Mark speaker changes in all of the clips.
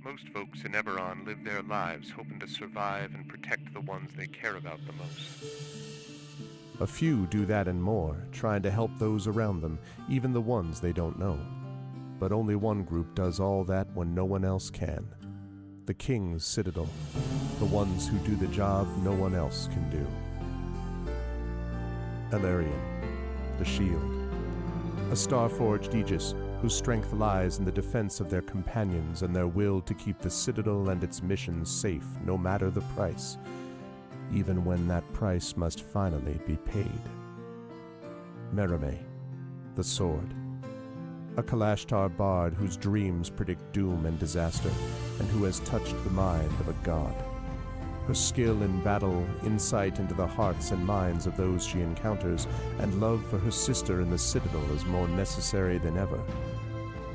Speaker 1: Most folks in Eberron live their lives hoping to survive and protect the ones they care about the most.
Speaker 2: A few do that and more, trying to help those around them, even the ones they don't know. But only one group does all that when no one else can. The King's Citadel, the ones who do the job no one else can do. Eberron, the Shield, a star-forged Aegis whose strength lies in the defense of their companions and their will to keep the Citadel and its missions safe no matter the price, even when that price must finally be paid. Merime, the Sword, a Kalashtar bard whose dreams predict doom and disaster, and who has touched the mind of a god. Her skill in battle, insight into the hearts and minds of those she encounters, and love for her sister in the Citadel is more necessary than ever,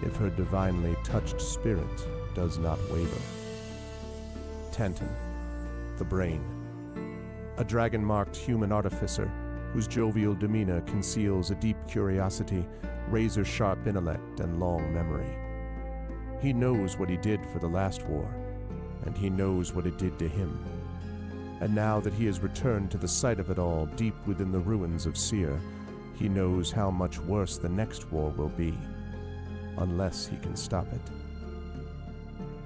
Speaker 2: if her divinely touched spirit does not waver. Tantan, the Brain, a dragon-marked human artificer whose jovial demeanor conceals a deep curiosity, razor-sharp intellect, and long memory. He knows what he did for the last war, and he knows what it did to him. And now that he has returned to the site of it all, deep within the ruins of Seir, he knows how much worse the next war will be, unless he can stop it.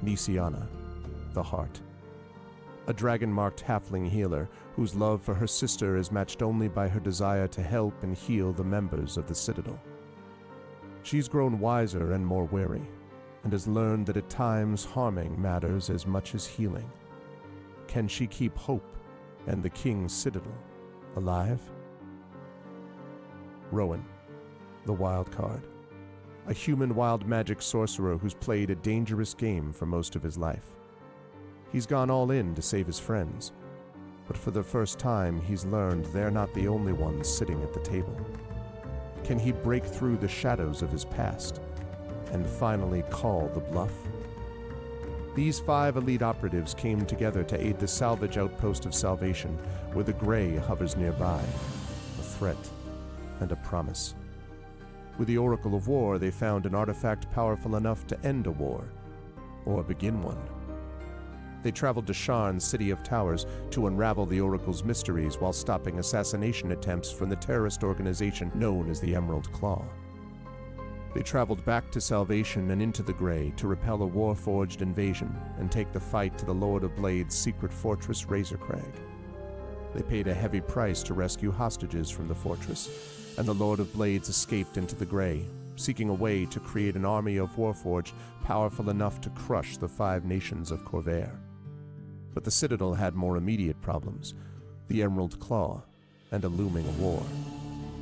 Speaker 2: Nisiana, the Heart, a dragon-marked halfling healer whose love for her sister is matched only by her desire to help and heal the members of the Citadel. She's grown wiser and more wary, and has learned that at times harming matters as much as healing. Can she keep hope and the King's Citadel alive? Rowan, the Wild Card, a human wild magic sorcerer who's played a dangerous game for most of his life. He's gone all in to save his friends, but for the first time he's learned they're not the only ones sitting at the table. Can he break through the shadows of his past and finally call the bluff? These 5 elite operatives came together to aid the salvage outpost of Salvation, where the Grey hovers nearby, a threat and a promise. With the Oracle of War, they found an artifact powerful enough to end a war, or begin one. They traveled to Sharn's City of Towers to unravel the Oracle's mysteries while stopping assassination attempts from the terrorist organization known as the Emerald Claw. They traveled back to Salvation and into the Grey to repel a war-forged invasion and take the fight to the Lord of Blade's secret fortress Razorcrag. They paid a heavy price to rescue hostages from the fortress, and the Lord of Blades escaped into the Grey, seeking a way to create an army of Warforged powerful enough to crush the 5 nations of Corvair. But the Citadel had more immediate problems, the Emerald Claw, and a looming war.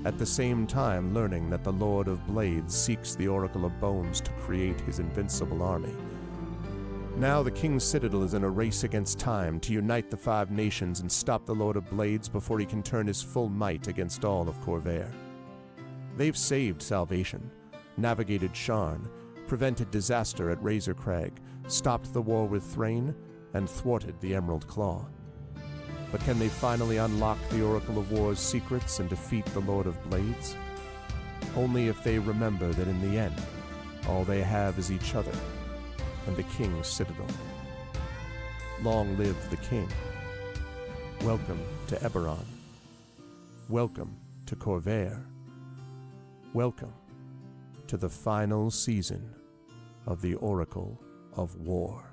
Speaker 2: At the same time learning that the Lord of Blades seeks the Oracle of Bones to create his invincible army. Now the King's Citadel is in a race against time to unite the 5 nations and stop the Lord of Blades before he can turn his full might against all of Corvair. They've saved Salvation, navigated Sharn, prevented disaster at Razorcrag, stopped the war with Thrain, and thwarted the Emerald Claw. But can they finally unlock the Oracle of War's secrets and defeat the Lord of Blades? Only if they remember that in the end, all they have is each other and the King's Citadel. Long live the King. Welcome to Eberron. Welcome to Corvair. Welcome to the final season of the Oracle of War.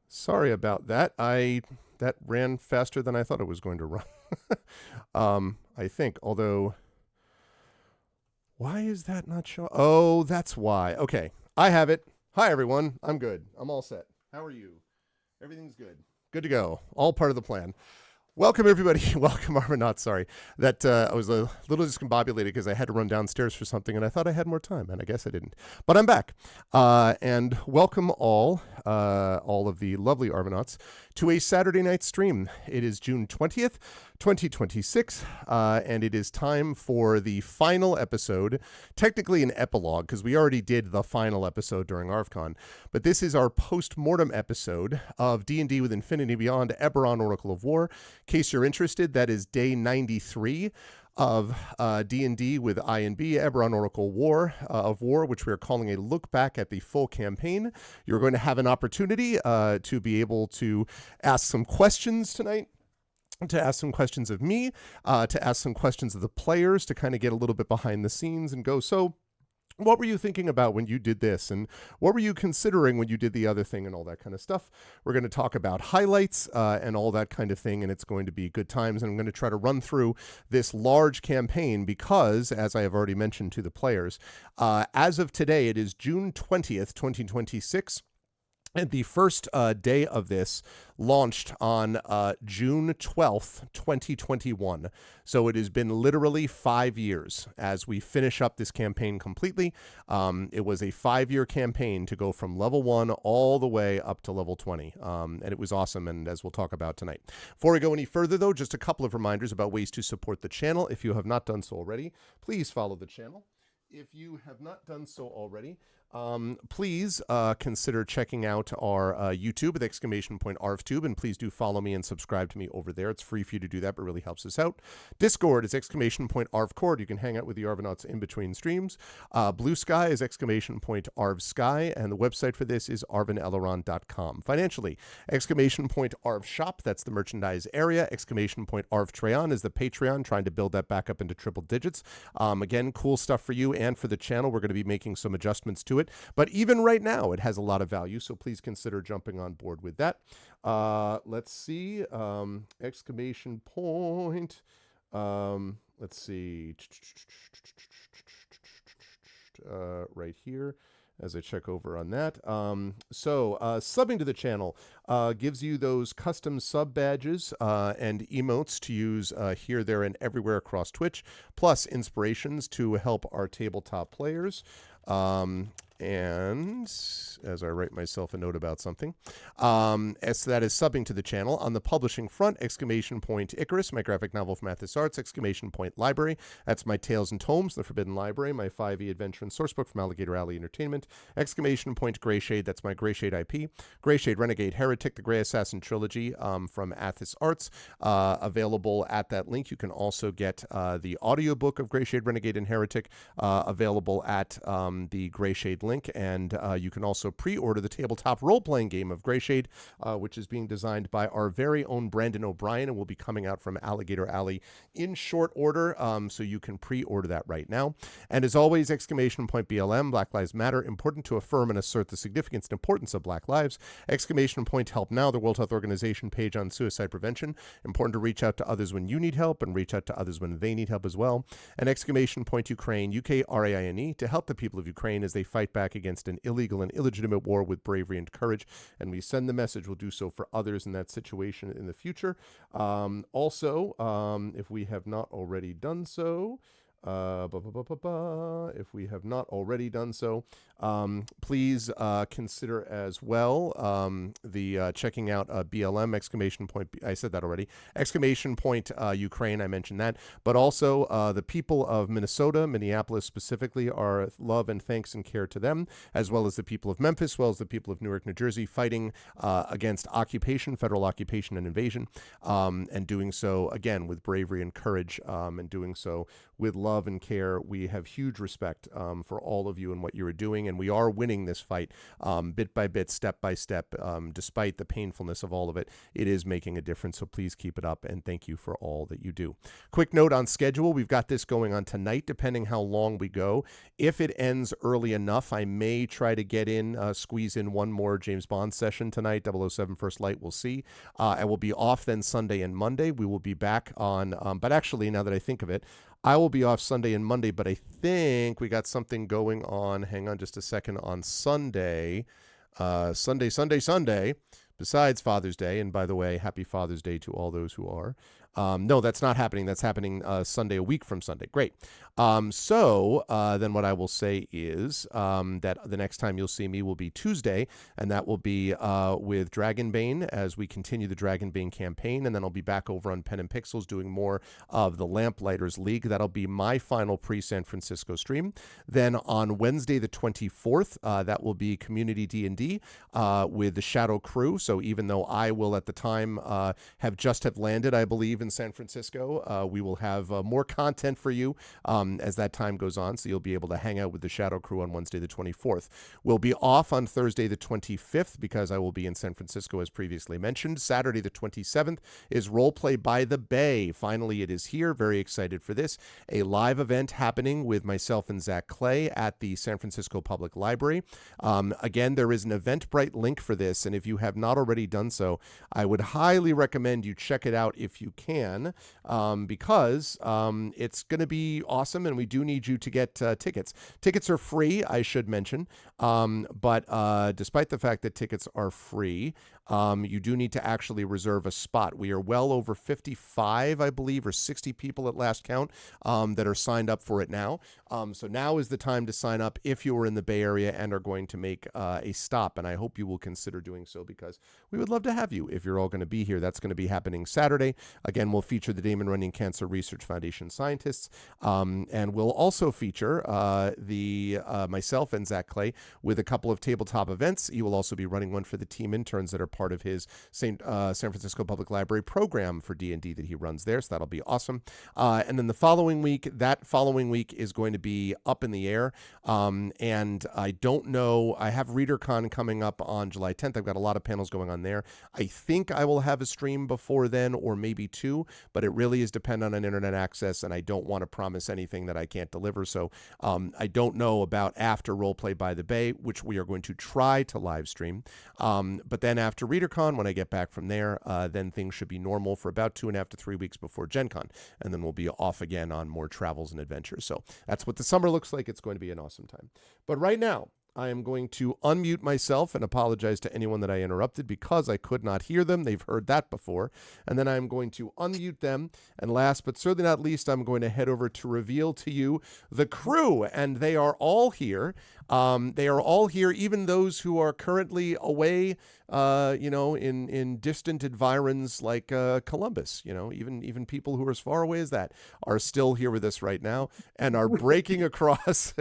Speaker 2: Sorry about that. That ran faster than I thought it was going to run. I think, although, why is that not showing? Oh, that's why. Okay, I have it. Hi, everyone. I'm good. I'm all set. How are you? Everything's good. Good to go. All part of the plan. Welcome, everybody. Welcome, Armanot. Sorry that I was a little discombobulated because I had to run downstairs for something, and I thought I had more time, and I guess I didn't. But I'm back, and welcome all of the lovely Armanauts, to a Saturday night stream. It is June 20th, 2026, and it is time for the final episode, technically an epilogue, because we already did the final episode during ArvCon, but this is our post-mortem episode of D&D with Infinity Beyond Eberron Oracle of War. In case you're interested, that is day 93 of D&D with I&B, Eberron Oracle of War, which we are calling a look back at the full campaign. You're going to have an opportunity to be able to ask some questions tonight, to ask some questions of me, to ask some questions of the players, to kind of get a little bit behind the scenes and go, so what were you thinking about when you did this? And what were you considering when you did the other thing and all that kind of stuff? We're going to talk about highlights and all that kind of thing, and it's going to be good times. And I'm going to try to run through this large campaign because, as I have already mentioned to the players, as of today, it is June 20th, 2026. And the first day of this launched on June 12th, 2021. So it has been literally 5 years as we finish up this campaign completely. It was a 5-year campaign to go from level 1 all the way up to level 20. And it was awesome, and as we'll talk about tonight. Before we go any further, though, just a couple of reminders about ways to support the channel. If you have not done so already, please follow the channel. If you have not done so already, please consider checking out our YouTube with !ArvTube, and please do follow me and subscribe to me over there. It's free for you to do that, but really helps us out. Discord is !ArvCord. You can hang out with the Arvanauts in between streams. Blue Sky is !ArvSky, and the website for this is arvanelleron.com. Financially, !ArvShop, that's the merchandise area. !ArvTreon is the Patreon, trying to build that back up into triple digits. Again, cool stuff for you and for the channel. We're going to be making some adjustments to it, but even right now it has a lot of value, so please consider jumping on board with that. Let's see, exclamation point, let's see, right here as I check over on that. Subbing to the channel gives you those custom sub badges and emotes to use here, there, and everywhere across Twitch, plus inspirations to help our tabletop players. And as I write myself a note about something, as that is subbing to the channel. On the publishing front, Icarus, my graphic novel from Athos Arts, Library, that's my Tales and Tomes, The Forbidden Library, my 5e adventure and sourcebook from Alligator Alley Entertainment, Greyshade, that's my Greyshade IP, Greyshade Renegade Heretic, the Grey Assassin Trilogy from Athos Arts, available at that link. You can also get the audiobook of Greyshade Renegade and Heretic, available at the Greyshade link, and you can also pre-order the tabletop role-playing game of Greyshade, which is being designed by our very own Brandon O'Brien and will be coming out from Alligator Alley in short order, so you can pre-order that right now. And as always, BLM, Black Lives Matter, important to affirm and assert the significance and importance of Black lives. Help Now, the World Health Organization page on suicide prevention, important to reach out to others when you need help and reach out to others when they need help as well. And Ukraine, UKRAINE, to help the people of Ukraine as they fight back against an illegal and illegitimate war with bravery and courage. And we send the message, we'll do so for others in that situation in the future. If we have not already done so, please consider as well the checking out BLM, I said that already, Ukraine, I mentioned that, but also the people of Minnesota, Minneapolis specifically, our love and thanks and care to them, as well as the people of Memphis, as well as the people of Newark, New Jersey, fighting against occupation, federal occupation and invasion, and doing so, again, with bravery and courage, and doing so with love and care. We have huge respect for all of you and what you are doing, and we are winning this fight bit by bit, step by step, despite the painfulness of all of it. It is making a difference, so please keep it up, and thank you for all that you do. Quick note on schedule, we've got this going on tonight, depending how long we go. If it ends early enough, I may try to get in, squeeze in one more James Bond session tonight, 007 First Light, we'll see. I will be off then Sunday and Monday. We will be back on, but actually, now that I think of it, I will be off Sunday and Monday, but I think we got something going on. Hang on just a second. On Sunday, Sunday. besides Father's Day. And by the way, happy Father's Day to all those who are. No, that's not happening. That's happening Sunday, a week from Sunday. Great. Then what I will say is that the next time you'll see me will be Tuesday, and that will be with Dragonbane as we continue the Dragonbane campaign, and then I'll be back over on Pen and Pixels doing more of the Lamplighters League. That'll be my final pre-San Francisco stream. Then on Wednesday the 24th, that will be Community D&D with the Shadow Crew. So even though I will at the time have landed, I believe, in San Francisco, we will have more content for you as that time goes on, so you'll be able to hang out with the Shadow Crew on Wednesday the 24th. We'll be off on Thursday the 25th because I will be in San Francisco as previously mentioned. Saturday the 27th is Roleplay by the Bay. Finally, it is here. Very excited for this. A live event happening with myself and Zach Clay at the San Francisco Public Library. Again, there is an Eventbrite link for this, and if you have not already done so, I would highly recommend you check it out if you can, because it's going to be awesome, and we do need you to get tickets. Tickets are free, I should mention, but despite the fact that tickets are free, you do need to actually reserve a spot. We are well over 55, I believe, or 60 people at last count that are signed up for it now. So now is the time to sign up if you are in the Bay Area and are going to make a stop, and I hope you will consider doing so because we would love to have you if you're all going to be here. That's going to be happening Saturday. Again, we'll feature the Damon Runyon Cancer Research Foundation scientists, and we'll also feature myself and Zach Clay with a couple of tabletop events. He will also be running one for the team interns that are part of his San Francisco Public Library program for D&D that he runs there, so that'll be awesome. And then the following week is going to be up in the air, and I don't know. I have ReaderCon coming up on July 10th. I've got a lot of panels going on there. I think I will have a stream before then, or maybe two, but it really is dependent on internet access, and I don't want to promise anything that I can't deliver. So I don't know about after Roleplay by the Bay, which we are going to try to live stream. But then after ReaderCon, when I get back from there, then things should be normal for about 2.5 to 3 weeks before Gen Con, and then we'll be off again on more travels and adventures. So that's what the summer looks like. It's going to be an awesome time. But right now, I am going to unmute myself and apologize to anyone that I interrupted because I could not hear them. They've heard that before. And then I'm going to unmute them. And last but certainly not least, I'm going to head over to reveal to you the crew. And they are all here. They are all here, even those who are currently away, in distant environs like Columbus. Even people who are as far away as that are still here with us right now and are breaking across,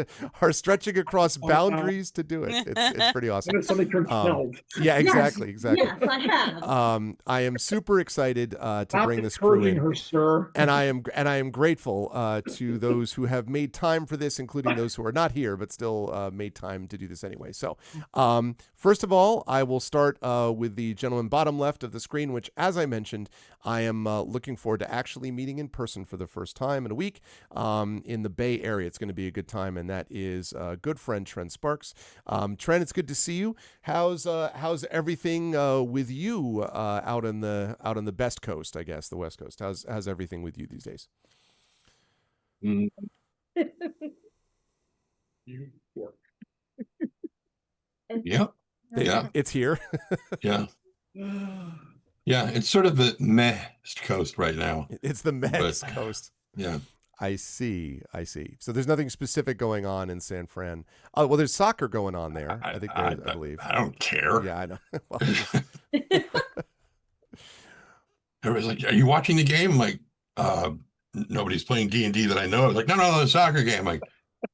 Speaker 2: are stretching across boundaries to do it. It's pretty awesome.
Speaker 3: Somebody turned 12.
Speaker 2: Yeah, exactly.
Speaker 4: Yes, I have.
Speaker 2: I am super excited to
Speaker 3: Stop
Speaker 2: bring this crew in,
Speaker 3: her, sir.
Speaker 2: and I am grateful to those who have made time for this, including those who are not here but still made time to do this anyway. So, first of all, I will start with the gentleman bottom left of the screen, which, as I mentioned, I am looking forward to actually meeting in person for the first time in a week in the Bay Area. It's going to be a good time, and that is good friend Trent Sparks. Trent, it's good to see you. How's everything with you out on the best coast, I guess, the West Coast? How's everything with you these days?
Speaker 3: You work.
Speaker 5: Yeah. Yeah.
Speaker 2: It's here.
Speaker 5: Yeah. Yeah. It's sort of the West Coast right now.
Speaker 2: It's the West Coast.
Speaker 5: Yeah.
Speaker 2: I see. So there's nothing specific going on in San Fran. Oh, well, there's soccer going on there. I believe.
Speaker 5: I don't care.
Speaker 2: Yeah, I know. Well,
Speaker 5: Everybody's like, "Are you watching the game?" I'm like, nobody's playing D&D that I know. I was like, no, the soccer game. I'm like,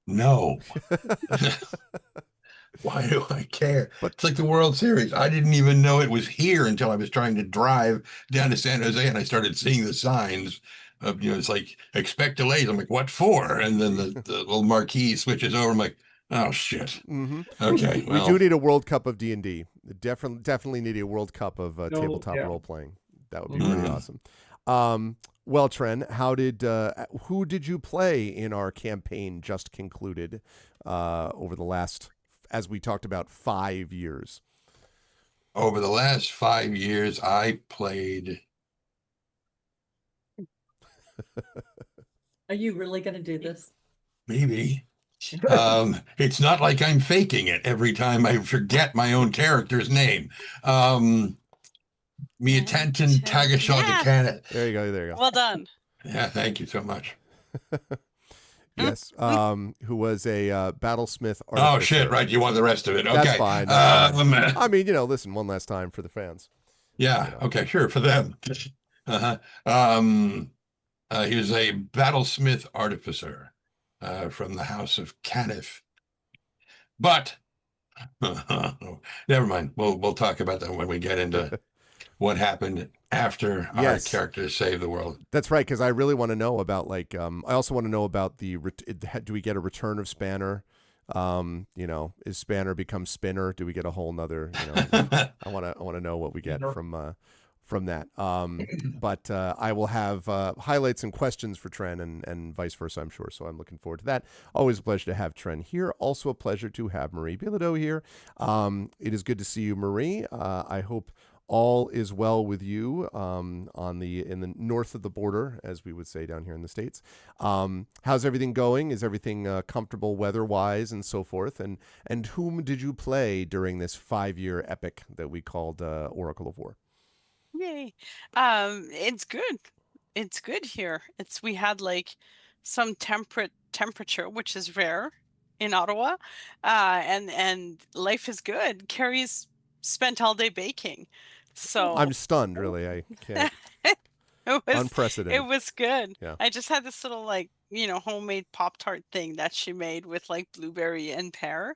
Speaker 5: no. Why do I care?
Speaker 2: But
Speaker 5: it's like the World Series. I didn't even know it was here until I was trying to drive down to San Jose, and I started seeing the signs of, it's like, expect delays. I'm like, what for? And then the little marquee switches over. I'm like, oh shit.
Speaker 2: Mm-hmm.
Speaker 5: Okay.
Speaker 2: Well, we do need a World Cup of D&D. Definitely need a World Cup of tabletop role playing. That would be pretty awesome. Well, Tren, who did you play in our campaign just concluded over the last, as we talked about, 5 years?
Speaker 5: Over the last 5 years, I played.
Speaker 4: Are you really going to do this?
Speaker 5: Maybe. It's not like I'm faking it every time I forget my own character's name. Me attention, Tagesschau
Speaker 6: Yeah.
Speaker 5: Canada.
Speaker 2: There you go. There you go.
Speaker 6: Well done.
Speaker 5: Yeah, thank you so much.
Speaker 2: Yes. Who was a battlesmith artificer.
Speaker 5: Oh shit! Right, you want the rest of it? Okay,
Speaker 2: That's fine. That's fine.
Speaker 5: uh,
Speaker 2: I mean, listen, one last time for the fans.
Speaker 5: Yeah. Okay. Sure. For them. Uh-huh. He was a battlesmith artificer from the House of Caniff. But never mind. We'll talk about that when we get into what happened after our characters saved the world.
Speaker 2: That's right, because I really want to know about I also want to know about do we get a return of Spanner? Is Spanner become Spinner? Do we get a whole nother? I want to know what we get from that. But I will have highlights and questions for Tren and vice versa, I'm sure. So I'm looking forward to that. Always a pleasure to have Tren here. Also a pleasure to have Marie Bilodeau here. It is good to see you, Marie. I hope all is well with you in the north of the border, as we would say down here in the States. How's everything going? Is everything comfortable weather-wise and so forth? And whom did you play during this 5-year epic that we called Oracle of War?
Speaker 6: Yay. It's good. It's good here. We had some temperature, which is rare in Ottawa. And life is good. Carrie's spent all day baking. So
Speaker 2: I'm stunned, really. I can't. Unprecedented.
Speaker 6: It was good.
Speaker 2: Yeah.
Speaker 6: I just had this little homemade Pop-Tart thing that she made with blueberry and pear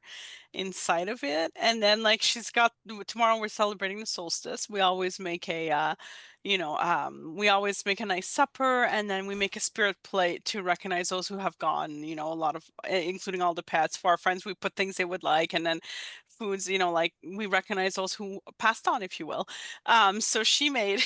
Speaker 6: inside of it. And then she's got tomorrow we're celebrating the solstice. We always make we always make a nice supper, and then we make a spirit plate to recognize those who have gone, a lot of including all the pets. For our friends, we put things they would like, and then foods, we recognize those who passed on, if you will. So she made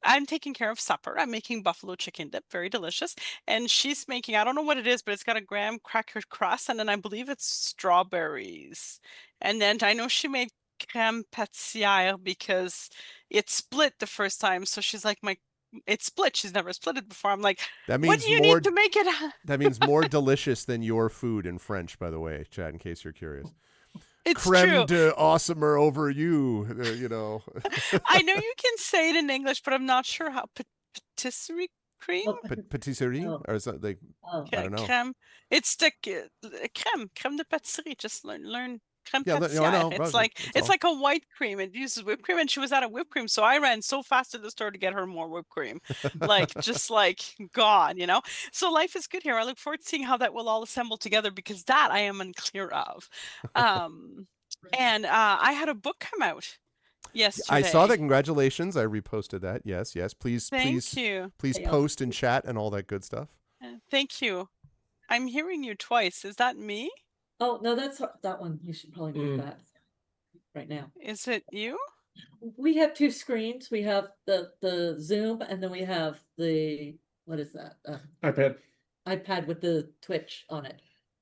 Speaker 6: I'm taking care of supper. I'm making buffalo chicken dip, very delicious. And she's making, I don't know what it is, but it's got a graham cracker crust, and then I believe it's strawberries. And then I know she made crème pâtissière because it split the first time. So she's like, it's split. She's never split it before. I'm like,
Speaker 2: that means
Speaker 6: what do you need to make it?
Speaker 2: That means more delicious than your food in French, by the way, Chad, in case you're curious.
Speaker 6: It's
Speaker 2: creme
Speaker 6: true.
Speaker 2: de awesomer over you,
Speaker 6: I know you can say it in English, but I'm not sure how. Patisserie cream?
Speaker 2: Patisserie? Or is that I don't know.
Speaker 6: Creme. It's the creme de patisserie. Just learn creme
Speaker 2: I
Speaker 6: pâtissière.
Speaker 2: know.
Speaker 6: It's like a white cream. It uses whipped cream, and she was out of whipped cream, so I ran so fast to the store to get her more whipped cream, gone. So life is good here. I look forward to seeing how that will all assemble together, because that I am unclear of. And I had a book come out yesterday.
Speaker 2: I saw that. Congratulations. I reposted that. Yes. Please post in chat and all that good stuff.
Speaker 6: Thank you. I'm hearing you twice. Is that me?
Speaker 4: Oh, no, that's that one. You should probably do that right now.
Speaker 6: Is it you?
Speaker 4: We have two screens. We have the Zoom, and then we have the, what is that? iPad with the Twitch on it.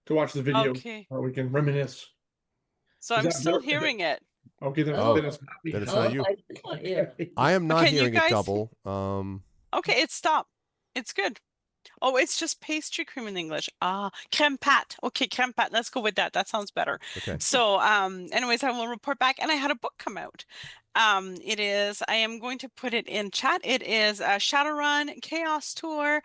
Speaker 3: To watch the video,
Speaker 6: okay.
Speaker 3: Or we can reminisce.
Speaker 6: So I'm still hearing it.
Speaker 3: Okay, then
Speaker 2: it's not you. I am not hearing it double.
Speaker 6: Okay, it stopped. It's good. Oh, it's just pastry cream in English. Crème pâte. Okay, crème pâte. Let's go with that. That sounds better.
Speaker 2: Okay.
Speaker 6: So, anyways, I will report back. And I had a book come out. It is, I am going to put it in chat. It is a Shadowrun Chaos Tour.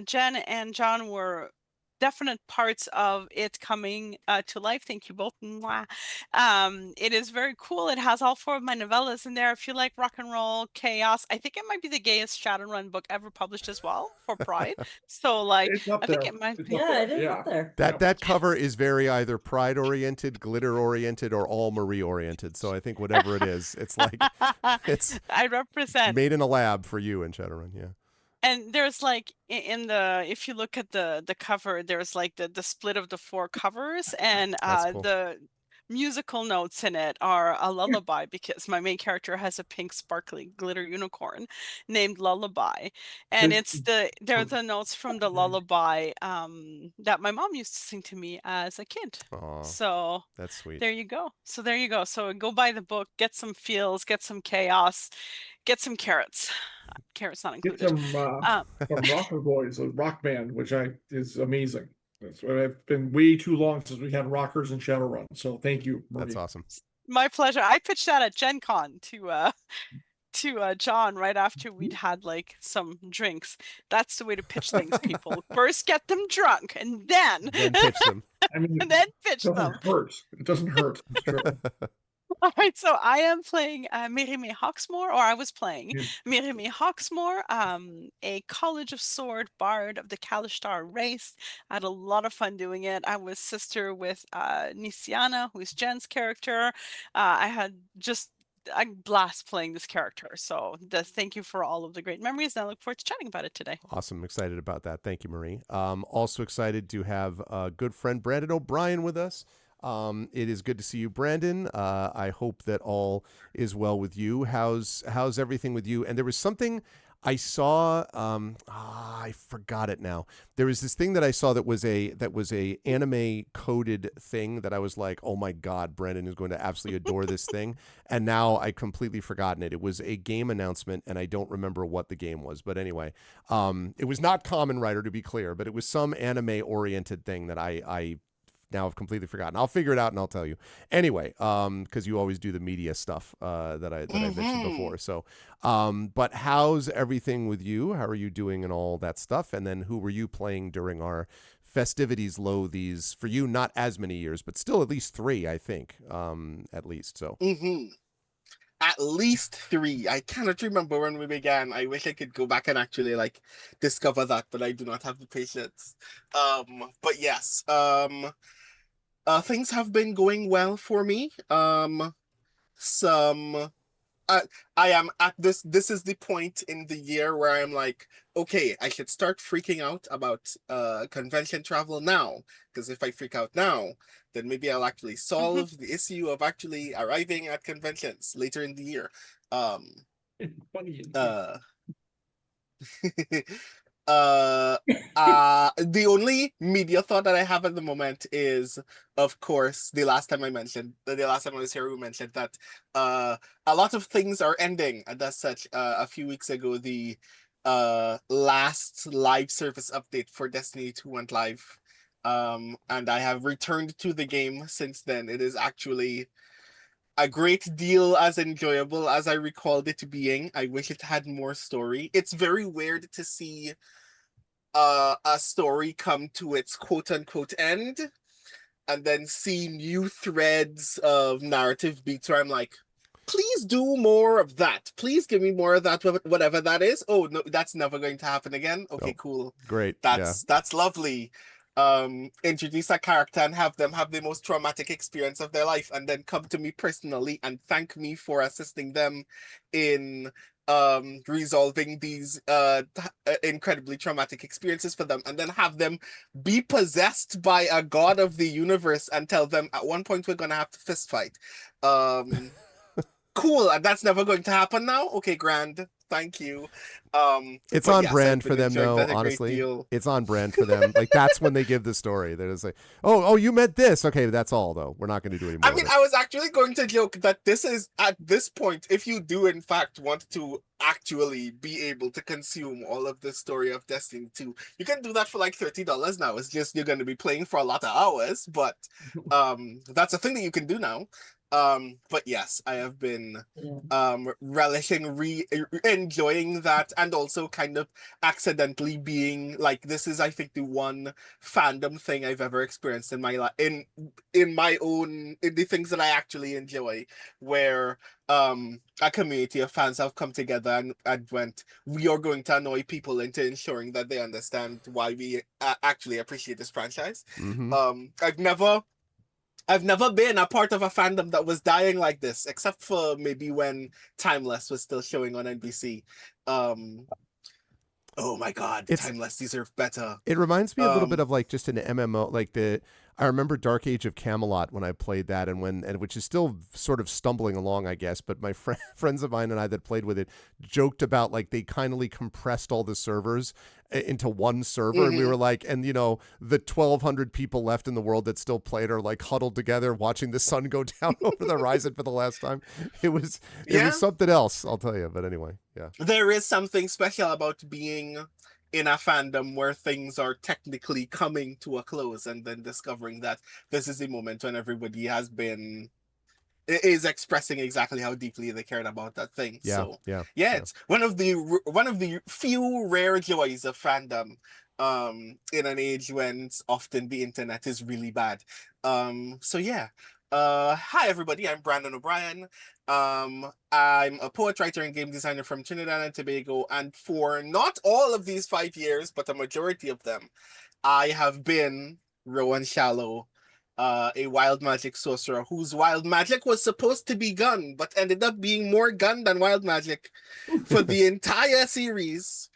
Speaker 6: Jen and John were definite parts of it coming to life. Thank you both. It is very cool. It has all 4 of my novellas in there. If you like rock and roll, chaos, I think it might be the gayest Shadowrun book ever published as well, for Pride. So I think it might be.
Speaker 4: Yeah, it is up there.
Speaker 2: That cover is very either Pride oriented, glitter oriented, or all Marie oriented. So I think whatever it is, it's
Speaker 6: I represent
Speaker 2: made in a lab for you in Shadowrun. Yeah.
Speaker 6: And there's if you look at the cover, there's the split of the 4 covers, and
Speaker 2: cool.
Speaker 6: The musical notes in it are a lullaby, because my main character has a pink sparkly glitter unicorn named Lullaby, and they're the notes from the lullaby that my mom used to sing to me as a kid.
Speaker 2: Aww,
Speaker 6: so
Speaker 2: that's sweet.
Speaker 6: There you go. So go buy the book, get some feels, get some chaos, get some carrots. Carrots not included.
Speaker 3: Get some from Rocker Boys, a rock band, which is amazing. It's been way too long since we had rockers in Shadowrun. So thank you, Marie.
Speaker 2: That's awesome.
Speaker 6: My pleasure. I pitched that at Gen Con to to John right after we'd had like some drinks. That's the way to pitch things, people. First get them drunk and then
Speaker 2: pitch them.
Speaker 3: I mean,
Speaker 6: and then
Speaker 3: it
Speaker 6: pitch
Speaker 3: doesn't
Speaker 6: them.
Speaker 3: hurt. It doesn't hurt. It's true.
Speaker 6: All right, so I am playing Mirime Hawksmoor, or I was playing
Speaker 3: Yeah.
Speaker 6: Mirime Hawksmoor, a College of Sword bard of the Kalishtar race. I had a lot of fun doing it. I was sister with Nisiana, who is Jen's character. I had just a blast playing this character. So thank you for all of the great memories, and I look forward to chatting about it today.
Speaker 2: Awesome. Excited about that. Thank you, Marie. Also excited to have a good friend, Brandon O'Brien, with us. It is good to see you, Brandon. I hope that all is well with you. How's everything with you? And there was something I saw. I forgot it now. There was this thing that I saw that was a anime coded thing that I was like, oh my God, Brandon is going to absolutely adore this thing. And now I completely forgotten it. It was a game announcement, and I don't remember what the game was. But anyway, it was not Kamen Rider, to be clear, but it was some anime oriented thing that I now I've completely forgotten. I'll figure it out and I'll tell you. Anyway, because you always do the media stuff that I mentioned before. So, but how's everything with you? How are you doing and all that stuff? And then who were you playing during our festivities? These for you, not as many years, but still at least 3, I think, at least. So.
Speaker 7: At least 3. I cannot remember when we began. I wish I could go back and actually like discover that, but I do not have the patience. But yes, things have been going well for me. Some I am at this is the point in the year where I'm like, okay, I should start freaking out about convention travel now, because if I freak out now, then maybe I'll actually solve the issue of actually arriving at conventions later in the year.
Speaker 3: Funny.
Speaker 7: The only media thought that I have at the moment is, of course, the last time I was here, we mentioned that a lot of things are ending, and as such, a few weeks ago, the last live service update for Destiny 2 went live, and I have returned to the game since then. It is actually a great deal as enjoyable as I recalled it being. I wish it had more story. It's very weird to see a story come to its quote-unquote end and then see new threads of narrative beats where I'm like, please do more of that. Please give me more of that, whatever that is. Oh, no, that's never going to happen again. Okay, cool.
Speaker 2: Great.
Speaker 7: That's lovely. Introduce a character and have them have the most traumatic experience of their life, and then come to me personally and thank me for assisting them in resolving these incredibly traumatic experiences for them, and then have them be possessed by a god of the universe and tell them at one point we're gonna have to fist fight. Cool, and that's never going to happen now. Okay, grand. Thank you.
Speaker 2: It's on brand for them, though. Honestly, it's on brand for them. Like, that's when they give the story. They're just like, oh, you meant this. Okay, that's all, though. We're not going to do any more.
Speaker 7: I mean, I was actually going to joke that this is, at this point, if you do in fact want to actually be able to consume all of the story of Destiny 2, you can do that for like $30 now. It's just you're going to be playing for a lot of hours, but that's a thing that you can do now. But yes, I have been relishing, enjoying that, and also kind of accidentally being like, this is, I think, the one fandom thing I've ever experienced in my life, in the things that I actually enjoy, where a community of fans have come together and went, we are going to annoy people into ensuring that they understand why we actually appreciate this franchise. I've never been a part of a fandom that was dying like this, except for maybe when Timeless was still showing on NBC. Oh my God, Timeless deserve better.
Speaker 2: It reminds me a little bit of like just an MMO, like I remember Dark Age of Camelot when I played that, and which is still sort of stumbling along, I guess. But my friends of mine and I that played with it joked about like they kindly compressed all the servers into one server, and we were like, and the 1,200 people left in the world that still played are like huddled together watching the sun go down over the horizon for the last time. It was something else, I'll tell you. But anyway, yeah,
Speaker 7: there is something special about being in a fandom where things are technically coming to a close and then discovering that this is the moment when everybody has been is expressing exactly how deeply they cared about that thing.
Speaker 2: Yeah,
Speaker 7: So
Speaker 2: yeah,
Speaker 7: yeah, it's one of the few rare joys of fandom in an age when often the internet is really bad. So yeah. Hi everybody, I'm Brandon O'Brien. I'm a poet, writer, and game designer from Trinidad and Tobago, and for not all of these 5 years, but a majority of them, I have been Rowan Shallow, a wild magic sorcerer whose wild magic was supposed to be gun, but ended up being more gun than wild magic for the entire series.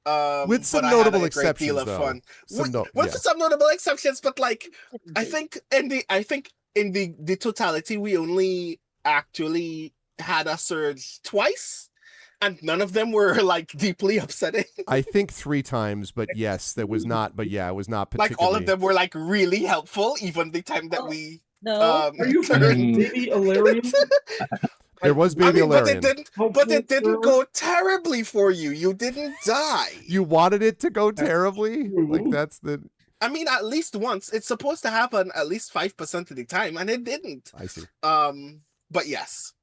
Speaker 2: With some
Speaker 7: But I had
Speaker 2: notable
Speaker 7: a great deal
Speaker 2: exceptions,
Speaker 7: of
Speaker 2: though.
Speaker 7: fun.
Speaker 2: Some
Speaker 7: With
Speaker 2: yeah.
Speaker 7: some notable exceptions, but like I think in the totality, we only actually had a surge twice, and none of them were like deeply upsetting.
Speaker 2: I think 3 times, but yes, that was not. But yeah, it was not
Speaker 7: Like all of
Speaker 2: particularly.
Speaker 7: them were like really helpful, even the time that
Speaker 4: Oh,
Speaker 7: we
Speaker 4: no.
Speaker 3: Are you forgetting Baby Illyrian?
Speaker 2: There was
Speaker 7: I
Speaker 2: Baby
Speaker 7: mean, but
Speaker 2: Illyrian.
Speaker 7: it didn't go terribly for you. You didn't die.
Speaker 2: You wanted it to go terribly?
Speaker 3: true.
Speaker 2: Like that's the.
Speaker 7: I mean, at least once. It's supposed to happen at least 5% of the time, and it didn't.
Speaker 2: I see.
Speaker 7: But yes.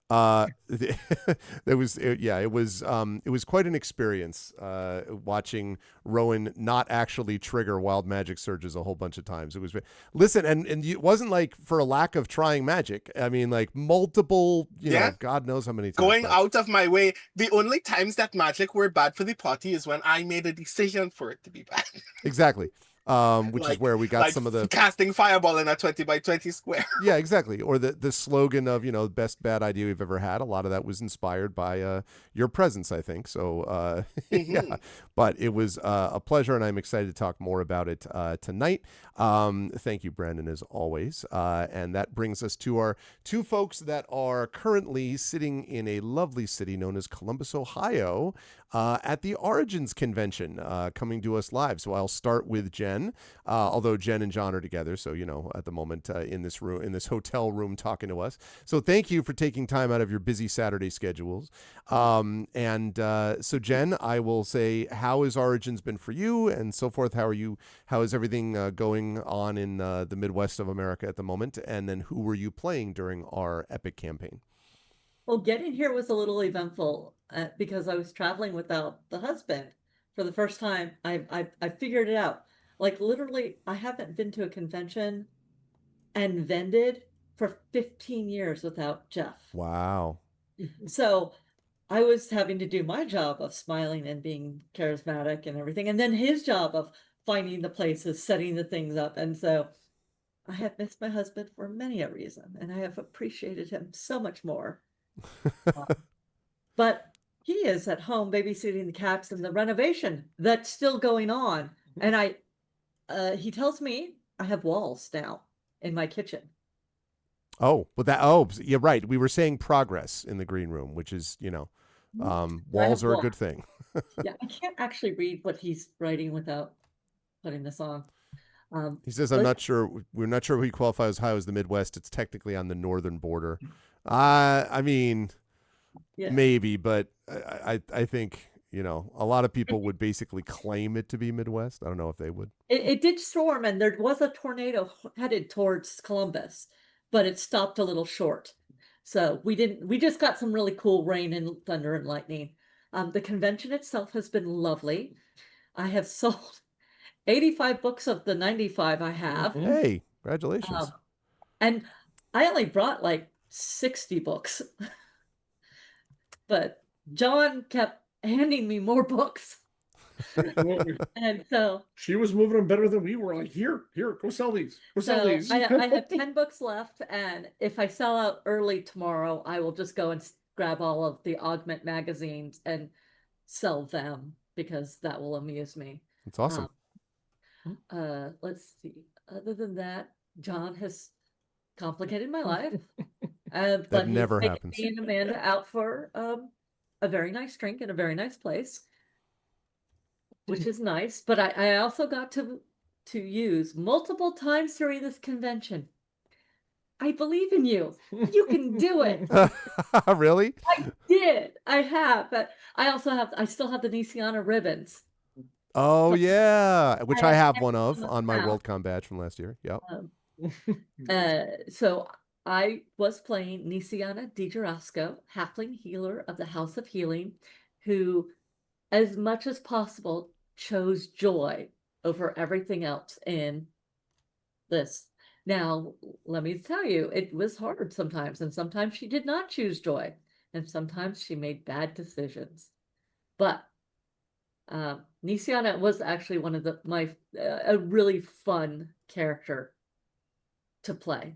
Speaker 2: There was it was quite an experience watching Rowan not actually trigger wild magic surges a whole bunch of times. It was listen, and it wasn't like for a lack of trying magic. I mean, like multiple, you know, God knows how many times.
Speaker 7: Going out of my way. The only times that magic were bad for the party is when I made a decision for it to be bad.
Speaker 2: Exactly. Which is where we got some of the
Speaker 7: casting fireball in a 20 by 20 square.
Speaker 2: Yeah, exactly. Or the slogan of, you know, best bad idea we've ever had. A lot of that was inspired by your presence, I think. So yeah, but it was a pleasure, and I'm excited to talk more about it tonight. Thank you, Brandon, as always. And that brings us to our 2 folks that are currently sitting in a lovely city known as Columbus, Ohio, at the Origins Convention, coming to us live. So I'll start with Jen, although Jen and John are together. So, you know, at the moment in this room, in this hotel room talking to us. So thank you for taking time out of your busy Saturday schedules. So Jen, I will say, how has Origins been for you and so forth? How is everything going on in the Midwest of America at the moment? And then who were you playing during our epic campaign?
Speaker 4: Well, getting here was a little eventful because I was traveling without the husband for the first time. I figured it out. Like literally, I haven't been to a convention and vended for 15 years without Jeff.
Speaker 2: Wow.
Speaker 4: So I was having to do my job of smiling and being charismatic and everything, and then his job of finding the places, setting the things up. And so I have missed my husband for many a reason, and I have appreciated him so much more. But he is at home babysitting the cats and the renovation that's still going on. And he tells me I have walls now in my kitchen.
Speaker 2: Oh, you're right. We were saying progress in the green room, which is, you know, walls are a good thing.
Speaker 4: Yeah, I can't actually read what he's writing without putting this on.
Speaker 2: He says, we're not sure we qualify as high as the Midwest. It's technically on the northern border. I mean, maybe, but I think, you know, a lot of people would basically claim it to be Midwest. I don't know if they would.
Speaker 4: It did storm, and there was a tornado headed towards Columbus, but it stopped a little short. So we just got some really cool rain and thunder and lightning. The convention itself has been lovely. I have sold 85 books of the 95 I have.
Speaker 2: Hey, congratulations.
Speaker 4: And I only brought like 60 books. But John kept handing me more books. And so
Speaker 3: she was moving them better than we were. Like, here, go sell these. Go sell these.
Speaker 4: I have 10 books left, and if I sell out early tomorrow, I will just go and grab all of the Augment magazines and sell them because that will amuse me.
Speaker 2: It's awesome.
Speaker 4: Let's see. Other than that, John has complicated my life. But
Speaker 2: never happens.
Speaker 4: Me and Amanda out for a very nice drink in a very nice place, which is nice. But I also got to use multiple times during this convention. I believe in you. You can do it.
Speaker 2: Really?
Speaker 4: I did. I have. But I still have the Nisiana ribbons.
Speaker 2: Oh, yeah. Which I have one of on my Worldcon badge from last year. Yep.
Speaker 4: So I was playing Nisiana DiGirasco, halfling healer of the House of Healing, who, as much as possible, chose joy over everything else in this. Now, let me tell you, it was hard sometimes, and sometimes she did not choose joy, and sometimes she made bad decisions. But Nisiana was actually one of a really fun character to play.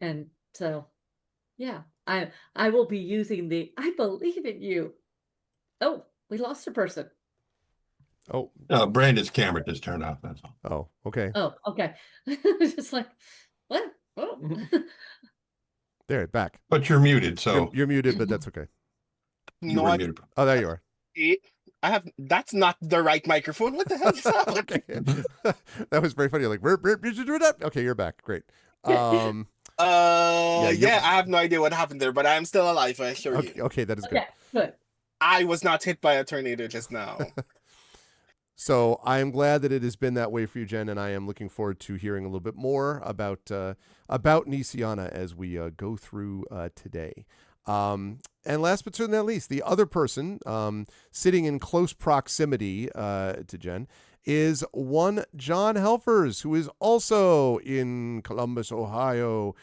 Speaker 4: And so, yeah, I will be using the I believe in you. Oh, we lost a person.
Speaker 2: Oh,
Speaker 5: Brandon's camera just turned off. That's all.
Speaker 2: oh, okay.
Speaker 4: Oh, okay. Just like, what? Oh.
Speaker 2: There, back.
Speaker 5: But you're muted, so
Speaker 2: You're muted, but that's okay.
Speaker 5: you
Speaker 7: No,
Speaker 5: were
Speaker 7: I
Speaker 5: muted.
Speaker 2: Oh, there you are.
Speaker 7: that's not the right microphone. What the hell is that?
Speaker 2: Okay. That was very funny. You're like, you should do that. Okay, you're back. Great.
Speaker 7: Yeah, I have no idea what happened there, but I'm still alive, I assure
Speaker 2: Okay,
Speaker 7: you.
Speaker 2: okay, that is good.
Speaker 4: Okay, good.
Speaker 7: I was not hit by a tornado just now.
Speaker 2: So I am glad that it has been that way for you, Jen, and I am looking forward to hearing a little bit more about Nisiana as we go through today. And last but certainly not least, the other person sitting in close proximity to Jen is one John Helfers, who is also in Columbus, Ohio,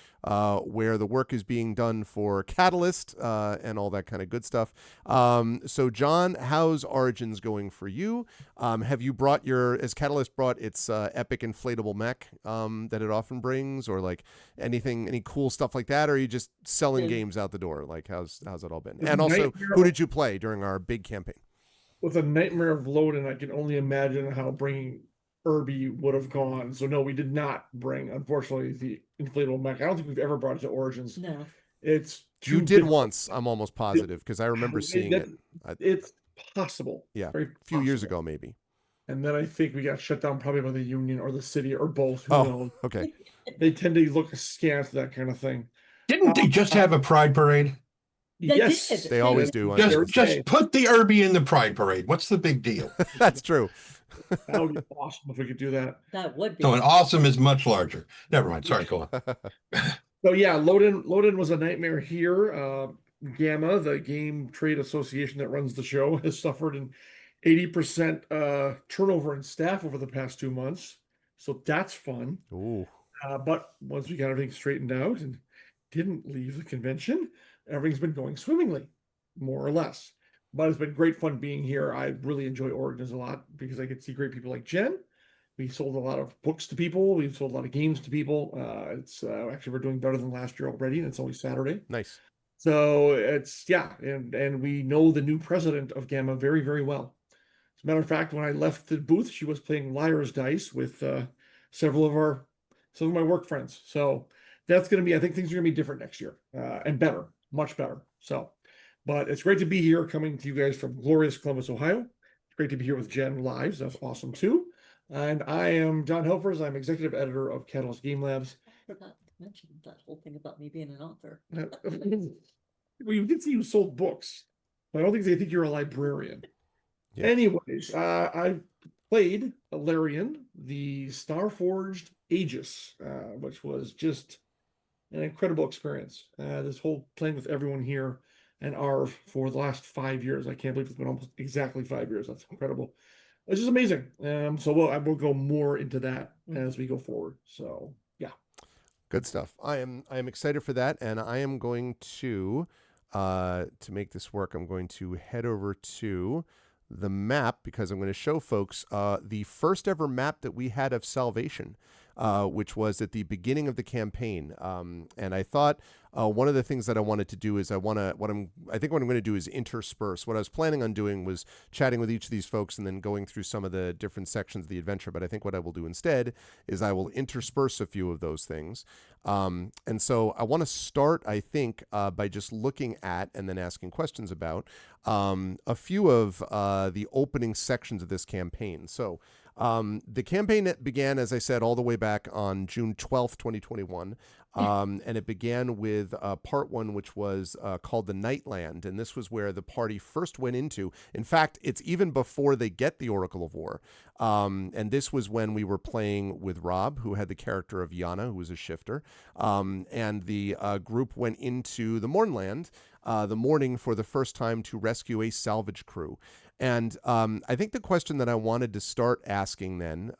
Speaker 2: where the work is being done for Catalyst and all that kind of good stuff. So, John, how's Origins going for you? Have you brought has Catalyst brought its epic inflatable mech that it often brings, or like any cool stuff like that? Or are you just selling games out the door? Like, how's it all been? And also, who did you play during our big campaign?
Speaker 3: With a nightmare of loading, I can only imagine how bringing Irby would have gone. So no, we did not bring, unfortunately, the inflatable mech. I don't think we've ever brought it to Origins.
Speaker 4: No.
Speaker 3: It's
Speaker 2: You did once, I'm almost positive, because I remember seeing it.
Speaker 3: It's possible.
Speaker 2: Yeah,
Speaker 3: very
Speaker 2: a few years
Speaker 3: possible.
Speaker 2: ago, maybe.
Speaker 3: And then I think we got shut down probably by the union or the city or both. Who
Speaker 2: Oh,
Speaker 3: knows?
Speaker 2: okay.
Speaker 3: They tend to look askance, that kind of thing.
Speaker 5: Didn't they just have a pride parade?
Speaker 4: They
Speaker 3: Yes,
Speaker 4: did.
Speaker 2: They always do.
Speaker 5: Just put the Irby in the pride parade. What's the big deal?
Speaker 2: That's true.
Speaker 3: That would be awesome if we could do that.
Speaker 4: That would be.
Speaker 5: So an awesome is much larger. Never mind. Sorry, go on.
Speaker 3: So yeah, Load-in was a nightmare here. Gamma, the game trade association that runs the show, has suffered an 80% turnover in staff over the past 2 months. So that's fun.
Speaker 2: Ooh.
Speaker 3: But once we got everything straightened out and didn't leave the convention, everything's been going swimmingly, more or less. But it's been great fun being here. I really enjoy Origins a lot because I get to see great people like Jen. We sold a lot of books to people. We've sold a lot of games to people. It's actually, we're doing better than last year already, and it's only Saturday.
Speaker 2: Nice.
Speaker 3: So it's, yeah, and we know the new president of Gamma very, very well. As a matter of fact, when I left the booth, she was playing Liar's Dice with some of my work friends. So that's going to be, I think things are going to be different next year and better, much better. So, but it's great to be here, coming to you guys from glorious Columbus, Ohio. It's great to be here with Jen live. That's awesome too. And I am John Helfers. I'm executive editor of Catalyst Game Labs.
Speaker 4: I forgot to mention that whole thing about me being an author.
Speaker 3: Well, you did see you sold books, but I don't think they think you're a librarian.
Speaker 2: Yeah.
Speaker 3: Anyways, I played Alarian, the Starforged Aegis, which was just an incredible experience. This whole playing with everyone here and Arv for the last 5 years. I can't believe it's been almost exactly 5 years. That's incredible. It's just amazing. So we'll go more into that as we go forward. So yeah.
Speaker 2: Good stuff. I am excited for that, and I am going to make this work, I'm going to head over to the map because I'm going to show folks the first ever map that we had of Salvation, which was at the beginning of the campaign. And I thought one of the things that I wanted to do is what I'm going to do is intersperse. What I was planning on doing was chatting with each of these folks and then going through some of the different sections of the adventure. But I think what I will do instead is I will intersperse a few of those things. And so I want to start, I think, by just looking at and then asking questions about a few of the opening sections of this campaign. So The campaign began, as I said, all the way back on June 12th, 2021. And it began with part one, which was called the Nightland. And this was where the party first went into. In fact, it's even before they get the Oracle of War. And this was when we were playing with Rob, who had the character of Yana, who was a shifter. And the group went into the Mornland, the morning, for the first time to rescue a salvage crew. And I think the question that I wanted to start asking then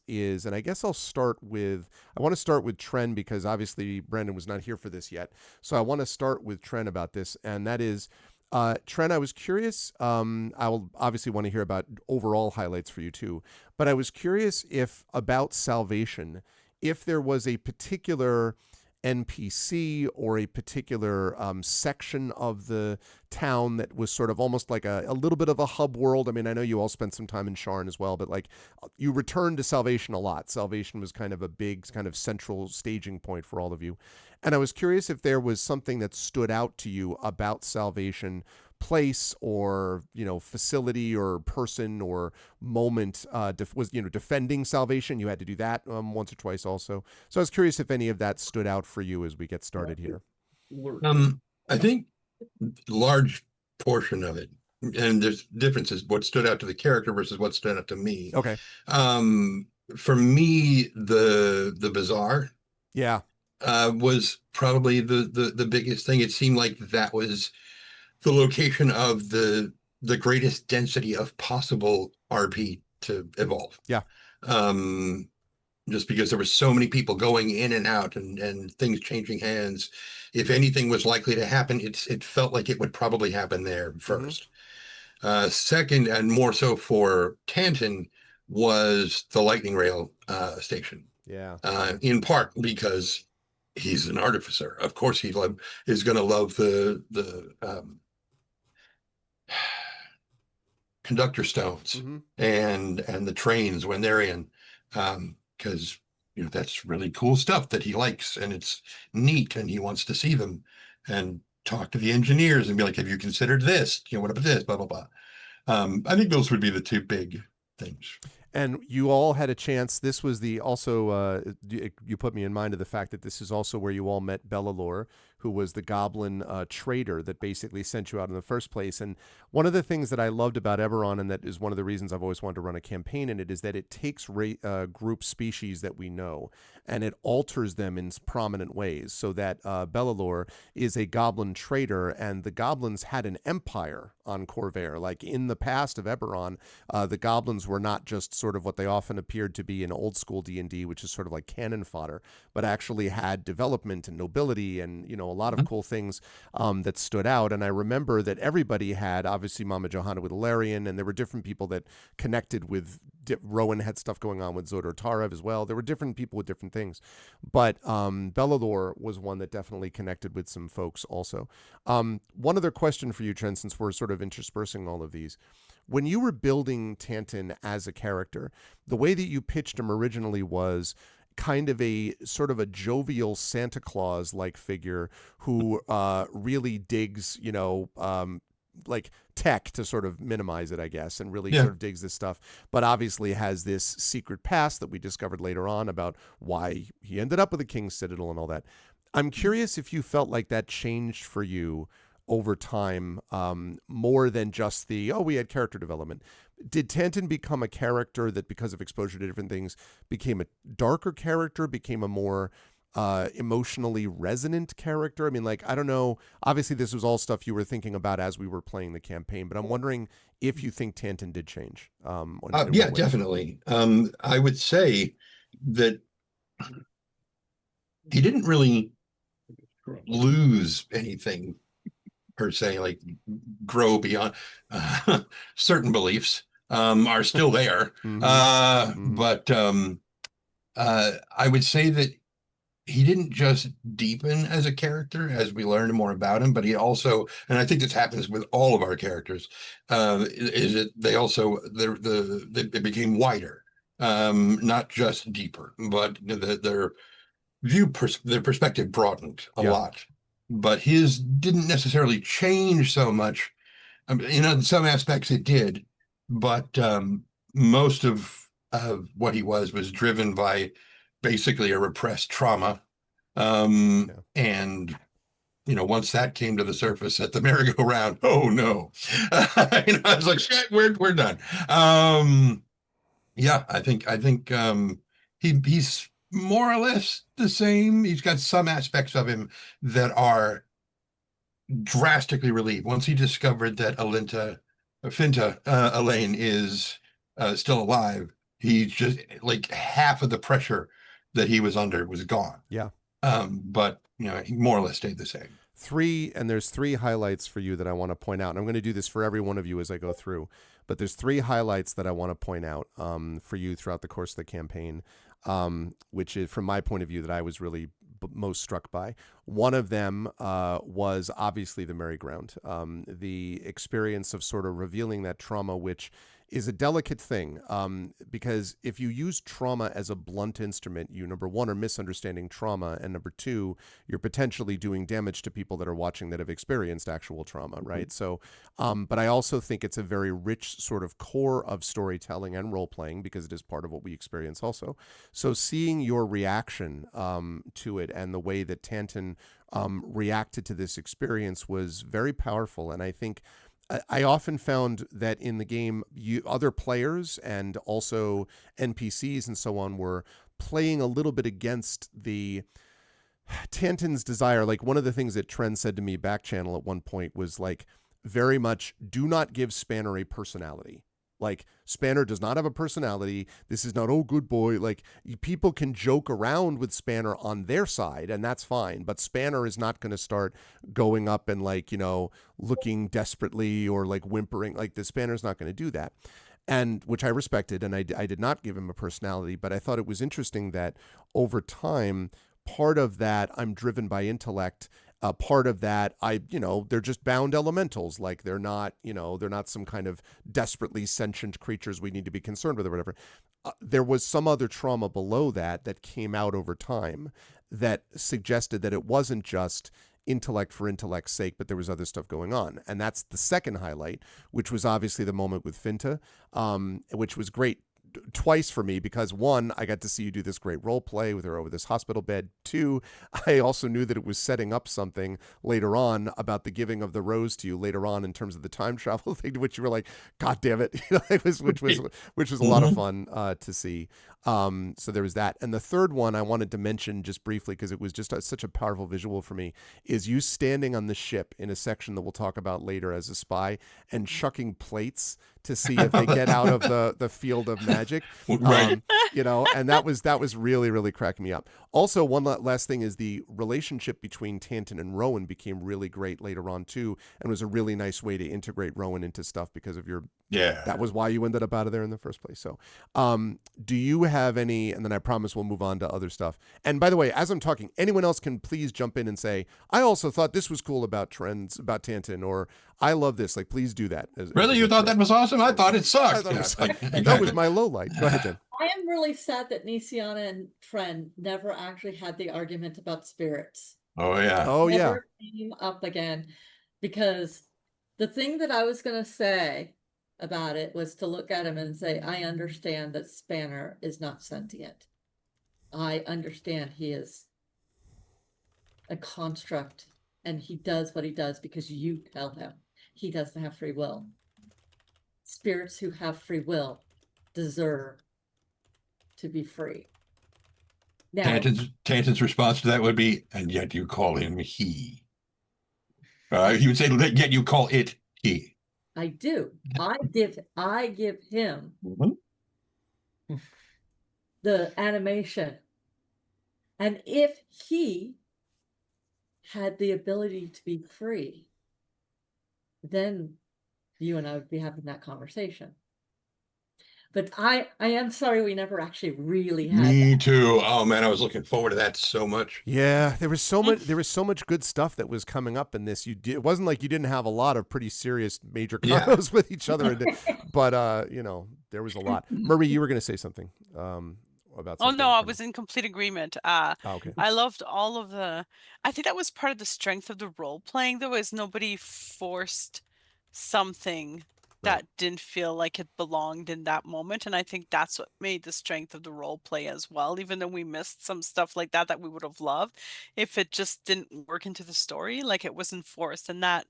Speaker 2: is, and I guess I want to start with Tren, because obviously Brandon was not here for this yet. So I want to start with Tren about this. And that is, Tren, I was curious, I will obviously want to hear about overall highlights for you too, but I was curious about Salvation, if there was a particular NPC or a particular section of the town that was sort of almost like a little bit of a hub world. I mean, I know you all spent some time in Sharn as well, but like you returned to Salvation a lot. Salvation was kind of a big kind of central staging point for all of you. And I was curious if there was something that stood out to you about Salvation, place or facility or person or moment. Was defending Salvation, you had to do that once or twice also. So I was curious if any of that stood out for you as we get started here.
Speaker 5: I think large portion of it, and there's differences, what stood out to the character versus what stood out to me.
Speaker 2: Okay.
Speaker 5: For me, the bazaar was probably the biggest thing. It seemed like that was the location of the greatest density of possible RP to evolve.
Speaker 2: Yeah.
Speaker 5: Just because there were so many people going in and out and things changing hands. If anything was likely to happen, it felt like it would probably happen there first. Second, and more so for Tanton, was the lightning rail station.
Speaker 2: Yeah.
Speaker 5: In part because he's an artificer. Of course, he is going to love the conductor stones and the trains when they're in, because that's really cool stuff that he likes, and it's neat, and he wants to see them and talk to the engineers and be like, have you considered this? What about this? Blah blah blah. I think those would be the two big things.
Speaker 2: And you all had a chance. This was you put me in mind of the fact that this is also where you all met Bellalore, who was the goblin trader that basically sent you out in the first place. And one of the things that I loved about Eberron, and that is one of the reasons I've always wanted to run a campaign in it, is that it takes group species that we know and it alters them in prominent ways. So that Bellalore is a goblin trader, and the goblins had an empire on Corvair. Like in the past of Eberron, the goblins were not just sort of what they often appeared to be in old school D&D, which is sort of like cannon fodder, but actually had development and nobility and a lot of cool things that stood out. And I remember that everybody had, obviously, Mama Johanna with Ilarion, and there were different people that connected with Rowan had stuff going on with Zodor Tarev as well. There were different people with different things, but Bellador was one that definitely connected with some folks also. One other question for you, Trent, since we're sort of interspersing all of these. When you were building Tanton as a character, the way that you pitched him originally was kind of a sort of a jovial Santa Claus like figure who really digs, like tech, to sort of minimize it, I guess, and really sort of digs this stuff, but obviously has this secret past that we discovered later on about why he ended up with the King's Citadel and all that. I'm curious if you felt like that changed for you over time, more than just we had character development. Did Tanton become a character that, because of exposure to different things, became a darker character, became a more emotionally resonant character? I mean, like, I don't know. Obviously, this was all stuff you were thinking about as we were playing the campaign, but I'm wondering if you think Tanton did change.
Speaker 5: Yeah, definitely. I would say that he didn't really lose anything per se, like grow beyond certain beliefs are still there. But I would say that he didn't just deepen as a character as we learned more about him, but he also, and I think this happens with all of our characters, is that they also, they became wider, not just deeper, but their their perspective broadened a lot. But his didn't necessarily change so much. In some aspects it did, but most of of what he was driven by basically a repressed trauma. And once that came to the surface at the merry-go-round, oh no, I was like, shit, we're done. Yeah, I think he's more or less the same. He's got some aspects of him that are drastically relieved once he discovered that Finta Elaine is still alive. He just like half of the pressure that he was under was gone.
Speaker 2: Yeah.
Speaker 5: But he more or less stayed the same.
Speaker 2: There's three highlights for you that I want to point out. And I'm going to do this for every one of you as I go through, but there's three highlights that I want to point out for you throughout the course of the campaign, which is, from my point of view, that I was really most struck by. One of them was obviously the merry-go-round, the experience of sort of revealing that trauma, which is a delicate thing, because if you use trauma as a blunt instrument, you, number one, are misunderstanding trauma, and number two, you're potentially doing damage to people that are watching that have experienced actual trauma, right? So, but I also think it's a very rich sort of core of storytelling and role-playing, because it is part of what we experience also. So seeing your reaction to it and the way that Tanton reacted to this experience was very powerful, and I think I often found that in the game, other players and also NPCs and so on were playing a little bit against the Tanton's desire. Like, one of the things that Tren said to me back channel at one point was like, very much, do not give Spanner a personality. Like, Spanner does not have a personality. This is not, oh, good boy. Like, people can joke around with Spanner on their side, and that's fine. But Spanner is not going to start going up and, like, looking desperately or, like, whimpering. Like, the Spanner's not going to do that. And which I respected, and I did not give him a personality. But I thought it was interesting that over time, part of that, I'm driven by intellect. Part of that, they're just bound elementals. Like, they're not some kind of desperately sentient creatures we need to be concerned with or whatever. There was some other trauma below that came out over time that suggested that it wasn't just intellect for intellect's sake, but there was other stuff going on. And that's the second highlight, which was obviously the moment with Finta, which was great twice for me, because one, I got to see you do this great role play with her over this hospital bed. Two, I also knew that it was setting up something later on about the giving of the rose to you later on in terms of the time travel thing, to which you were like, God damn it. Which was a lot of fun to see. So there was that. And the third one I wanted to mention just briefly, because it was just such a powerful visual for me, is you standing on the ship in a section that we'll talk about later as a spy and chucking plates to see if they get out of the field of magic.
Speaker 5: Right.
Speaker 2: And that was really, really cracking me up. Also, one last thing is the relationship between Tanton and Rowan became really great later on too, and was a really nice way to integrate Rowan into stuff because of that was why you ended up out of there in the first place. So, do you have any, and then I promise we'll move on to other stuff. And by the way, as I'm talking, anyone else can please jump in and say, I also thought this was cool about Tanton, or I love this. Like, please do that.
Speaker 5: Really? You thought that was awesome? I thought it sucked.
Speaker 2: That was my low light. Go ahead, Jen.
Speaker 4: I am really sad that Nisiana and Tren never actually had the argument about spirits.
Speaker 5: Oh, yeah.
Speaker 2: Oh, yeah.
Speaker 4: Never came up again, because the thing that I was going to say about it was to look at him and say, I understand that Spanner is not sentient. I understand he is a construct, and he does what he does because you tell him. He doesn't have free will. Spirits who have free will deserve to be free. Now,
Speaker 5: Tanton's response to that would be, and yet you call him he. He would say, yet you call it he.
Speaker 4: I do. I give him the animation. And if he had the ability to be free, then you and I would be having that conversation. But I am sorry we never actually really had
Speaker 5: Me
Speaker 4: that.
Speaker 5: too. Oh man, I was looking forward to that so much.
Speaker 2: Yeah, there was so much good stuff that was coming up in this. It wasn't like you didn't have a lot of pretty serious major combos with each other, but there was a lot. Marie, you were going to say something about something.
Speaker 6: Oh no, I was in complete agreement.
Speaker 2: Okay.
Speaker 6: I loved all of I think that was part of the strength of the role playing, though, is nobody forced something that didn't feel like it belonged in that moment. And I think that's what made the strength of the role play as well. Even though we missed some stuff like that we would have loved, if it just didn't work into the story, like it wasn't forced. And that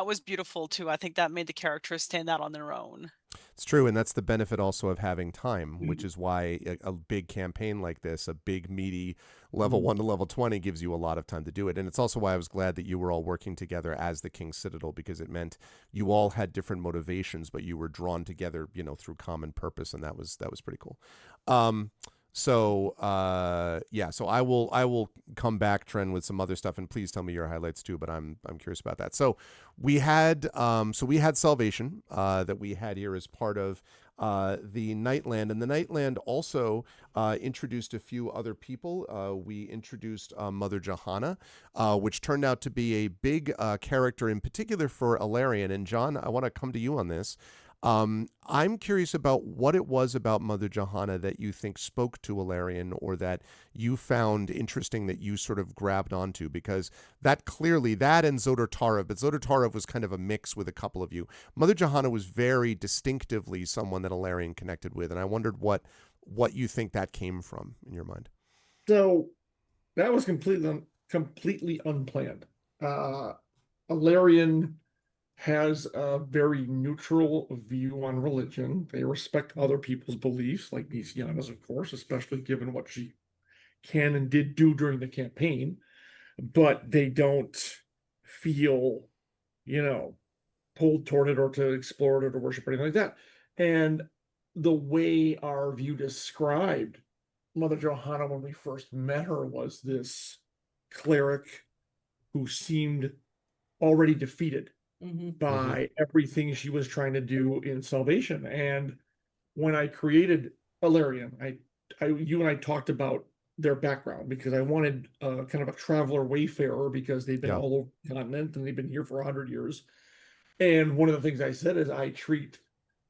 Speaker 6: was beautiful too. I think that made the characters stand out on their own.
Speaker 2: It's true, and that's the benefit also of having time, which
Speaker 3: Mhm.
Speaker 2: is why a big campaign like this, a big meaty level 1 to level 20, gives you a lot of time to do it. And it's also why I was glad that you were all working together as the King's Citadel, because it meant you all had different motivations, but you were drawn together, through common purpose, and that was pretty cool. So I will come back, Tren, with some other stuff, and please tell me your highlights too. But I'm curious about that. So we had Salvation that we had here as part of the Nightland, and the Nightland also introduced a few other people. We introduced Mother Johanna, which turned out to be a big character in particular for Alarion. And John, I want to come to you on this. I'm curious about what it was about Mother Johanna that you think spoke to Alarion, or that you found interesting, that you sort of grabbed onto, because that and Zodor Tarov, but Zodor Tarov was kind of a mix with a couple of you. Mother Johanna was very distinctively someone that Alarion connected with, and I wondered what you think that came from in your mind.
Speaker 3: So that was completely unplanned. Alarion has a very neutral view on religion. They respect other people's beliefs, like Nisiana's, of course, especially given what she can and did do during the campaign. But they don't feel, pulled toward it, or to explore it, or to worship, or anything like that. And the way our view described Mother Johanna when we first met her was this cleric who seemed already defeated by everything she was trying to do in Salvation. And when I created Alarion, you and I talked about their background, because I wanted kind of a traveler wayfarer, because they've been all over the continent and they've been here for 100 years. And one of the things I said is I treat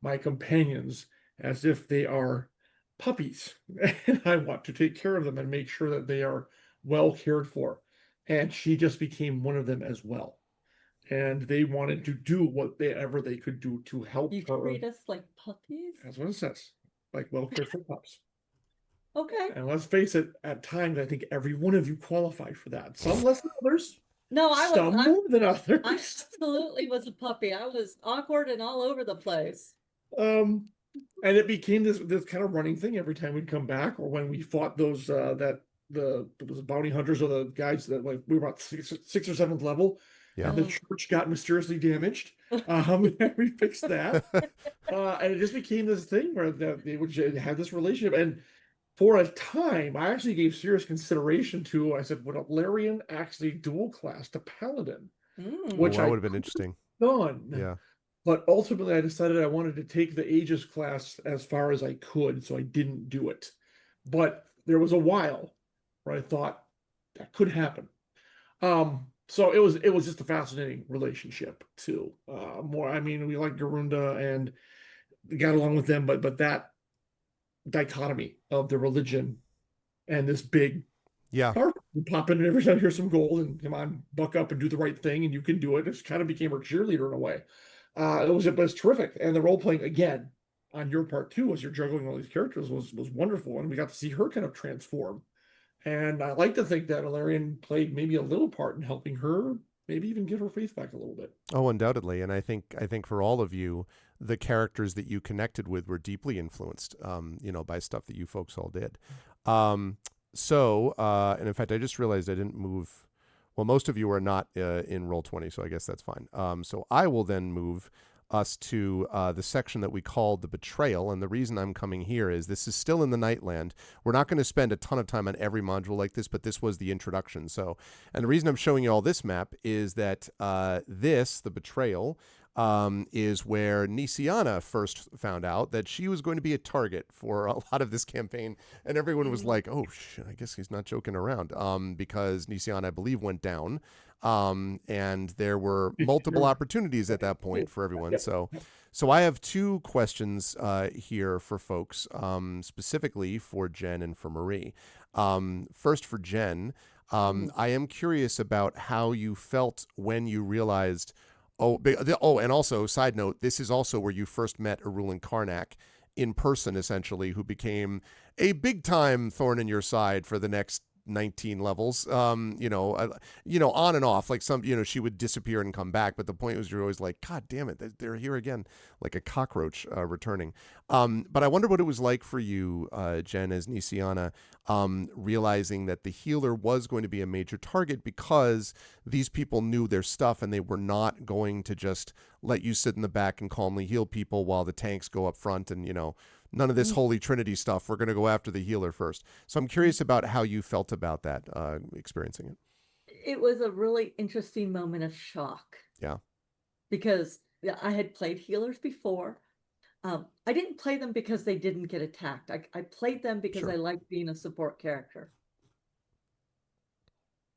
Speaker 3: my companions as if they are puppies, and I want to take care of them and make sure that they are well cared for. And she just became one of them as well. And they wanted to do whatever they could do to help
Speaker 4: You
Speaker 3: her.
Speaker 4: treat us like puppies?
Speaker 3: That's what it says. Like well cared for pups.
Speaker 4: Okay.
Speaker 3: And let's face it, at times I think every one of you qualify for that. Some less than others.
Speaker 4: No,
Speaker 3: some more than others.
Speaker 4: I absolutely was a puppy. I was awkward and all over the place.
Speaker 3: And it became this kind of running thing every time we'd come back, or when we fought those the bounty hunters, or the guys that, like, we were about sixth or seventh level.
Speaker 2: Yeah.
Speaker 3: And the church got mysteriously damaged. And we fixed that. And it just became this thing where they would have this relationship. And for a time, I actually gave serious consideration to, I said, would Alarion actually dual class to Paladin? Which
Speaker 2: that would have been interesting.
Speaker 3: Done.
Speaker 2: Yeah.
Speaker 3: But ultimately, I decided I wanted to take the Aegis class as far as I could, so I didn't do it. But there was a while where I thought that could happen. So it was just a fascinating relationship too. We like Garunda and got along with them, but that dichotomy of the religion and this big harp, you pop in every time, here's some gold, and come on, buck up and do the right thing, and you can do it. It kind of became her cheerleader in a way. It was terrific, and the role playing again on your part too, as you're juggling all these characters, was wonderful, and we got to see her kind of transform. And I like to think that Alarion played maybe a little part in helping her, maybe even get her faith back a little bit.
Speaker 2: Oh, undoubtedly. And I think for all of you, the characters that you connected with were deeply influenced, by stuff that you folks all did. And in fact, I just realized I didn't move. Well, most of you are not in Roll20, so I guess that's fine. So I will then move us to the section that we called the Betrayal. And the reason I'm coming here is this is still in the Nightland. We're not going to spend a ton of time on every module like this, but this was the introduction. So, and the reason I'm showing you all this map is that the Betrayal, is where Nisiana first found out that she was going to be a target for a lot of this campaign. And everyone was like, oh, shit, I guess he's not joking around, because Nisiana, I believe, went down. And there were multiple opportunities at that point for everyone. So I have two questions here for folks, specifically for Jen and for Marie. First, for Jen, I am curious about how you felt when you realized, And also, side note, this is also where you first met Erulin Karnak in person, essentially, who became a big time thorn in your side for the next 19 levels. On and off. Like she would disappear and come back, but the point was you're always like, God damn it, they're here again, like a cockroach returning. But I wonder what it was like for you, Jen, as Nisiana, realizing that the healer was going to be a major target because these people knew their stuff and they were not going to just let you sit in the back and calmly heal people while the tanks go up front and, none of this Holy Trinity stuff. We're going to go after the healer first. So I'm curious about how you felt about that, experiencing it.
Speaker 4: It was a really interesting moment of shock.
Speaker 2: Yeah.
Speaker 4: Because I had played healers before. I didn't play them because they didn't get attacked. I played them because
Speaker 2: Sure.
Speaker 4: I liked being a support character.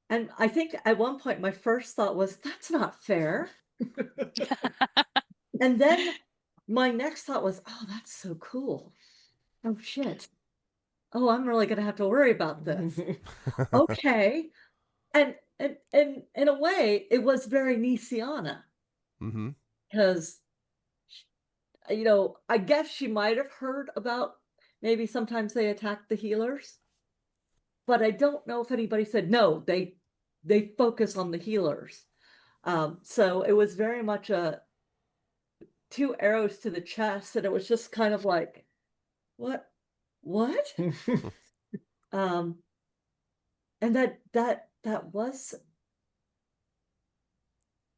Speaker 4: And I think at one point my first thought was, that's not fair. And then my next thought was, oh, that's so cool. Oh, shit. Oh, I'm really going to have to worry about this. Okay. And in a way, it was very Nisiana.
Speaker 2: Mm-hmm.
Speaker 4: Because, I guess she might have heard about maybe sometimes they attack the healers. But I don't know if anybody said, no, they focus on the healers. So it was very much a 2 arrows to the chest, and it was just kind of like, what? And that was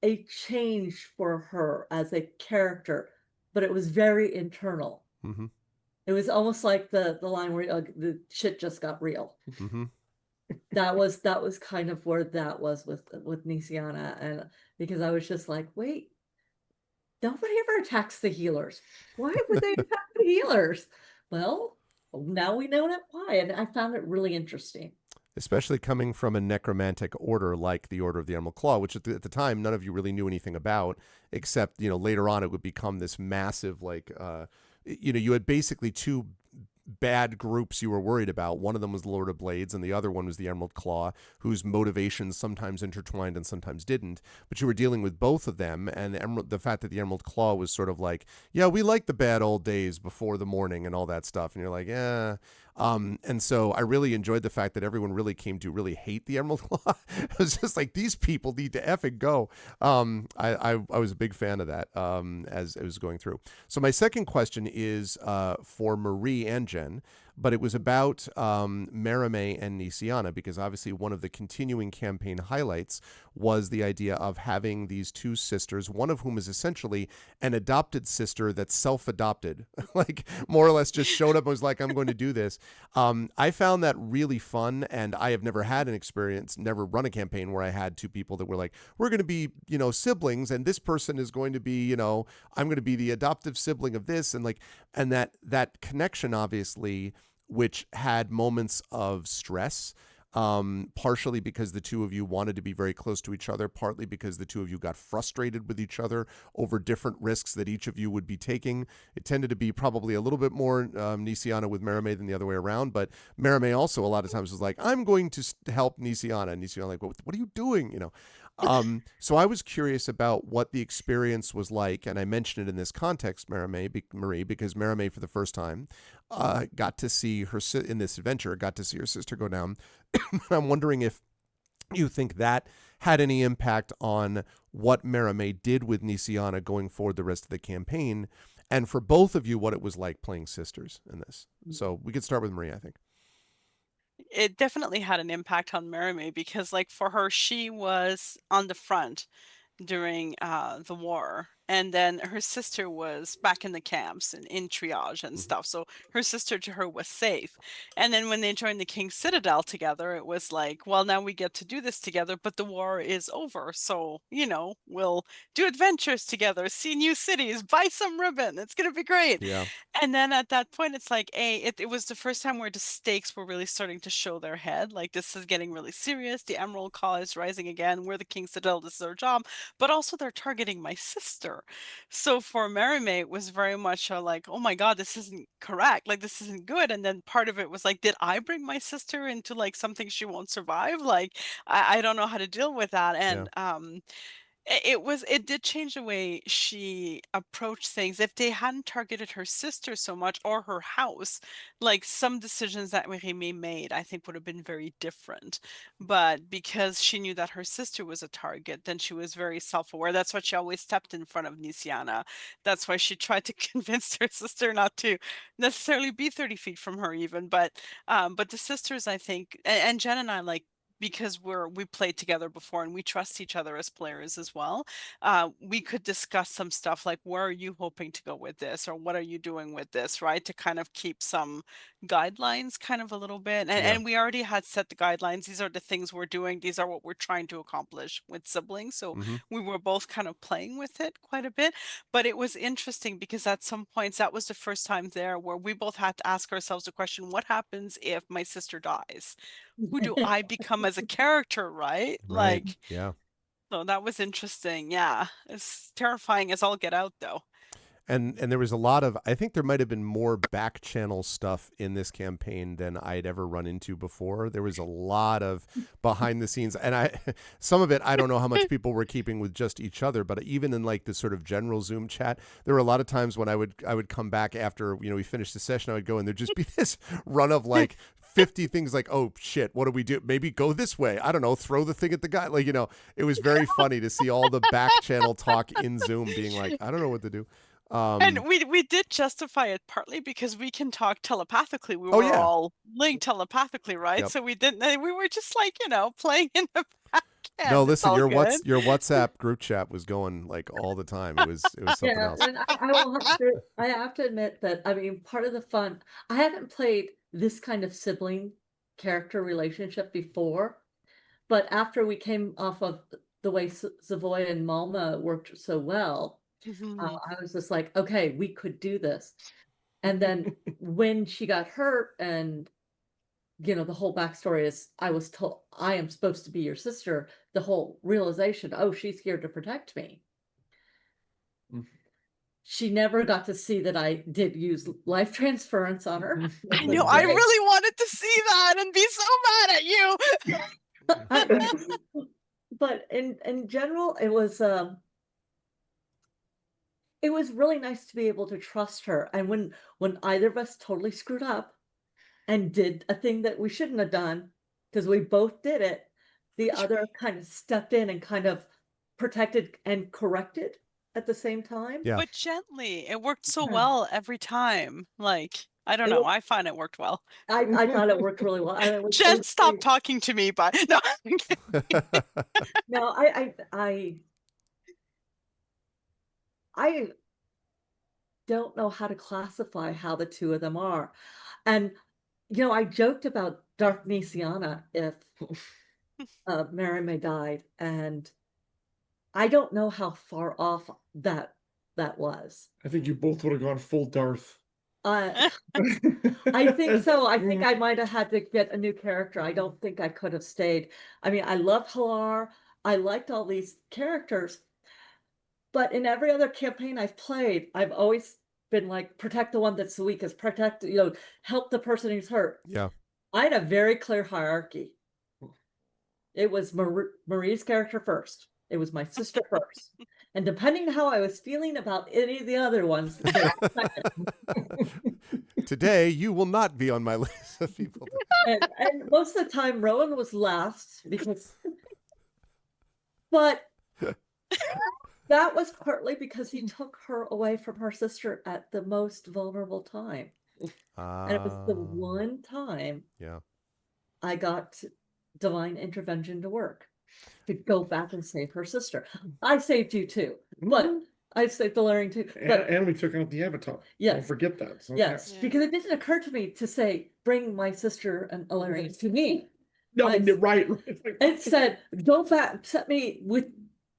Speaker 4: a change for her as a character, but it was very internal.
Speaker 2: Mm-hmm.
Speaker 4: It was almost like the line where the shit just got real.
Speaker 2: Mm-hmm.
Speaker 4: That was kind of where that was with Nisiana, and because I was just like, wait, nobody ever attacks the healers. Why would they attack the healers? Well, now we know that why, and I found it really interesting.
Speaker 2: Especially coming from a necromantic order like the Order of the Emerald Claw, which at the time none of you really knew anything about, except later on it would become this massive you had basically two bad groups you were worried about. One of them was the Lord of Blades, and the other one was the Emerald Claw, whose motivations sometimes intertwined and sometimes didn't. But you were dealing with both of them, and the fact that the Emerald Claw was sort of like, yeah, we like the bad old days before the morning and all that stuff, and you're like, yeah. And so I really enjoyed the fact that everyone really came to really hate the Emerald Claw. It was just like, these people need to effing go. I was a big fan of that as it was going through. So my second question is for Marie and Jen, but it was about Merime and Nisiana, because obviously one of the continuing campaign highlights was the idea of having these two sisters, one of whom is essentially an adopted sister that's self-adopted, like more or less just showed up and was like, I'm going to do this. I found that really fun, and I have never had an experience, never run a campaign where I had two people that were like, we're going to be, siblings, and this person is going to be, I'm going to be the adoptive sibling of this, and that connection, obviously, which had moments of stress, partially because the two of you wanted to be very close to each other, partly because the two of you got frustrated with each other over different risks that each of you would be taking. It tended to be probably a little bit more Nisiana with Merime than the other way around, but Merime also a lot of times was like, I'm going to help Nisiana, and Nisiana like, what are you doing? So I was curious about what the experience was like, and I mentioned it in this context, Marie, because Merime for the first time got to see her in this adventure, got to see her sister go down. I'm wondering if you think that had any impact on what Merime did with Nisiana going forward the rest of the campaign, and for both of you, what it was like playing sisters in this. So we could start with Marie, I think.
Speaker 6: It definitely had an impact on Merime because, like, for her, she was on the front during the war, and then her sister was back in the camps and in triage and stuff, so her sister to her was safe. And then when they joined the King's Citadel together, it was like, well, now we get to do this together, but the war is over, so we'll do adventures together, see new cities, buy some ribbon, it's gonna be great.
Speaker 2: Yeah.
Speaker 6: And then at that point it's like, it was the first time where the stakes were really starting to show their head, like, this is getting really serious, the Emerald Call is rising again, we're the King's Citadel, this is our job, but also they're targeting my sister. So for Merime, it was very much like, oh my God, this isn't correct. Like, this isn't good. And then part of it was like, did I bring my sister into like something she won't survive? Like, I don't know how to deal with that.
Speaker 2: Yeah.
Speaker 6: And It did change the way she approached things. If they hadn't targeted her sister so much or her house, like some decisions that Remy made, I think would have been very different. But because she knew that her sister was a target, then she was very self-aware. That's why she always stepped in front of Nisiana. That's why she tried to convince her sister not to necessarily be 30 feet from her even. But the sisters, I think, and Jen and I like because we played together before and we trust each other as players as well. We could discuss some stuff like where are you hoping to go with this or what are you doing with this, right? To kind of keep some guidelines kind of a little bit.
Speaker 2: Yeah.
Speaker 6: And we already had set the guidelines. These are the things we're doing. These are what we're trying to accomplish with siblings. So
Speaker 2: Hmm.
Speaker 6: we were both kind of playing with it quite a bit. But it was interesting because at some points that was the first time there where we both had to ask ourselves the question, what happens if my sister dies? Who do I become as a character, right?
Speaker 2: Right.
Speaker 6: Like,
Speaker 2: Yeah.
Speaker 6: so that was interesting. Yeah. It's terrifying as all get out though.
Speaker 2: And there was a lot of, I think there might have been more back channel stuff in this campaign than I'd ever run into before. There was a lot of behind the scenes, and some of it I don't know how much people were keeping with just each other, but even in like this sort of general Zoom chat, there were a lot of times when I would come back after we finished the session, I would go and there'd just be this run of like 50 things like, oh shit, what do we do? Maybe go this way. I don't know, throw the thing at the guy. Like, it was very funny to see all the back channel talk in Zoom being like, I don't know what to do.
Speaker 6: And we did justify it partly because we can talk telepathically. We
Speaker 2: Oh
Speaker 6: were
Speaker 2: yeah.
Speaker 6: all linked telepathically, right?
Speaker 2: Yep.
Speaker 6: So we didn't. We were just like playing in the back
Speaker 2: No,
Speaker 6: end. It's
Speaker 2: listen,
Speaker 6: all
Speaker 2: your
Speaker 6: good.
Speaker 2: WhatsApp group chat was going like all the time. It was something
Speaker 4: Yeah,
Speaker 2: else.
Speaker 4: and I have to admit that, I mean, part of the fun, I haven't played this kind of sibling character relationship before, but after we came off of the way Savoy and Malma worked so well,
Speaker 6: Mhm.
Speaker 4: I was just like, okay, we could do this. And then when she got hurt and the whole backstory is I was told I am supposed to be your sister, the whole realization, oh, she's here to protect me.
Speaker 3: Mm.
Speaker 4: She never got to see that I did use life transference on her.
Speaker 6: I
Speaker 4: Which
Speaker 6: know.
Speaker 4: was
Speaker 6: I
Speaker 4: great.
Speaker 6: really wanted to see that and be so mad at you.
Speaker 4: But in general, it was really nice to be able to trust her. And when either of us totally screwed up and did a thing that we shouldn't have done, because we both did it, the other kind of stepped in and kind of protected and corrected at the same time.
Speaker 2: Yeah.
Speaker 6: But gently. It worked so
Speaker 4: Yeah.
Speaker 6: well every time. Like, I don't
Speaker 4: It
Speaker 6: know.
Speaker 4: was,
Speaker 6: I find it worked well.
Speaker 4: I thought it worked really well. And it
Speaker 6: Jen
Speaker 4: was
Speaker 6: stopped talking to me, but no.
Speaker 4: no, I don't know how to classify how the two of them are. And I joked about Dark Nisiana if Merime died, and I don't know how far off that was.
Speaker 3: I think you both would have gone full Darth.
Speaker 4: I think so. I think I might have had to get a new character. I don't think I could have stayed. I mean, I love Halar. I liked all these characters, but in every other campaign I've played, I've always been like, protect the one that's the weakest, help the person who's hurt.
Speaker 2: Yeah.
Speaker 4: I had a very clear hierarchy. It was Marie's character first. It was my sister first. And depending on how I was feeling about any of the other ones, they were second.
Speaker 2: Today, you will not be on my list of people.
Speaker 4: And most of the time, Rowan was last but that was partly because he took her away from her sister at the most vulnerable time. And it was the one time
Speaker 2: Yeah.
Speaker 4: I got divine intervention to work to go back and save her sister. I saved you too, but I saved the Valerian too. But
Speaker 3: And we took out the Avatar.
Speaker 4: Yes.
Speaker 3: Don't forget that. So,
Speaker 4: yes,
Speaker 6: Yeah.
Speaker 4: because it didn't occur to me to say, bring my sister and Valerian to me.
Speaker 3: No,
Speaker 4: I-
Speaker 3: right.
Speaker 4: It said, go back, set me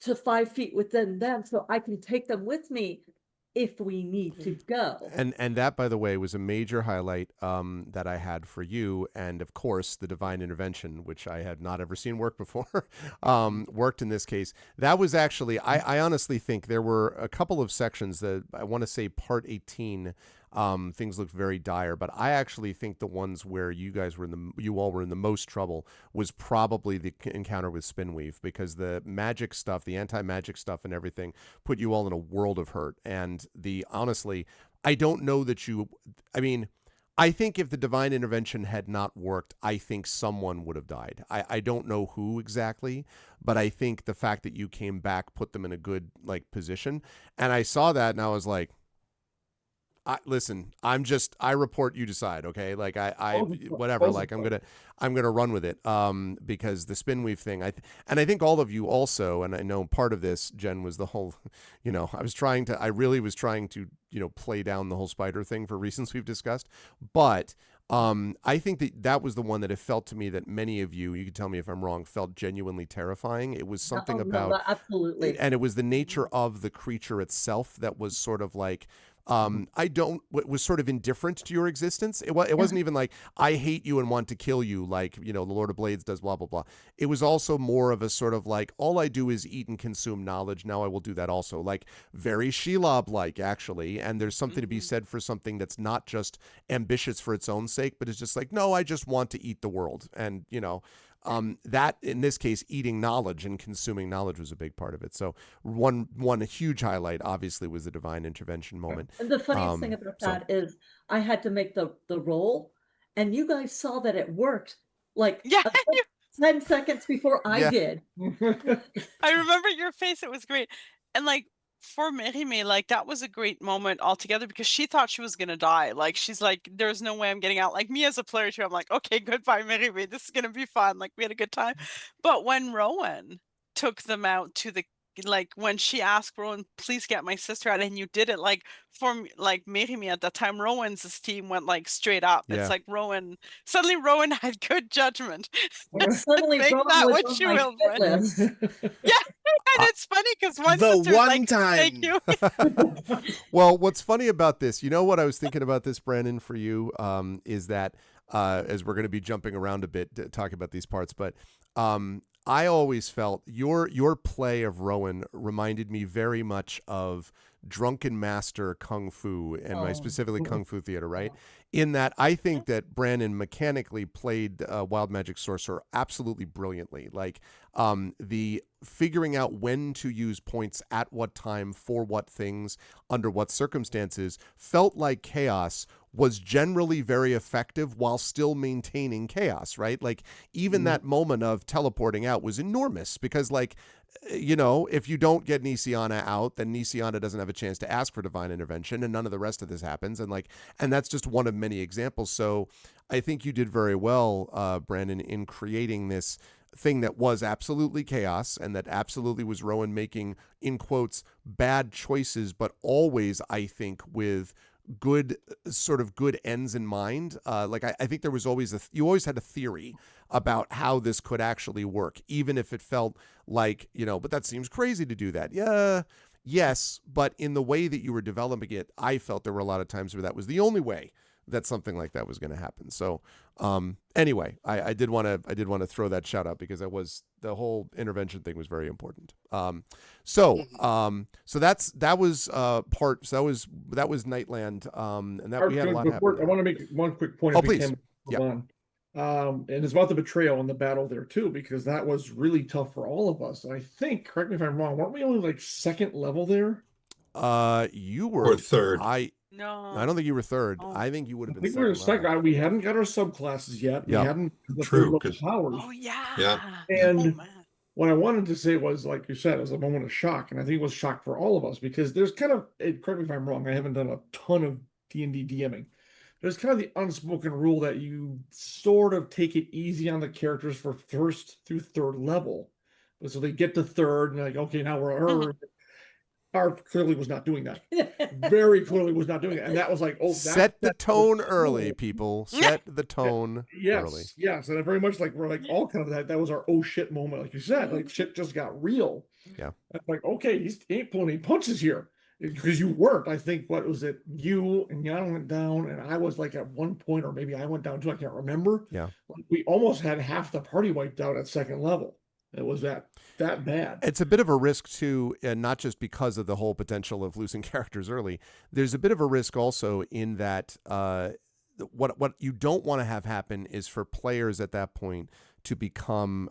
Speaker 4: to 5 feet within them so I can take them with me if we need to go.
Speaker 2: And that, by the way, was a major highlight that I had for you, and of course the divine intervention, which I had not ever seen work before, worked in this case. That was actually, I honestly think there were a couple of sections that I want to say part 18 things looked very dire. But I actually think the ones where you all were in the most trouble was probably the encounter with Spinweave, because the magic stuff, the anti-magic stuff, and everything put you all in a world of hurt. And honestly, I don't know that you. I mean, I think if the divine intervention had not worked, I think someone would have died. I don't know who exactly, but I think the fact that you came back put them in a good position. And I saw that and I was like, listen, I report, you decide. Okay. Like whatever, like I'm going to run with it. Because the Spinweave thing, and I think all of you also, and I know part of this, Jen, was the whole, I really was trying to, play down the whole spider thing for reasons we've discussed. But I think that was the one that it felt to me that many of you can tell me if I'm wrong, felt genuinely terrifying. It was something about,
Speaker 4: absolutely.
Speaker 2: and it was the nature of the creature itself that was sort of like, was sort of indifferent to your existence. It wasn't even like, I hate you and want to kill you, like, the Lord of Blades does, blah, blah, blah. It was also more of a sort of like, all I do is eat and consume knowledge. Now I will do that also. Like, very Shelob-like, actually. And there's something to be said for something that's not just ambitious for its own sake, but it's just like, no, I just want to eat the world. And, that in this case, eating knowledge and consuming knowledge was a big part of it. So one huge highlight obviously was the divine intervention moment.
Speaker 4: And the funniest thing about that is I had to make the roll, and you guys saw that it worked like 10 seconds before I did.
Speaker 6: I remember your face. It was great. And like, for Merimee, like that was a great moment altogether, because she thought she was gonna die. Like, she's like, there's no way I'm getting out. Like, me as a player too, I'm like, okay, goodbye, Merimee. This is gonna be fun. Like, we had a good time. But when Rowan took them out to the, like, when she asked Rowan, please get my sister out, and you did it, like, like Merimee at that time, Rowan's esteem went like straight up. It's like suddenly Rowan had good judgment.
Speaker 4: Suddenly
Speaker 6: Make
Speaker 4: Rowan
Speaker 6: that
Speaker 4: was
Speaker 6: what
Speaker 4: on
Speaker 6: you
Speaker 4: my
Speaker 6: will,
Speaker 4: shit
Speaker 6: Brent.
Speaker 4: list.
Speaker 6: Yeah, and it's funny because one
Speaker 7: The
Speaker 6: sister was
Speaker 7: one
Speaker 6: like, thank
Speaker 7: time.
Speaker 6: you.
Speaker 2: Well, what's funny about this, what I was thinking about this, Brandon, for you, is that as we're going to be jumping around a bit to talk about these parts, but I always felt your play of Rowan reminded me very much of Drunken Master Kung Fu, and my specifically Kung Fu Theater, right? In that I think that Brandon mechanically played Wild Magic Sorcerer absolutely brilliantly. Like the figuring out when to use points at what time for what things under what circumstances felt like chaos was generally very effective while still maintaining chaos, right? Like even that moment of teleporting out was enormous because like, if you don't get Nisiana out, then Nisiana doesn't have a chance to ask for divine intervention, and none of the rest of this happens. And that's just one of many examples. So I think you did very well, Brandon, in creating this thing that was absolutely chaos and that absolutely was Rowan making, in quotes, bad choices, but always, I think, with good ends in mind. I think there was always you always had a theory about how this could actually work, even if it felt like, but that seems crazy to do that. Yeah. Yes. But in the way that you were developing it, I felt there were a lot of times where that was the only way that something like that was going to happen. So, anyway, I did want to throw that shout out because the whole intervention thing was very important. So that was Nightland. And that we had a lot happen.
Speaker 3: I want to make one quick point.
Speaker 2: Oh, please. Yeah.
Speaker 3: And it's about the betrayal and the battle there too, because that was really tough for all of us. And I think, correct me if I'm wrong, weren't we only like second level there?
Speaker 2: You were
Speaker 5: or third.
Speaker 6: No,
Speaker 2: I don't think you were third.
Speaker 6: Oh.
Speaker 2: I think you would have
Speaker 3: I
Speaker 2: been
Speaker 3: think we were
Speaker 2: second.
Speaker 3: second. We hadn't got our subclasses yet.
Speaker 2: Yeah.
Speaker 3: We hadn't the
Speaker 5: True,
Speaker 3: third level
Speaker 5: 'cause-
Speaker 3: powers.
Speaker 6: Oh yeah.
Speaker 5: Yeah.
Speaker 3: And
Speaker 6: oh man.
Speaker 3: what I wanted to say was, like you said, it was a moment of shock, and I think it was shock for all of us because there's kind of, correct me if I'm wrong, I haven't done a ton of D&D DMing. There's kind of the unspoken rule that you sort of take it easy on the characters for first through third level. But so they get to third and like, okay, now we're Arf clearly was not doing that. Very clearly was not doing it. And that was like, oh,
Speaker 2: set the tone early, people. Set the tone early.
Speaker 3: Yes. And very much like we're like all kind of that was our oh shit moment, like you said. Like shit just got real.
Speaker 2: Yeah.
Speaker 3: Like, okay, he ain't pulling any punches here. Because you weren't. I think what was it? You and Jan went down, and I was like at one point, or maybe I went down too. I can't remember.
Speaker 2: Yeah.
Speaker 3: Like we almost had half the party wiped out at second level. It was that bad.
Speaker 2: It's a bit of a risk too, and not just because of the whole potential of losing characters early. There's a bit of a risk also in that what you don't want to have happen is for players at that point to become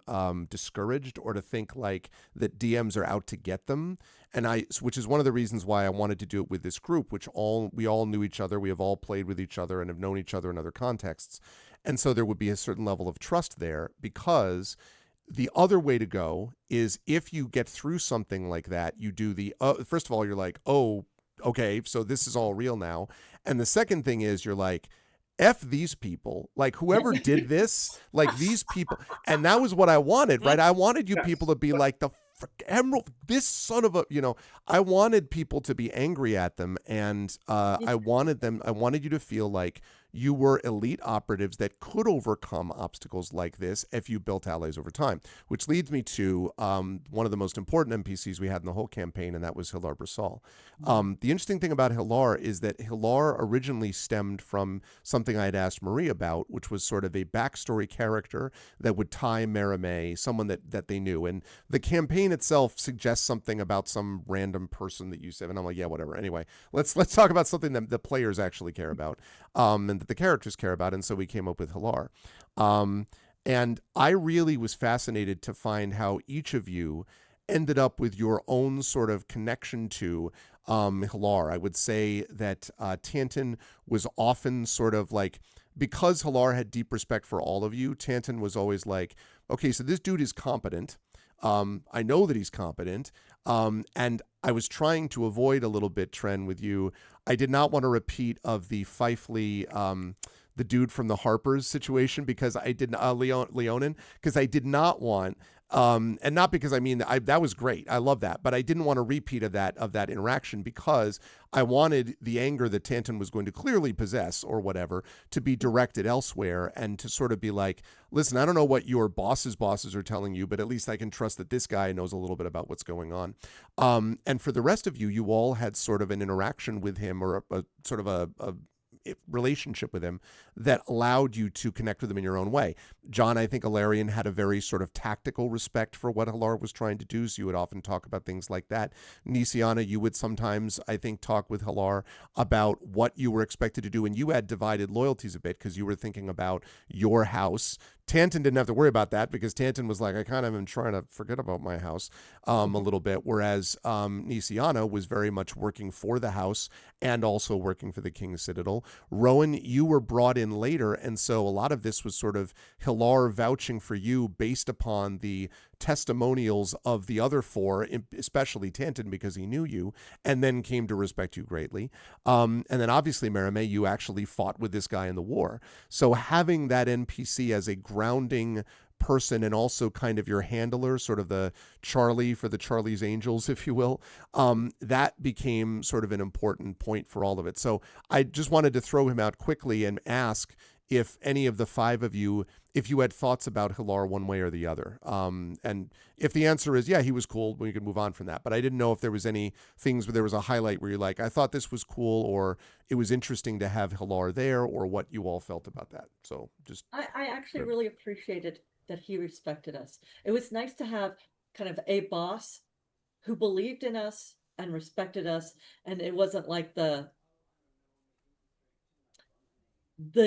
Speaker 2: discouraged or to think like that DMs are out to get them. And which is one of the reasons why I wanted to do it with this group, which we all knew each other, we have all played with each other and have known each other in other contexts, and so there would be a certain level of trust there. Because the other way to go is if you get through something like that, you do first of all, you're like, oh, okay, so this is all real now. And the second thing is you're like, F these people, like whoever did this, like these people. And that was what I wanted, right? I wanted you people to be like Emerald, this son of a, I wanted people to be angry at them. And I wanted you to feel like you were elite operatives that could overcome obstacles like this if you built allies over time, which leads me to one of the most important NPCs we had in the whole campaign, and that was Hilar Brasal. The interesting thing about Hilar is that Hilar originally stemmed from something I had asked Marie about, which was sort of a backstory character that would tie Merime, someone that they knew. And the campaign itself suggests something about some random person that you said, and I'm like, yeah, whatever. Anyway, let's talk about something that the players actually care about, and that the characters care about. And so we came up with Hilar. And I really was fascinated to find how each of you ended up with your own sort of connection to Hilar. I would say that Tanton was often sort of like, because Hilar had deep respect for all of you, Tanton was always like, okay, so this dude is competent. I know that he's competent. And I was trying to avoid a little bit, Tren, with you. I did not want a repeat of the Fifely, the dude from the Harpers situation, because I didn't, Leonin, because I did not want, and not because that was great. I love that, but I didn't want a repeat of that interaction, because I wanted the anger that Tanton was going to clearly possess or whatever to be directed elsewhere, and to sort of be like, listen, I don't know what your bosses are telling you, but at least I can trust that this guy knows a little bit about what's going on. And for the rest of you, you all had sort of an interaction with him, or a sort of a relationship with him that allowed you to connect with him in your own way. John, I think Ilarion had a very sort of tactical respect for what Hilar was trying to do, so you would often talk about things like that. Nisiana, you would sometimes, I think, talk with Hilar about what you were expected to do, and you had divided loyalties a bit because you were thinking about your house. Tanton didn't have to worry about that, because Tanton was like, I kind of am trying to forget about my house a little bit, whereas Nisiana was very much working for the house and also working for the King's Citadel. Rowan, you were brought in later, and so a lot of this was sort of Hilar vouching for you based upon the testimonials of the other four, especially Tanton, because he knew you and then came to respect you greatly. And then obviously, Merime, you actually fought with this guy in the war. So having that NPC as a grounding person and also kind of your handler, sort of the Charlie for the Charlie's Angels, if you will, that became sort of an important point for all of it. So I just wanted to throw him out quickly and ask if any of the five of you, if you had thoughts about Hilar one way or the other. And if the answer is, yeah, he was cool, we could move on from that. But I didn't know if there was any things where there was a highlight where you're like, I thought this was cool, or it was interesting to have Hilar there, or what you all felt about that. So just...
Speaker 4: I actually really appreciated that he respected us. It was nice to have kind of a boss who believed in us and respected us, and it wasn't like the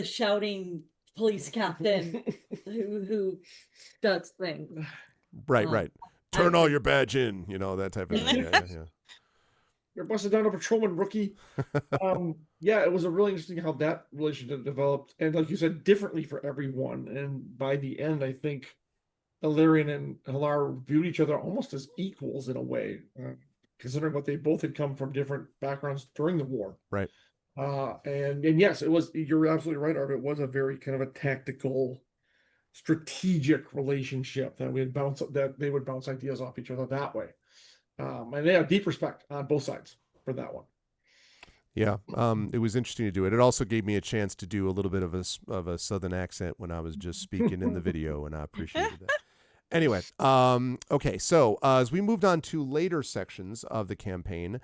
Speaker 4: shouting police captain who does things.
Speaker 2: Right. Turn all your badge in, that type of thing. Yeah.
Speaker 3: You're busted down a patrolman, rookie. Yeah, it was a really interesting how that relationship developed, and like you said, differently for everyone. And by the end, I think Ilarion and Hilar viewed each other almost as equals in a way, considering what they both had come from different backgrounds during the war.
Speaker 2: Right.
Speaker 3: And yes, it was. You're absolutely right, Arv. It was a very kind of a tactical, strategic relationship that they would bounce ideas off each other that way. And they have deep respect on both sides for that one.
Speaker 2: Yeah, it was interesting to do it. It also gave me a chance to do a little bit of a southern accent when I was just speaking in the video, and I appreciated that. Anyway, okay, so as we moved on to later sections of the campaign,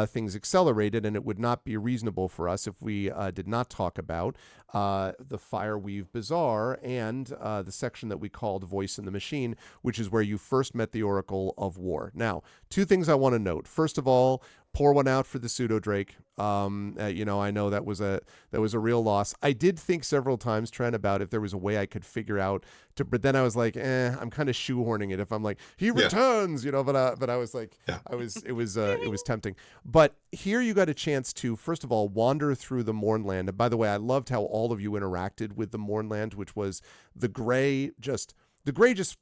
Speaker 2: things accelerated, and it would not be reasonable for us if we did not talk about the Fireweave Bazaar and the section that we called Voice in the Machine, which is where you first met the Oracle of War. Now, two things I want to note. First of all, pour one out for the pseudo Drake. I know that was a real loss. I did think several times, Trent, about if there was a way I could figure out to, but then I was like, I'm kind of shoehorning it. If I'm like, he returns, but I was like, it was tempting. But here you got a chance to, first of all, wander through the Mournland. And by the way, I loved how all of you interacted with the Mournland, which was the gray just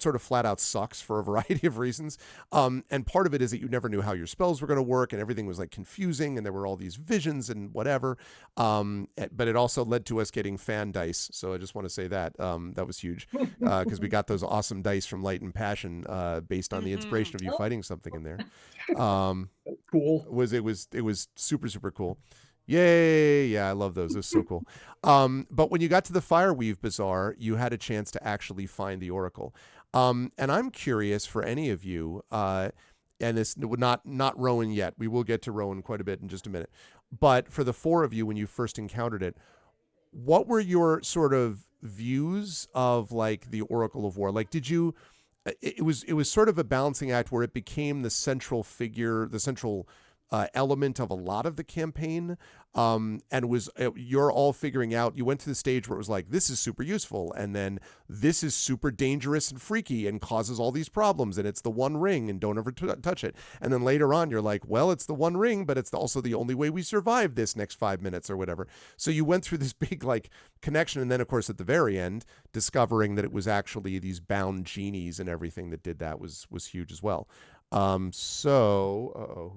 Speaker 2: sort of flat out sucks for a variety of reasons. And part of it is that you never knew how your spells were going to work, and everything was like confusing, and there were all these visions and whatever. But it also led to us getting fan dice. So I just want to say that that was huge because we got those awesome dice from Light and Passion based on the inspiration of you fighting something in there.
Speaker 3: Cool.
Speaker 2: It was super, super cool. Yay! Yeah, I love those. It was so cool. But when you got to the Fireweave Bazaar, you had a chance to actually find the Oracle. And I'm curious for any of you, and this not Rowan yet. We will get to Rowan quite a bit in just a minute. But for the four of you, when you first encountered it, what were your sort of views of like the Oracle of War? Like, did you? It was sort of a balancing act where it became the central figure, the central element of a lot of the campaign, and was you're all figuring out. You went to the stage where it was like, this is super useful, and then this is super dangerous and freaky and causes all these problems, and it's the one ring and don't ever touch it. And then later on you're like, well, it's the one ring, but it's also the only way we survive this next 5 minutes or whatever. So you went through this big like connection, and then of course at the very end discovering that it was actually these bound genies and everything that did that was huge as well. Who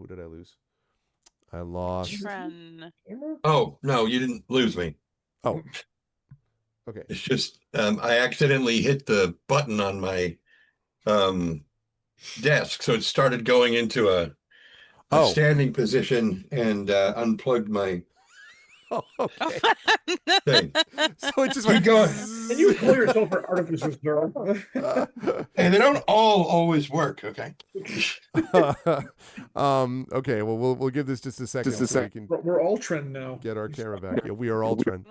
Speaker 2: did I lose? I lost.
Speaker 6: Tren.
Speaker 5: Oh, no, you didn't lose me.
Speaker 2: Oh, okay.
Speaker 5: It's just I accidentally hit the button on my desk, so it started going into a standing position and unplugged my
Speaker 2: okay.
Speaker 5: thing.
Speaker 2: So it just
Speaker 5: Keep going.
Speaker 3: And you call yourself an artificer, girl.
Speaker 5: And they don't all always work, okay?
Speaker 2: Okay, well we'll give this just a second. So we can
Speaker 3: We're all trend now.
Speaker 2: get our camera back. Yeah, we are all trend.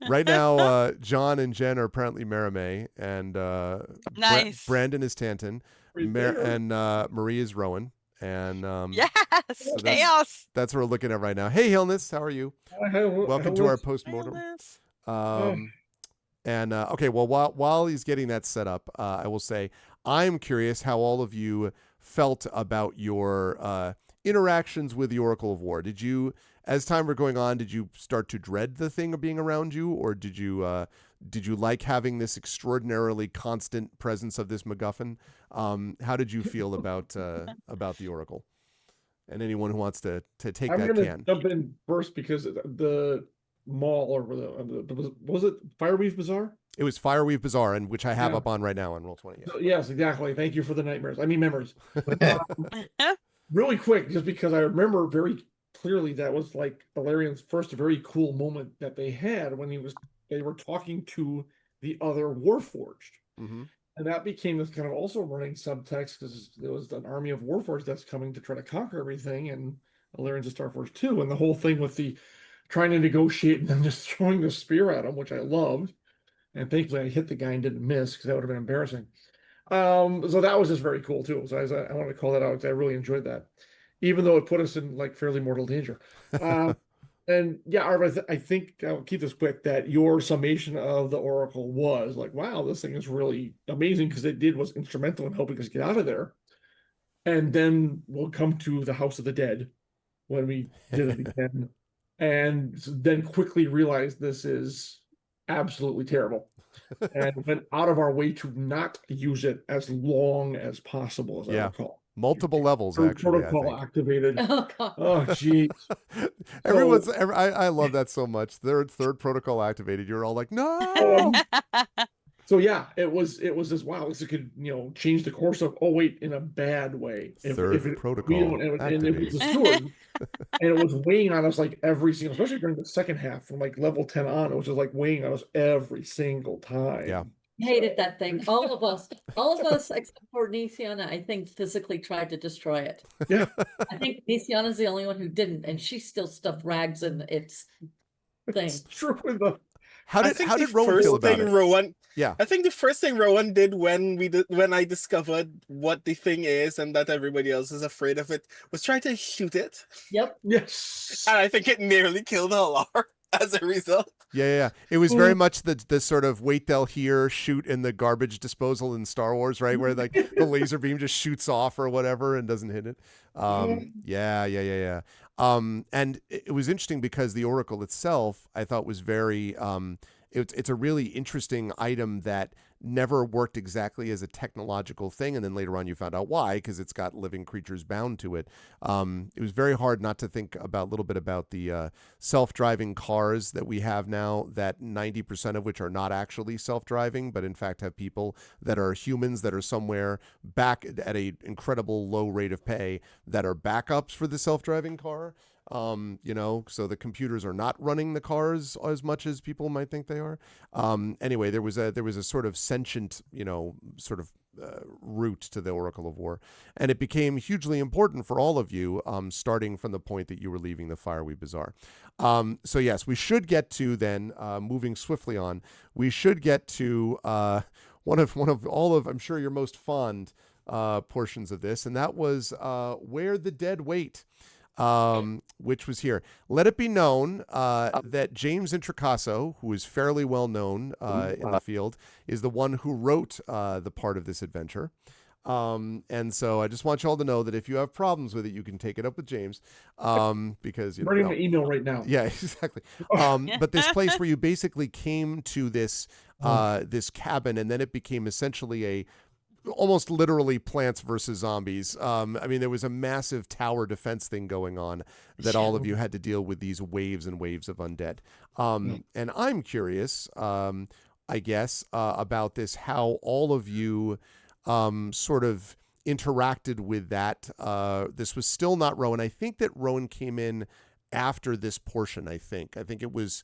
Speaker 2: Right now, John and Jen are apparently Merime, and
Speaker 6: Nice.
Speaker 2: Brandon is Tanton, and Marie is Rowan. And
Speaker 6: Yes,
Speaker 2: so
Speaker 6: chaos.
Speaker 2: that's what we're looking at right now. Hey, Hilness, how are you? Welcome to our postmortem. And okay, well, while he's getting that set up, I will say I'm curious how all of you felt about your interactions with the Oracle of War. Did you, as time were going on, did you start to dread the thing being around you, or did you like having this extraordinarily constant presence of this MacGuffin? How did you feel about the Oracle? And anyone who wants to take
Speaker 3: I'm
Speaker 2: that
Speaker 3: gonna
Speaker 2: can
Speaker 3: jump in first because the mall or was it Fireweave Bazaar?
Speaker 2: It was Fireweave Bazaar, and which I have up on right now on Roll20. Yeah.
Speaker 3: So, yes, exactly. Thank you for the nightmares. I mean memories. Really quick, just because I remember very clearly that was like Valerian's first very cool moment that they had when they were talking to the other Warforged.
Speaker 2: Mm-hmm.
Speaker 3: And that became this kind of also running subtext because there was an army of Warforged that's coming to try to conquer everything, and Valerian's a Starforged too. And the whole thing with the trying to negotiate and then just throwing the spear at him, which I loved. And thankfully I hit the guy and didn't miss because that would have been embarrassing. So that was just very cool too. So I wanted to call that out because I really enjoyed that, even though it put us in like fairly mortal danger. And yeah, Arv, I think I'll keep this quick, that your summation of the Oracle was like, wow, this thing is really amazing because it was instrumental in helping us get out of there. And then we'll come to the House of the Dead when we did it again, and then quickly realized this is absolutely terrible. And went out of our way to not use it as long as possible, as I recall.
Speaker 2: Multiple levels, actually.
Speaker 3: Protocol activated.
Speaker 4: Oh, God.
Speaker 3: Oh, jeez.
Speaker 2: I love that so much. Third protocol activated. You're all like, no.
Speaker 3: So yeah, it was this, wow, this could change the course of, oh wait, in a bad way.
Speaker 2: Third protocol
Speaker 3: and it was the steward, and it was weighing on us like every single, especially during the second half from like level 10 on, it was just like weighing on us every single time.
Speaker 2: Yeah.
Speaker 4: Hated that thing. All of us except for Nisiana, I think physically tried to destroy it.
Speaker 3: Yeah,
Speaker 4: I think Nisiana's the only one who didn't, and she still stuffed rags in its thing.
Speaker 3: it's true. In the
Speaker 2: How
Speaker 7: I
Speaker 2: did
Speaker 7: think
Speaker 2: how
Speaker 7: the
Speaker 2: did Rowan feel
Speaker 7: first
Speaker 2: about
Speaker 7: thing
Speaker 2: it?
Speaker 7: Rowan,
Speaker 2: Yeah.
Speaker 7: I think the first thing Rowan did when I discovered what the thing is and that everybody else is afraid of it was try to shoot it,
Speaker 4: Yep.
Speaker 3: yes,
Speaker 7: and I think it nearly killed Alar as a result.
Speaker 2: Yeah. It was very much the sort of wait they'll hear shoot in the garbage disposal in Star Wars, right? Where like the laser beam just shoots off or whatever and doesn't hit it. Yeah. And it was interesting because the Oracle itself, I thought was very it's a really interesting item that never worked exactly as a technological thing, and then later on you found out why, because it's got living creatures bound to it. It was very hard not to think about a little bit about the self-driving cars that we have now, that 90% of which are not actually self-driving, but in fact have people that are humans that are somewhere back at a incredible low rate of pay that are backups for the self-driving car. So the computers are not running the cars as much as people might think they are. Anyway, there was a sort of sentient, sort of root to the Oracle of War, and it became hugely important for all of you, starting from the point that you were leaving the Fiery Bazaar. So yes, we should get to then, moving swiftly on. We should get to one of all of, I'm sure, your most fond portions of this, and that was Where the Dead Wait. Which was here. Let it be known that James Introcaso, who is fairly well known in the field, is the one who wrote the part of this adventure. And so I just want you all to know that if you have problems with it, you can take it up with James, because
Speaker 3: I'm writing an email right now.
Speaker 2: Yeah, exactly. But this place where you basically came to this this cabin, and then it became essentially a almost literally Plants versus Zombies. I mean, there was a massive tower defense thing going on that all of you had to deal with these waves and waves of undead. And I'm curious, I guess, about this, how all of you sort of interacted with that. This was still not Rowan. I think that Rowan came in after this portion. I think it was.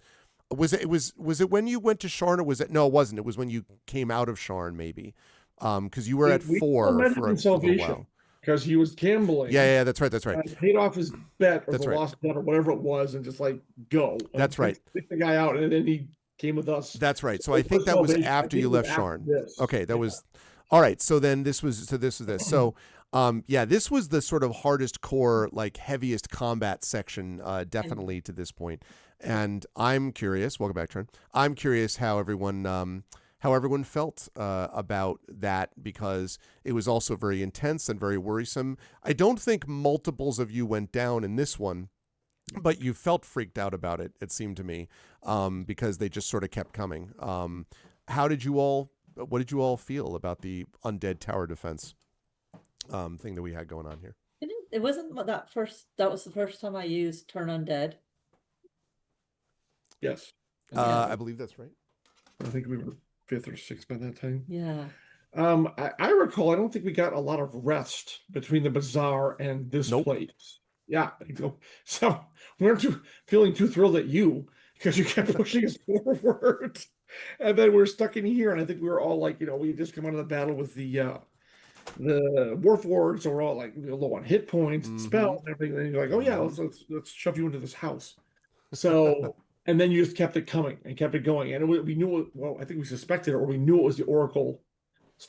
Speaker 2: Was it when you went to Sharn, or was it? No, it wasn't. It was when you came out of Sharn, maybe. Because you were at
Speaker 3: We
Speaker 2: 4
Speaker 3: met
Speaker 2: for
Speaker 3: him in
Speaker 2: a little
Speaker 3: Salvation
Speaker 2: while.
Speaker 3: because he was gambling.
Speaker 2: Yeah, that's right.
Speaker 3: And paid off his bet or
Speaker 2: That's
Speaker 3: the
Speaker 2: right.
Speaker 3: lost bet or whatever it was, and just like go.
Speaker 2: That's right.
Speaker 3: Pick the guy out, and then he came with us.
Speaker 2: That's right. So I think that was
Speaker 3: Salvation. I
Speaker 2: after
Speaker 3: think
Speaker 2: you
Speaker 3: it was
Speaker 2: left
Speaker 3: after
Speaker 2: Sharn.
Speaker 3: this.
Speaker 2: Okay, that
Speaker 3: Yeah.
Speaker 2: was all right. So then this was this. So this was the sort of hardest core, like heaviest combat section, definitely to this point. And I'm curious. Welcome back, Trent. I'm curious how everyone felt about that, because it was also very intense and very worrisome. I don't think multiples of you went down in this one, but you felt freaked out about it, it seemed to me, because they just sort of kept coming. What did you all feel about the undead tower defense thing that we had going on here?
Speaker 4: It wasn't that was the first time I used Turn Undead.
Speaker 3: Yes.
Speaker 2: I believe that's right.
Speaker 3: I think we were 5th or 6th by that time.
Speaker 4: Yeah.
Speaker 3: I recall, I don't think we got a lot of rest between the bazaar and this place. Yeah. So we weren't feeling too thrilled at you because you kept pushing us forward. And then we're stuck in here. And I think we were all like, we had just come out of the battle with the Warforged, so we're all like low on hit points, and spells, and everything. And you're like, oh yeah, let's shove you into this house. So, and then you just kept it coming and kept it going. And we knew, well, I think we suspected it, or we knew it was the Oracle's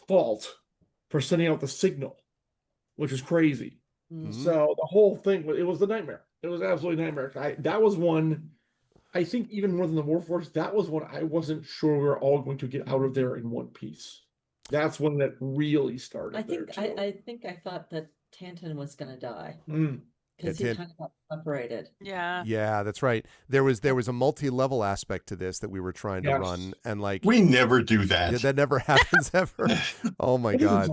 Speaker 3: fault for sending out the signal, which is crazy. So the whole thing, it was the nightmare. It was absolutely nightmare. That was one, I think even more than the Warforged, that was one I wasn't sure we were all going to get out of there in one piece. That's when that really started.
Speaker 4: I think I thought that Tantan was going to die because he kind of got separated.
Speaker 6: Yeah,
Speaker 2: that's right. There was a multi-level aspect to this that we were trying to run, and like
Speaker 5: we never do that.
Speaker 2: Yeah, that never happens ever. Oh my god.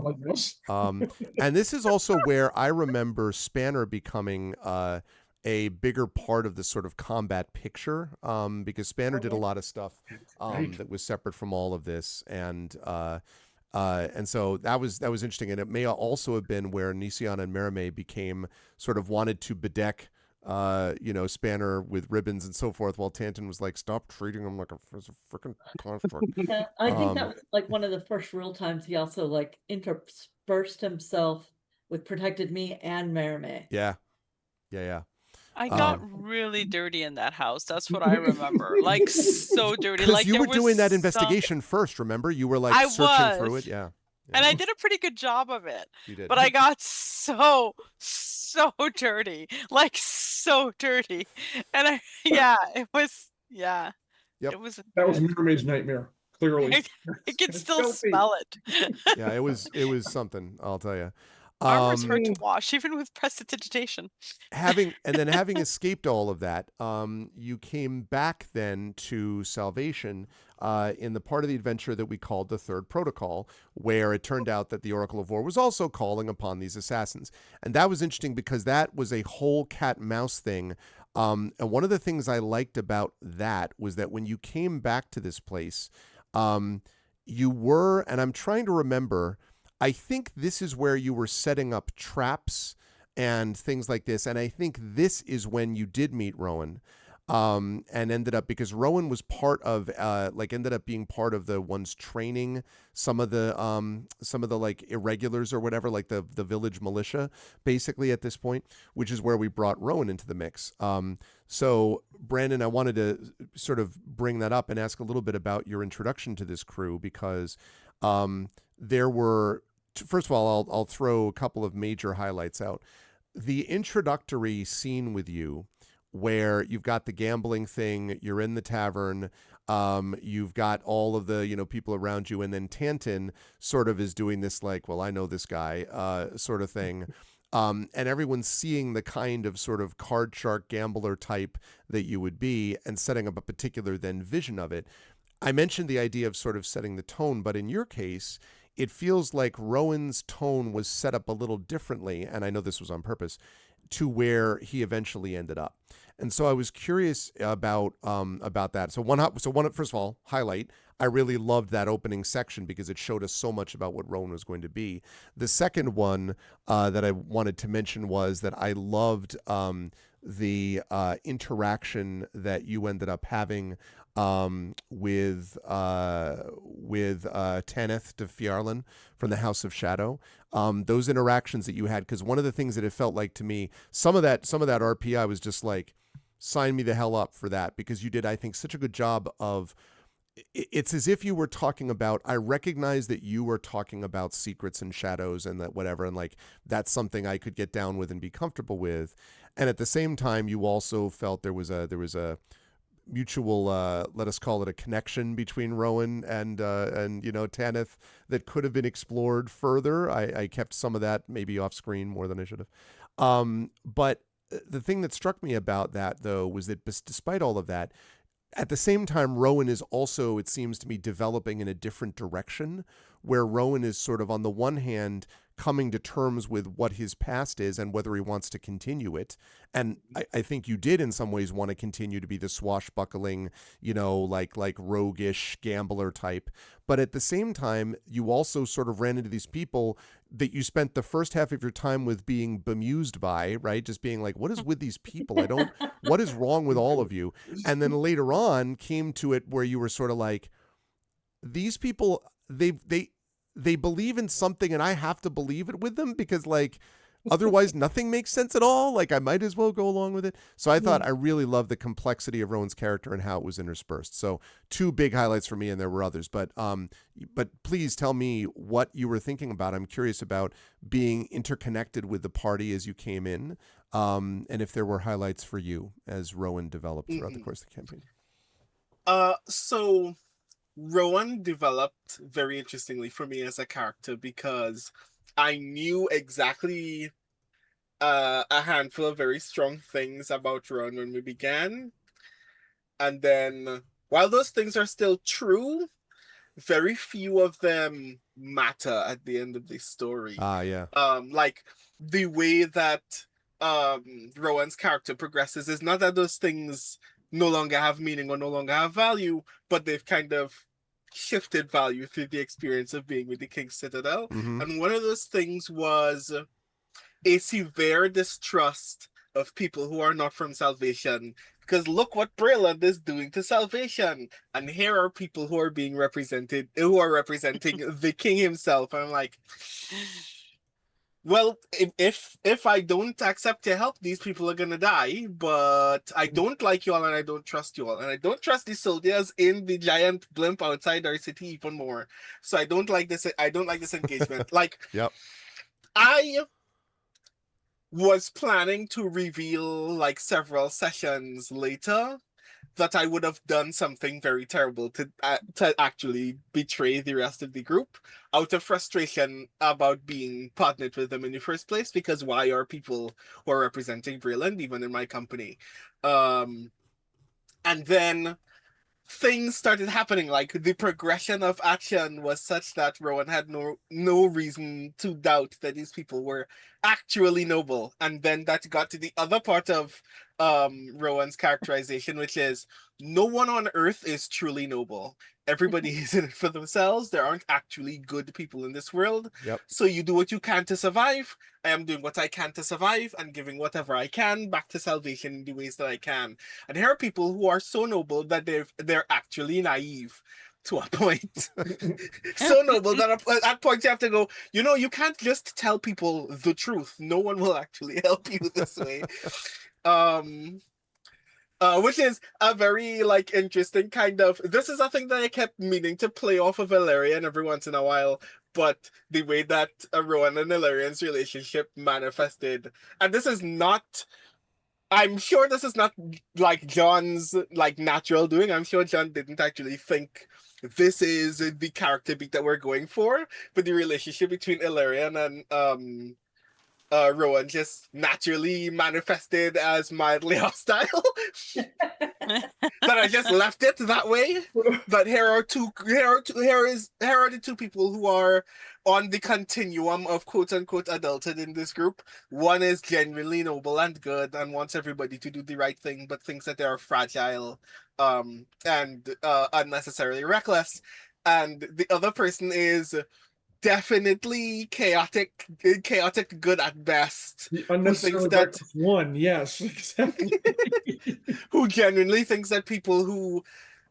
Speaker 2: And this is also where I remember Spanner becoming a bigger part of the sort of combat picture, because Spanner did a lot of stuff that was separate from all of this, and so that was interesting. And it may also have been where Nisiana and Merime became sort of wanted to bedeck spanner with ribbons and so forth, while Tanton was like, "Stop treating him like a freaking construct."
Speaker 4: Yeah, I think that
Speaker 2: Um,
Speaker 4: was like one of the first real times he also like interspersed himself with Protected Me and Merime.
Speaker 2: yeah, yeah.
Speaker 6: I got
Speaker 2: Um,
Speaker 6: really dirty in that house. That's what I remember. Like so dirty.
Speaker 2: because
Speaker 6: Like
Speaker 2: you
Speaker 6: there
Speaker 2: were
Speaker 6: was
Speaker 2: doing that
Speaker 6: some
Speaker 2: investigation first. Remember, you were like
Speaker 6: I
Speaker 2: searching through it.
Speaker 6: was.
Speaker 2: Yeah,
Speaker 6: And I
Speaker 2: yeah,
Speaker 6: did a pretty good job of it.
Speaker 2: you did.
Speaker 6: But I got so dirty. Like so dirty. And I yeah, yeah,
Speaker 2: Yep.
Speaker 6: it wasn't
Speaker 3: That was
Speaker 6: good.
Speaker 3: Mermaid's nightmare, clearly.
Speaker 6: I can
Speaker 3: It's
Speaker 6: still
Speaker 3: filthy.
Speaker 6: smell it.
Speaker 2: Yeah, it was something, I'll tell you.
Speaker 6: Armor's hard to wash, even with prestidigitation.
Speaker 2: having escaped all of that, you came back then to Salvation in the part of the adventure that we called the Third Protocol, where it turned out that the Oracle of War was also calling upon these assassins. And that was interesting because that was a whole cat and mouse thing. And one of the things I liked about that was that when you came back to this place, you were, and I'm trying to remember, I think this is where you were setting up traps and things like this. And I think this is when you did meet Rowan, and ended up, because Rowan was part of, ended up being part of the ones training some of the like irregulars or whatever, like the village militia, basically at this point, which is where we brought Rowan into the mix. So Brandon, I wanted to sort of bring that up and ask a little bit about your introduction to this crew, because there were, first of all, I'll throw a couple of major highlights out. The introductory scene with you, where you've got the gambling thing, you're in the tavern, you've got all of the people around you, and then Tanton sort of is doing this like, well, I know this guy sort of thing. And everyone's seeing the kind of sort of card shark gambler type that you would be, and setting up a particular then vision of it. I mentioned the idea of sort of setting the tone, but in your case, it feels like Rowan's tone was set up a little differently, and I know this was on purpose, to where he eventually ended up. And so I was curious about that. So first of all, highlight, I really loved that opening section because it showed us so much about what Rowan was going to be. The second one that I wanted to mention was that I loved the interaction that you ended up having with Tanith de Fjarlin from the House of Shadow. Those interactions that you had, because one of the things that it felt like to me, some of that RPI was just like, sign me the hell up for that, because you did, I think, such a good job of, it's as if you were talking about, I recognize that you were talking about secrets and shadows and that whatever, and like that's something I could get down with and be comfortable with. And at the same time, you also felt there was a mutual, let us call it a connection between Rowan and Tanith that could have been explored further. I kept some of that maybe off screen more than I should have. But the thing that struck me about that, though, was that despite all of that, at the same time, Rowan is also, it seems to me, developing in a different direction, where Rowan is sort of, on the one hand, coming to terms with what his past is and whether he wants to continue it. And I think you did in some ways want to continue to be the swashbuckling, like roguish gambler type. But at the same time, you also sort of ran into these people that you spent the first half of your time with being bemused by, right? Just being like, what is with these people? What is wrong with all of you? And then later on came to it where you were sort of like, these people, they believe in something and I have to believe it with them, because like otherwise nothing makes sense at all. Like I might as well go along with it. So I thought I really loved the complexity of Rowan's character and how it was interspersed. So two big highlights for me, and there were others, but please tell me what you were thinking about. I'm curious about being interconnected with the party as you came in, and if there were highlights for you as Rowan developed throughout the course of the campaign.
Speaker 7: So Rowan developed very interestingly for me as a character, because I knew exactly a handful of very strong things about Rowan when we began. And then, while those things are still true, very few of them matter at the end of the story.
Speaker 2: Yeah.
Speaker 7: Like the way that Rowan's character progresses is not that those things no longer have meaning or no longer have value, but they've kind of shifted value through the experience of being with the King's Citadel.
Speaker 2: Mm-hmm.
Speaker 7: And one of those things was a severe distrust of people who are not from Salvation. Because look what Breland is doing to Salvation. And here are people who are being represented, who are representing the king himself. I'm like, well, if I don't accept your help, these people are gonna die. But I don't like you all, and I don't trust you all, and I don't trust the soldiers in the giant blimp outside our city even more. So I don't like this. I don't like this engagement. Like,
Speaker 2: Yep.
Speaker 7: I was planning to reveal like several sessions later that I would have done something very terrible to actually betray the rest of the group out of frustration about being partnered with them in the first place, because why are people who are representing Breland even in my company? And then things started happening. Like, the progression of action was such that Rowan had no reason to doubt that these people were actually noble. And then that got to the other part of Rowan's characterization, which is no one on Earth is truly noble. Everybody is in it for themselves. There aren't actually good people in this world.
Speaker 2: Yep.
Speaker 7: So you do what you can to survive. I am doing what I can to survive and giving whatever I can back to Salvation in the ways that I can. And here are people who are so noble that they're actually naive to a point. So noble that at points you have to go, you can't just tell people the truth. No one will actually help you this way. Which is a very like interesting kind of. This is a thing that I kept meaning to play off of Illyrian every once in a while, but the way that Rowan and Illyrian's relationship manifested, and this is not. I'm sure this is not like John's like natural doing. I'm sure John didn't actually think this is the character beat that we're going for, but the relationship between Illyrian and Rowan just naturally manifested as mildly hostile. That I just left it that way. But here are the two people who are on the continuum of quote unquote adulthood in this group. One is genuinely noble and good and wants everybody to do the right thing, but thinks that they are fragile and unnecessarily reckless. And the other person is definitely chaotic good at best.
Speaker 3: The unnecessarily reckless one, yes, exactly.
Speaker 7: Who genuinely thinks that people who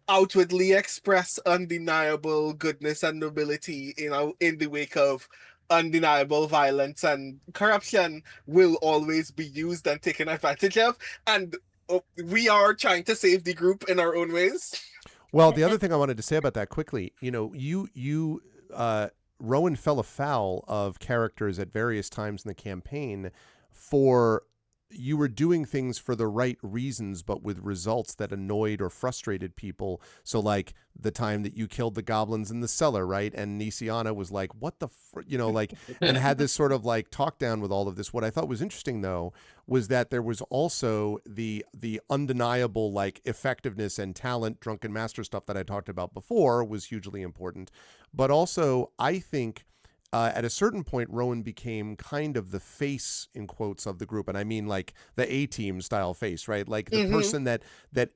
Speaker 7: outwardly express undeniable goodness and nobility, in the wake of undeniable violence and corruption, will always be used and taken advantage of. And we are trying to save the group in our own ways.
Speaker 2: Well, the other thing I wanted to say about that quickly, Rowan fell afoul of characters at various times in the campaign for you were doing things for the right reasons, but with results that annoyed or frustrated people. So like the time that you killed the goblins in the cellar, right? And Nisiana was like, what the, and had this sort of like talk down with all of this. What I thought was interesting though, was that there was also the undeniable like effectiveness and talent, drunken master stuff that I talked about before was hugely important. But also I think, at a certain point, Rowan became kind of the face, in quotes, of the group. And I mean like the A-team style face, right? Like the person that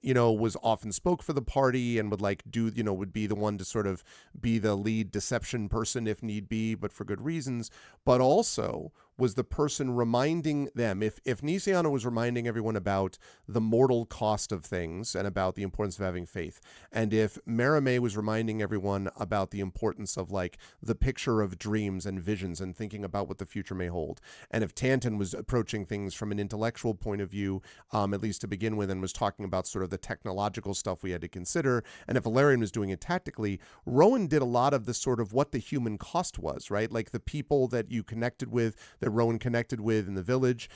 Speaker 2: was often spoke for the party and would like do, would be the one to sort of be the lead deception person if need be, but for good reasons. But also was the person reminding them, if Nisiana was reminding everyone about the mortal cost of things and about the importance of having faith, and if Maramé was reminding everyone about the importance of like the picture of dreams and visions and thinking about what the future may hold, and if Tanton was approaching things from an intellectual point of view, at least to begin with, and was talking about sort of the technological stuff we had to consider, and if Illyrian was doing it tactically, Rowan did a lot of the sort of what the human cost was, right? Like the people that you connected with, that Rowan connected with in the village,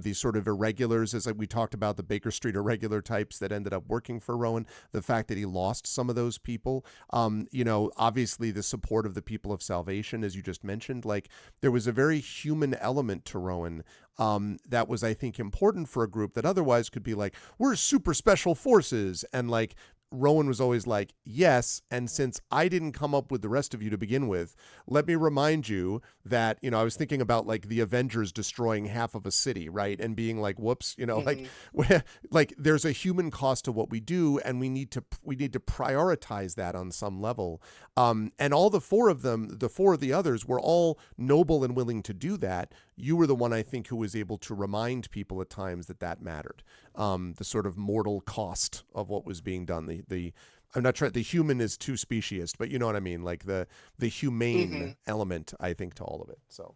Speaker 2: these sort of irregulars, as we talked about, the Baker Street irregular types that ended up working for Rowan, the fact that he lost some of those people, obviously the support of the people of Salvation, as you just mentioned, like there was a very human element to Rowan that was, I think, important for a group that otherwise could be like, we're super special forces, and like Rowan was always like, yes, and since I didn't come up with the rest of you to begin with, let me remind you that, I was thinking about like the Avengers destroying half of a city, right? And being like, whoops, like there's a human cost to what we do, and we need to prioritize that on some level. And all the four of the others were all noble and willing to do that. you were the one, I think, who was able to remind people at times that mattered. The sort of mortal cost of what was being done. I'm not trying. The human is too speciesist, but you know what I mean. Like the humane element, I think, to all of it. So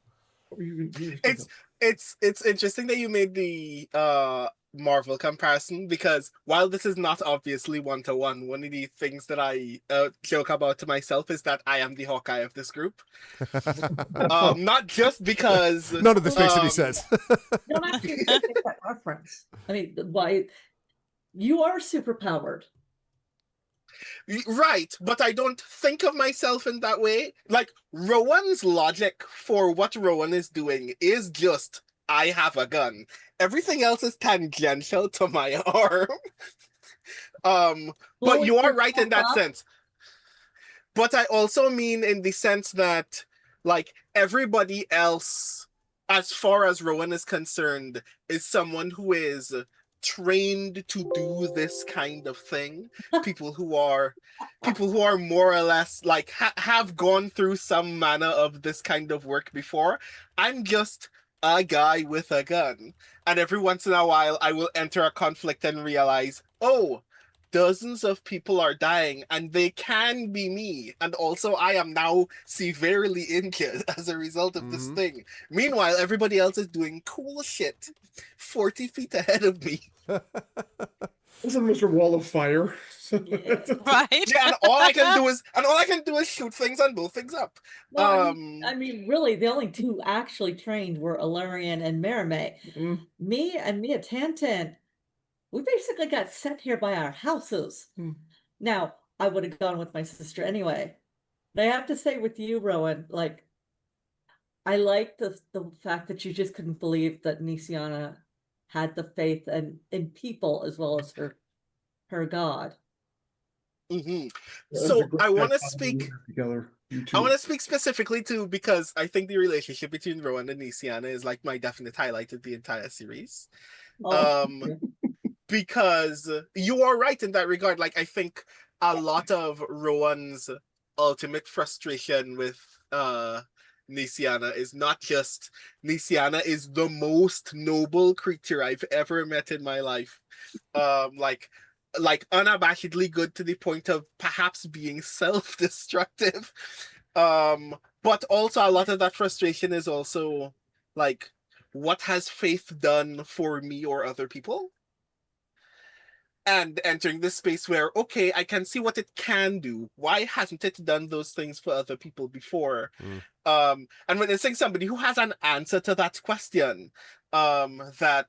Speaker 7: it's interesting that you made the Marvel comparison, because while this is not obviously one-to-one, one of the things that I joke about to myself is that I am the Hawkeye of this group. Not just because
Speaker 2: none of this makes any sense.
Speaker 4: No, I'm actually gonna take that reference. I mean, why you are superpowered.
Speaker 7: Right, but I don't think of myself in that way. Like, Rowan's logic for what Rowan is doing is just, I have a gun. Everything else is tangential to my arm. But you are right in that sense. But I also mean in the sense that, like, everybody else, as far as Rowan is concerned, is someone who is trained to do this kind of thing. People who are more or less like have gone through some manner of this kind of work before. I'm just a guy with a gun, and every once in a while I will enter a conflict and realize, oh, dozens of people are dying and they can be me, and also I am now severely injured as a result of this thing. Meanwhile, everybody else is doing cool shit 40 feet ahead of me.
Speaker 3: This is Mr. Wall of Fire.
Speaker 6: Right.
Speaker 7: Yeah, and all I can do is shoot things and blow things up.
Speaker 4: Well, I mean, really, the only two actually trained were Illyrian and Merime. Me and Mia Tantan, we basically got sent here by our houses. Now, I would have gone with my sister anyway. But I have to say with you, Rowan, like, I like the fact that you just couldn't believe that Nisiana had the faith in people as well as her god.
Speaker 7: So I want to speak
Speaker 3: together.
Speaker 7: I want to speak specifically to, because I think the relationship between Rowan and Nisiana is like my definite highlight of the entire series. Because you are right in that regard. Like, I think a lot of Rowan's ultimate frustration with Nisiana is not just Nisiana is the most noble creature I've ever met in my life. Like unabashedly good to the point of perhaps being self-destructive. But also a lot of that frustration is also like, what has faith done for me or other people? And entering this space where, okay, I can see what it can do. Why hasn't it done those things for other people before? And when it's like somebody who has an answer to that question, that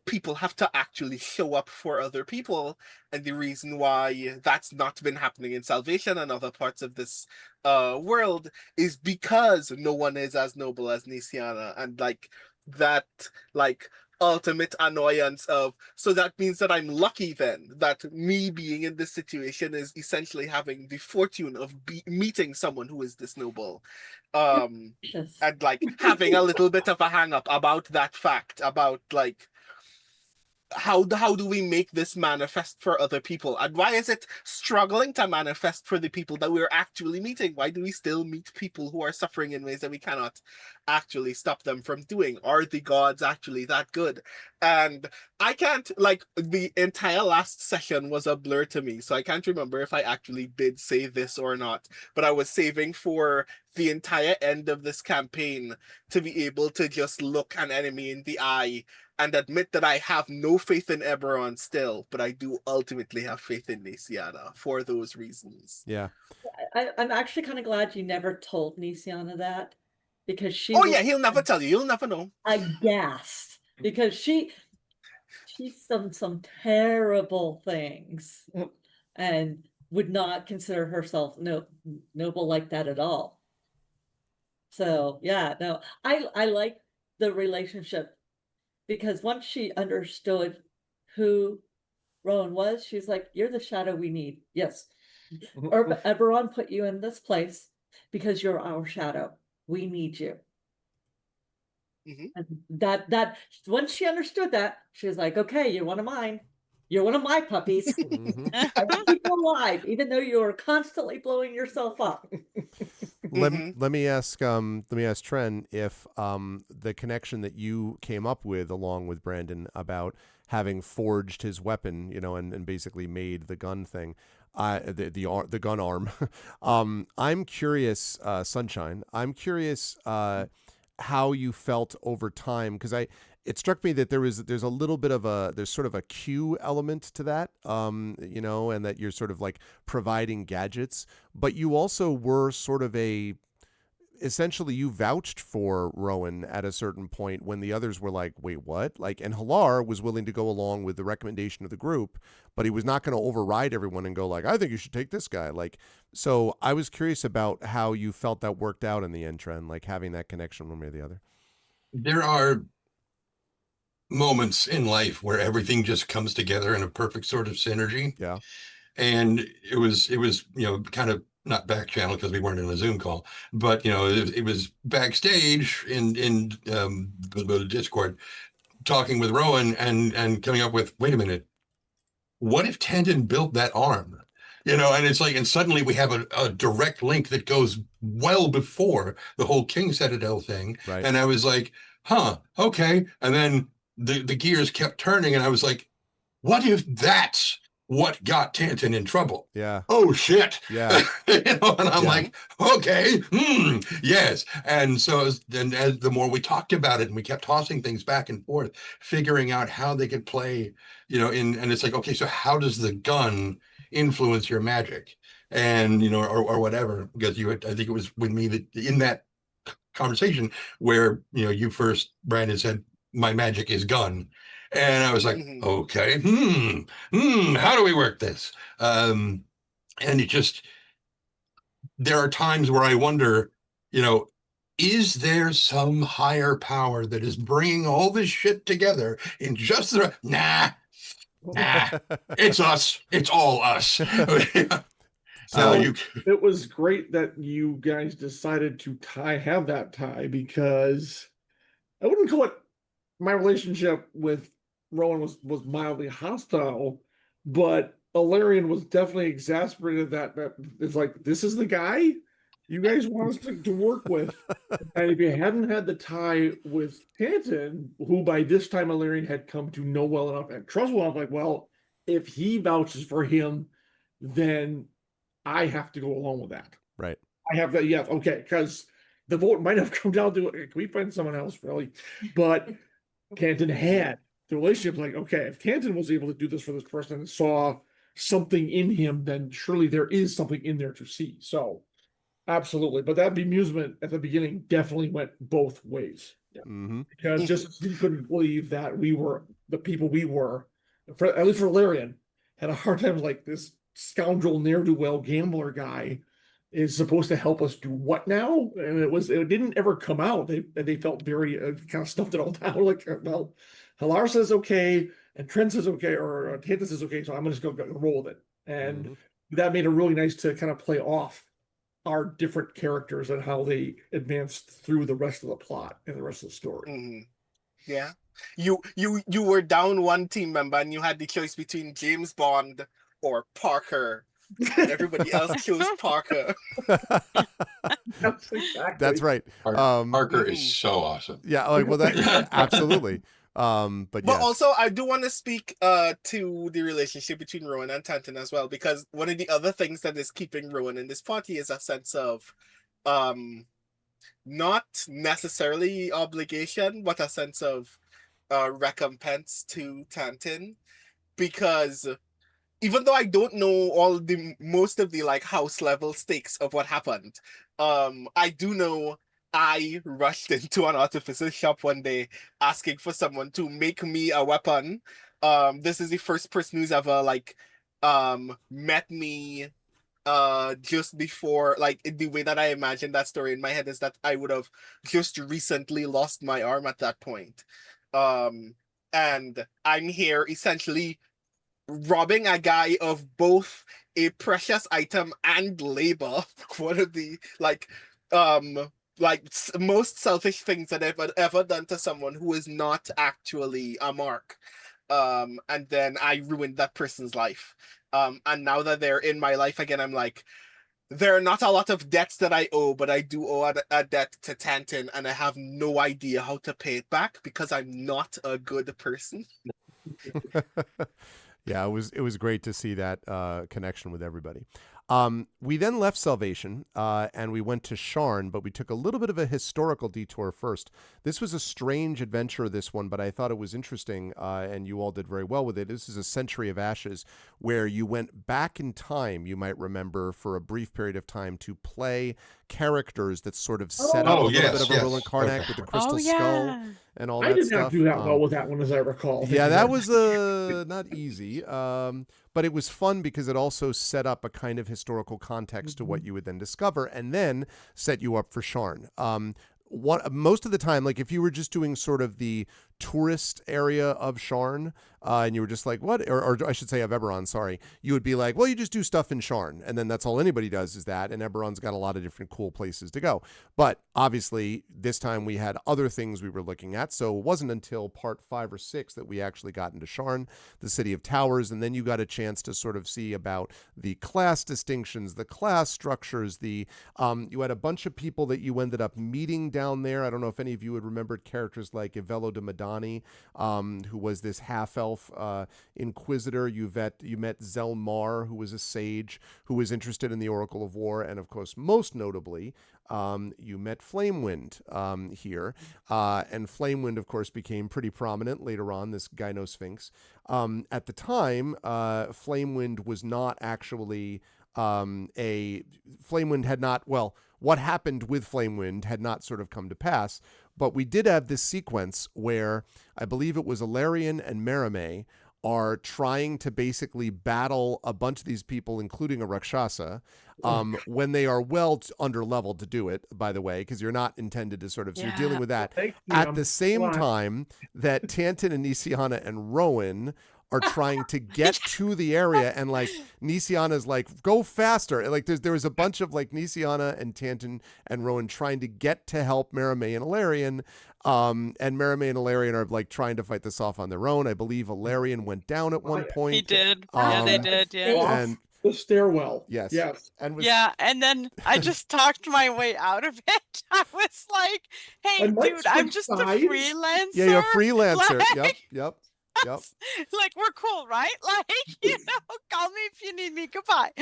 Speaker 7: people have to actually show up for other people, and the reason why that's not been happening in Salvation and other parts of this world is because no one is as noble as Nisiana, and like that, like ultimate annoyance of, so that means that I'm lucky then that me being in this situation is essentially having the fortune of meeting someone who is this noble, and like having a little bit of a hang up about that fact, about like how do we make this manifest for other people, and why is it struggling to manifest for the people that we're actually meeting? Why do we still meet people who are suffering in ways that we cannot actually stop them from doing? Are the gods actually that good? And I can't, like, the entire last session was a blur to me, so I can't remember if I actually did say this or not, but I was saving for the entire end of this campaign to be able to just look an enemy in the eye and admit that I have no faith in Eberron still, but I do ultimately have faith in Nisiana for those reasons.
Speaker 2: Yeah.
Speaker 4: I'm actually kind of glad you never told Nisiana that, because she
Speaker 7: yeah, he'll never tell you. You'll never know.
Speaker 4: Aghast, because she's done some terrible things and would not consider herself noble like that at all. So yeah, no, I like the relationship, because once she understood who Rowan was, she's like, you're the shadow we need. Yes. Or Eberron put you in this place because you're our shadow. We need you. And that once she understood that, she was like, okay, you're one of mine. You're one of my puppies. I will keep you alive, even though you're constantly blowing yourself up.
Speaker 2: let me ask Tren if the connection that you came up with along with Brandon about having forged his weapon, and basically made the gun thing, the gun arm. I'm curious, Sunshine. I'm curious how you felt over time, because it struck me that there's a little bit of there's sort of a cue element to that, and that you're sort of like providing gadgets, but you also were sort of essentially you vouched for Rowan at a certain point when the others were like, wait, what? Like, and Halar was willing to go along with the recommendation of the group, but he was not going to override everyone and go like, I think you should take this guy. Like, so I was curious about how you felt that worked out in the end, Trend, like having that connection one way or the other.
Speaker 5: There are moments in life where everything just comes together in a perfect sort of synergy.
Speaker 2: Yeah.
Speaker 5: And it was, kind of not back channel because we weren't in a Zoom call, but it was backstage in the Discord, talking with Rowan and coming up with, wait a minute, what if Tandon built that arm? And it's like, and suddenly we have a direct link that goes well before the whole King Citadel thing.
Speaker 2: Right.
Speaker 5: And I was like, huh, okay. And then the gears kept turning, and I was like, what if that's what got Tanton in trouble?
Speaker 2: Yeah.
Speaker 5: Oh shit.
Speaker 2: Yeah.
Speaker 5: And I'm like, okay, yes. And so then as the more we talked about it and we kept tossing things back and forth, figuring out how they could play, and it's like, okay, so how does the gun influence your magic? And, or whatever, because I think it was with me that in that conversation where, you first, Brandon, said, my magic is gun. And I was like, okay, how do we work this? And there are times where I wonder, is there some higher power that is bringing all this shit together in just nah, it's us. It's all us.
Speaker 3: So it was great that you guys decided to have that tie, because I wouldn't call it, my relationship with Rowan was mildly hostile, but Alarion was definitely exasperated that it's like, this is the guy you guys want us to work with. And if you hadn't had the tie with Tanton, who by this time Alarion had come to know well enough and trust well enough, like, well, if he vouches for him, then I have to go along with that.
Speaker 2: Right.
Speaker 3: I have that, yeah, okay, because the vote might have come down to, can we find someone else, really? But Tanton had the relationship, like, okay, if Tanton was able to do this for this person and saw something in him, then surely there is something in there to see. So, absolutely. But that bemusement at the beginning definitely went both ways. Yeah. Because just he couldn't believe that we were the people we were, at least for Larian, had a hard time, like, this scoundrel ne'er-do-well gambler guy is supposed to help us do what now? And it didn't ever come out. They felt very kind of stuffed it all down. Like, well, Halar says okay, and Trent says okay, or Tanton says okay, so I'm gonna just go roll with it. And that made it really nice to kind of play off our different characters and how they advanced through the rest of the plot and the rest of the story.
Speaker 7: Yeah. You were down one team member and you had the choice between James Bond or Parker. Everybody else chose Parker.
Speaker 2: That's right.
Speaker 5: Parker is so awesome.
Speaker 2: Yeah, like, well, that absolutely. But yes.
Speaker 7: Also, I do want to speak to the relationship between Rowan and Tanton as well, because one of the other things that is keeping Rowan in this party is a sense of not necessarily obligation, but a sense of recompense to Tanton, because even though I don't know most of the like house level stakes of what happened, I do know I rushed into an artificer's shop one day asking for someone to make me a weapon. This is the first person who's ever like met me just before, like, the way that I imagine that story in my head is that I would have just recently lost my arm at that point. And I'm here essentially robbing a guy of both a precious item and labor. One of the most selfish things that I've ever done to someone who is not actually a mark. And then I ruined that person's life. And now that they're in my life again, I'm like, there are not a lot of debts that I owe, but I do owe a debt to Tantin, and I have no idea how to pay it back because I'm not a good person.
Speaker 2: Yeah, it was great to see that connection with everybody. We then left Salvation and we went to Sharn, but we took a little bit of a historical detour first. This was a strange adventure, this one, but I thought it was interesting, and you all did very well with it. This is a Century of Ashes, where you went back in time, you might remember, for a brief period of time to play characters that sort of set up a little bit of a Roland Karnak with the crystal skull and all
Speaker 3: I
Speaker 2: that
Speaker 3: did
Speaker 2: stuff.
Speaker 3: not do that well with that one, as I recall. Thank
Speaker 2: Yeah,
Speaker 3: you
Speaker 2: that
Speaker 3: very
Speaker 2: was not easy, but it was fun because it also set up a kind of historical context to what you would then discover, and then set you up for Sharn. Most of the time, like if you were just doing sort of the tourist area of Sharn, and you were just like, what? Or I should say of Eberron, sorry. You would be like, well, you just do stuff in Sharn, and then that's all anybody does is that, and Eberron's got a lot of different cool places to go. But obviously, this time we had other things we were looking at, so it wasn't until part 5 or 6 that we actually got into Sharn, the City of Towers, and then you got a chance to sort of see about the class distinctions, the class structures, you had a bunch of people that you ended up meeting down there. I don't know if any of you had remembered characters like Ivello de Madani, who was this half-elf inquisitor. You met Zelmar, who was a sage who was interested in the Oracle of War, and of course, most notably, you met Flamewind here, and Flamewind, of course, became pretty prominent later on, this Gynosphinx. At the time, Flamewind was not actually Flamewind had not, well, what happened with Flamewind had not sort of come to pass, but we did have this sequence where I believe it was Ilarion and Merimee are trying to basically battle a bunch of these people, including a Rakshasa, when they are well under-leveled to do it, by the way, because you're not intended to sort of, so you're dealing with that. At the same time that Tantin and Nisiana and Rowan are trying to get to the area, and like Nisiana's like, go faster. And like there was a bunch of like Nisiana and Tantin and Rowan trying to get to help Merimee and Ilarion. And Merimee and Ilarion are like trying to fight this off on their own. I believe Ilarion went down at one point.
Speaker 6: He did. Yeah, they did. Yeah.
Speaker 2: And
Speaker 3: the stairwell.
Speaker 2: Yes.
Speaker 3: And
Speaker 6: and then I just talked my way out of it. I was like, hey, dude, I'm just a freelancer.
Speaker 2: Yeah, you're a freelancer.
Speaker 6: Like,
Speaker 2: Yep.
Speaker 6: Like, we're cool, right? Like, call me if you need me. Goodbye.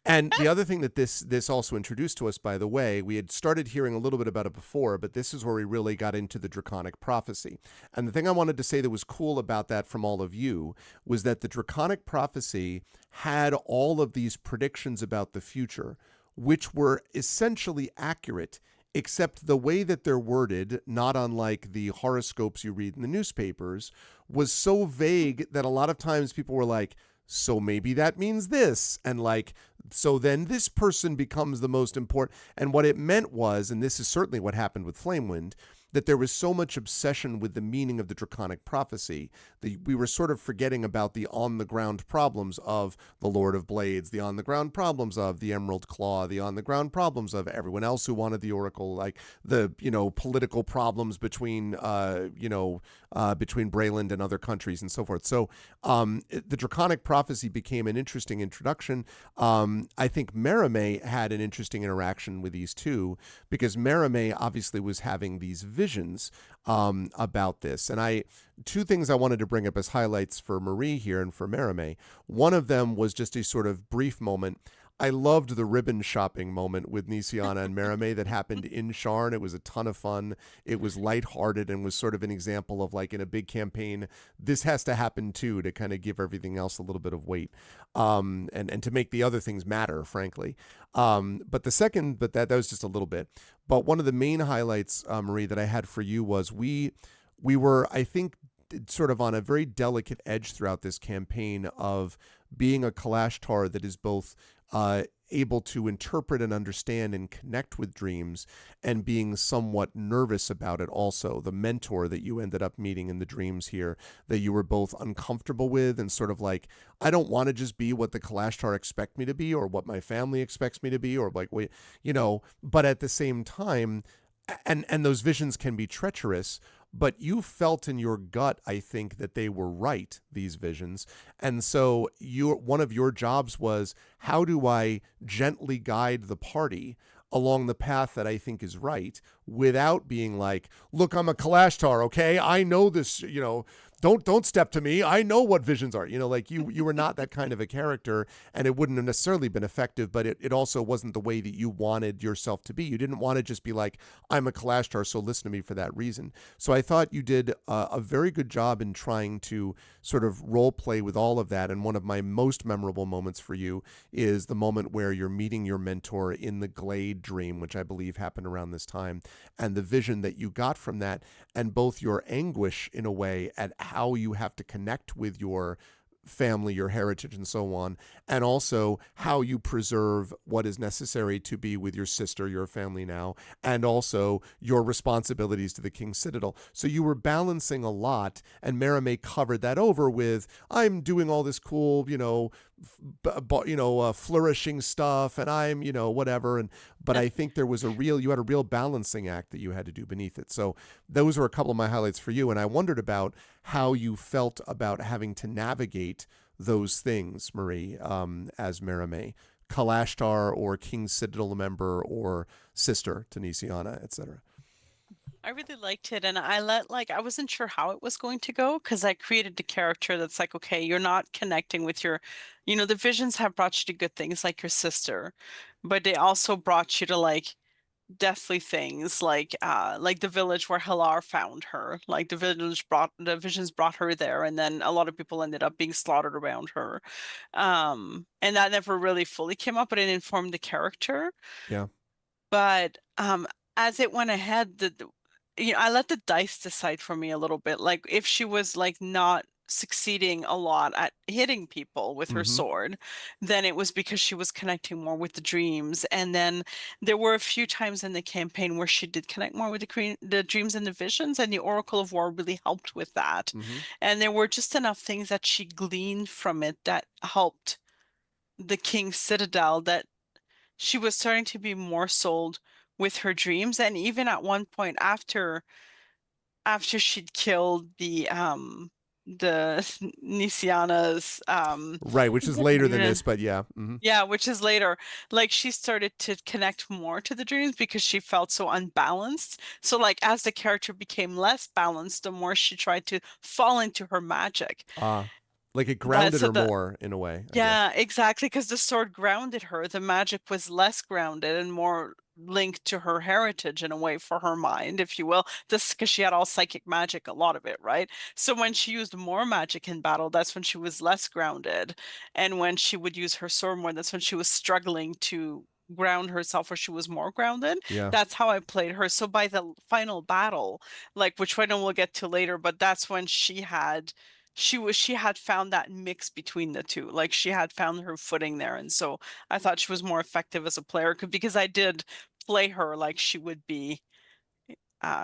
Speaker 2: And the other thing that this also introduced to us, by the way, we had started hearing a little bit about it before, but this is where we really got into the Draconic Prophecy. And the thing I wanted to say that was cool about that from all of you was that the Draconic Prophecy had all of these predictions about the future, which were essentially accurate, except the way that they're worded, not unlike the horoscopes you read in the newspapers, was so vague that a lot of times people were like, so maybe that means this, and like, so then this person becomes the most important. And what it meant was, and this is certainly what happened with Flamewind, that there was so much obsession with the meaning of the Draconic Prophecy that we were sort of forgetting about the on-the-ground problems of the Lord of Blades, the on-the-ground problems of the Emerald Claw, the on-the-ground problems of everyone else who wanted the Oracle, like the, political problems between, between Breland and other countries and so forth. So the Draconic Prophecy became an interesting introduction. I think Merimee had an interesting interaction with these two, because Merimee obviously was having these visions about this. And two things I wanted to bring up as highlights for Marie here and for Merimee. One of them was just a sort of brief moment. I loved the ribbon shopping moment with Nisiana and Merimee that happened in Sharn. It was a ton of fun. It was lighthearted and was sort of an example of, like, in a big campaign, this has to happen too, to kind of give everything else a little bit of weight, and to make the other things matter, frankly. But that was just a little bit. But one of the main highlights, Marie, that I had for you was we were, I think, sort of on a very delicate edge throughout this campaign of being a Kalashtar that is both able to interpret and understand and connect with dreams, and being somewhat nervous about it also. The mentor that you ended up meeting in the dreams here, that you were both uncomfortable with, and sort of like, I don't want to just be what the Kalashtar expect me to be, or what my family expects me to be, or like, but at the same time, and those visions can be treacherous, but you felt in your gut, I think, that they were right, these visions. And so one of your jobs was, how do I gently guide the party along the path that I think is right without being like, look, I'm a Kalashtar, okay? I know this, don't step to me. I know what visions are. Like you were not that kind of a character, and it wouldn't have necessarily been effective, but it also wasn't the way that you wanted yourself to be. You didn't want to just be like, I'm a Kalashtar, so listen to me for that reason. So I thought you did a very good job in trying to sort of role play with all of that. And one of my most memorable moments for you is the moment where you're meeting your mentor in the Glade dream, which I believe happened around this time, and the vision that you got from that, and both your anguish in a way at how you have to connect with your family, your heritage, and so on, and also how you preserve what is necessary to be with your sister, your family now, and also your responsibilities to the King's Citadel. So you were balancing a lot, and Merime covered that over with, I'm doing all this cool, flourishing stuff, and I'm, whatever. But I think you had a real balancing act that you had to do beneath it. So those were a couple of my highlights for you. And I wondered about how you felt about having to navigate those things, Marie, as Merime, Kalashtar or King's Citadel member or sister to Nisiana, etc.
Speaker 6: I really liked it, and I wasn't sure how it was going to go because I created a character that's like, okay, you're not connecting with the visions have brought you to good things like your sister, but they also brought you to like deathly things like the village where Hilar found her. Like the visions brought her there, and then a lot of people ended up being slaughtered around her. And that never really fully came up, but it informed the character.
Speaker 2: Yeah.
Speaker 6: But as it went ahead, I let the dice decide for me a little bit. Like if she was like not succeeding a lot at hitting people with her sword, then it was because she was connecting more with the dreams. And then there were a few times in the campaign where she did connect more with the dreams and the visions, and the Oracle of War really helped with that. And there were just enough things that she gleaned from it that helped the King's Citadel, that she was starting to be more sold with her dreams. And even at one point after she'd killed the Nisiana's
Speaker 2: Right, which is later than this, but yeah.
Speaker 6: yeah, which is later, like she started to connect more to the dreams because she felt so unbalanced. So like as the character became less balanced, the more she tried to fall into her magic.
Speaker 2: Like it
Speaker 6: But
Speaker 2: grounded
Speaker 6: so
Speaker 2: her
Speaker 6: the
Speaker 2: more in a way, I guess.
Speaker 6: Yeah, exactly, because the sword grounded her. The magic was less grounded and more linked to her heritage in a way for her mind, if you will. Just because she had all psychic magic, a lot of it, right? So when she used more magic in battle, that's when she was less grounded. And when she would use her sword more, that's when she was struggling to ground herself, or she was more grounded.
Speaker 2: Yeah.
Speaker 6: That's how I played her. So by the final battle, like which I know we'll get to later, but that's when she had found that mix between the two. Like she had found her footing there, and so I thought she was more effective as a player because I did play her like she would be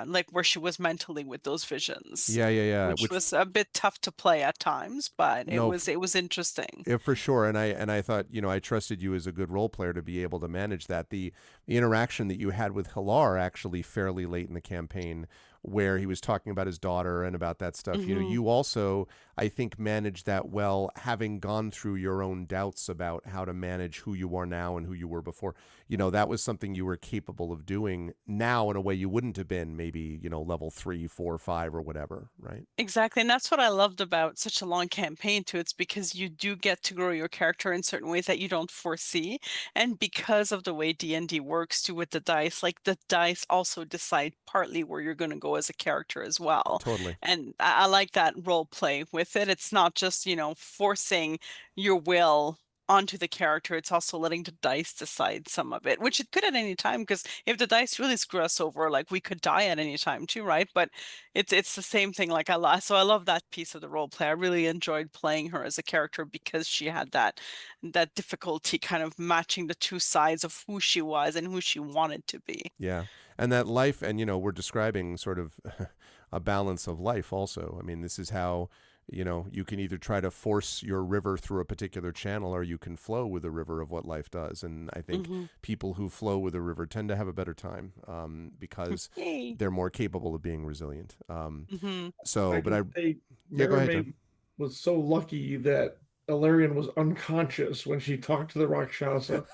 Speaker 6: like where she was mentally with those visions,
Speaker 2: Yeah.
Speaker 6: which
Speaker 2: Which
Speaker 6: was a bit tough to play at times, but it
Speaker 2: no,
Speaker 6: was interesting.
Speaker 2: yeah, for sure. And I thought, I trusted you as a good role player to be able to manage that. The interaction that you had with Hilar actually fairly late in the campaign, where he was talking about his daughter and about that stuff. You also, I think, managed that well, having gone through your own doubts about how to manage who you are now and who you were before. That was something you were capable of doing now in a way you wouldn't have been maybe, level 3, 4, 5 or whatever, right?
Speaker 6: Exactly. And that's what I loved about such a long campaign too. It's because you do get to grow your character in certain ways that you don't foresee. And because of the way D&D works too with the dice, like the dice also decide partly where you're going to go as a character as well.
Speaker 2: Totally.
Speaker 6: And I like that role play with it. It's not just, forcing your will onto the character. It's also letting the dice decide some of it, which it could at any time, because if the dice really screw us over, like we could die at any time too, right? But it's the same thing. Like so I love that piece of the role play. I really enjoyed playing her as a character because she had that difficulty kind of matching the two sides of who she was and who she wanted to be.
Speaker 2: Yeah. And that life, and we're describing sort of a balance of life also. I mean, this is how You know, you can either try to force your river through a particular channel, or you can flow with the river of what life does. And I think people who flow with a river tend to have a better time because
Speaker 6: Yay.
Speaker 2: they're more capable of being resilient.
Speaker 6: Mhm.
Speaker 2: So, but
Speaker 3: Mary
Speaker 2: go ahead,
Speaker 3: May
Speaker 2: John.
Speaker 3: was so lucky that Ilarion was unconscious when she talked to the Rakshasa,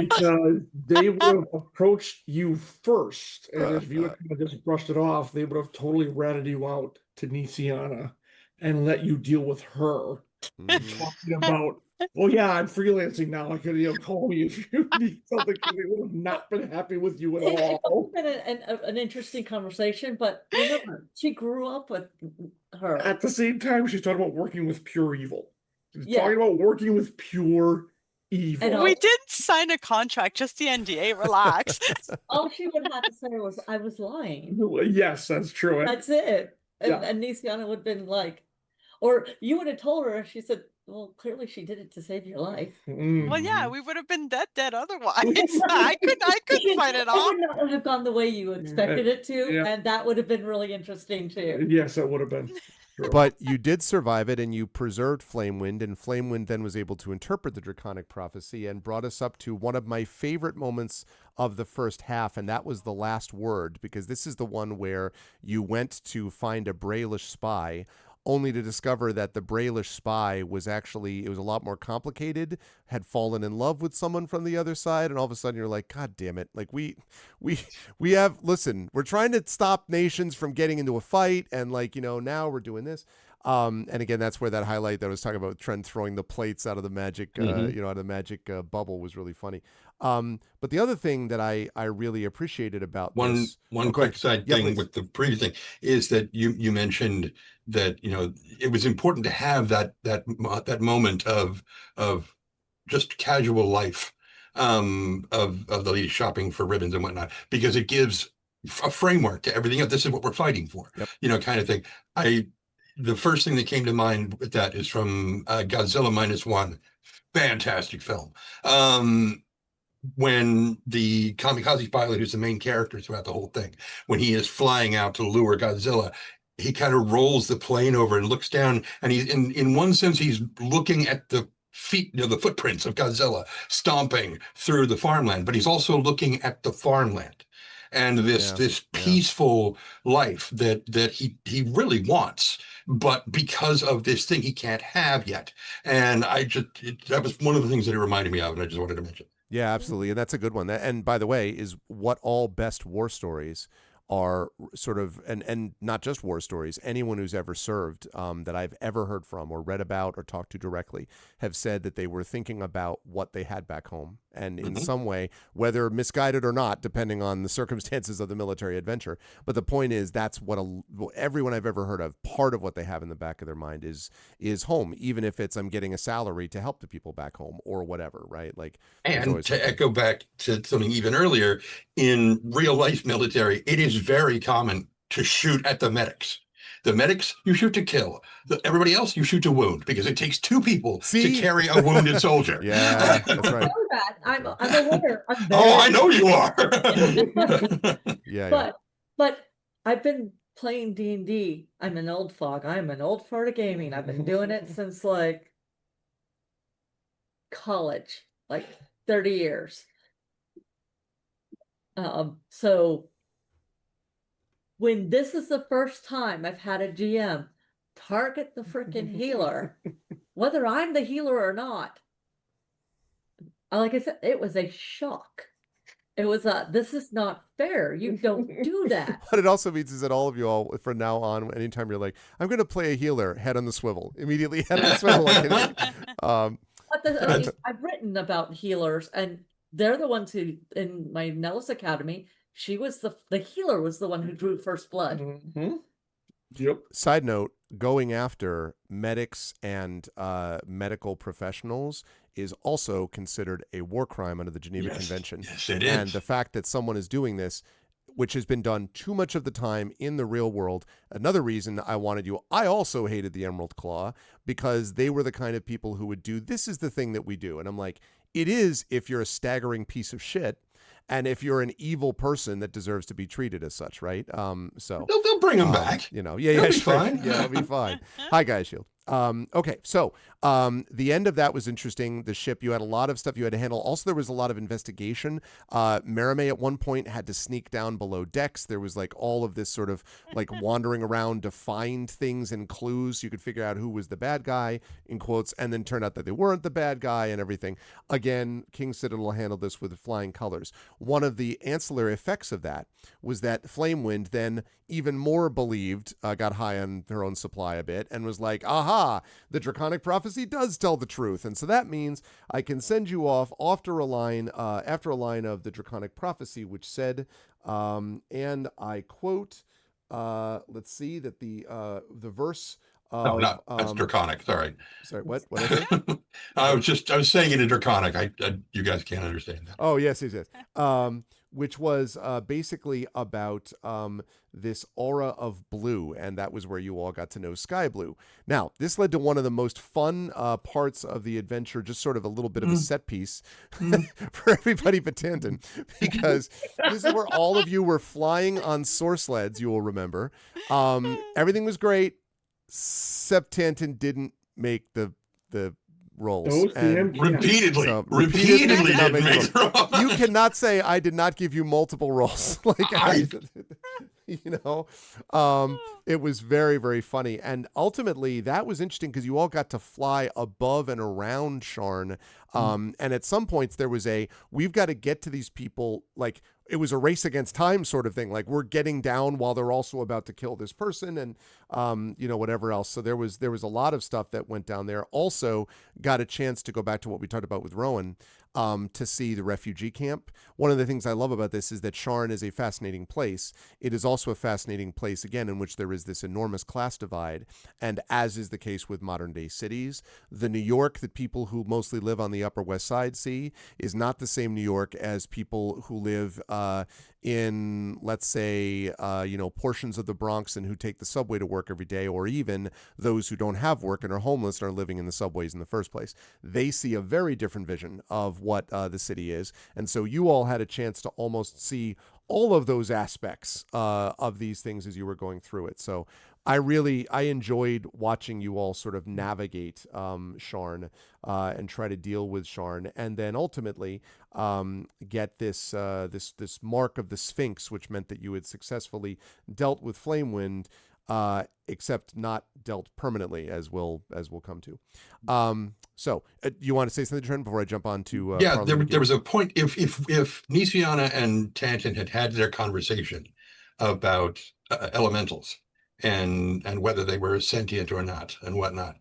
Speaker 3: because they would have approached you first, and if you had kind of just brushed it off, they would have totally ratted you out to Nisiana and let you deal with her.
Speaker 2: Mhm.
Speaker 3: Talking about, oh yeah, I'm freelancing now. I could, call me if you need something, because they would have not been happy with you at
Speaker 4: It would
Speaker 3: all.
Speaker 4: have been an interesting conversation, but remember, she grew up with her.
Speaker 3: At the same time, she's talking about working with pure evil. She's
Speaker 4: Yeah.
Speaker 3: talking about working with pure evil.
Speaker 4: And
Speaker 6: We didn't sign a contract, just the NDA. Relax.
Speaker 4: all she would have to say was, I was lying.
Speaker 3: Yes, that's true.
Speaker 4: That's it. And,
Speaker 3: Yeah.
Speaker 4: and Nisiana would have been like, or you would have told her, she said, well, clearly she did it to save your life.
Speaker 6: Well, yeah,
Speaker 3: Mhm.
Speaker 6: we would have been dead otherwise. I couldn't fight it
Speaker 4: It
Speaker 6: off.
Speaker 4: would not have gone the way you expected it to,
Speaker 3: Yeah.
Speaker 4: and that would have been really interesting too.
Speaker 3: Yes, that would have been true.
Speaker 2: But you did survive it, and you preserved Flamewind, and Flamewind then was able to interpret the Draconic Prophecy and brought us up to one of my favorite moments of the first half, and that was the last word, because this is the one where you went to find a Brailish spy, only to discover that the Brailish spy was actually, it was a lot more complicated, had fallen in love with someone from the other side, and all of a sudden you're like, God damn it. Like we have, listen, we're trying to stop nations from getting into a fight, and now we're doing this. And again, that's where that highlight that I was talking about, Trent throwing the plates out of the magic, out of the magic bubble was really funny. But the other thing that I really appreciated about
Speaker 5: One
Speaker 2: this,
Speaker 5: quick side
Speaker 2: Yeah,
Speaker 5: thing
Speaker 2: please.
Speaker 5: with the previous thing is that you mentioned that it was important to have that moment of just casual life of the lady shopping for ribbons and whatnot, because it gives a framework to everything else. This is what we're fighting for, kind of thing. The first thing that came to mind with that is from Godzilla -1. Fantastic film. When the kamikaze pilot, who's the main character throughout the whole thing, when he is flying out to lure Godzilla, he kind of rolls the plane over and looks down, and he's in one sense he's looking at the feet, the footprints of Godzilla stomping through the farmland, but he's also looking at the farmland and this peaceful life that he really wants, but because of this thing he can't have yet. And that was one of the things that it reminded me of, and I just wanted to mention.
Speaker 2: Yeah, absolutely. And that's a good one. And by the way, is what all best war stories are sort of, and not just war stories, anyone who's ever served that I've ever heard from or read about or talked to directly have said that they were thinking about what they had back home. And in some way, whether misguided or not, depending on the circumstances of the military adventure. But the point is, that's what everyone I've ever heard of, part of what they have in the back of their mind is home, even if it's I'm getting a salary to help the people back home or whatever, right? Like,
Speaker 5: and to echo back to something even earlier, in real life military, it is very common to shoot at the medics. The medics, you shoot to kill. Everybody else, you shoot to wound, because it takes two people to carry a wounded soldier.
Speaker 2: Yeah, that's right.
Speaker 4: I'm aware.
Speaker 5: I know you are.
Speaker 4: But I've been playing D&D. I'm an old fog. I'm an old fart of gaming. I've been doing it since like college, like 30 years. So when this is the first time I've had a GM target the freaking healer, whether I'm the healer or not, like I said, it was a shock. It was this is not fair. You don't do that.
Speaker 2: What it also means is that all of you all, from now on, anytime you're like, I'm going to play a healer, head on the swivel. Immediately head on the swivel.
Speaker 4: I've written about healers, and they're the ones who, in my Nellis Academy, she was the healer was the one who drew first blood.
Speaker 3: Yep.
Speaker 2: Side note, going after medics and medical professionals is also considered a war crime under the Geneva Convention.
Speaker 5: Yes, it is.
Speaker 2: And the fact that someone is doing this, which has been done too much of the time in the real world. Another reason I also hated the Emerald Claw, because they were the kind of people who would do, this is the thing that we do. And I'm like, it is if you're a staggering piece of shit. and if you're an evil person that deserves to be treated as such, right? So
Speaker 5: They'll bring him back.
Speaker 2: yeah,
Speaker 5: It'll be
Speaker 2: sure.
Speaker 5: fine.
Speaker 2: Yeah, it'll be fine. Hi, guys, Shield. Okay, so the end of that was interesting. The ship, you had a lot of stuff you had to handle. Also, there was a lot of investigation. Merime at one point had to sneak down below decks. There was like all of this sort of like wandering around to find things and clues so you could figure out who was the bad guy, in quotes, and then turned out that they weren't the bad guy and everything. Again, King Citadel handled this with flying colors. One of the ancillary effects of that was that Flamewind then even more believed, got high on her own supply a bit, and was like, aha, the Draconic Prophecy does tell the truth. And so that means I can send you off after a line of the Draconic Prophecy, which said, and I quote, let's see, that the verse
Speaker 5: No,
Speaker 2: of,
Speaker 5: not that's draconic. Sorry.
Speaker 2: sorry, what did I say?
Speaker 5: I was saying it in draconic. You guys can't understand that.
Speaker 2: Oh, yes. Which was basically about this aura of blue, and that was where you all got to know Sky Blue. Now, this led to one of the most fun parts of the adventure, just sort of a little bit of a set piece for everybody but Tanton, because this is where all of you were flying on source sleds, you will remember. Everything was great, except Tanton didn't make the rolls. And
Speaker 5: repeatedly
Speaker 2: did
Speaker 5: didn't make the rolls.
Speaker 2: You cannot say I did not give you multiple rolls. It was very, very funny. And ultimately that was interesting because you all got to fly above and around Sharn. And at some points there was we've got to get to these people, like it was a race against time sort of thing. Like we're getting down while they're also about to kill this person and, whatever else. So there was a lot of stuff that went down there. Also got a chance to go back to what we talked about with Rowan, to see the refugee camp. One of the things I love about this is that Sharn is a fascinating place. It is also a fascinating place, again, in which there is this enormous class divide. And as is the case with modern day cities, the New York that people who mostly live on the Upper West Side see is not the same New York as people who live in, let's say, portions of the Bronx and who take the subway to work every day, or even those who don't have work and are homeless and are living in the subways in the first place. They see a very different vision of what the city is. And so you all had a chance to almost see all of those aspects of these things as you were going through it. So I enjoyed watching you all sort of navigate Sharn and try to deal with Sharn, and then ultimately get this mark of the Sphinx, which meant that you had successfully dealt with Flamewind, except not dealt permanently, as we'll come to. So you want to say something, Trent, before I jump on to
Speaker 5: there was a point if Nisiana and Tanton had their conversation about elementals and whether they were sentient or not and whatnot.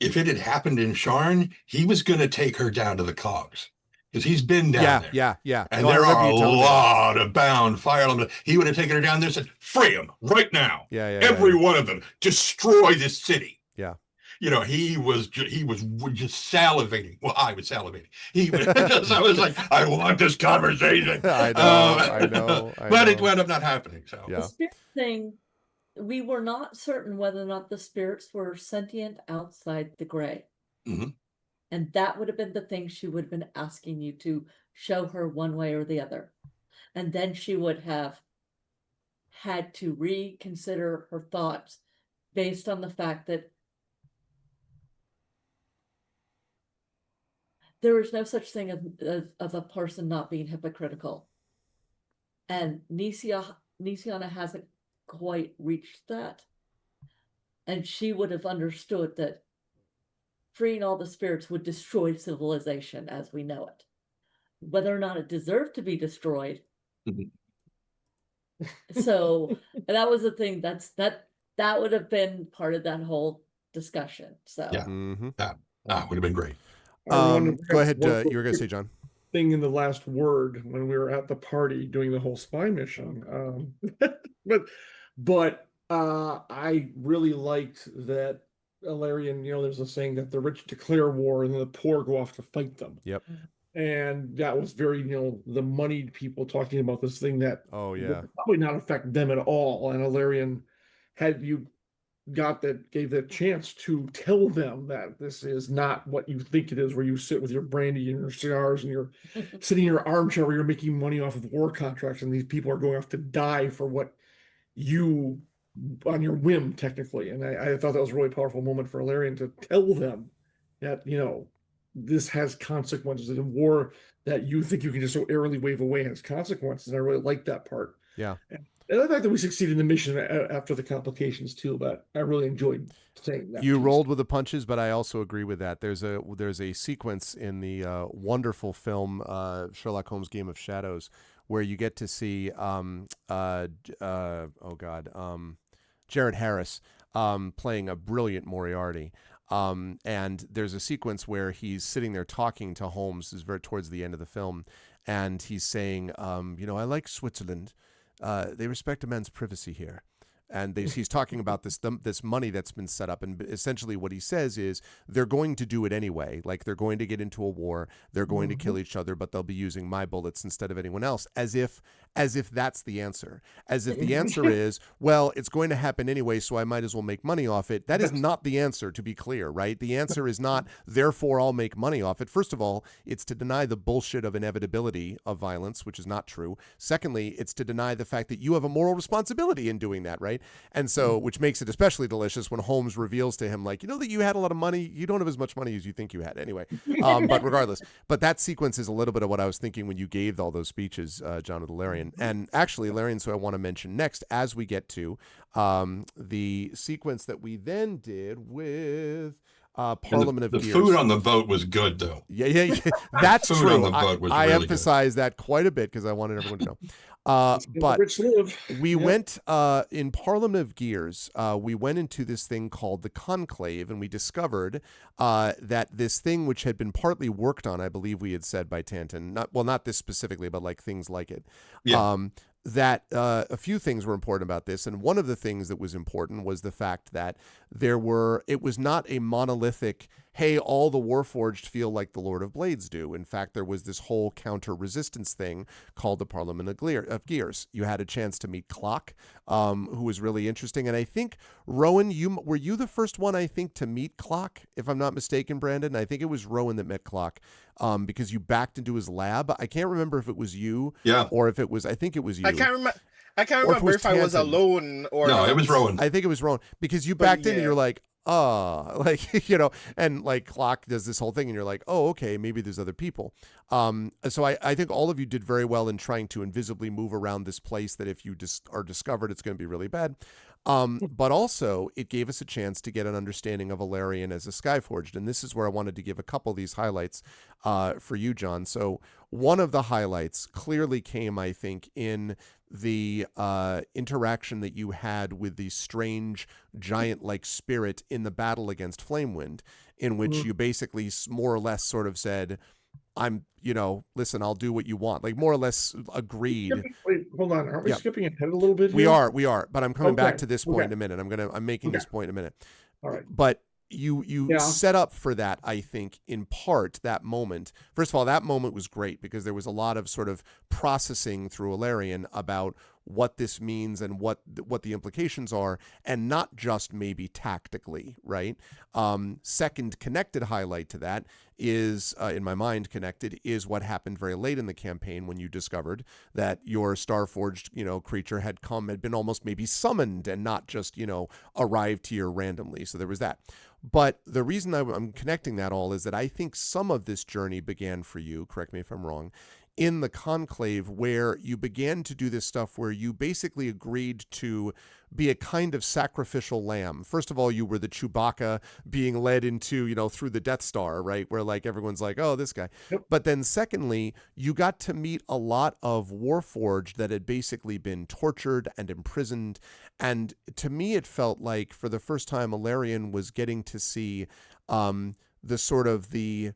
Speaker 5: If it had happened in Sharn, he was going to take her down to the cogs because he's been down there.
Speaker 2: Yeah.
Speaker 5: And there are a lot of bound fire elements. He would have taken her down there and said, free them right now. Every one of them. Destroy this city.
Speaker 2: Yeah.
Speaker 5: He was just salivating. Well, I was salivating. I was like, I want this conversation.
Speaker 2: I know.
Speaker 5: But it wound up not happening. So
Speaker 2: yeah.
Speaker 4: The spirit thing, we were not certain whether or not the spirits were sentient outside the gray.
Speaker 5: Mm-hmm.
Speaker 4: And that would have been the thing she would have been asking you to show her one way or the other. And then she would have had to reconsider her thoughts based on the fact that there is no such thing of a person not being hypocritical. And Nisiana hasn't quite reached that. And she would have understood that freeing all the spirits would destroy civilization as we know it. Whether or not it deserved to be destroyed. So that was the thing that would have been part of that whole discussion. So
Speaker 5: yeah, that would have been great.
Speaker 2: Go ahead. You were going to say, John.
Speaker 3: Thing in the last word when we were at the party doing the whole spy mission. But I really liked that Illyrian, there's a saying that the rich declare war and the poor go off to fight them.
Speaker 2: Yep.
Speaker 3: And that was very, the moneyed people talking about this thing that
Speaker 2: would probably
Speaker 3: not affect them at all. And Illyrian had you gave that chance to tell them that this is not what you think it is, where you sit with your brandy and your cigars and you're sitting in your armchair where you're making money off of war contracts, and these people are going off to die for what you on your whim, technically. And I thought that was a really powerful moment for Ilarion to tell them that, this has consequences. And a war that you think you can just so airily wave away has consequences. And I really like that part.
Speaker 2: Yeah.
Speaker 3: And the fact that we succeeded in the mission after the complications too, but I really enjoyed saying that.
Speaker 2: You rolled with the punches, but I also agree with that. There's a sequence in the wonderful film Sherlock Holmes: Game of Shadows where you get to see Jared Harris playing a brilliant Moriarty. And there's a sequence where he's sitting there talking to Holmes, is very towards the end of the film, and he's saying, I like Switzerland. They respect a man's privacy here. And he's talking about this money that's been set up. And essentially what he says is they're going to do it anyway. Like, they're going to get into a war. They're going to kill each other, but they'll be using my bullets instead of anyone else, as if that's the answer. As if the answer is, well, it's going to happen anyway, so I might as well make money off it. That is not the answer, to be clear, right? The answer is not, therefore I'll make money off it. First of all, it's to deny the bullshit of inevitability of violence, which is not true. Secondly, it's to deny the fact that you have a moral responsibility in doing that, right? And so, which makes it especially delicious when Holmes reveals to him, like, that you had a lot of money. You don't have as much money as you think you had anyway. But regardless, that sequence is a little bit of what I was thinking when you gave all those speeches, John, with Ilarion. And actually, Ilarion, so I want to mention next, as we get to the sequence that we then did with Parliament of
Speaker 5: the
Speaker 2: Gears.
Speaker 5: food on the boat was good, though.
Speaker 2: Yeah. That's
Speaker 5: food
Speaker 2: true.
Speaker 5: on the boat was
Speaker 2: I
Speaker 5: really
Speaker 2: emphasize that quite a bit because I wanted everyone to know. But we went in Parliament of Gears, we went into this thing called the Conclave, and we discovered that this thing, which had been partly worked on, I believe we had said by Tanton, not this specifically, but like things like it.
Speaker 5: Yeah.
Speaker 2: That a few things were important about this, and one of the things that was important was the fact that it was not a monolithic, hey, all the Warforged feel like the Lord of Blades do. In fact, there was this whole counter-resistance thing called the Parliament of Gears. You had a chance to meet Clock, who was really interesting, and I think, Rowan, were you the first one, I think, to meet Clock, if I'm not mistaken, Brandon? I think it was Rowan that met Clock, because you backed into his lab. I can't remember if it was you, or if it was, I think it was you.
Speaker 7: I can't remember if I was alone or
Speaker 5: no,
Speaker 7: not.
Speaker 5: it was Rowan.
Speaker 2: I think it was Rowan, because you backed in and you're like, and like Clock does this whole thing and you're like, oh, okay, maybe there's other people. So I think all of you did very well in trying to invisibly move around this place that if you are discovered, it's going to be really bad. But also it gave us a chance to get an understanding of Ilarion as a Skyforged. And this is where I wanted to give a couple of these highlights for you, John. So one of the highlights clearly came, I think, in the interaction that you had with the strange giant-like spirit in the battle against Flamewind, in which you basically more or less sort of said, listen, I'll do what you want. Like, more or less agreed.
Speaker 3: Wait, hold on. Aren't we skipping ahead a little bit here?
Speaker 2: We are. But I'm coming back to this point in a minute. I'm making this point in a minute.
Speaker 3: All right.
Speaker 2: But you set up for that, I think, in part, that moment. First of all, that moment was great because there was a lot of sort of processing through Ilarion about what this means and what the implications are, and not just maybe tactically, right? Second connected highlight to that is, in my mind connected, is what happened very late in the campaign when you discovered that your Starforged, creature had been almost maybe summoned and not just, arrived here randomly. So there was that. But the reason I'm connecting that all is that I think some of this journey began for you, correct me if I'm wrong, in the Conclave, where you began to do this stuff where you basically agreed to be a kind of sacrificial lamb. First of all, you were the Chewbacca being led into, through the Death Star, right? Where like everyone's like, oh, this guy. Yep. But then secondly, you got to meet a lot of Warforged that had basically been tortured and imprisoned. And to me, it felt like for the first time, Ilarion was getting to see the sort of the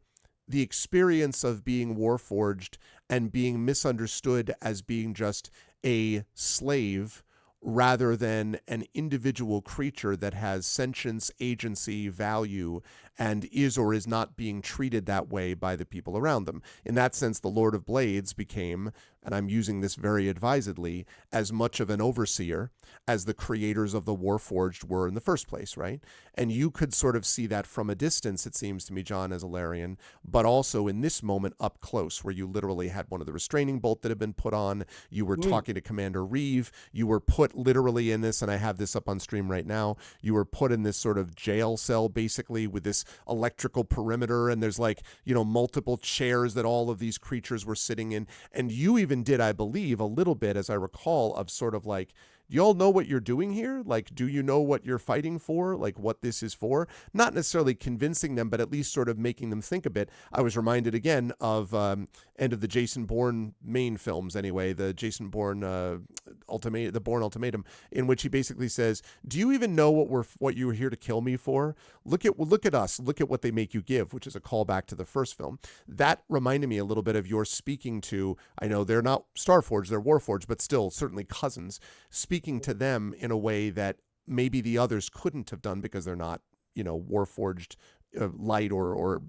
Speaker 2: experience of being Warforged and being misunderstood as being just a slave rather than an individual creature that has sentience, agency, value, and is or is not being treated that way by the people around them. In that sense, the Lord of Blades became, and I'm using this very advisedly, as much of an overseer as the creators of the Warforged were in the first place, right? And you could sort of see that from a distance, it seems to me, John, as a Larian, but also in this moment up close, where you literally had one of the restraining bolt that had been put on. You were talking to Commander Reeve. You were put literally in this, and I have this up on stream right now. You were put in this sort of jail cell, basically, with this electrical perimeter, and there's like, multiple chairs that all of these creatures were sitting in. And you even did, I believe, a little bit, as I recall, of sort of like, do you all know what you're doing here? Like, do you know what you're fighting for? Like, what this is for? Not necessarily convincing them, but at least sort of making them think a bit. I was reminded again of end of the Jason Bourne main films, anyway, the Jason Bourne the Bourne Ultimatum, in which he basically says, "Do you even know what you were here to kill me for? Look at us. Look at what they make you give," which is a callback to the first film. That reminded me a little bit of your speaking to. I know they're not Starforged, they're Warforged, but still certainly cousins. Speaking to them in a way that maybe the others couldn't have done because they're not, Warforged light or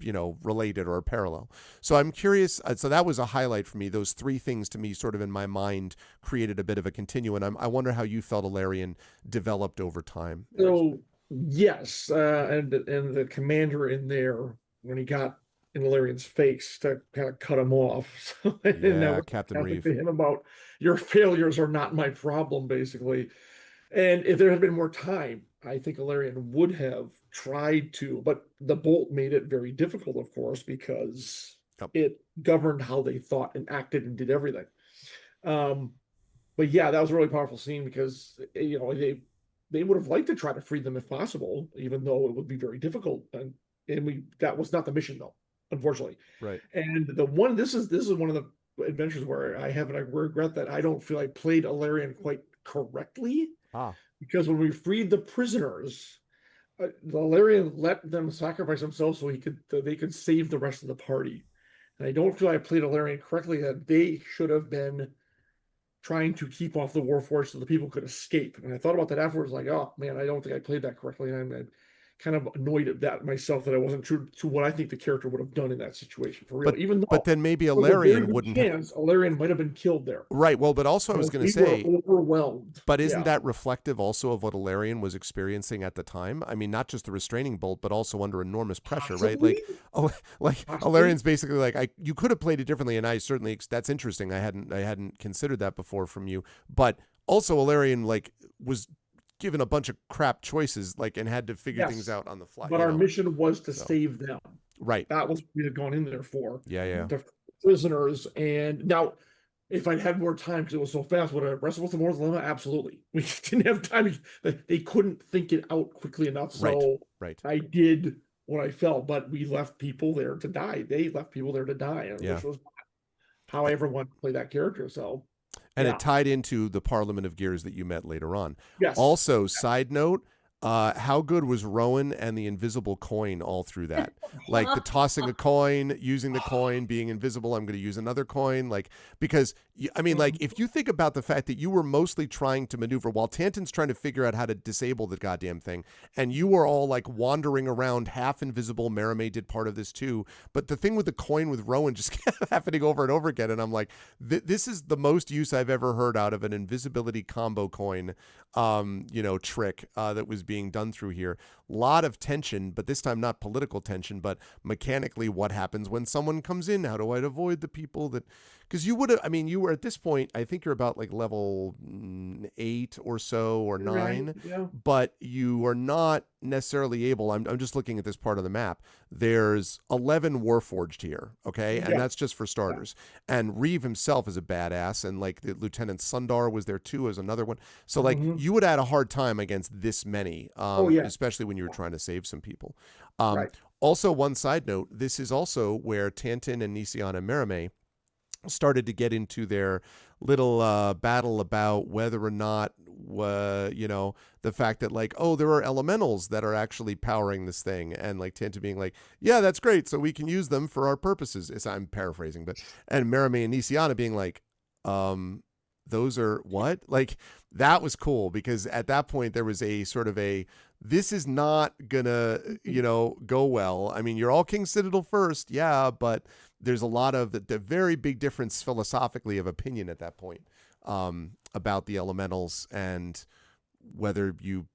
Speaker 2: related or parallel. So I'm curious. So that was a highlight for me. Those three things to me, sort of in my mind, created a bit of a continuum. I wonder how you felt Alarian developed over time.
Speaker 3: So yes, and the commander in there, when he got in Valerian's face to kind of cut him off. So, and that
Speaker 2: Yeah,
Speaker 3: was
Speaker 2: Captain
Speaker 3: talking
Speaker 2: Reeve.
Speaker 3: to him about your failures are not my problem, basically. And if there had been more time, I think Valerian would have tried to, but the bolt made it very difficult, of course, because
Speaker 2: Yep.
Speaker 3: it governed how they thought and acted and did everything. But yeah, that was a really powerful scene because they would have liked to try to free them if possible, even though it would be very difficult. And that was not the mission though, unfortunately.
Speaker 2: Right.
Speaker 3: And this is one of the adventures where I regret that I don't feel I played Alarian quite correctly. Because when we freed the prisoners, Alarian let them sacrifice themselves so they could save the rest of the party. And I don't feel I played Alarian correctly, that they should have been trying to keep off the Warforged so the people could escape. And I thought about that afterwards, like, oh man, I don't think I played that correctly. And I'm kind of annoyed at that myself, that I wasn't true to what I think the character would have done in that situation, for real.
Speaker 2: But then maybe Alarian wouldn't
Speaker 3: have. Alarian might have been killed there.
Speaker 2: Right. Well, but also I was going to say,
Speaker 3: overwhelmed.
Speaker 2: But isn't that reflective also of what Alarian was experiencing at the time? I mean, not just the restraining bolt, but also under enormous pressure,
Speaker 3: Possibly.
Speaker 2: right? Like Alarian's basically like, you could have played it differently, and I certainly, that's interesting. I hadn't considered that before from you. But also Alarian was given a bunch of crap choices, and had to figure things out on the fly.
Speaker 3: But our mission was to save them.
Speaker 2: Right.
Speaker 3: That was what we had gone in there for.
Speaker 2: Yeah.
Speaker 3: The prisoners. And now, if I'd had more time, because it was so fast, would I have wrestled with the Moral Dilemma? Absolutely. We didn't have time. They couldn't think it out quickly enough. So
Speaker 2: right.
Speaker 3: I did what I felt, but we left people there to die. They left people there to die, which was how I ever wanted to play that character. So.
Speaker 2: And it tied into the Parliament of Gears that you met later on.
Speaker 3: Yes.
Speaker 2: Also, side note, how good was Rowan and the invisible coin all through that? Like the tossing a coin, using the coin, being invisible. I'm going to use another coin. Because if you think about the fact that you were mostly trying to maneuver while Tantan's trying to figure out how to disable the goddamn thing, and you were all wandering around half invisible. Merime did part of this too. But the thing with the coin with Rowan just kept happening over and over again. And I'm like, this is the most use I've ever heard out of an invisibility combo coin, trick that was being done through here. A lot of tension, but this time not political tension, but mechanically what happens when someone comes in. How do I avoid the people that, because you would have, you were at this point, I think you're about level 8 or so, or 9,
Speaker 3: right, yeah.
Speaker 2: But you are not necessarily able, I'm just looking at this part of the map, there's 11 Warforged here, okay? And that's just for starters. And Reeve himself is a badass, and the Lieutenant Sundar was there too as another one. So you would have had a hard time against this many, especially when you were trying to save some people.
Speaker 3: Right.
Speaker 2: Also, one side note, this is also where Tantan and Nisian and Merime started to get into their little battle about whether or not, the fact that there are elementals that are actually powering this thing, and Tantan being yeah, that's great, so we can use them for our purposes. I'm paraphrasing, and Merime and Nisiana being those are what? Like, that was cool because at that point there was a sort of this is not gonna, go well. I mean, you're all King Citadel first, yeah, but there's a lot of the very big difference philosophically of opinion at that point about the elementals and whether you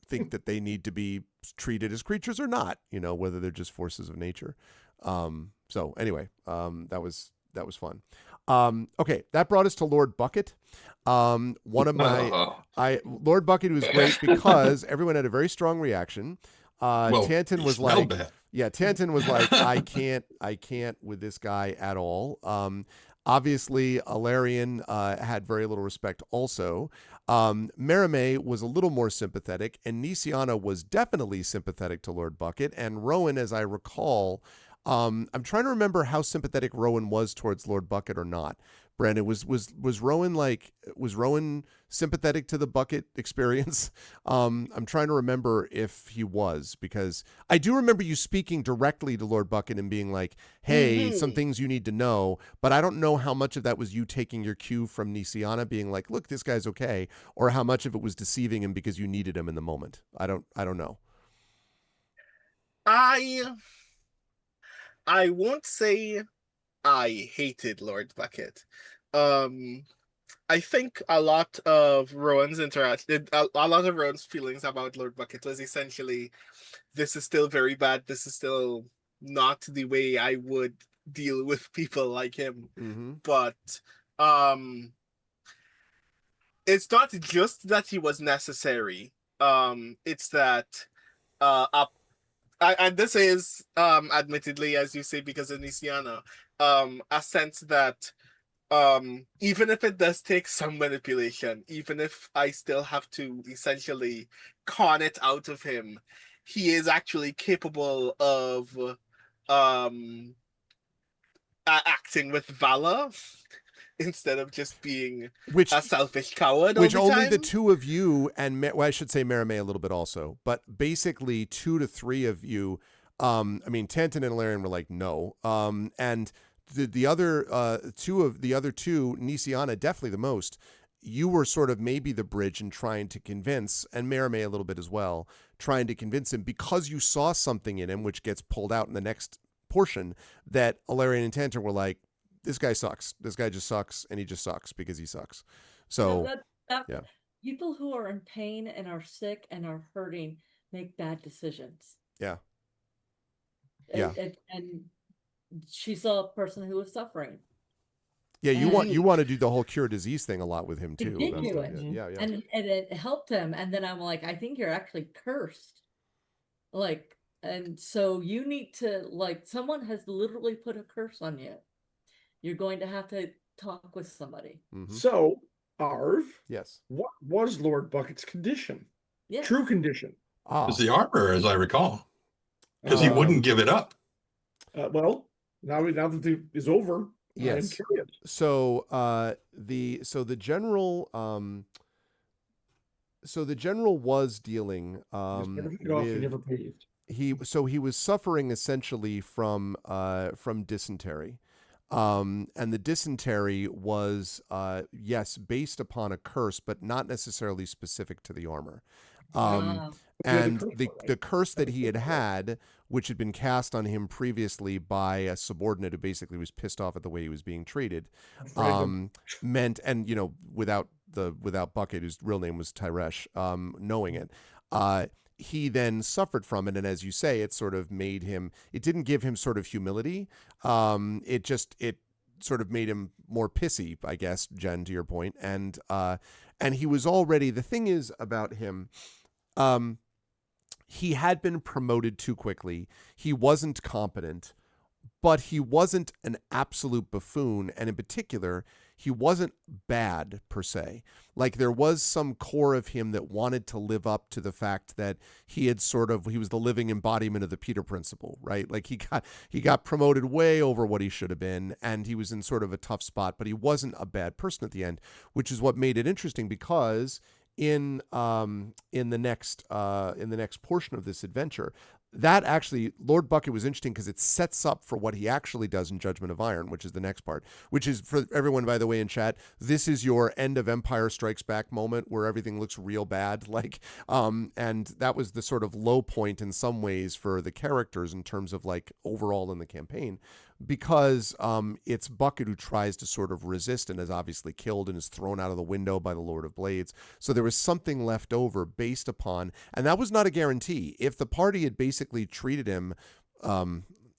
Speaker 2: think that they need to be treated as creatures or not, whether they're just forces of nature. So anyway, that was fun. Okay, that brought us to Lord Bucket. One of my Lord Bucket was great because everyone had a very strong reaction. Tanton
Speaker 5: he
Speaker 2: was
Speaker 5: smelled
Speaker 2: like,
Speaker 5: bad.
Speaker 2: yeah, Tanton was like, I can't with this guy at all. Obviously, Alarian had very little respect also. Merime was a little more sympathetic, and Nisiana was definitely sympathetic to Lord Bucket. And Rowan, as I recall, I'm trying to remember how sympathetic Rowan was towards Lord Bucket or not. Brandon, was Rowan sympathetic to the Bucket experience? I'm trying to remember if he was, because I do remember you speaking directly to Lord Bucket and being like, hey, some things you need to know, but I don't know how much of that was you taking your cue from Nisiana being like, look, this guy's okay, or how much of it was deceiving him because you needed him in the moment. I don't know.
Speaker 7: I won't say I hated Lord Bucket. I think a lot of Rowan's feelings about Lord Bucket was essentially, this is still very bad. This is still not the way I would deal with people like him.
Speaker 2: Mm-hmm.
Speaker 7: But it's not just that he was necessary. It's that and this is admittedly, as you say, because of Nisiana, a sense that even if it does take some manipulation, even if I still have to essentially con it out of him, he is actually capable of acting with valor instead of just being a selfish coward
Speaker 2: which
Speaker 7: all the
Speaker 2: only
Speaker 7: time.
Speaker 2: the two of you and I should say Merime a little bit also, but basically 2 to 3 of you. I mean, Tanton and Alarian were like no, and the other two, Nisiana definitely the most. You were sort of maybe the bridge in trying to convince, and Merime a little bit as well, trying to convince him because you saw something in him, which gets pulled out in the next portion, that Alarian and Tanton were like, this guy sucks. This guy just sucks, and he just sucks because he sucks. So, yeah.
Speaker 4: People who are in pain and are sick and are hurting make bad decisions.
Speaker 2: Yeah.
Speaker 4: And she saw a person who was suffering.
Speaker 2: Yeah, you want to do the whole cure disease thing a lot with him too.
Speaker 4: Yeah. And it helped him. And then I'm like, I think you're actually cursed. Like, and so you need to, like, someone has literally put a curse on you. You're going to have to talk with somebody.
Speaker 2: Mm-hmm.
Speaker 3: So, Arv,
Speaker 2: yes,
Speaker 3: what was Lord Bucket's condition?
Speaker 4: Yes.
Speaker 3: True condition.
Speaker 5: It was the armor, as I recall, because he wouldn't give it up.
Speaker 3: Well, now that it is over,
Speaker 2: yes.
Speaker 3: I'm curious.
Speaker 2: So the general was dealing he was suffering essentially from dysentery. And the dysentery was, yes, based upon a curse, but not necessarily specific to the armor. And the curse that he had, which had been cast on him previously by a subordinate who basically was pissed off at the way he was being treated, meant, and without Bucket, whose real name was Tyresh, knowing it, he then suffered from it, and as you say, it sort of made him. It didn't give him sort of humility. It sort of made him more pissy, I guess, Jen, to your point, and he was already. The thing is about him. He had been promoted too quickly. He wasn't competent, but he wasn't an absolute buffoon. And in particular, he wasn't bad per se. Like, there was some core of him that wanted to live up to the fact that he was the living embodiment of the Peter principle, right? Like, he got promoted way over what he should have been, and he was in sort of a tough spot, but he wasn't a bad person at the end, which is what made it interesting, because in the next portion of this adventure, that actually, Lord Bucket was interesting because it sets up for what he actually does in Judgment of Iron, which is the next part, which is, for everyone, by the way, in chat, this is your end of Empire Strikes Back moment where everything looks real bad. And that was the sort of low point in some ways for the characters in terms of like overall in the campaign, because it's Bucket who tries to sort of resist and is obviously killed and is thrown out of the window by the Lord of Blades. So there was something left over based upon, and that was not a guarantee. If the party had basically treated him,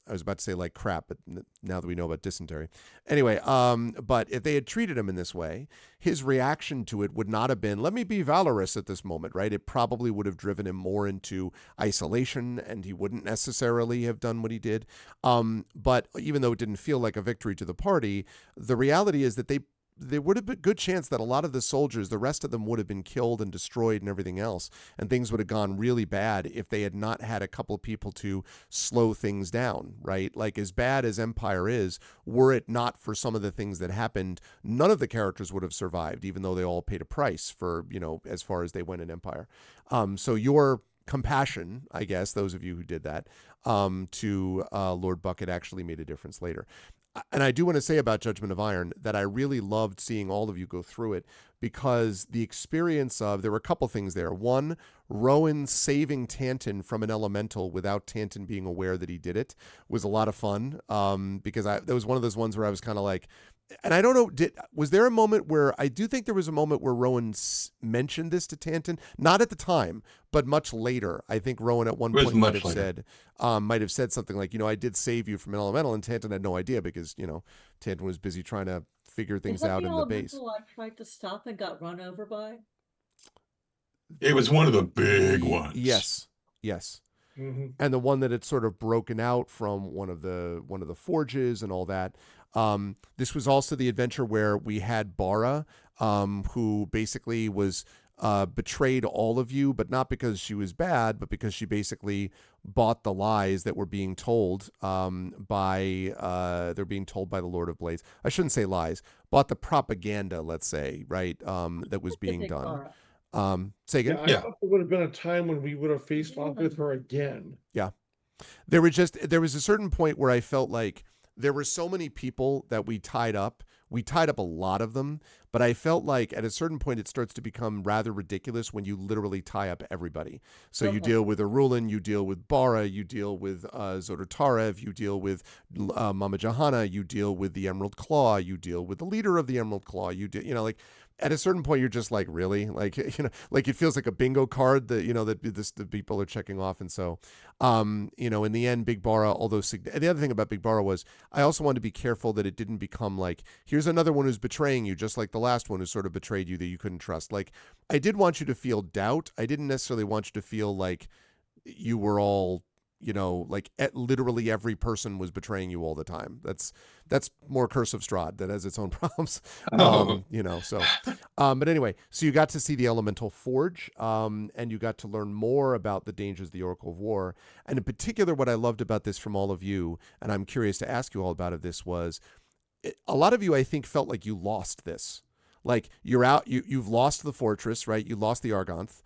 Speaker 2: I was about to say like crap, but now that we know about dysentery. Anyway, but if they had treated him in this way, his reaction to it would not have been, let me be valorous at this moment, right? It probably would have driven him more into isolation, and he wouldn't necessarily have done what he did. But even though it didn't feel like a victory to the party, the reality is that there would have been a good chance that a lot of the soldiers, the rest of them, would have been killed and destroyed and everything else, and things would have gone really bad if they had not had a couple of people to slow things down, right? Like, as bad as Empire is, were it not for some of the things that happened, none of the characters would have survived, even though they all paid a price for, as far as they went in Empire. So your compassion, I guess, those of you who did that, to Lord Bucket actually made a difference later. And I do want to say about Judgment of Iron that I really loved seeing all of you go through it, because the experience of, there were a couple things there. One, Rowan saving Tanton from an elemental without Tanton being aware that he did it was a lot of fun, because that was one of those ones where I was kind of like, and I don't know, was there a moment where, I do think there was a moment where Rowan mentioned this to Tanton, not at the time, but much later. I think Rowan at one point might have said something like, I did save you from an elemental, and Tanton had no idea because, Tanton was busy trying to figure things out in the base.
Speaker 4: I tried to stop and got run over by.
Speaker 5: It was one of the big ones.
Speaker 2: Yes. Mm-hmm. And the one that had sort of broken out from one of the forges and all that. This was also the adventure where we had Bara, who basically was betrayed all of you, but not because she was bad, but because she basically bought the lies that were being told they're being told by the Lord of Blades. I shouldn't say lies, bought the propaganda, let's say, right, that was being done. Say again?
Speaker 3: I thought there would have been a time when we would have faced off with her again.
Speaker 2: Yeah. There was a certain point where I felt like there were so many people that we tied up. We tied up a lot of them, but I felt like at a certain point it starts to become rather ridiculous when you literally tie up everybody. So you deal with Arulin, you deal with Bara, you deal with Zodotarev, you deal with Mama Johanna, you deal with the Emerald Claw, you deal with the leader of the Emerald Claw, at a certain point, you're just like, really? Like, like it feels like a bingo card that, the people are checking off. And so, in the end, Big Bara, although the other thing about Big Bara was I also wanted to be careful that it didn't become like, here's another one who's betraying you, just like the last one who sort of betrayed you that you couldn't trust. Like, I did want you to feel doubt. I didn't necessarily want you to feel like you were all, like literally every person was betraying you all the time. That's more Curse of Strahd that has its own problems. But anyway, so you got to see the Elemental Forge, and you got to learn more about the dangers of the Oracle of War. And in particular, what I loved about this from all of you, and I'm curious to ask you all about this, was a lot of you, I think, felt like you lost this. Like, you're out, you've lost the fortress, right? You lost the Argonth.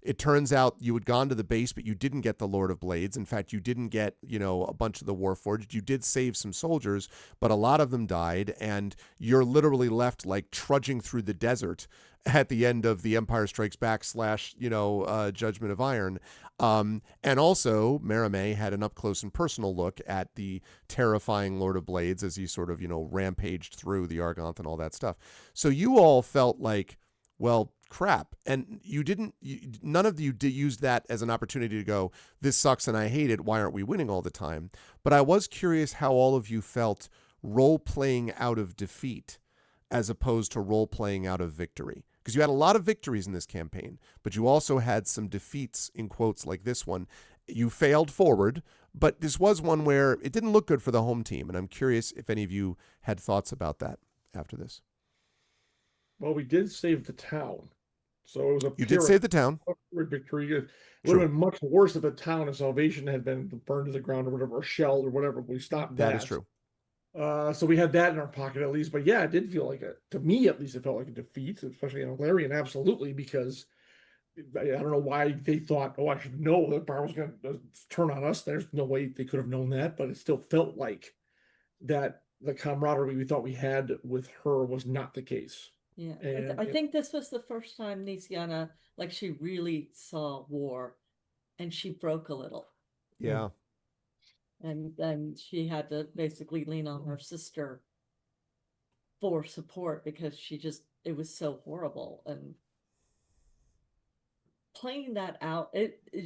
Speaker 2: It turns out you had gone to the base, but you didn't get the Lord of Blades. In fact, you didn't get, a bunch of the Warforged. You did save some soldiers, but a lot of them died, and you're literally left like trudging through the desert at the end of the Empire Strikes Back / Judgment of Iron. And also, Merimee had an up-close and personal look at the terrifying Lord of Blades as he sort of, rampaged through the Argonth and all that stuff. So you all felt like, well, crap. And none of you use that as an opportunity to go, this sucks and I hate it. Why aren't we winning all the time? But I was curious how all of you felt role-playing out of defeat as opposed to role-playing out of victory. Because you had a lot of victories in this campaign, but you also had some defeats, in quotes, like this one. You failed forward, but this was one where it didn't look good for the home team. And I'm curious if any of you had thoughts about that after this.
Speaker 3: Well, we did save the town. So it was
Speaker 2: You did save the town.
Speaker 3: Victory. It would have been much worse if the town of Salvation had been burned to the ground or whatever, or shelled or whatever. We stopped that.
Speaker 2: That is true.
Speaker 3: So we had that in our pocket at least. But yeah, it did feel like to me at least, it felt like a defeat, especially in Larian, absolutely, because I don't know why they thought, oh, I should know that Bar was going to turn on us. There's no way they could have known that, but it still felt like that the camaraderie we thought we had with her was not the case.
Speaker 4: Yeah,
Speaker 3: And
Speaker 4: I think this was the first time Nisiana, like, she really saw war, and she broke a little,
Speaker 2: Yeah.
Speaker 4: and then she had to basically lean on her sister for support because it was so horrible. And playing that out,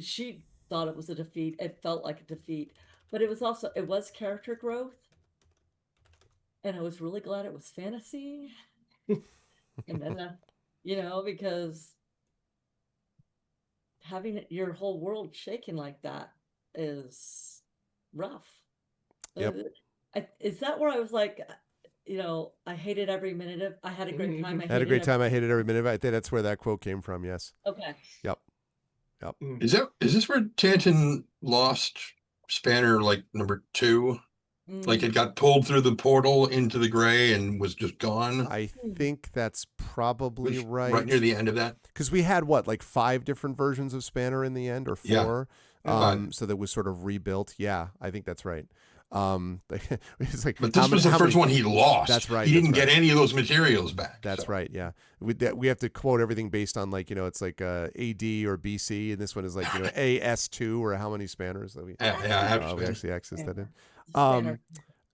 Speaker 4: she thought it was a defeat. It felt like a defeat, but it was character growth, and I was really glad it was fantasy. And then, because having your whole world shaken like that is rough.
Speaker 2: Yep.
Speaker 4: Is that where I was like, I hated every minute of, I had a great time.
Speaker 2: I had a great time. I hated every minute of it. I think that's where that quote came from. Yes.
Speaker 4: Okay.
Speaker 2: Yep.
Speaker 5: Is this where Tanton lost Spanner like number 2? Like it got pulled through the portal into the gray and was just gone?
Speaker 2: I think that's probably right.
Speaker 5: Right near the end of that.
Speaker 2: Because we had like 5 different versions of Spanner in the end, or 4.
Speaker 5: Yeah.
Speaker 2: So that was sort of rebuilt. Yeah, I think that's right. It's like,
Speaker 5: but this was the first one he lost.
Speaker 2: That's right.
Speaker 5: He didn't get any of those materials back.
Speaker 2: That's right. Yeah, we have to quote everything based on, like, it's like AD or BC, and this one is like AS2 or how many Spanners that we
Speaker 5: we
Speaker 2: actually accessed that in.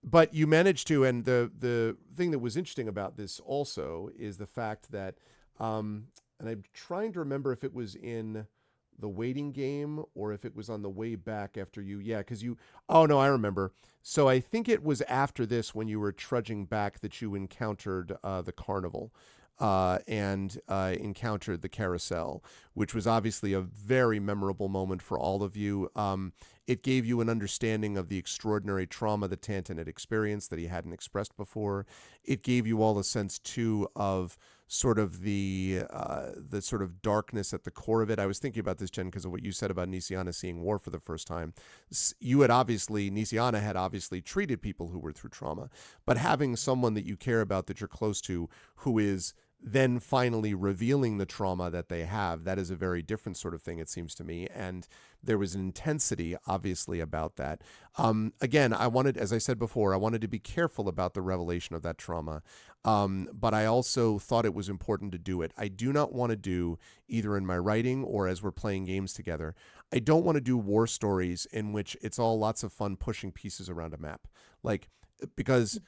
Speaker 2: But you managed to, and the thing that was interesting about this also is the fact that, and I'm trying to remember if it was in the waiting game or if it was on the way back after because oh no, I remember. So I think it was after this, when you were trudging back, that you encountered the carnival and encountered the carousel, which was obviously a very memorable moment for all of you. It gave you an understanding of the extraordinary trauma that Tanton had experienced that he hadn't expressed before. It gave you all a sense too of sort of the sort of darkness at the core of it. I was thinking about this, Jen, because of what you said about Nisiana seeing war for the first time. Nisiana had obviously treated people who were through trauma, but having someone that you care about, that you're close to, who is then finally revealing the trauma that they have, that is a very different sort of thing, it seems to me. And there was an intensity, obviously, about that. Again, as I said before, I wanted to be careful about the revelation of that trauma. But I also thought it was important to do it. I do not want to do, either in my writing or as we're playing games together, I don't want to do war stories in which it's all lots of fun pushing pieces around a map. Because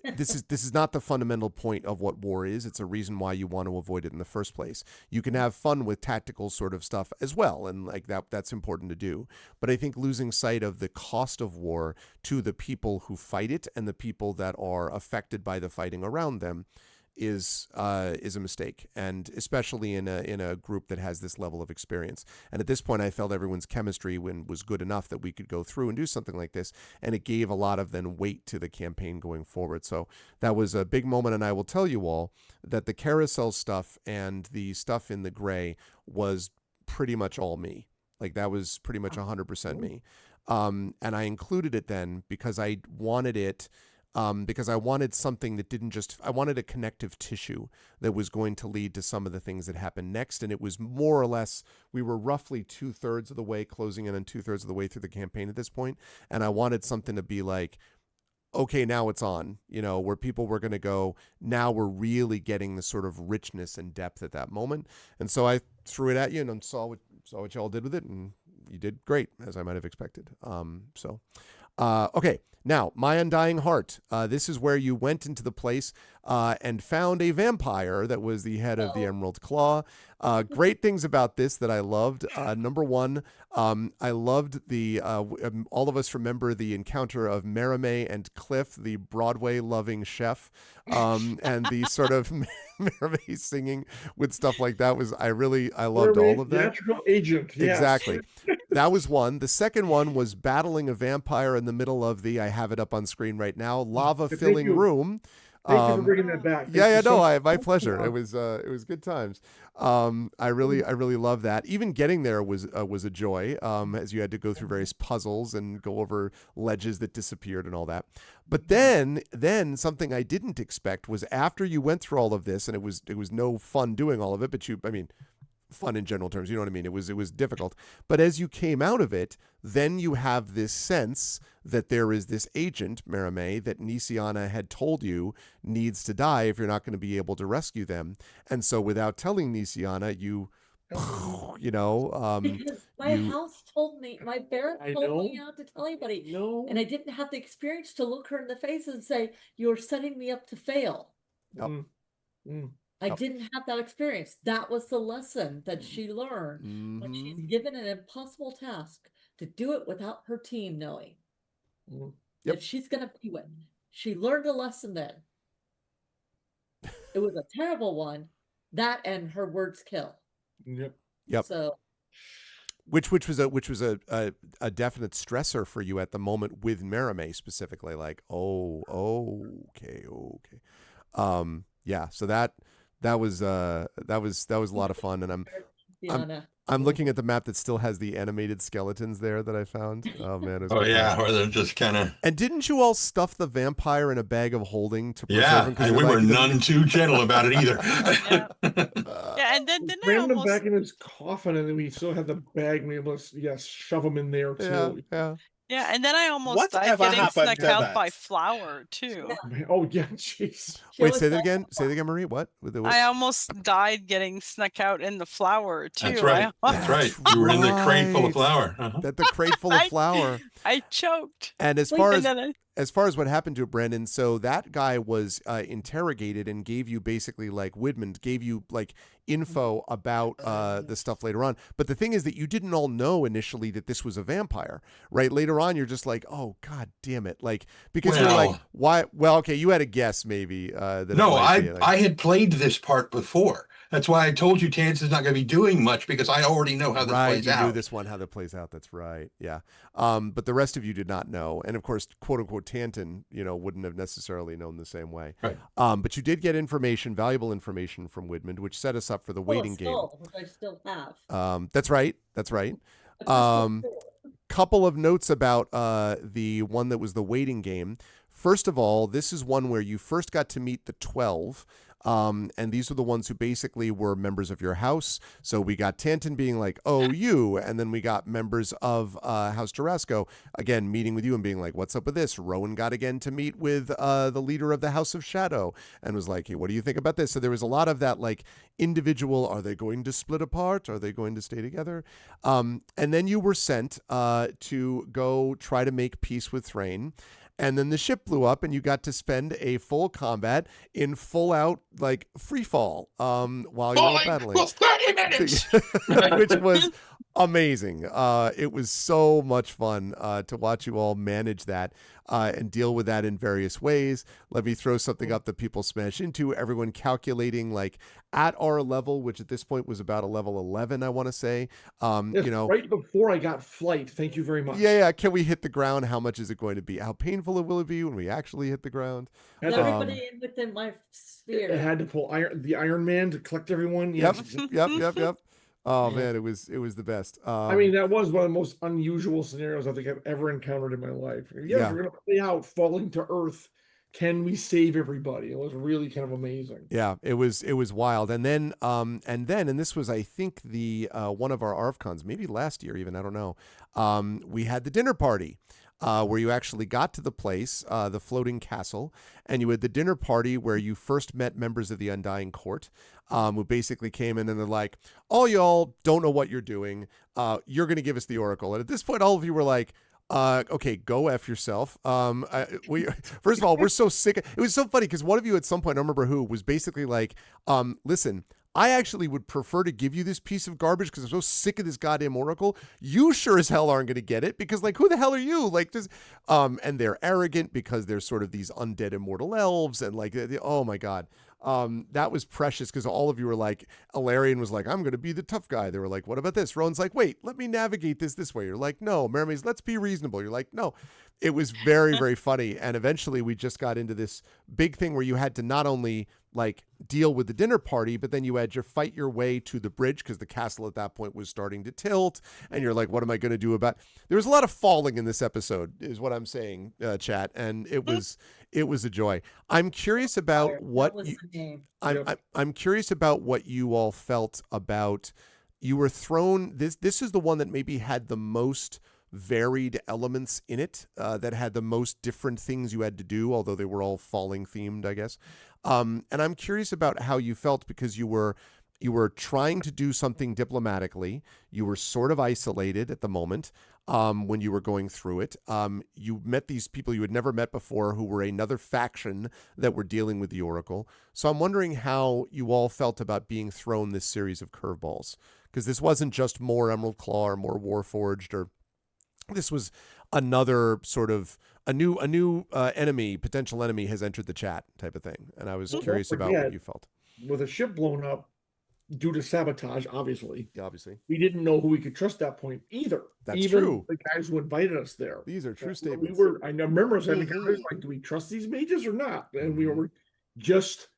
Speaker 2: this is not the fundamental point of what war is. It's a reason why you want to avoid it in the first place. You can have fun with tactical sort of stuff as well, and like that's important to do. But I think losing sight of the cost of war to the people who fight it and the people that are affected by the fighting around them is a mistake, and especially in a group that has this level of experience. And at this point, I felt everyone's chemistry was good enough that we could go through and do something like this, and it gave a lot of then weight to the campaign going forward. So that was a big moment, and I will tell you all that the carousel stuff and the stuff in the gray was pretty much all me. Like, that was pretty much 100% me. And I included it then because I wanted it. Because I wanted something that I wanted a connective tissue that was going to lead to some of the things that happened next. And it was more or less, we were roughly 2/3 of the way, closing in on 2/3 of the way through the campaign at this point. And I wanted something to be like, okay, now it's on, where people were going to go, now we're really getting the sort of richness and depth at that moment. And so I threw it at you and saw what y'all did with it. And you did great, as I might have expected. Okay. Now, My Undying Heart. This is where you went into the place and found a vampire that was the head of the Emerald Claw. Great things about this that I loved. Number one, I loved all of us remember the encounter of Merime and Cliff, the Broadway-loving chef, and the sort of Merime singing with stuff like that I loved all of that.
Speaker 3: Theatrical agent, yes.
Speaker 2: Exactly. That was one. The second one was battling a vampire in the middle of I have it up on screen right now, lava-filling room.
Speaker 3: Thank you for bringing that back.
Speaker 2: My pleasure. It was good times. I really love that. Even getting there was a joy, as you had to go through various puzzles and go over ledges that disappeared and all that. But then something I didn't expect was, after you went through all of this, and it was no fun doing all of it, but fun in general terms. You know what I mean? It was difficult. But as you came out of it, then you have this sense that there is this agent, Merame, that Nisiana had told you needs to die if you're not going to be able to rescue them. And so without telling Nisiana, you
Speaker 4: Because my
Speaker 2: you
Speaker 4: house told me, my parents
Speaker 3: I
Speaker 4: told me
Speaker 3: know.
Speaker 4: not to tell anybody.
Speaker 3: No.
Speaker 4: And I didn't have the experience to look her in the face and say, you're setting me up to fail.
Speaker 2: Yep.
Speaker 3: Mm, mm.
Speaker 4: I
Speaker 2: Yep.
Speaker 4: didn't have that experience. That was the lesson that she learned when she's
Speaker 2: Mhm.
Speaker 4: given an impossible task to do it without her team knowing
Speaker 3: Mm.
Speaker 2: Yep.
Speaker 4: that she's going to do it. She learned a lesson then. It was a terrible one. That and her words kill.
Speaker 3: Yep.
Speaker 2: Yep.
Speaker 4: So
Speaker 2: Which was a definite stressor for you at the moment with Merame specifically, like, okay. Yeah, so that was a lot of fun, and
Speaker 4: Diana.
Speaker 2: I'm looking at the map that still has the animated skeletons there that I found. Oh man, it was
Speaker 5: Oh
Speaker 2: good
Speaker 5: yeah,
Speaker 2: times.
Speaker 5: where they're just kind of.
Speaker 2: And didn't you all stuff the vampire in a bag of holding to preserve
Speaker 5: Yeah,
Speaker 2: him? 'Cause
Speaker 5: and
Speaker 2: you're
Speaker 5: we
Speaker 2: like,
Speaker 5: were
Speaker 2: he doesn't-
Speaker 5: none too gentle about it either.
Speaker 6: Yeah, and then I
Speaker 3: Ran him
Speaker 6: almost
Speaker 3: back in his coffin, and then we still had the bag. We were able to, shove him in there too.
Speaker 6: yeah, and then I almost died
Speaker 7: Whatever
Speaker 6: getting
Speaker 7: happened
Speaker 6: snuck
Speaker 7: to
Speaker 6: out
Speaker 7: that?
Speaker 6: by Flower too.
Speaker 3: Oh yeah, jeez.
Speaker 4: She
Speaker 2: Wait,
Speaker 4: always
Speaker 2: say that
Speaker 4: thought-
Speaker 2: again. Say that again, Marie. What?
Speaker 6: I almost died getting snuck out in the Flower too.
Speaker 5: That's right. That's right. You were in the crate full of flour. Uh-huh.
Speaker 2: That the crate full of flour.
Speaker 6: I choked.
Speaker 2: And as
Speaker 4: Wait,
Speaker 2: far
Speaker 6: And
Speaker 2: as
Speaker 6: then
Speaker 2: as far as what happened to it, Brandon, so that guy was interrogated and gave you basically like Widmond gave you like info about the stuff later on. But the thing is that you didn't all know initially that this was a vampire, right? Later on, you're just like, oh god damn it, like because you're like,
Speaker 5: Well-
Speaker 2: why? Well, okay, you had a guess maybe. That it
Speaker 5: No,
Speaker 2: might be, like-
Speaker 5: I had played this part before. That's why I told you Terrence is not going to be doing much because I already know how this
Speaker 2: right,
Speaker 5: plays
Speaker 2: you knew
Speaker 5: out.
Speaker 2: this one how that plays out. That's right. Yeah. But the rest of you did not know, and of course, quote unquote, Tanton, wouldn't have necessarily known the same way.
Speaker 5: Right.
Speaker 2: But you did get information, valuable information from Widmond, which set us up for the waiting game.
Speaker 4: Which I still have.
Speaker 2: That's right. That's right.
Speaker 4: A crystal ball.
Speaker 2: Couple of notes about the one that was the waiting game. First of all, this is one where you first got to meet the 12. And these are the ones who basically were members of your house. So we got Tanton being like, oh, you. And then we got members of House Tarasco, again, meeting with you and being like, what's up with this? Rowan got again to meet with the leader of the House of Shadow and was like, hey, what do you think about this? So there was a lot of that like individual, are they going to split apart? Are they going to stay together? And then you were sent to go try to make peace with Thrain. And then the ship blew up, and you got to spend a full combat in full out like free fall while you were battling.
Speaker 5: For 30 minutes.
Speaker 2: Which was amazing. It was so much fun to watch you all manage that and deal with that in various ways. Let me throw something up that people smash into. Everyone calculating like at our level, which at this point was about a level 11, I want to say.
Speaker 3: Yes, right before I got flight. Thank you very much.
Speaker 2: Yeah. Can we hit the ground? How much is it going to be? How painful will it be when we actually hit the ground?
Speaker 3: Had
Speaker 4: Everybody within my
Speaker 3: I
Speaker 4: sphere.
Speaker 3: had to pull the Iron Man to collect everyone.
Speaker 2: Yep.
Speaker 3: Yes.
Speaker 2: Yep. Oh man, it was the best.
Speaker 3: I mean, that was one of the most unusual scenarios I think I've ever encountered in my life. Yes,
Speaker 2: Yeah.
Speaker 3: we're gonna play out falling to Earth. Can we save everybody? It was really kind of amazing.
Speaker 2: Yeah, it was wild. And then and this was, I think, the one of our ARFCons, maybe last year even, I don't know. We had the dinner party. Where you actually got to the place, the floating castle, and you had the dinner party where you first met members of the Undying Court, who basically came in and they're like, all y'all don't know what you're doing. You're going to give us the Oracle. And at this point, all of you were like, okay, go F yourself. We first of all, we're so sick. It was so funny because one of you at some point, I don't remember who, was basically like, listen, I actually would prefer to give you this piece of garbage because I'm so sick of this goddamn Oracle. You sure as hell aren't going to get it because, like, who the hell are you? Like, just, and they're arrogant because they're sort of these undead immortal elves and like, oh my God. That was precious because all of you were like, Alarian was like, I'm going to be the tough guy. They were like, what about this? Rowan's like, wait, let me navigate this way. You're like, no, Mermaids, let's be reasonable. You're like, no. It was very, very funny. And eventually we just got into this big thing where you had to not only like deal with the dinner party, but then you had to fight your way to the bridge because the castle at that point was starting to tilt. And you're like, what am I going to do about? There was a lot of falling in this episode is what I'm saying, chat. And it was a joy. I'm curious about what
Speaker 4: That was
Speaker 2: you,
Speaker 4: the name.
Speaker 2: I'm curious about what you all felt about you were thrown. This is the one that maybe had the most varied elements in it, that had the most different things you had to do, although they were all falling themed, I guess. And I'm curious about how you felt, because you were trying to do something diplomatically. You were sort of isolated at the moment, when you were going through it. You met these people you had never met before, who were another faction that were dealing with the Oracle. So I'm wondering how you all felt about being thrown this series of curveballs, because this wasn't just more Emerald Claw or more Warforged, or this was another sort of a new enemy, potential enemy has entered the chat type of thing. And I was
Speaker 3: Well,
Speaker 2: curious
Speaker 3: don't
Speaker 2: about what
Speaker 3: forget,
Speaker 2: you felt.
Speaker 3: with a ship blown up due to sabotage, obviously,
Speaker 2: Obviously,
Speaker 3: we didn't know who we could trust at that point either.
Speaker 2: That's
Speaker 3: Even
Speaker 2: true.
Speaker 3: the guys who invited us there.
Speaker 2: These are true
Speaker 3: We
Speaker 2: statements.
Speaker 3: were. I remember us having
Speaker 7: Mhm.
Speaker 3: conversations like, do we trust these mages or not? And we
Speaker 2: Mhm.
Speaker 3: were just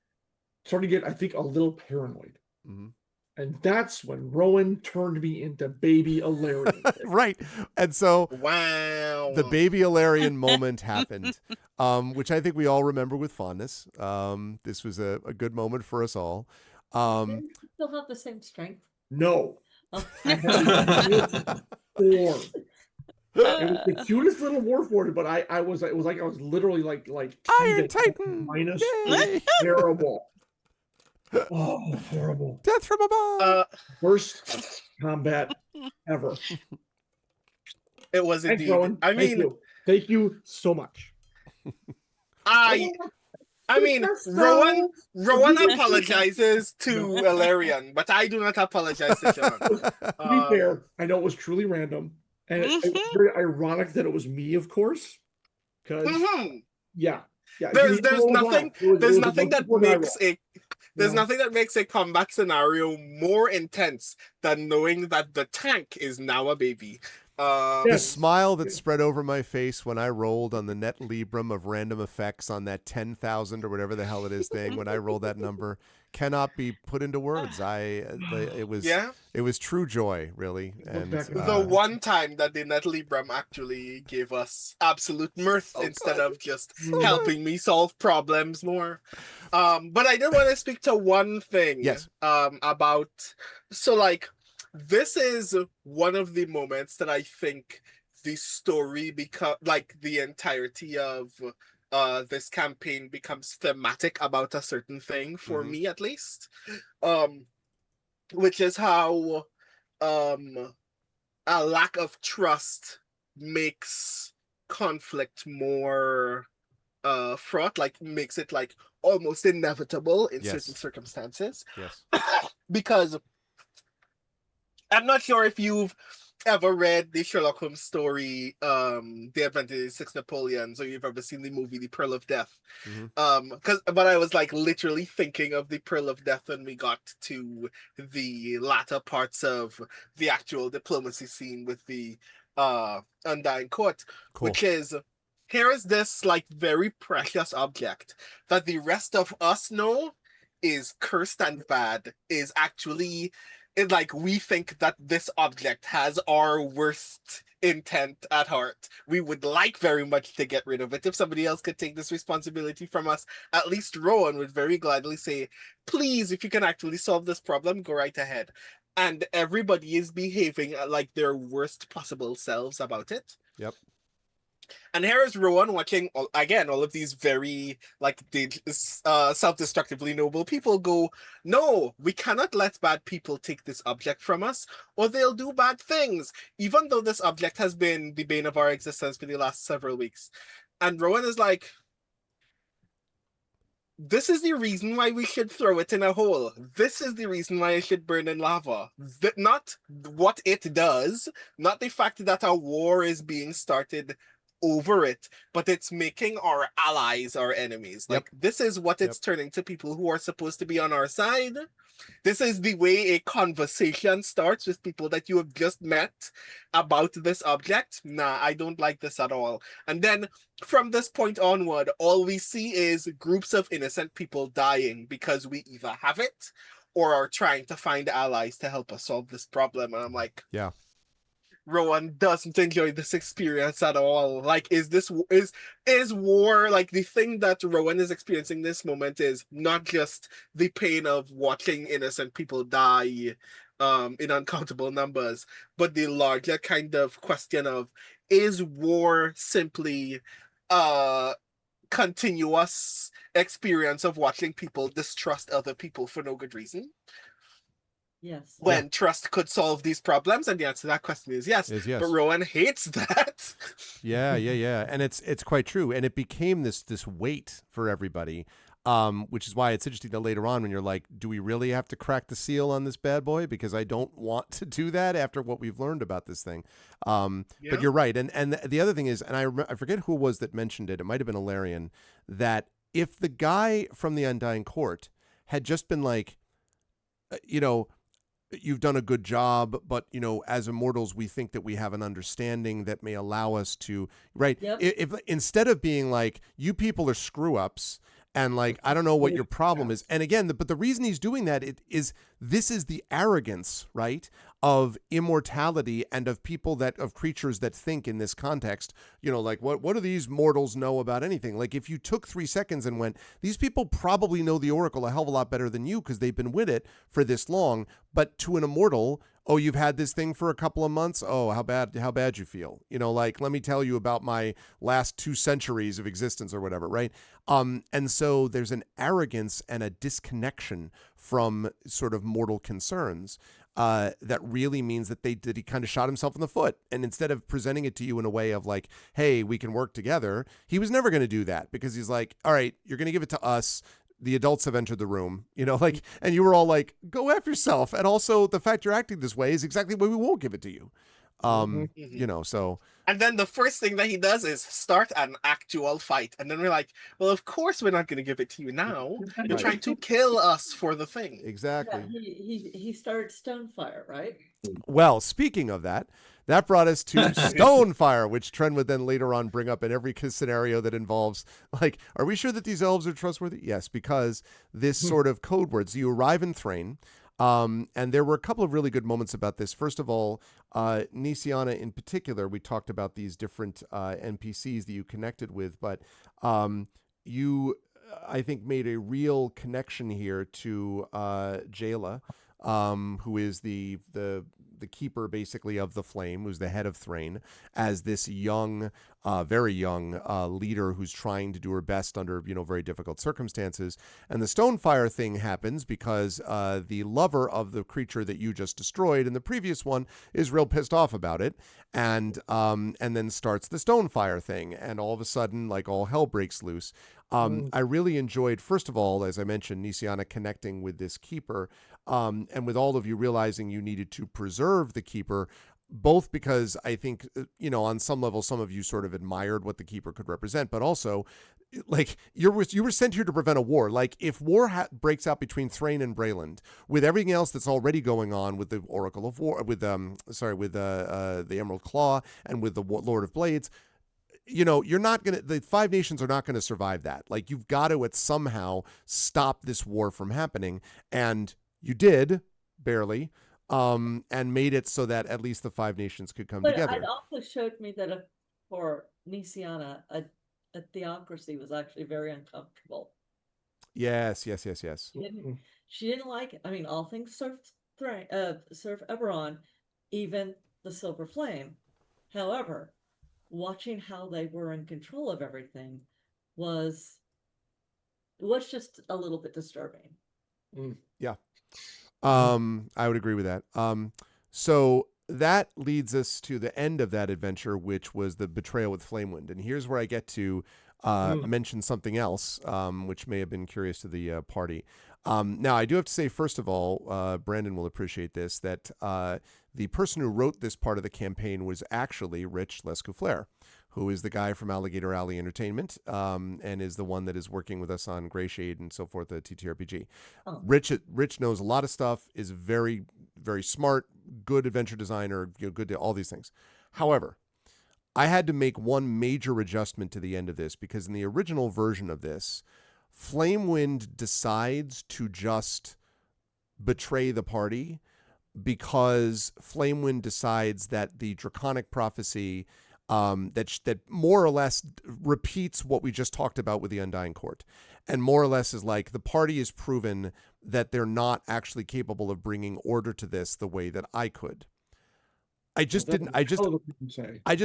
Speaker 3: starting to get, I think, a little paranoid.
Speaker 2: Mm-hmm.
Speaker 3: And that's when Rowan turned me into baby Alarian.
Speaker 2: Right. And so
Speaker 7: Wow.
Speaker 2: the baby Alarian moment happened, which I think we all remember with fondness. This was a good moment for us all.
Speaker 4: You still have the same strength.
Speaker 3: No,
Speaker 4: Oh.
Speaker 3: I had a form. It was the cutest little Warforged, but it was like I was literally like
Speaker 2: Iron
Speaker 3: teething
Speaker 2: Titan!
Speaker 3: minus.
Speaker 2: Yay!
Speaker 3: It was terrible. Oh, horrible.
Speaker 2: Death from above.
Speaker 3: Worst combat ever.
Speaker 7: It was
Speaker 3: Thanks,
Speaker 7: indeed.
Speaker 3: Rowan.
Speaker 7: I
Speaker 3: Thank
Speaker 7: mean,
Speaker 3: you. Thank you so much.
Speaker 7: I mean, Rowan apologizes to Elarian, but I do not apologize to John.
Speaker 3: To be fair, I know it was truly random, and it was very ironic that it was me, of course, because
Speaker 7: Mhm.
Speaker 3: yeah,
Speaker 7: There's nothing that makes
Speaker 3: it.
Speaker 7: there's nothing that makes a combat scenario more intense than knowing that the tank is now a baby.
Speaker 2: The
Speaker 3: Yes.
Speaker 2: smile that spread over my face when I rolled on the net librum of random effects on that 10,000 or whatever the hell it is thing, when I rolled that number, cannot be put into words. It was true joy, really. And
Speaker 7: the one time that the net librum actually gave us absolute mirth instead of just helping me solve problems more. But I did want to speak to one thing.
Speaker 2: Yes.
Speaker 7: About this is one of the moments that I think the story the entirety of this campaign becomes thematic about a certain thing for me, at least. Which is how a lack of trust makes conflict more fraught, makes it almost inevitable in certain circumstances.
Speaker 2: Yes.
Speaker 7: Because I'm not sure if you've ever read the Sherlock Holmes story, The Adventures of the Six Napoleons, or you've ever seen the movie The Pearl of Death. But I was literally thinking of The Pearl of Death when we got to the latter parts of the actual diplomacy scene with the Undying Court, which is, here is this very precious object that the rest of us know is cursed and bad, is actually we think that this object has our worst intent at heart. We would like very much to get rid of it. If somebody else could take this responsibility from us, at least Rowan would very gladly say, please, if you can actually solve this problem, go right ahead. And everybody is behaving like their worst possible selves about it.
Speaker 2: Yep.
Speaker 7: And here is Rowan watching, again, all of these very, self-destructively noble people go, no, we cannot let bad people take this object from us, or they'll do bad things, even though this object has been the bane of our existence for the last several weeks. And Rowan is like, this is the reason why we should throw it in a hole. This is the reason why it should burn in lava. Not what it does, not the fact that a war is being started over it, but it's making our allies our enemies. This is what it's turning to people who are supposed to be on our side. This is the way a conversation starts with people that you have just met about this object. Nah, I don't like this at all. And then from this point onward, all we see is groups of innocent people dying because we either have it or are trying to find allies to help us solve this problem. And I'm like,
Speaker 2: yeah,
Speaker 7: Rowan doesn't enjoy this experience at all. Is war, the thing that Rowan is experiencing this moment is not just the pain of watching innocent people die in uncountable numbers, but the larger kind of question of, is war simply continuous experience of watching people distrust other people for no good reason,
Speaker 4: Yes.
Speaker 7: when trust could solve these problems? And the answer to that question is yes.
Speaker 2: Is yes.
Speaker 7: But Rowan hates that.
Speaker 2: Yeah. And it's quite true. And it became this weight for everybody. Which is why it's interesting that later on when you're like, do we really have to crack the seal on this bad boy? Because I don't want to do that after what we've learned about this thing. But you're right. And the other thing is, and I forget who it was that mentioned it. It might have been Ilarion, that if the guy from the Undying Court had just been like, you've done a good job, but as immortals, we think that we have an understanding that may allow us to, right?
Speaker 4: Yep.
Speaker 2: If instead of being like, you people are screw ups, and like, I don't know what your problem is. And again, but the reason he's doing that is this is the arrogance, right, of immortality and of creatures that think in this context, like what do these mortals know about anything? Like if you took 3 seconds and went, these people probably know the Oracle a hell of a lot better than you because they've been with it for this long. But to an immortal, oh, you've had this thing for a couple of months. Oh, how bad you feel. Like, let me tell you about my last 2 centuries of existence or whatever, right? And so there's an arrogance and a disconnection from sort of mortal concerns that really means that he kind of shot himself in the foot. And instead of presenting it to you in a way of like, hey, we can work together, he was never going to do that because he's like, all right, you're going to give it to us. The adults have entered the room, and you were all like, go F yourself. And also the fact you're acting this way is exactly why we won't give it to you. So.
Speaker 7: And then the first thing that he does is start an actual fight. And then we're like, well, of course we're not going to give it to you now. You're trying to kill us for the thing.
Speaker 2: Exactly.
Speaker 4: Yeah, he started Stonefire, right?
Speaker 2: Well, speaking of that brought us to Stonefire, which Tren would then later on bring up in every scenario that involves, like, are we sure that these elves are trustworthy? Yes, because this sort of code word. So you arrive in Thrain, and there were a couple of really good moments about this. First of all, Nisiana in particular, we talked about these different NPCs that you connected with, but you, I think, made a real connection here to Jayla, who is the keeper basically of the flame, who's the head of Thrain, as this young, very young leader who's trying to do her best under very difficult circumstances. And the Stonefire thing happens because the lover of the creature that you just destroyed in the previous one is real pissed off about it, and then starts the Stonefire thing, and all of a sudden, like, all hell breaks loose. I really enjoyed, first of all, as I mentioned, Nisiana connecting with this keeper, and with all of you realizing you needed to preserve the keeper, both because I think, on some level, some of you sort of admired what the keeper could represent, but also, like, you were sent here to prevent a war. Like, if war breaks out between Thrain and Brayland, with everything else that's already going on with the Oracle of War, with the Emerald Claw, and with the Lord of Blades, you're not going to, the Five Nations are not going to survive that. Like, you've got to somehow stop this war from happening. And you did, barely, and made it so that at least the Five Nations could come together.
Speaker 4: It also showed me that for Nisiana, a theocracy was actually very uncomfortable.
Speaker 2: Yes.
Speaker 4: She didn't like it. I mean, all things serve Eberron, even the Silver Flame. However, watching how they were in control of everything was just a little bit disturbing.
Speaker 2: Yeah. I would agree with that. So that leads us to the end of that adventure, which was the betrayal with Flamewind. And here's where I get to mention something else, which may have been curious to the party. Now, I do have to say, first of all, Brandon will appreciate this, that the person who wrote this part of the campaign was actually Rich Lescouflair, who is the guy from Alligator Alley Entertainment, and is the one that is working with us on Grey Shade and so forth at TTRPG.
Speaker 4: Oh.
Speaker 2: Rich knows a lot of stuff, is very, very smart, good adventure designer, good to all these things. However, I had to make one major adjustment to the end of this, because in the original version of this, Flamewind decides to just betray the party because Flamewind decides that the Draconic prophecy that more or less repeats what we just talked about with the Undying Court, and more or less is like the party has proven that they're not actually capable of bringing order to this the way that I could. I just didn't. I just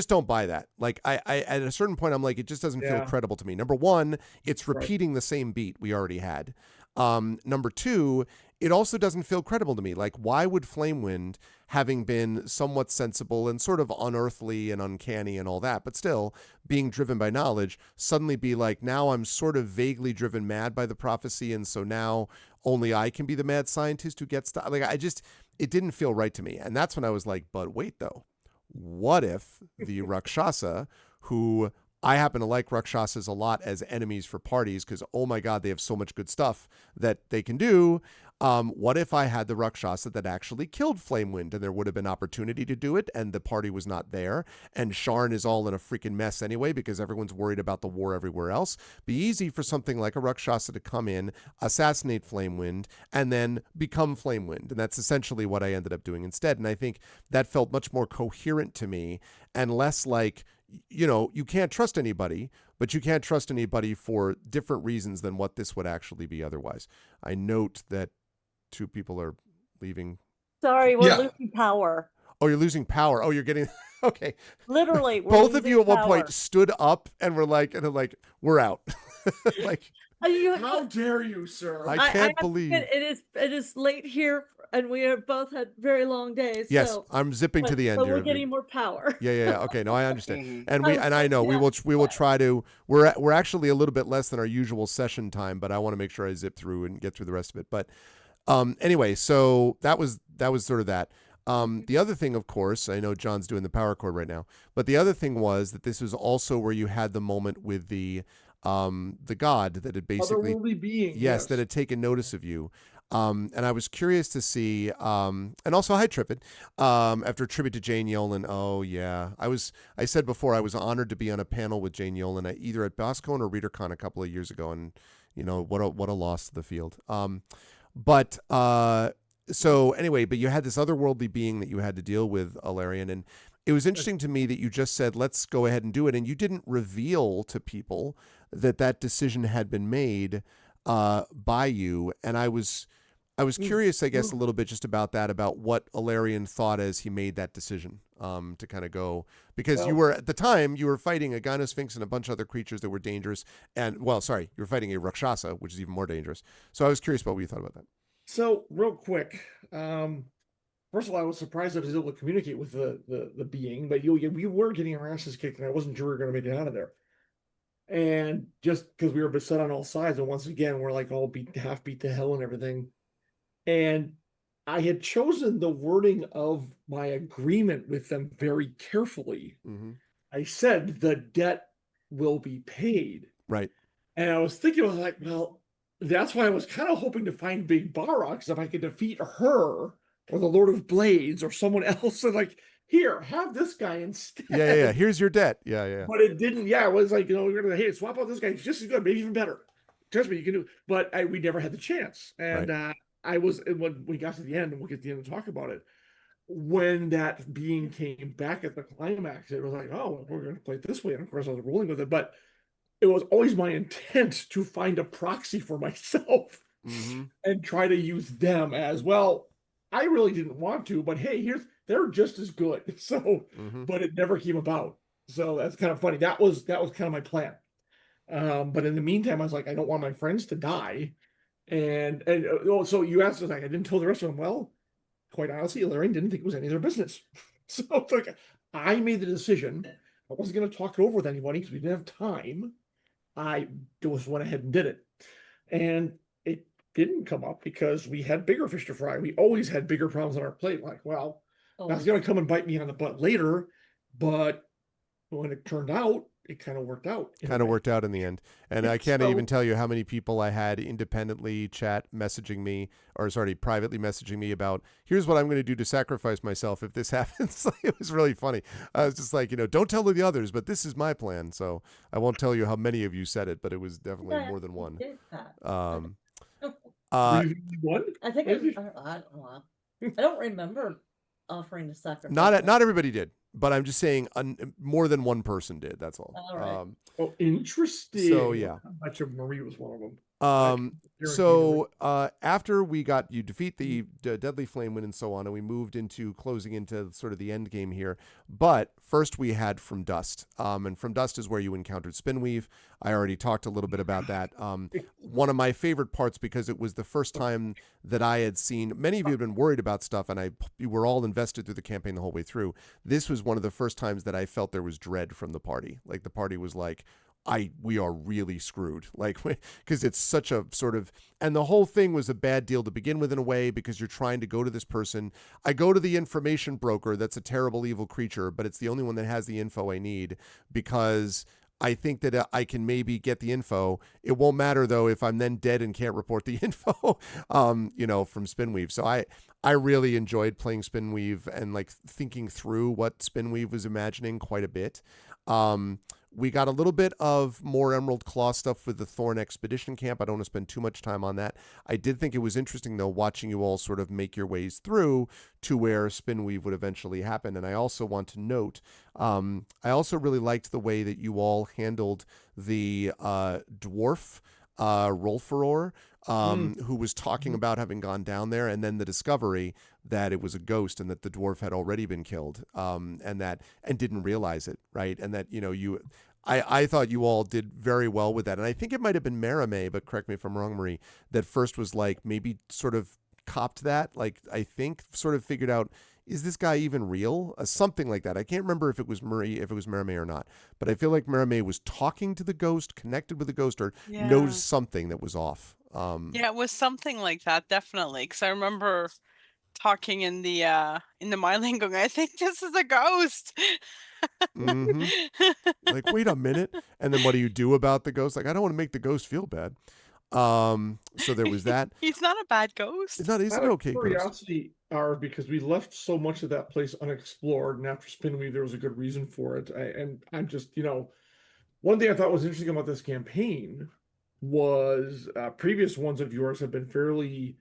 Speaker 2: don't buy that. Like I at a certain point, I'm like, it just doesn't feel credible to me. Number one, it's repeating the same beat we already had. Number two, it also doesn't feel credible to me. Like, why would Flamewind, having been somewhat sensible and sort of unearthly and uncanny and all that, but still being driven by knowledge, suddenly be like, now I'm sort of vaguely driven mad by the prophecy, and so now only I can be the mad scientist who gets to, like, it didn't feel right to me. And that's when I was like, but wait though, what if the Rakshasa, who I happen to like Rakshasas a lot as enemies for parties because, oh my God, they have so much good stuff that they can do. What if I had the Rakshasa that actually killed Flamewind and there would have been opportunity to do it and the party was not there and Sharn is all in a freaking mess anyway because everyone's worried about the war everywhere else? Be easy for something like a Rakshasa to come in, assassinate Flamewind, and then become Flamewind. And that's essentially what I ended up doing instead. And I think that felt much more coherent to me and less like, you know, you can't trust anybody, but you can't trust anybody for different reasons than what this would actually be otherwise. I note that 2 people are leaving.
Speaker 4: Sorry, we're losing power.
Speaker 2: Oh, you're losing power. Oh, you're getting okay.
Speaker 4: Literally, we're
Speaker 2: both of you at one
Speaker 4: power.
Speaker 2: point stood up and were like, we're out. Like,
Speaker 3: how dare you, sir?
Speaker 2: I can't believe
Speaker 4: it is late here, and we have both had very long days.
Speaker 2: Yes,
Speaker 4: so,
Speaker 2: I'm zipping to the end here.
Speaker 4: We're getting more power.
Speaker 2: Yeah. Okay, no, I understand, and I know we will try to. We're actually a little bit less than our usual session time, but I want to make sure I zip through and get through the rest of it. But anyway, so that was sort of that. The other thing, of course, I know John's doing the power chord right now, but the other thing was that this was also where you had the moment with the god that had basically
Speaker 3: otherworldly being,
Speaker 2: yes, that had taken notice of you. And I was curious to see, and also hi Trippet, after a tribute to Jane Yolen. Oh yeah, I said before I was honored to be on a panel with Jane Yolen, either at BosCon or ReaderCon a couple of years ago, and you know what a loss to the field. But so anyway, but you had this otherworldly being that you had to deal with, Alarian, and it was interesting to me that you just said, let's go ahead and do it. And you didn't reveal to people that decision had been made by you. And I was curious, I guess, a little bit just about that, about what Alarian thought as he made that decision to kind of go, because you were, at the time, you were fighting a Gynosphinx and a bunch of other creatures that were dangerous. And, well, sorry, you were fighting a Rakshasa, which is even more dangerous. So I was curious about what you thought about that.
Speaker 3: So, real quick, first of all, I was surprised that I was able to communicate with the being, but we were getting our asses kicked, and I wasn't sure we were going to make it out of there. And just because we were beset on all sides, and once again, we're like all half beat to hell and everything. And I had chosen the wording of my agreement with them very carefully.
Speaker 2: Mm-hmm.
Speaker 3: I said the debt will be paid.
Speaker 2: Right.
Speaker 3: And I was thinking, I was like, well, that's why I was kind of hoping to find Big Barra, because if I could defeat her or the Lord of Blades or someone else, and like, here, have this guy instead.
Speaker 2: Yeah. Here's your debt. Yeah.
Speaker 3: But it didn't. Yeah, it was like, we're gonna hey, swap out this guy. He's just as good, maybe even better. Trust me, you can do. But we never had the chance. And I was, when we got to the end, and we'll get to the end and talk about it. When that being came back at the climax, it was like, oh, we're gonna play it this way. And of course, I was rolling with it, but it was always my intent to find a proxy for myself and try to use them as well. I really didn't want to, but hey, they're just as good. So, but it never came about. So that's kind of funny. That was kind of my plan. But in the meantime, I was like, I don't want my friends to die. And so you asked, like, I didn't tell the rest of them. Well, quite honestly, Larry didn't think it was any of their business. So it's like, I made the decision. I wasn't going to talk it over with anybody because we didn't have time. I just went ahead and did it. And it didn't come up because we had bigger fish to fry. We always had bigger problems on our plate. Like, well, that's going to come and bite me on the butt later. But when it turned out, it kind of worked out.
Speaker 2: Kind of worked out in the end. And I can't even tell you how many people I had independently privately messaging me about, here's what I'm going to do to sacrifice myself if this happens. It was really funny. I was just like, don't tell the others, but this is my plan. So I won't tell you how many of you said it, but it was definitely more than one.
Speaker 3: One?
Speaker 4: I think I don't know. I don't remember. offering to sacrifice.
Speaker 2: Not everybody did, but I'm just saying more than one person did. That's all.
Speaker 4: All right.
Speaker 3: Oh, interesting.
Speaker 2: So, yeah.
Speaker 3: I'm not sure Marie was one of them.
Speaker 2: So after you defeat the Deadly Flame Wind and so on, and we moved into closing into sort of the end game here. But first we had From Dust. And From Dust is where you encountered Spinweave. I already talked a little bit about that. One of my favorite parts, because it was the first time that I had seen, many of you had been worried about stuff, and you were all invested through the campaign the whole way through. This was one of the first times that I felt there was dread from the party. Like the party was like, we are really screwed, like, because it's such a sort of, and the whole thing was a bad deal to begin with in a way, because you're trying to go to this person. I go to the information broker that's a terrible evil creature, but it's the only one that has the info I need, because I think that I can maybe get the info. It won't matter though if I'm then dead and can't report the info, from Spinweave. So I really enjoyed playing Spinweave and like thinking through what Spinweave was imagining quite a bit. We got a little bit of more Emerald Claw stuff with the Thorn Expedition Camp. I don't want to spend too much time on that. I did think it was interesting, though, watching you all sort of make your ways through to where Spinweave would eventually happen. And I also want to note, I also really liked the way that you all handled the dwarf Rolferor, who was talking about having gone down there, and then the discovery that it was a ghost and that the dwarf had already been killed, and didn't realize it, right? And that, I thought you all did very well with that. And I think it might have been Maramé, but correct me if I'm wrong, Marie, that first was like maybe sort of copped that, like I think sort of figured out, is this guy even real? Something like that. I can't remember if it was Maramé or not, but I feel like Maramé was talking to the ghost, connected with the ghost, or noticed something that was off.
Speaker 6: Yeah, it was something like that, definitely. Because I remember talking in the Myling going, I think this is a ghost.
Speaker 2: Like, wait a minute. And then what do you do about the ghost? Like, I don't want to make the ghost feel bad. So there was that.
Speaker 6: He's not a bad ghost.
Speaker 2: He's an okay ghost.
Speaker 3: Curiosity, because we left so much of that place unexplored, and after Spinweave, there was a good reason for it. I'm just, one thing I thought was interesting about this campaign was previous ones of yours have been fairly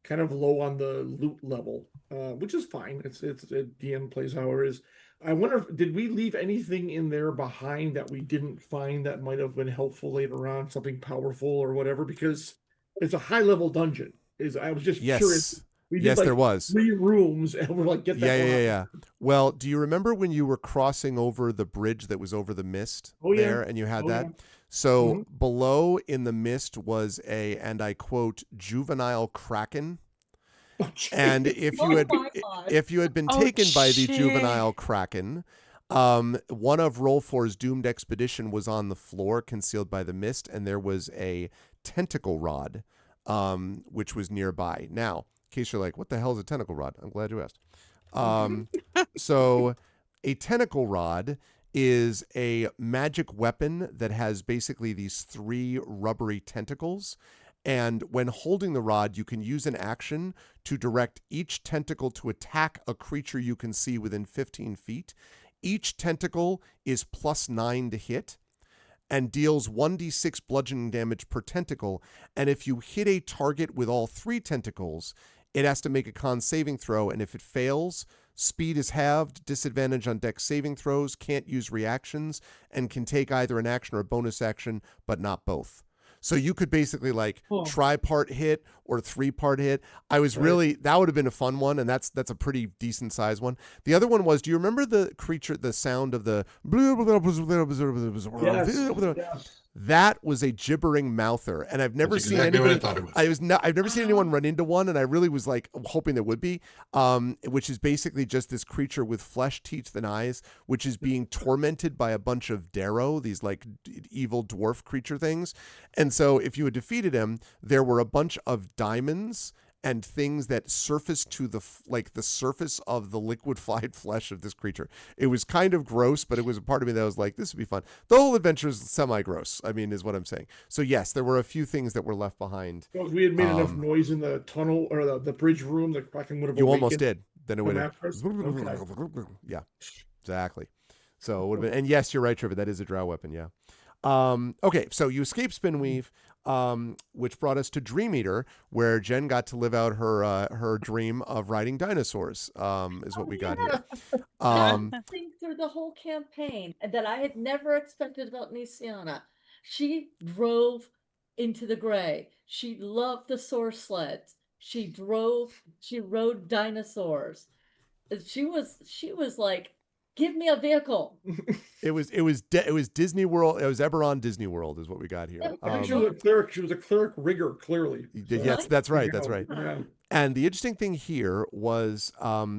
Speaker 3: kind of low on the loot level, which is fine. It's DM plays how it is. I wonder did we leave anything in there behind that we didn't find that might have been helpful later on, something powerful or whatever, because it's a high level dungeon. I was just curious.
Speaker 2: There was
Speaker 3: 3 rooms, and we're like, get that.
Speaker 2: Yeah. Well, do you remember when you were crossing over the bridge that was over the mist there, and you had that? Yeah. So below in the mist was and I quote, juvenile kraken. And if you had been taken by the juvenile kraken, one of Rolfor's doomed expedition was on the floor, concealed by the mist, and there was a tentacle rod, which was nearby. Now, in case you're like, what the hell is a tentacle rod? I'm glad you asked. So a tentacle rod is a magic weapon that has basically these 3 rubbery tentacles. And when holding the rod, you can use an action to direct each tentacle to attack a creature you can see within 15 feet. Each tentacle is +9 to hit and deals 1d6 bludgeoning damage per tentacle. And if you hit a target with all 3 tentacles, it has to make a con saving throw. And if it fails, speed is halved, disadvantage on dex saving throws, can't use reactions, and can take either an action or a bonus action, but not both. So you could basically tri-part hit or 3-part hit. I was really, that would have been a fun one, and that's a pretty decent size one. The other one was, do you remember the creature, the sound of the
Speaker 3: Yes.
Speaker 2: That was a gibbering mouther, and I've never seen anybody. I've never seen anyone run into one, and I really was like hoping there would be. Which is basically just this creature with flesh, teeth, and eyes, which is being tormented by a bunch of Darrow, these like evil dwarf creature things. And so, if you had defeated him, there were a bunch of diamonds and things that surfaced to the surface of the liquefied flesh of this creature. It was kind of gross, but it was a part of me that was like, this would be fun. The whole adventure is semi-gross, I mean, is what I'm saying. So yes, there were a few things that were left behind.
Speaker 3: So if we had made enough noise in the tunnel or the bridge room, the Kraken would have.
Speaker 2: You almost did. Then it would have.
Speaker 3: Okay.
Speaker 2: Yeah, exactly. So it would have been. And yes, you're right, Trevor. That is a drow weapon. Yeah. Okay, so you escape Spinweave. which brought us to Dream Eater, where Jen got to live out her dream of riding dinosaurs. Is what we got here.
Speaker 4: That's the thing through the whole campaign that I had never expected about Nisiana. She drove into the gray. She loved the source sleds. She rode dinosaurs. She was like, give me a vehicle.
Speaker 2: It was Disney World. It was Eberron Disney World is what we got here.
Speaker 3: I think she was a cleric. She was a cleric rigger, clearly.
Speaker 2: Yes, that's right. That's right.
Speaker 3: Yeah.
Speaker 2: And the interesting thing here was,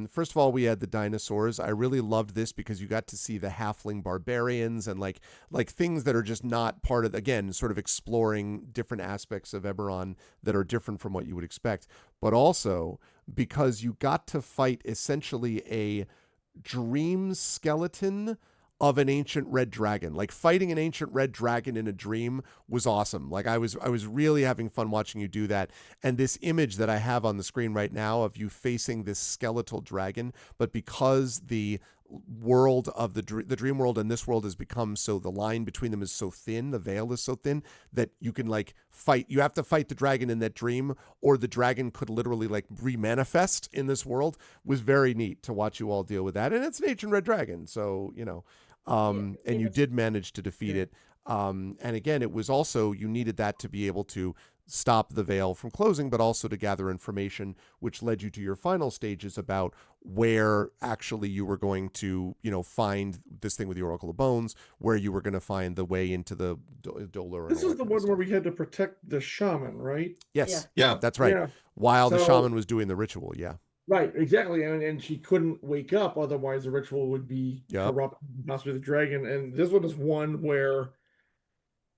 Speaker 2: first of all, we had the dinosaurs. I really loved this because you got to see the halfling barbarians and like things that are just not part of, again, sort of exploring different aspects of Eberron that are different from what you would expect. But also because you got to fight essentially a dream skeleton of an ancient red dragon. Like fighting an ancient red dragon in a dream was awesome. Like I was really having fun watching you do that. And this image that I have on the screen right now of you facing this skeletal dragon, but because the world of the dream world and this world has become so, the line between them is so thin, the veil is so thin that you can like fight, you have to fight the dragon in that dream, or the dragon could literally like remanifest in this world. Was very neat to watch you all deal with that. And it's an ancient red dragon, so you know, and you did manage to defeat it. And again, it was also, you needed that to be able to stop the veil from closing, but also to gather information, which led you to your final stages about where actually you were going to, you know, find this thing with the Oracle of Bones, where you were going to find the way into the Dolor.
Speaker 3: This is the one where we had to protect the shaman, right?
Speaker 2: Yes.
Speaker 5: Yeah.
Speaker 2: That's right.
Speaker 3: Yeah.
Speaker 2: While the
Speaker 3: So-
Speaker 2: shaman was doing the ritual. Yeah.
Speaker 3: Right, exactly. And she couldn't wake up, otherwise the ritual would be
Speaker 2: Yep.
Speaker 3: corrupt, possibly the dragon. And this one is one where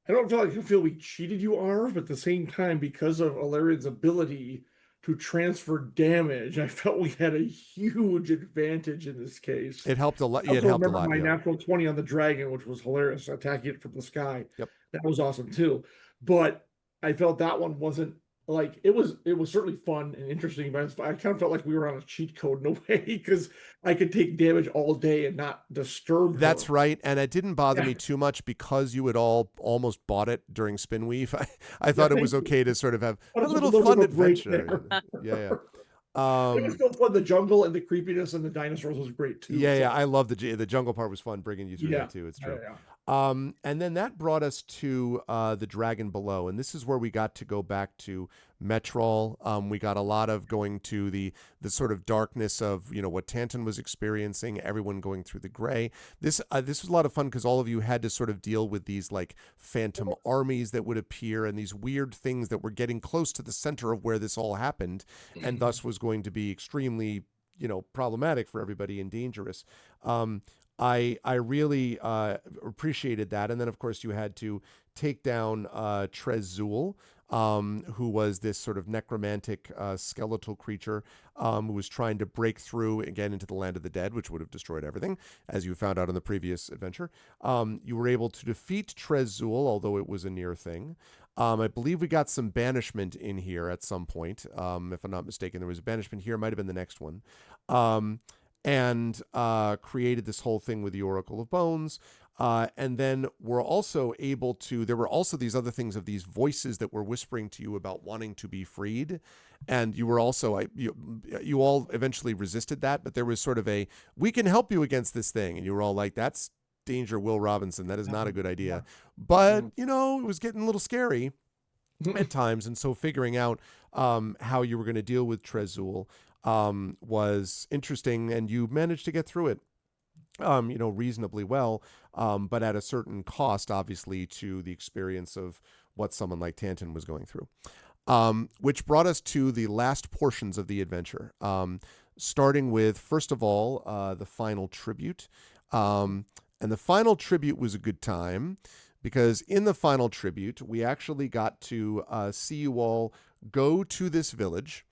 Speaker 3: I don't feel we cheated you, Arv, but at the same time, because of Alarian's ability to transfer damage, I felt we had a huge advantage in this case.
Speaker 2: It helped a lot.
Speaker 3: I
Speaker 2: It
Speaker 3: also
Speaker 2: helped a
Speaker 3: remember
Speaker 2: lot.
Speaker 3: my
Speaker 2: Yeah.
Speaker 3: natural 20 on the dragon, which was hilarious, attacking it from the sky.
Speaker 2: Yep.
Speaker 3: That was awesome too. But I felt that one wasn't like, it was certainly fun and interesting, but I kind of felt like we were on a cheat code in a way, because I could take damage all day and not disturb
Speaker 2: That's
Speaker 3: her.
Speaker 2: right. And it didn't bother
Speaker 3: Yeah.
Speaker 2: me too much because you had all almost bought it during Spinweave. I thought it
Speaker 3: thank
Speaker 2: was
Speaker 3: you.
Speaker 2: okay to sort of have
Speaker 3: But
Speaker 2: a
Speaker 3: it's
Speaker 2: little
Speaker 3: bit
Speaker 2: fun
Speaker 3: of a break
Speaker 2: adventure.
Speaker 3: there.
Speaker 2: Yeah.
Speaker 3: It was still fun. The jungle and the creepiness and the dinosaurs was great too.
Speaker 2: Yeah.
Speaker 3: so-
Speaker 2: I love the jungle part was fun, bringing you through
Speaker 3: Yeah.
Speaker 2: that too. It's true.
Speaker 3: yeah.
Speaker 2: And then that brought us to the Dragon Below, and this is where we got to go back to Metrol. We got a lot of going to the sort of darkness of, you know, what Tantan was experiencing, everyone going through the gray. This was a lot of fun because all of you had to sort of deal with these like phantom armies that would appear and these weird things that were getting close to the center of where this all happened, and thus was going to be extremely, you know, problematic for everybody and dangerous. I really appreciated that. And then, of course, you had to take down Trezul, who was this sort of necromantic skeletal creature who was trying to break through again into the land of the dead, which would have destroyed everything, as you found out in the previous adventure. You were able to defeat Trezul, although it was a near thing. I believe we got some banishment in here at some point. If I'm not mistaken, there was a banishment here. It might have been the next one. And created this whole thing with the Oracle of Bones. And then we're also able to, there were also these other things of these voices that were whispering to you about wanting to be freed. And you were also, you all eventually resisted that, but there was sort of a, we can help you against this thing. And you were all like, that's danger, Will Robinson. That is not a good idea. But, you know, it was getting a little scary at times. And so figuring out how you were going to deal with Trezul was interesting, and you managed to get through it, you know, reasonably well, but at a certain cost, obviously, to the experience of what someone like Tantan was going through. Which brought us to the last portions of the adventure, starting with, first of all, the final tribute. And the final tribute was a good time, because in the final tribute, we actually got to see you all go to this village.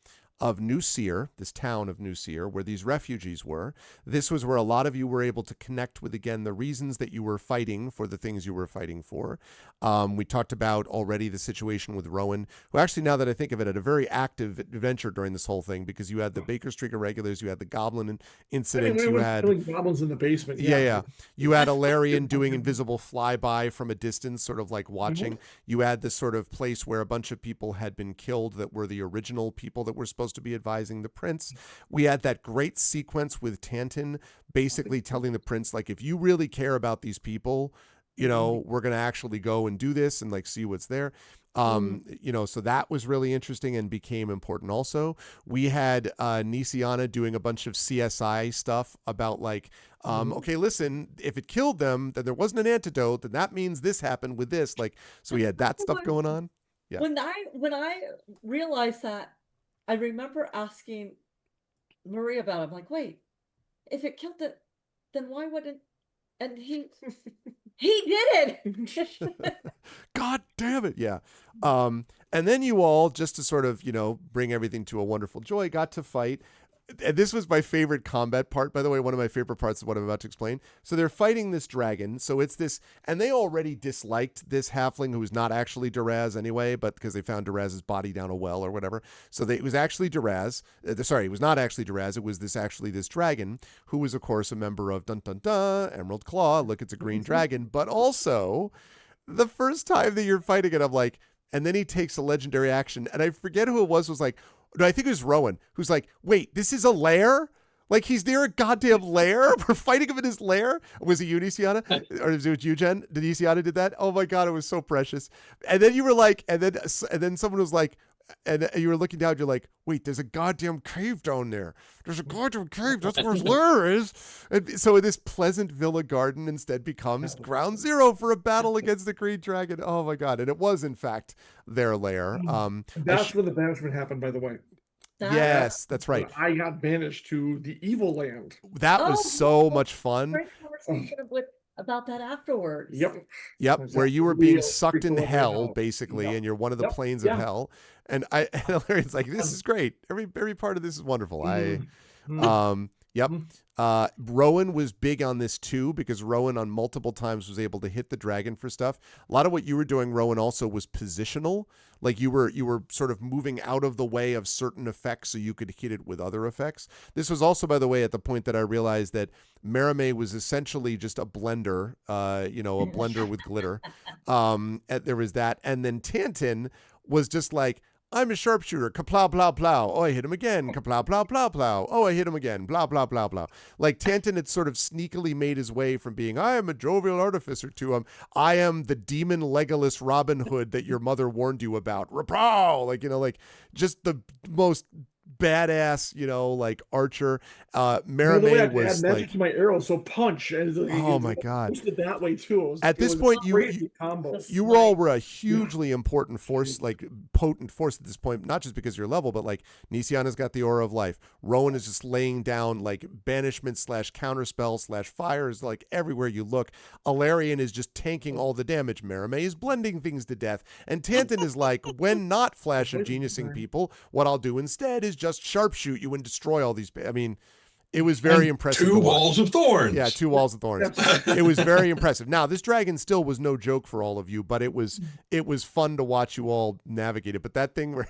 Speaker 2: of New Seer, this town of New Seer, where these refugees were. This was where a lot of you were able to connect with, again, the reasons that you were fighting for the things you were fighting for. We talked about already the situation with Rowan, who actually, now that I think of it, had a very active adventure during this whole thing, because you had the Baker Street Irregulars, you had the Goblin incident,
Speaker 3: Anyway,
Speaker 2: you
Speaker 3: was
Speaker 2: had...
Speaker 3: killing goblins in the basement.
Speaker 2: Yeah. You had Alarian doing invisible flyby from a distance, sort of like watching. You had this sort of place where a bunch of people had been killed that were the original people that were supposed to be advising the prince. We had that great sequence with Tantin basically telling the prince, like, if you really care about these people, you know, we're going to actually go and do this and like see what's there. You know, so that was really interesting and became important. Also, we had Nisiana doing a bunch of CSI stuff about like, okay, listen, if it killed them, then there wasn't an antidote, then that means this happened with this. Like, so we had that stuff going on. Yeah.
Speaker 4: When I realized that, I remember asking Marie about it. I'm like, wait, if it killed it, then why wouldn't? And he did it.
Speaker 2: God damn it. Yeah. And then you all, just to sort of, you know, bring everything to a wonderful joy, got to fight. And this was my favorite combat part, by the way. One of my favorite parts of what I'm about to explain. So they're fighting this dragon. So it's this, and they already disliked this halfling who was not actually Duraz anyway, but because they found Duraz's body down a well or whatever. So it was actually Duraz. Sorry, it was not actually Duraz. It was this dragon who was, of course, a member of Dun Dun Dun, Emerald Claw. Look, it's a green dragon. But also, the first time that you're fighting it, I'm like, and then he takes a legendary action, and I forget who it was like, no, I think it was Rowan, who's like, wait, this is a lair? Like, he's near a goddamn lair? We're fighting him in his lair? Was it you, Nisiana? Or was it you, Jen? Did Nisiana did that? Oh my God, it was so precious. And then you were like, and then someone was like, and you were looking down, you're like, wait, there's a goddamn cave down there. There's a goddamn cave. That's where his lair is. And so this pleasant villa garden instead becomes ground zero for a battle against the Green Dragon. Oh my God. And it was, in fact, their lair.
Speaker 3: That's where the banishment happened, by the way.
Speaker 2: Yes, that's right.
Speaker 3: I got banished to the evil land.
Speaker 2: That was so much fun.
Speaker 4: Great conversation about that afterwards.
Speaker 3: Yep.
Speaker 2: Where you were being sucked into hell, basically, and you're one of the planes of hell. And Larry's like, this is great. Every part of this is wonderful. Rowan was big on this too, because Rowan on multiple times was able to hit the dragon for stuff. A lot of what you were doing, Rowan, also was positional. Like you were sort of moving out of the way of certain effects so you could hit it with other effects. This was also, by the way, at the point that I realized that Merime was essentially just a blender, a blender with glitter. There was that. And then Tantin was just like, I'm a sharpshooter, kaplow, plow, plow. Oh, I hit him again, kaplow, plow, plow, plow. Oh, I hit him again, blah, blah, blah, blah. Like Tantin had sort of sneakily made his way from being, I am a jovial artificer, to I am the demon Legolas Robin Hood that your mother warned you about. Rapow! Like just the most badass, archer. Merime was
Speaker 3: magic
Speaker 2: like
Speaker 3: to my arrow, so punch. And
Speaker 2: oh my God!
Speaker 3: That way too.
Speaker 2: At this point, you were a hugely important force, like potent force at this point. Not just because of your level, but like Nisiana's got the aura of life. Rowan is just laying down like banishment / counterspell / fires like everywhere you look. Alarian is just tanking all the damage. Merime is blending things to death, and Tantin is like, when not flash of geniusing people, what I'll do instead is just sharpshoot you and destroy all these. I mean, it was very impressive.
Speaker 5: Two walls of thorns.
Speaker 2: Yeah, 2 walls of thorns. It was very impressive. Now, this dragon still was no joke for all of you, but it was fun to watch you all navigate it. But that thing where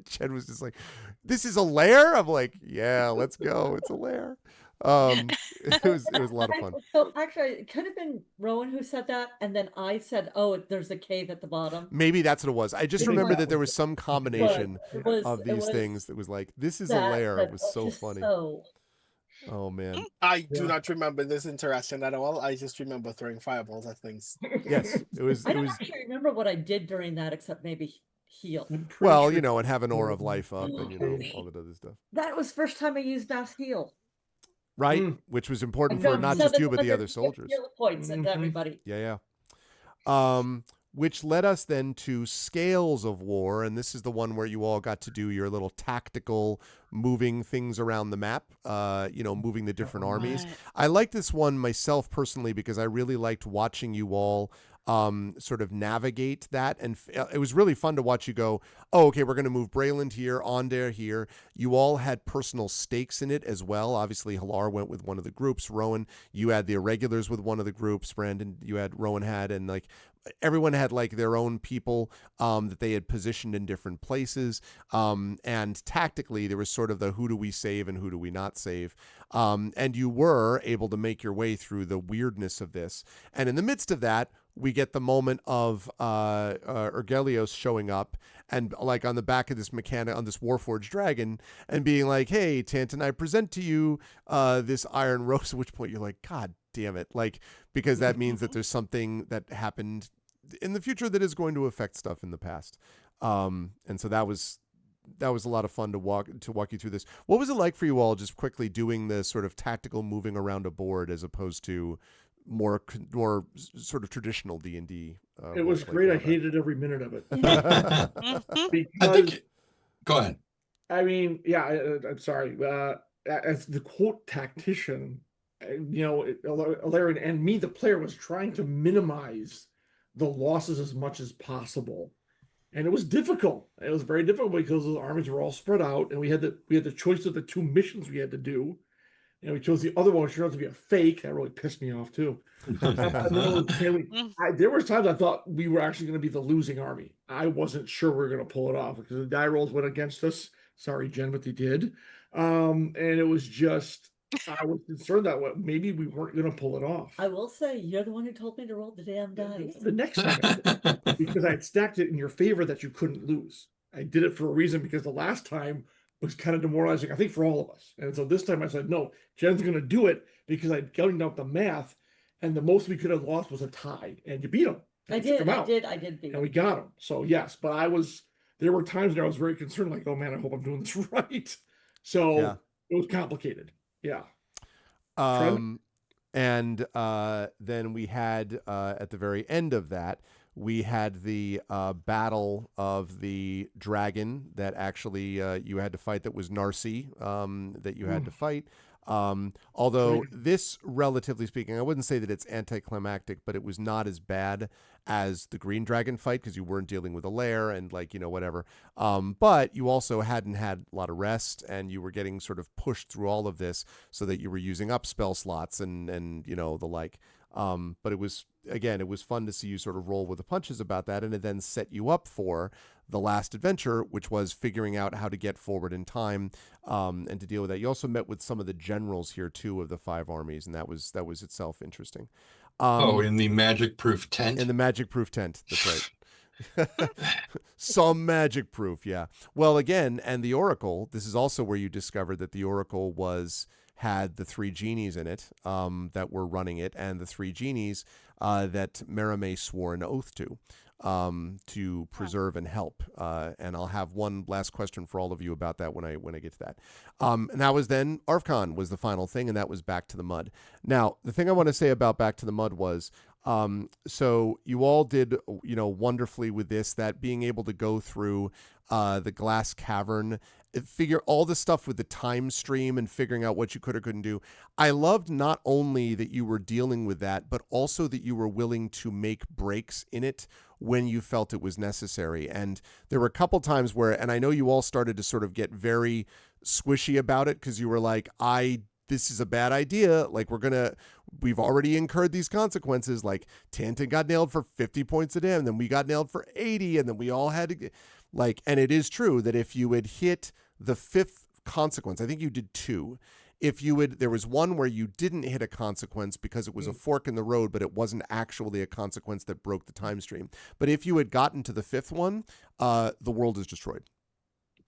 Speaker 2: Jen was just like, "This is a lair." I'm like, "Yeah, let's go. It's a lair." It was a lot of fun.
Speaker 4: So actually, it could have been Rowan who said that, and then I said, "Oh, there's a cave at the bottom."
Speaker 2: Maybe that's what it was. I just remember that there was some combination of these things that was like, "This is a lair." It was so funny. Oh man,
Speaker 7: I do not remember this interaction at all. I just remember throwing fireballs at things.
Speaker 2: Yes, it was.
Speaker 4: I don't actually remember what I did during that, except maybe heal.
Speaker 2: Well, and have an aura of life up, and all that other stuff.
Speaker 4: That was first time I used mass heal.
Speaker 2: Right, which was important for not just you, but the other soldiers.
Speaker 4: Points and everybody.
Speaker 2: Yeah. Which led us then to Scales of War, and this is the one where you all got to do your little tactical moving things around the map, moving the different armies. I like this one myself personally because I really liked watching you all sort of navigate that. And it was really fun to watch you go, oh, okay, we're going to move Brayland here, Ondare here. You all had personal stakes in it as well. Obviously, Halar went with one of the groups. Rowan, you had the irregulars with one of the groups. Brandon, Rowan had, and like everyone had like their own people that they had positioned in different places. And tactically, there was sort of the who do we save and who do we not save. And you were able to make your way through the weirdness of this. And in the midst of that, we get the moment of Ergelios showing up and like on the back of this mechanic on this Warforged dragon and being like, hey, Tanton, I present to you this iron rose, at which point you're like, God damn it. Like, because that means that there's something that happened in the future that is going to affect stuff in the past. And so that was a lot of fun to walk you through this. What was it like for you all just quickly doing the sort of tactical moving around a board as opposed to more sort of traditional D&D?
Speaker 3: It was great. I hated every minute of it.
Speaker 6: Mhm.
Speaker 3: Because,
Speaker 5: Go ahead.
Speaker 3: I mean, yeah, I'm sorry. As the quote tactician, Alarian and me, the player, was trying to minimize the losses as much as possible. And it was difficult. It was very difficult because the armies were all spread out, and we had the choice of the two missions we had to do. And we chose the other one, which turned out to be a fake. That really pissed me off too. There was times I thought we were actually going to be the losing army. I wasn't sure we were going to pull it off because the die rolls went against us. Sorry, Jen, but they did. And it was just, I was concerned that maybe we weren't going to pull it off.
Speaker 4: I will say, you're the one who told me to roll the damn dice.
Speaker 3: The next time, because I had stacked it in your favor that you couldn't lose. I did it for a reason because the last time was kind of demoralizing, I think, for all of us. And so this time I said, no, Jen's going to do it because I'd gotten out the math, and the most we could have lost was a tie, and you beat him.
Speaker 4: I did beat
Speaker 3: and we got him. So yes, but there were times where I was very concerned, like, oh man, I hope I'm doing this right. So
Speaker 2: Yeah.
Speaker 3: It was complicated. Yeah.
Speaker 2: And then we had at the very end of that, we had the battle of the dragon that actually you had to fight. That was Narsi that you had to fight. Although this, relatively speaking, I wouldn't say that it's anticlimactic, but it was not as bad as the green dragon fight because you weren't dealing with a lair and whatever. But you also hadn't had a lot of rest, and you were getting sort of pushed through all of this so that you were using up spell slots and the like. But it was fun to see you sort of roll with the punches about that, and it then set you up for the last adventure, which was figuring out how to get forward in time and to deal with that. You also met with some of the generals here too of the 5 armies, and that was itself interesting.
Speaker 5: In the magic-proof tent?
Speaker 2: In the magic-proof tent, that's right. Some magic proof, yeah. Well, again, and the Oracle, this is also where you discovered that the Oracle had the 3 genies in it that were running it, and the 3 genies that Merime swore an oath to preserve and help. And I'll have one last question for all of you about that when I get to that. And that was then Arfcon was the final thing, and that was Back to the Mud. Now, the thing I want to say about Back to the Mud was, so you all did, wonderfully with this, that being able to go through the glass cavern, figure all the stuff with the time stream and figuring out what you could or couldn't do. I loved not only that you were dealing with that, but also that you were willing to make breaks in it when you felt it was necessary. And there were a couple times where, and I know you all started to sort of get very squishy about it because you were like, this is a bad idea. Like, we've already incurred these consequences. Like, Tanton got nailed for 50 points a day, and then we got nailed for 80, and then we all had to and it is true that if you had hit the 5th consequence, I think you did 2. There was one where you didn't hit a consequence because it was a fork in the road, but it wasn't actually a consequence that broke the time stream. But if you had gotten to the 5th one, the world is destroyed.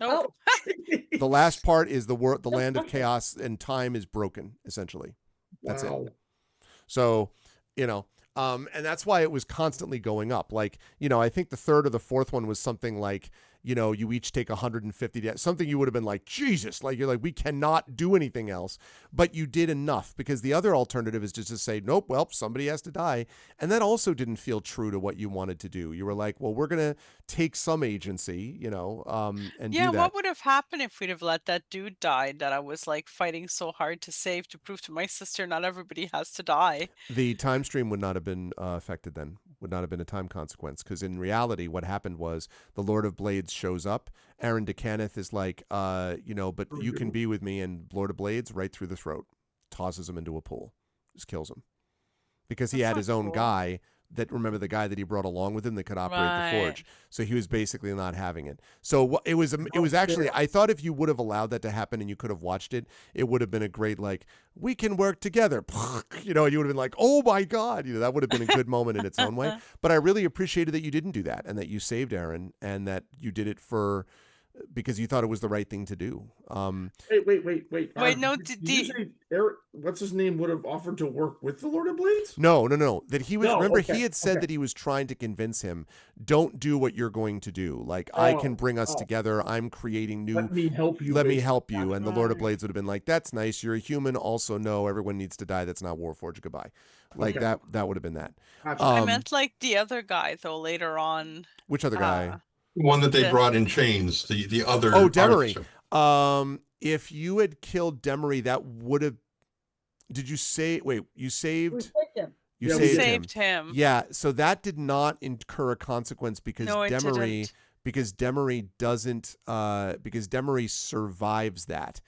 Speaker 6: Oh.
Speaker 2: The last part is the land of chaos, and time is broken, essentially. That's it. So, and that's why it was constantly going up. Like, I think the 3rd or the 4th one was something like, you each take 150 days, something you would have been like, Jesus, like, you're like, we cannot do anything else, but you did enough, because the other alternative is just to say, nope, well, somebody has to die. And that also didn't feel true to what you wanted to do. You were like, well, we're going to take some agency, and do that.
Speaker 6: What would have happened if we'd have let that dude die that I was like fighting so hard to save, to prove to my sister not everybody has to die?
Speaker 2: The time stream would not have been affected then, would not have been a time consequence. Because in reality, what happened was the Lord of Blades shows up. Aaron DeCaneth is like, but you can be with me, and Lord of Blades right through the throat, tosses him into a pool, just kills him. Because he
Speaker 6: That's
Speaker 2: had
Speaker 6: not
Speaker 2: his own
Speaker 6: cool.
Speaker 2: guy remember the guy that he brought along with him that could operate the
Speaker 6: Right.
Speaker 2: forge. So he was basically not having it. So it was actually, I thought if you would have allowed that to happen and you could have watched it, it would have been a great, like, we can work together. You would have been like, oh my God, that would have been a good moment in its own way. But I really appreciated that you didn't do that and that you saved Aaron and that you did it because you thought it was the right thing to do.
Speaker 3: Wait.
Speaker 6: Wait, no,
Speaker 3: Did you say Eric, what's his name, would have offered to work with the Lord of Blades?
Speaker 2: No. That he was.
Speaker 3: No,
Speaker 2: remember,
Speaker 3: okay,
Speaker 2: he had said that he was trying to convince him, "Don't do what you're going to do. Like I can bring us together. I'm creating new.
Speaker 3: Let me help you.
Speaker 2: Let me
Speaker 3: basically.
Speaker 2: help you." And the Lord of
Speaker 6: Right.
Speaker 2: Blades would have been like, "That's nice. You're a human. Also, no, everyone needs to die. That's not Warforged. Goodbye." Like
Speaker 3: Okay.
Speaker 2: that would have been that.
Speaker 3: Gotcha.
Speaker 6: I meant like the other guy though later on.
Speaker 2: Which other guy?
Speaker 5: One that they
Speaker 6: The-
Speaker 5: brought in chains, the other
Speaker 2: Oh, Demery.
Speaker 5: artificer.
Speaker 2: If you had killed Demery, that would have. Did you say? Wait, you
Speaker 4: We
Speaker 2: saved.
Speaker 4: saved him.
Speaker 2: You
Speaker 3: Yeah, we
Speaker 2: saved him.
Speaker 6: Saved him.
Speaker 2: Yeah, so that did not incur a consequence because
Speaker 6: No, it
Speaker 2: Demery
Speaker 6: didn't.
Speaker 2: Demery survives that.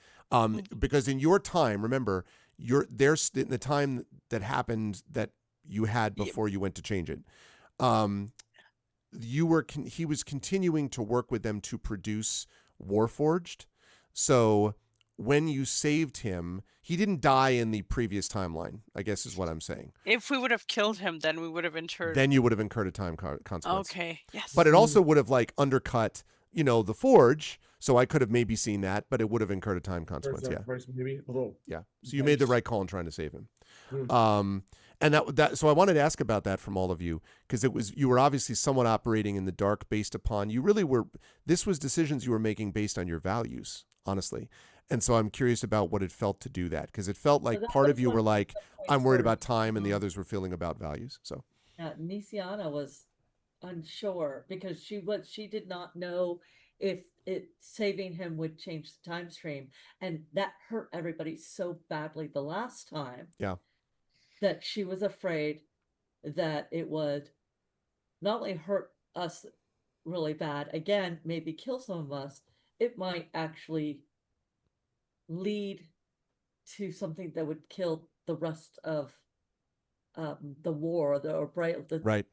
Speaker 2: Because in your time, remember, there's in the time that happened that you had before you went to change it. He was continuing to work with them to produce Warforged. So when you saved him, he didn't die in the previous timeline, I guess is what I'm saying.
Speaker 6: If we would have killed him, then we would have incurred.
Speaker 2: Then you would have incurred a time consequence.
Speaker 6: Okay. Yes.
Speaker 2: But it also would have like undercut, the forge. So I could have maybe seen that, but it would have incurred a time consequence. Yeah.
Speaker 3: Maybe. Although,
Speaker 2: Yeah. So you made the right call in trying to save him. And so I wanted to ask about that from all of you, because you were obviously somewhat operating in the dark based upon, this was decisions you were making based on your values, honestly. And so I'm curious about what it felt to do that, because it felt like
Speaker 4: that
Speaker 2: part
Speaker 4: was
Speaker 2: of you
Speaker 4: one
Speaker 2: were
Speaker 4: of
Speaker 2: like,
Speaker 4: the points
Speaker 2: I'm worried
Speaker 4: where,
Speaker 2: about time, and the others were feeling about values. So
Speaker 4: Nisiana was unsure because she did not know if saving him would change the time stream, and that hurt everybody so badly the last time.
Speaker 2: Yeah.
Speaker 4: That she was afraid that it would not only hurt us really bad, again, maybe kill some of us, it might actually lead to something that would kill the rest of the war,
Speaker 2: right.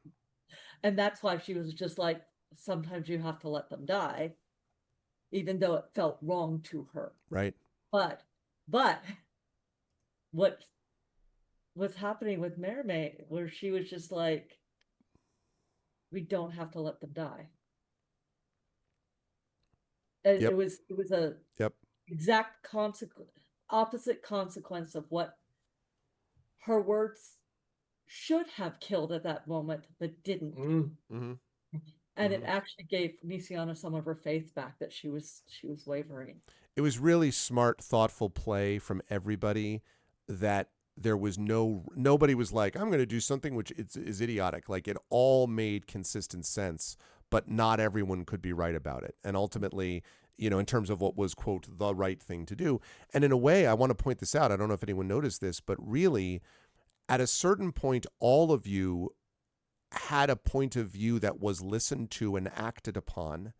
Speaker 4: And that's why she was just like, sometimes you have to let them die, even though it felt wrong to her.
Speaker 2: Right.
Speaker 4: But what was happening with Mermaid, where she was just like, we don't have to let them die. And
Speaker 2: Yep.
Speaker 4: it was a
Speaker 2: Yep.
Speaker 4: exact opposite consequence of what her words should have killed at that moment, but didn't.
Speaker 2: Mm-hmm.
Speaker 4: And it actually gave Nisiana some of her faith back that she was wavering.
Speaker 2: It was really smart, thoughtful play from everybody that there was nobody was like, I'm going to do something which is idiotic. Like, it all made consistent sense, but not everyone could be right about it. And ultimately, in terms of what was, quote, the right thing to do. And in a way, I want to point this out. I don't know if anyone noticed this, but really, at a certain point, all of you had a point of view that was listened to and acted upon,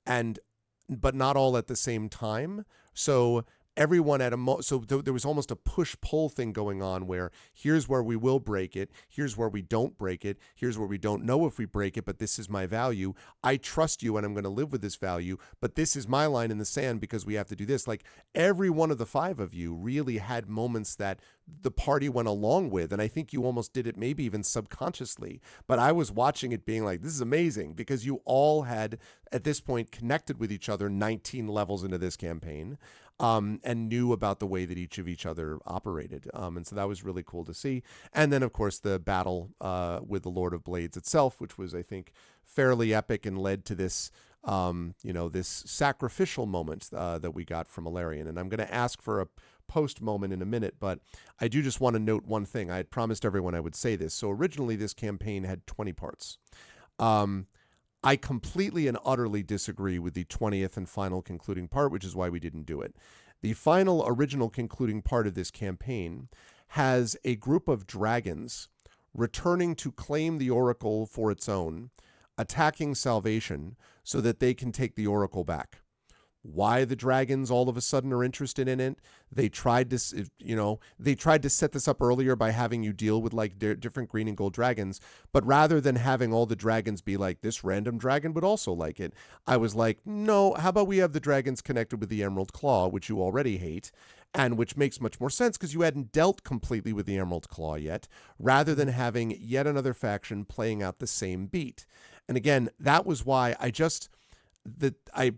Speaker 2: but not all at the same time. So everyone there was almost a push-pull thing going on, where here's where we will break it, here's where we don't break it, here's where we don't know if we break it, but this is my value. I trust you and I'm going to live with this value, but this is my line in the sand because we have to do this. Like, every one of the five of you really had moments that the party went along with, and I think you almost did it maybe even subconsciously, but I was watching it being like, this is amazing, because you all had at this point connected with each other 19 levels into this campaign. And knew about the way that each other operated. And so that was really cool to see. And then, of course, the battle with the Lord of Blades itself, which was, I think, fairly epic and led to this, this sacrificial moment that we got from Ilarion. And I'm going to ask for a post moment in a minute, but I do just want to note one thing. I had promised everyone I would say this. So originally, this campaign had 20 parts. I completely and utterly disagree with the 20th and final concluding part, which is why we didn't do it. The final original concluding part of this campaign has a group of dragons returning to claim the Oracle for its own, attacking Salvation so that they can take the Oracle back. Why the dragons all of a sudden are interested in it? They tried to, they tried to set this up earlier by having you deal with like different green and gold dragons. But rather than having all the dragons be like, this random dragon would also like it, I was like, no, how about we have the dragons connected with the Emerald Claw, which you already hate, and which makes much more sense because you hadn't dealt completely with the Emerald Claw yet, rather than having yet another faction playing out the same beat. And again, that was why I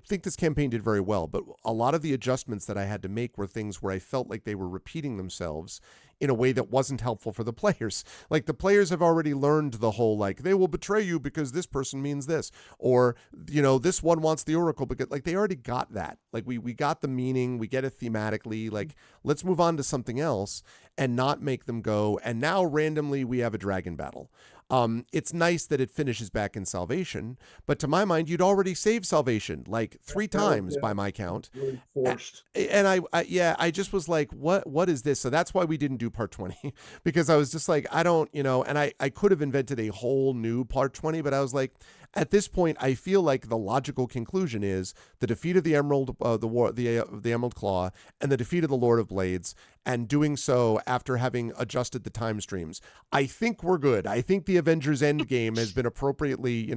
Speaker 2: think this campaign did very well, but a lot of the adjustments that I had to make were things where I felt like they were repeating themselves in a way that wasn't helpful for the players. Like the players have already learned the whole, like, they will betray you because this person means this, or, this one wants the Oracle because, like, they already got that. Like we got the meaning, we get it thematically, like, let's move on to something else and not make them go, and now randomly we have a dragon battle. It's nice that it finishes back in Salvation, but to my mind, you'd already saved Salvation like 3 times by my count.
Speaker 3: Really forced.
Speaker 2: And I just was like, what is this? So that's why we didn't do part 20, because I was just like, I don't, and I could have invented a whole new part 20, but I was like, at this point, I feel like the logical conclusion is the defeat of the Emerald, the Emerald Claw, and the defeat of the Lord of Blades, and doing so after having adjusted the time streams. I think we're good. I think the Avengers Endgame has been appropriately,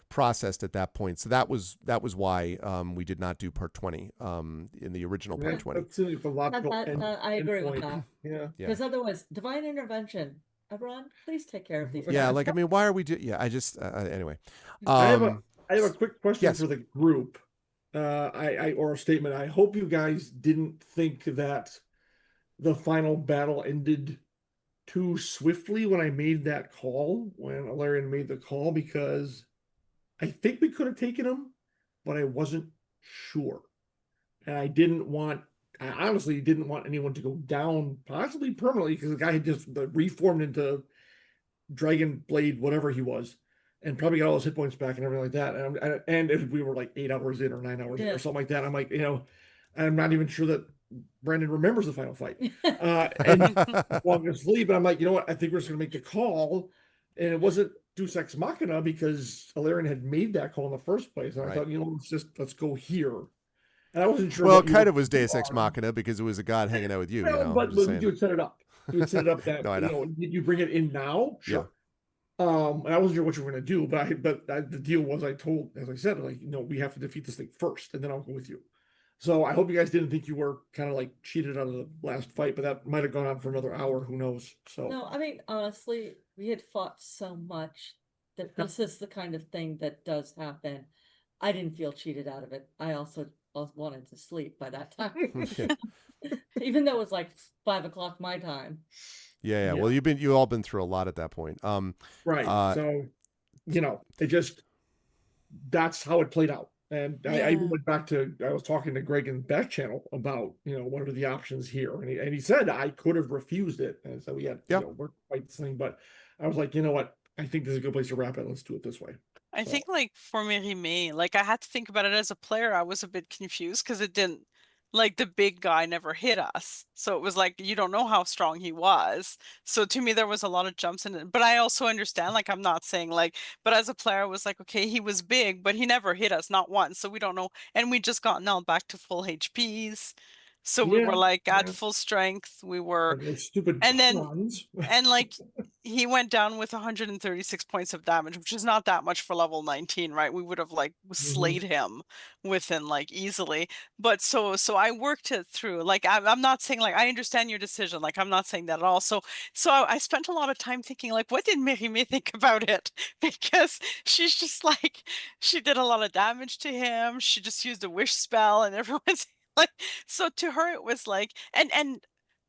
Speaker 2: processed at that point. So that was why we did not do part 20 in the original part 20.
Speaker 3: That's the logical
Speaker 4: I agree with
Speaker 3: endpoint.
Speaker 4: that.
Speaker 3: Yeah.
Speaker 4: Because otherwise, divine intervention. Eberron, please take care of these.
Speaker 2: Yeah,
Speaker 4: guys.
Speaker 2: like, I mean, why are we I just, anyway.
Speaker 3: I have a quick question
Speaker 2: yes.
Speaker 3: for the group. Or a statement. I hope you guys didn't think that the final battle ended too swiftly when I made that call, when Alarion made the call, because I think we could have taken him, but I wasn't sure. And I honestly didn't want anyone to go down, possibly permanently, because the guy had just reformed into Dragon Blade, whatever he was, and probably got all his hit points back and everything like that. And we were like 8 hours in or 9 hours in or something like that. I'm like, I'm not even sure that Brandon remembers the final fight. And falling asleep, and I'm like, you know what? I think we're just gonna make the call. And it wasn't Deus Ex Machina because Alarion had made that call in the first place. And I thought, let's go here. And I wasn't sure.
Speaker 2: Well, it kind of was Deus Ex Machina because it was a god hanging out with you.
Speaker 3: But you would set it up. You would set it up that did you bring it in now? Sure. Yeah. And I wasn't sure what you were going to do, but the deal was, as I said, like, we have to defeat this thing first, and then I'll go with you. So I hope you guys didn't think you were kind of like cheated out of the last fight, but that might have gone on for another hour. Who knows? So
Speaker 4: no, I mean, honestly, we had fought so much that this is the kind of thing that does happen. I didn't feel cheated out of it. I also wanted to sleep by that time, even though it was like 5 o'clock my time.
Speaker 2: Yeah. Well, you all been through a lot at that point.
Speaker 3: Right. So, it just, that's how it played out. And I even went back I was talking to Greg in the back channel about, what are the options here? And he said I could have refused it. And so we had, we're quite the thing, but I was like, you know what? I think this is a good place to wrap it. Let's do it this way.
Speaker 6: I think, like, for Mérimée, like, I had to think about it as a player. I was a bit confused because it didn't, like, the big guy never hit us. So it was like, you don't know how strong he was. So to me, there was a lot of jumps in it. But I also understand, like, I'm not saying, like, but as a player, I was like, okay, he was big, but he never hit us, not once. So we don't know. And we just got now back to full HPs. So we were like at full strength. We were,
Speaker 3: stupid
Speaker 6: and then,
Speaker 3: cons.
Speaker 6: and like, he went down with 136 points of damage, which is not that much for level 19, right? We would have like slayed him within like easily. But so I worked it through. Like, I'm not saying, like, I understand your decision. Like, I'm not saying that at all. So I spent a lot of time thinking, like, what did Mérimée think about it? Because she's just like, she did a lot of damage to him. She just used a wish spell, and everyone's like, so to her it was like, and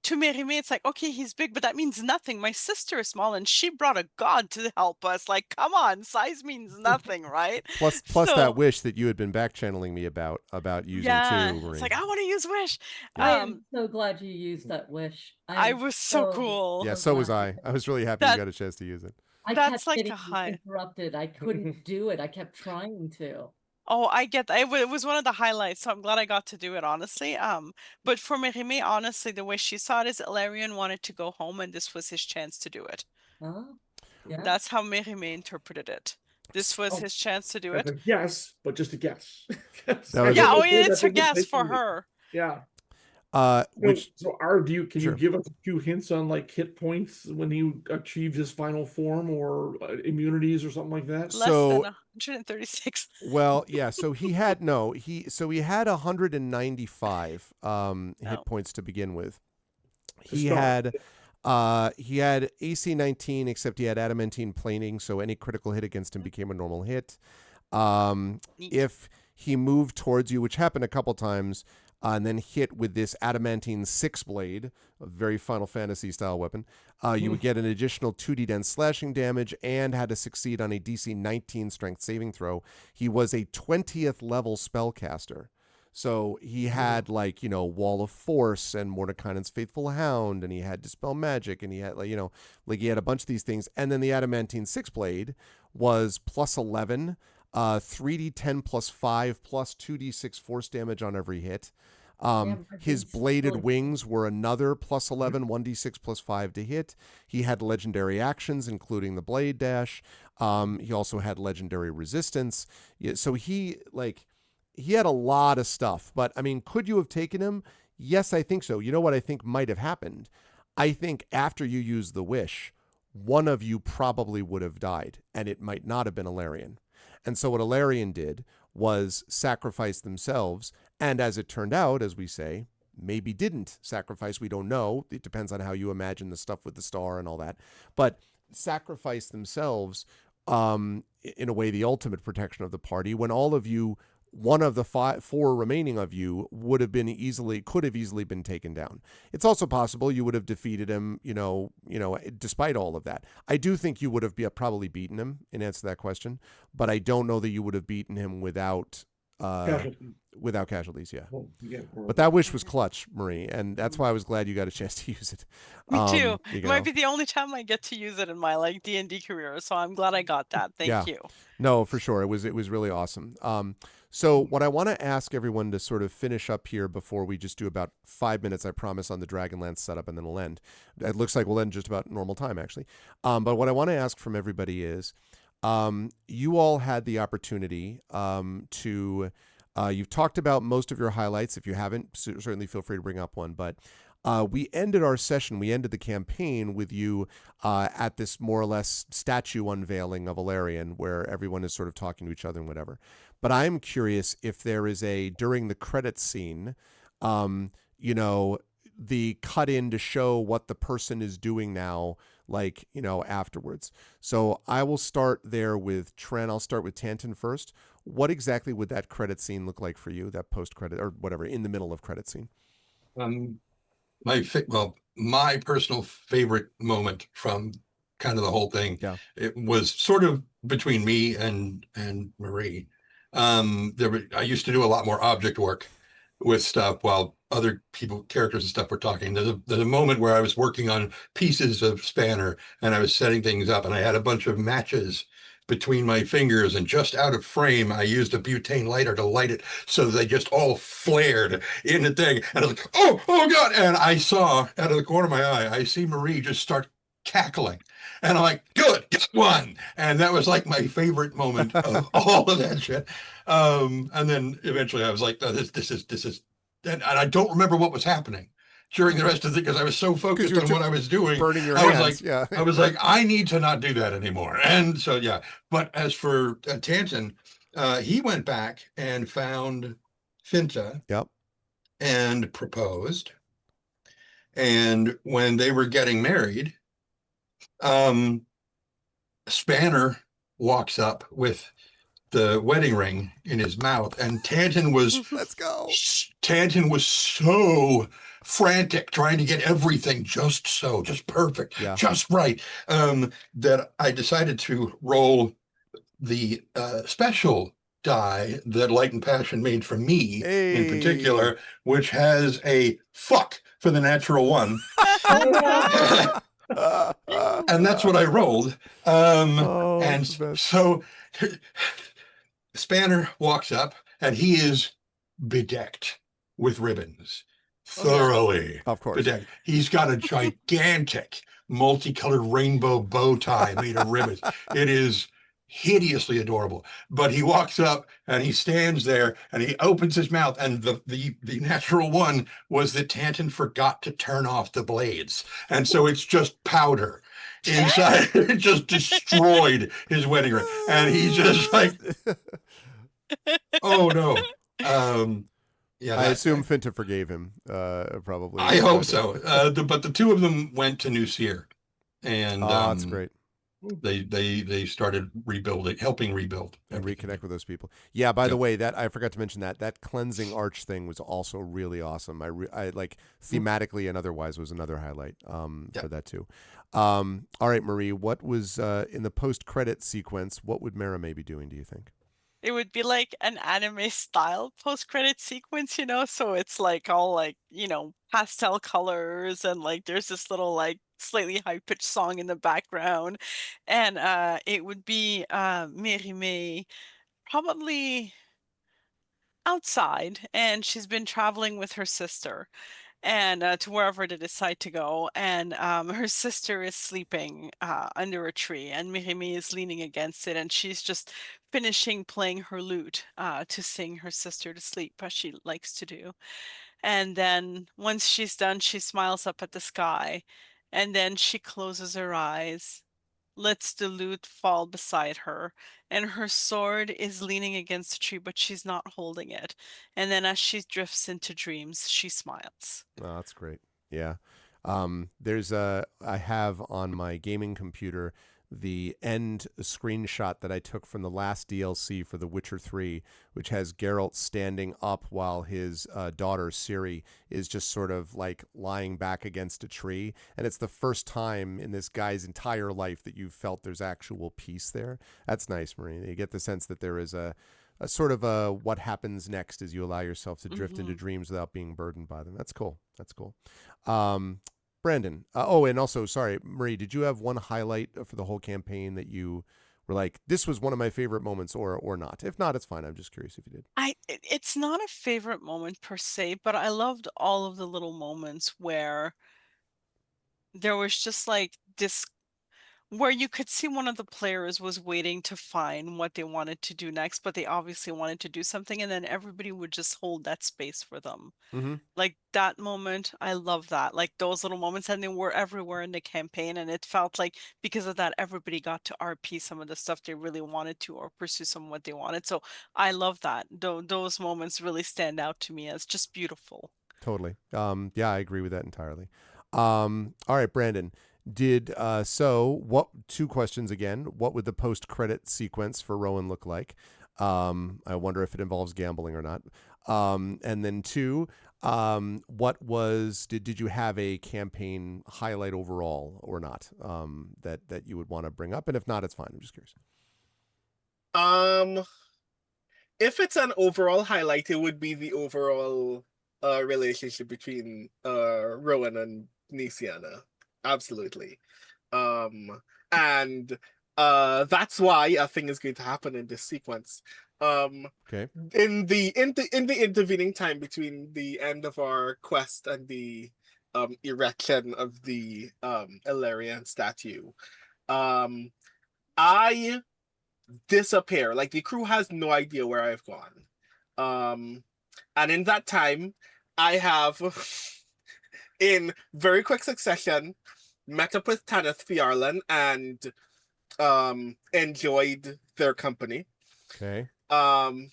Speaker 6: to Mérimée, it's like, okay, he's big, but that means nothing. My sister is small, and she brought a god to help us. Like, come on, size means nothing, right?
Speaker 2: Plus that wish that you had been back channeling me about using too. Marie.
Speaker 6: It's like, I want to use wish.
Speaker 4: I am so glad you used that wish.
Speaker 6: I was so cool.
Speaker 2: Yeah, so was I. I was really happy you got a chance to use it.
Speaker 6: That's like a high.
Speaker 4: Interrupted. I couldn't do it. I kept trying to.
Speaker 6: Oh, I get that. It was one of the highlights, so I'm glad I got to do it, honestly. But for Mérimée, honestly, the way she saw it is Alarion wanted to go home, and this was his chance to do it.
Speaker 4: Oh. Yeah.
Speaker 6: That's how Mérimée interpreted it. This was
Speaker 3: Oh,
Speaker 6: his chance to do
Speaker 3: That's
Speaker 6: it.
Speaker 3: a guess, but just a guess.
Speaker 2: That was
Speaker 3: I
Speaker 2: a-
Speaker 6: Yeah,
Speaker 3: don't know
Speaker 6: oh,
Speaker 3: where
Speaker 6: it's
Speaker 3: that
Speaker 6: a
Speaker 3: thing was
Speaker 6: guess for
Speaker 3: taking me.
Speaker 6: her.
Speaker 3: Yeah.
Speaker 2: which
Speaker 3: So, can
Speaker 2: Sure.
Speaker 3: you give us a few hints on like hit points when he achieved his final form or immunities or something like that?
Speaker 6: Less
Speaker 2: So-
Speaker 6: than 136.
Speaker 2: Well, yeah. So he had 195 hit
Speaker 6: Oh.
Speaker 2: points to begin with.
Speaker 3: To
Speaker 2: He
Speaker 3: start.
Speaker 2: had AC 19, except he had adamantine planing, so any critical hit against him became a normal hit.
Speaker 6: Neat.
Speaker 2: If he moved towards you, which happened a couple times, and then hit with this adamantine 6-blade, a very Final Fantasy style weapon, you would get an additional 2d10 slashing damage and had to succeed on a DC 19 strength saving throw. He was a 20th level spellcaster. So he had Wall of Force and Mordekainen's Faithful Hound, and he had Dispel Magic, and he had he had a bunch of these things. And then the adamantine 6-blade was plus 11, 3d10 plus 5 plus 2d6 force damage on every hit. His bladed wings were another plus 11, 1d6 plus 5 to hit. He had legendary actions, including the blade dash. He also had legendary resistance. So he had a lot of stuff. But I mean, could you have taken him? Yes, I think so. You know what I think might have happened? I think after you used the wish, one of you probably would have died, and it might not have been Alarion. And so what Alarion did was sacrifice themselves, and as it turned out, as we say, maybe didn't sacrifice. We don't know. It depends on how you imagine the stuff with the star and all that. But sacrifice themselves, in a way, the ultimate protection of the party, when all of you, one of the four remaining of you could have easily been taken down. It's also possible you would have defeated him, despite all of that. I do think you would have probably beaten him in answer to that question, but I don't know that you would have beaten him without casualties. Yeah.
Speaker 3: Well, yeah,
Speaker 2: But that wish was clutch, Marie, and that's why I was glad you got a chance to use it.
Speaker 6: Me too.
Speaker 2: You
Speaker 6: It
Speaker 2: know.
Speaker 6: might be the only time I get to use it in my D&D career, so I'm glad I got that. Thank you.
Speaker 2: No, for sure. It was really awesome. So what I want to ask everyone to sort of finish up here before we just do about 5 minutes, I promise, on the Dragonlance setup, and then we'll end. It looks like we'll end just about normal time, actually. But what I want to ask from everybody is, you all had the opportunity to... you've talked about most of your highlights. If you haven't, certainly feel free to bring up one. But we ended the campaign with you at this more or less statue unveiling of Alarion, where everyone is sort of talking to each other and whatever. But I'm curious if there is during the credits scene, the cut in to show what the person is doing now, afterwards. So I will start there with Tren. I'll start with Tanton first. What exactly would that credit scene look like for you, that post-credit or whatever, in the middle of credit scene?
Speaker 5: My personal favorite moment from kind of the whole thing, it was sort of between me and Marie. I used to do a lot more object work with stuff while other characters and stuff were talking. There's a moment where I was working on pieces of Spanner and I was setting things up, and I had a bunch of matches between my fingers, and just out of frame, I used a butane lighter to light it so they just all flared in the thing. And I was like, oh God. And I saw out of the corner of my eye, I see Marie just start cackling. And I'm like, good, get one. And that was like my favorite moment of all of that shit. And then eventually I was like, oh, this is, and I don't remember what was happening during the rest of the thing because I was so focused on what I was doing.
Speaker 2: Burning your
Speaker 5: hands.
Speaker 2: Yeah.
Speaker 5: I was like, I need to not do that anymore. And so, yeah. But as for Tanton, he went back and found Finta.
Speaker 2: Yep.
Speaker 5: And proposed. And when they were getting married, Spanner walks up with the wedding ring in his mouth, and Tanton was
Speaker 2: let's go.
Speaker 5: Tanton was so frantic trying to get everything just perfect, just right, that I decided to roll the special die that Light and Passion made for me in particular, which has a fuck for the natural one. And that's what I rolled. And so Spanner walks up and he is bedecked with ribbons. Thoroughly.
Speaker 2: Of course.
Speaker 5: Bedecked. He's got a gigantic multicolored rainbow bow tie made of ribbons. It is hideously adorable. But he walks up and he stands there and he opens his mouth, and the natural one was that Tanton forgot to turn off the blades, and so it's just powder inside. It just destroyed his wedding ring, and he's just like, oh no. Yeah,
Speaker 2: I assume Finta forgave him. Probably.
Speaker 5: I hope so. But the two of them went to New Seer, and
Speaker 2: that's great.
Speaker 5: they started rebuilding, helping rebuild
Speaker 2: And
Speaker 5: everything.
Speaker 2: reconnect with those people. Yeah. By the
Speaker 5: Yep.
Speaker 2: way, that I forgot to mention that cleansing arch thing was also really awesome. I like thematically and otherwise was another highlight for that too. All right, Marie, what was in the post-credit sequence? What would Merame be doing? Do you think?
Speaker 6: It would be like an anime style post-credit sequence, you know? So it's like all like, you know, pastel colors, and like there's this little like slightly high-pitched song in the background. And it would be Mérimée probably outside, and she's been traveling with her sister, and to wherever they decide to go. And her sister is sleeping under a tree, and Mirimi is leaning against it, and she's just finishing playing her lute to sing her sister to sleep, as she likes to do. And then once she's done, she smiles up at the sky, and then she closes her eyes, lets the lute fall beside her, and her sword is leaning against a tree, but she's not holding it. And then as she drifts into dreams, she smiles.
Speaker 2: Oh, that's great. Yeah. I have on my gaming computer the end screenshot that I took from the last DLC for The Witcher 3, which has Geralt standing up while his daughter Ciri is just sort of like lying back against a tree. And it's the first time in this guy's entire life that you've felt there's actual peace there. That's nice, Marie. You get the sense that there is a sort of a what happens next as you allow yourself to drift into dreams without being burdened by them. That's cool. That's cool. Brandon. And also, sorry, Marie, did you have one highlight for the whole campaign that you were like, this was one of my favorite moments, or not? If not, it's fine. I'm just curious if you did.
Speaker 6: It's not a favorite moment per se, but I loved all of the little moments where there was just like this, where you could see one of the players was waiting to find what they wanted to do next, but they obviously wanted to do something, and then everybody would just hold that space for them.
Speaker 2: Mm-hmm.
Speaker 6: Like that moment, I love that. Like those little moments, and they were everywhere in the campaign, and it felt like because of that, everybody got to RP some of the stuff they really wanted to, or pursue some of what they wanted. So I love that. Those moments really stand out to me as just beautiful.
Speaker 2: Totally. Yeah, I agree with that entirely. All right, Brandon. What? Two questions again. What would the post-credit sequence for Rowan look like? I wonder if it involves gambling or not. And then two, did you have a campaign highlight overall or not? That you would want to bring up, and if not, it's fine. I'm just curious.
Speaker 7: If it's an overall highlight, it would be the overall relationship between Rowan and Nisiana. Absolutely. And that's why a thing is going to happen in this sequence.
Speaker 2: Okay.
Speaker 7: In the intervening time between the end of our quest and the erection of the Illyrian statue, I disappear. Like the crew has no idea where I've gone. And in that time, I have in very quick succession met up with Tanith Fiarlan and enjoyed their company.
Speaker 2: Okay.
Speaker 7: And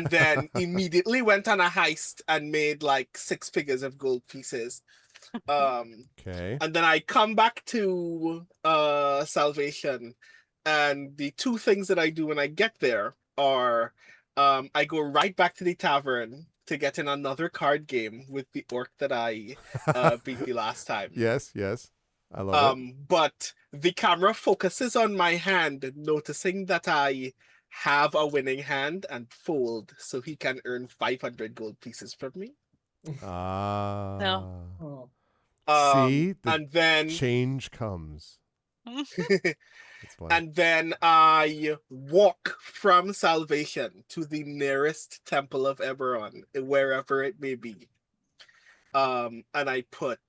Speaker 7: then immediately went on a heist and made like 6 figures of gold pieces.
Speaker 2: Okay.
Speaker 7: And then I come back to Salvation, and the 2 things that I do when I get there are I go right back to the tavern to get in another card game with the orc that I beat the last time.
Speaker 2: Yes. I love it.
Speaker 7: But the camera focuses on my hand, noticing that I have a winning hand, and fold so he can earn 500 gold pieces from me.
Speaker 6: No.
Speaker 4: Oh.
Speaker 2: See,
Speaker 7: and then
Speaker 2: change comes. It's funny.
Speaker 7: And then I walk from Salvation to the nearest temple of Eberron, wherever it may be. And I put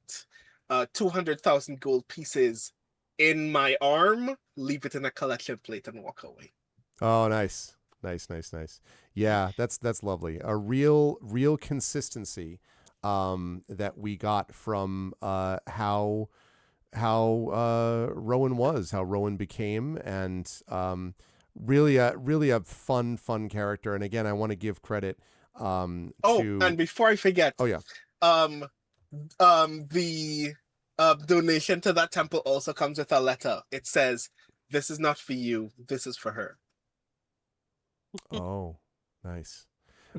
Speaker 7: 200,000 gold pieces in my arm, leave it in a collection plate, and walk away.
Speaker 2: Oh, nice. Nice. Yeah, that's lovely. A real consistency that we got from how Rowan was, how Rowan became, and really a fun character. And again, I want to give credit to
Speaker 7: And before I forget,
Speaker 2: oh yeah,
Speaker 7: um the donation to that temple also comes with a letter. It says, "This is not for you, this is for her."
Speaker 2: oh nice.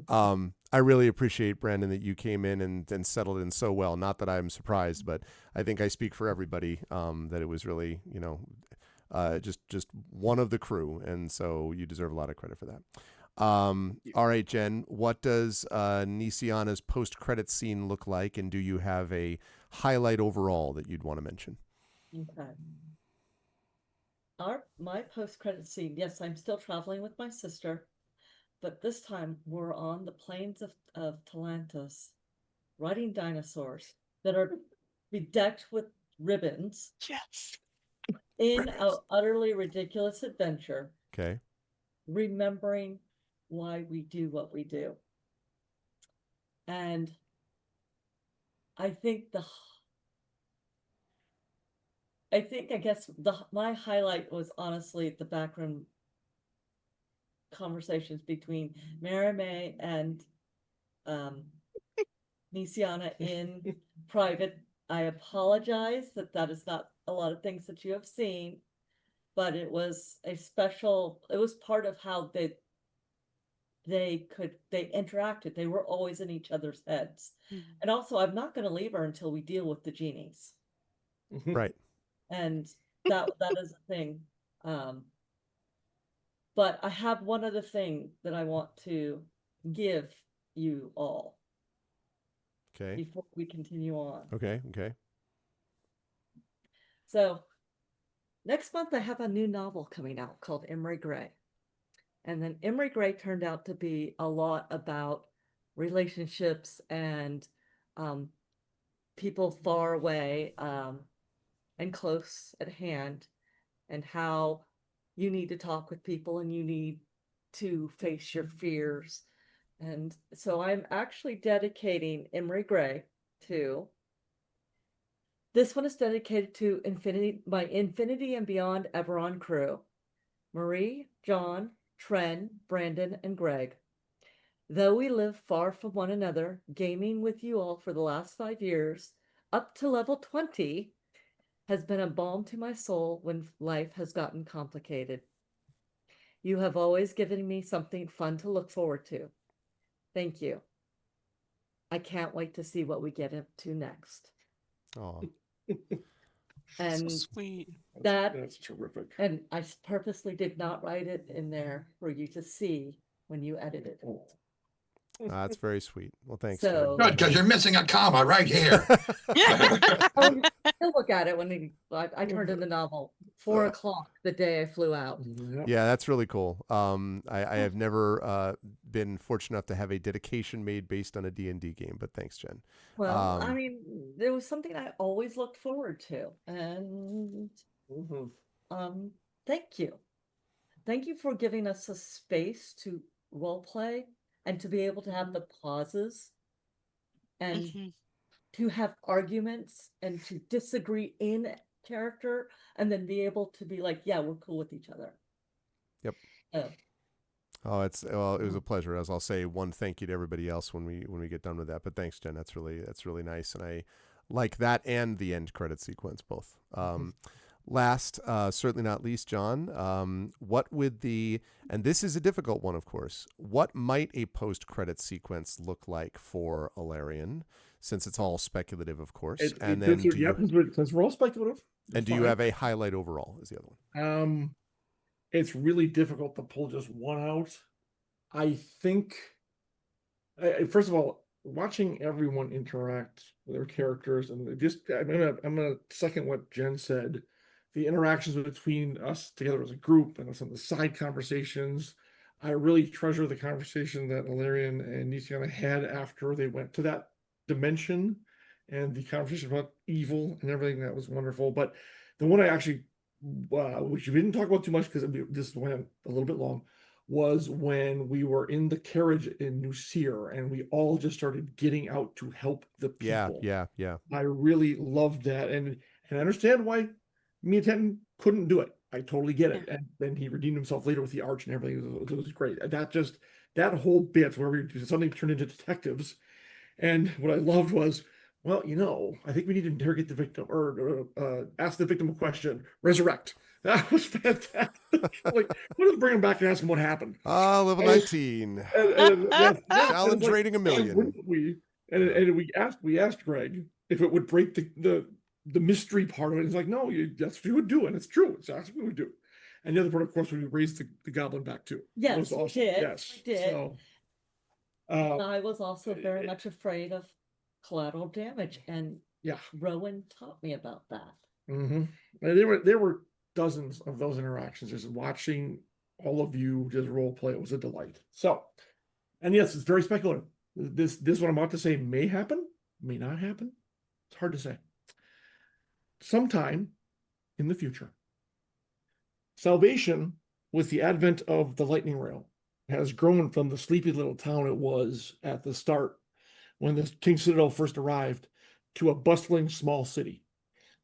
Speaker 2: I really appreciate, Brandon, that you came in and settled in so well. Not that I'm surprised, but I think I speak for everybody that it was really, just one of the crew, and so you deserve a lot of credit for that. All right, Jen, what does Nisiana's post-credit scene look like, and do you have a highlight overall that you'd want to mention?
Speaker 4: Okay. My post-credit scene, yes, I'm still traveling with my sister, but this time we're on the plains of Talantis, riding dinosaurs that are bedecked with ribbons
Speaker 6: Yes.
Speaker 4: in an utterly ridiculous adventure,
Speaker 2: Okay.
Speaker 4: remembering why we do what we do. And I think I guess my highlight was honestly the backroom conversations between Mary and Nisiana in private. I apologize that is not a lot of things that you have seen, but it was it was part of how they interacted. They were always in each other's heads.
Speaker 6: Mhm.
Speaker 4: And also, I'm not going to leave her until we deal with the genies.
Speaker 2: Right.
Speaker 4: And that is a thing. But I have one other thing that I want to give you all
Speaker 2: Okay.
Speaker 4: before we continue on.
Speaker 2: Okay.
Speaker 4: So next month I have a new novel coming out called Emery Gray. And then Emery Gray turned out to be a lot about relationships and people far away and close at hand, and how you need to talk with people and you need to face your fears. And so I'm actually dedicating Emery Gray to this one is dedicated to my Infinity and Beyond Eberron crew: Marie, John, Tren, Brandon, and Greg. Though we live far from one another, gaming with you all for the last 5 years, up to level 20, has been a balm to my soul when life has gotten complicated. You have always given me something fun to look forward to. Thank you. I can't wait to see what we get into next.
Speaker 2: Oh,
Speaker 4: And
Speaker 6: So sweet.
Speaker 3: That's terrific.
Speaker 4: And I purposely did not write it in there for you to see when you edit it.
Speaker 2: that's very sweet. Well, thanks.
Speaker 4: So-
Speaker 2: Jen.
Speaker 5: Good, because you're missing a comma right here.
Speaker 4: He'll look at it when I turned in the novel 4 o'clock the day I flew out.
Speaker 2: Yeah, that's really cool. I have never been fortunate enough to have a dedication made based on a D&D game, but thanks, Jen.
Speaker 4: Well, I mean, there was something I always looked forward to, and thank you. Thank you for giving us a space to role play and to be able to have the pauses and
Speaker 6: Mhm.
Speaker 4: to have arguments and to disagree in character and then be able to be like, yeah, we're cool with each other.
Speaker 2: Yep.
Speaker 4: Oh.
Speaker 2: Oh, it was a pleasure. As I'll say one thank you to everybody else when we get done with that. But thanks, Jen. That's really nice, and I like that and the end credit sequence both. Last, certainly not least, John. What would and this is a difficult one, of course. What might a post credit sequence look like for Alarion, since it's all speculative, of course?
Speaker 3: Since we're all speculative.
Speaker 2: And do you have a highlight overall? Is the other one?
Speaker 3: It's really difficult to pull just one out. I think, first of all, watching everyone interact with their characters, and I'm gonna second what Jen said. The interactions between us together as a group and some of the side conversations. I really treasure the conversation that Alarion and Nisiana had after they went to that dimension and the conversation about evil and everything, that was wonderful. But the one I actually, which we didn't talk about too much because this went a little bit long, was when we were in the carriage in New Seer and we all just started getting out to help the people.
Speaker 2: Yeah.
Speaker 3: I really loved that, and I understand why Mia Tenton couldn't do it. I totally get it.
Speaker 6: Yeah.
Speaker 3: And then he redeemed himself later with the arch and everything. It was great. That whole bit where we suddenly turned into detectives. And what I loved was, well, I think we need to interrogate the victim or ask the victim a question, resurrect. That was fantastic. Like, we'll just bring him back and ask him what happened.
Speaker 2: Level 19.
Speaker 3: Yes,
Speaker 2: Challenge
Speaker 3: like,
Speaker 2: rating 1,000,000.
Speaker 3: wouldn't we? And we asked Greg if it would break the mystery part of it. He's like, no, that's what you would do, and it's true. It's that's what we would do. And the other part, of course, we raised the goblin back too.
Speaker 4: Yes,
Speaker 3: That was
Speaker 4: we
Speaker 3: awesome.
Speaker 4: did.
Speaker 3: Yes,
Speaker 4: We did.
Speaker 3: So,
Speaker 4: I was also very much afraid of collateral damage, and
Speaker 3: yeah.
Speaker 4: Rowan taught me about that.
Speaker 3: Mm-hmm. And there were dozens of those interactions. Just watching all of you just role play, it was a delight. So, and yes, it's very speculative. This what I'm about to say may happen, may not happen. It's hard to say. Sometime in the future, Salvation, with the advent of the lightning rail, has grown from the sleepy little town it was at the start when the King Citadel first arrived to a bustling small city.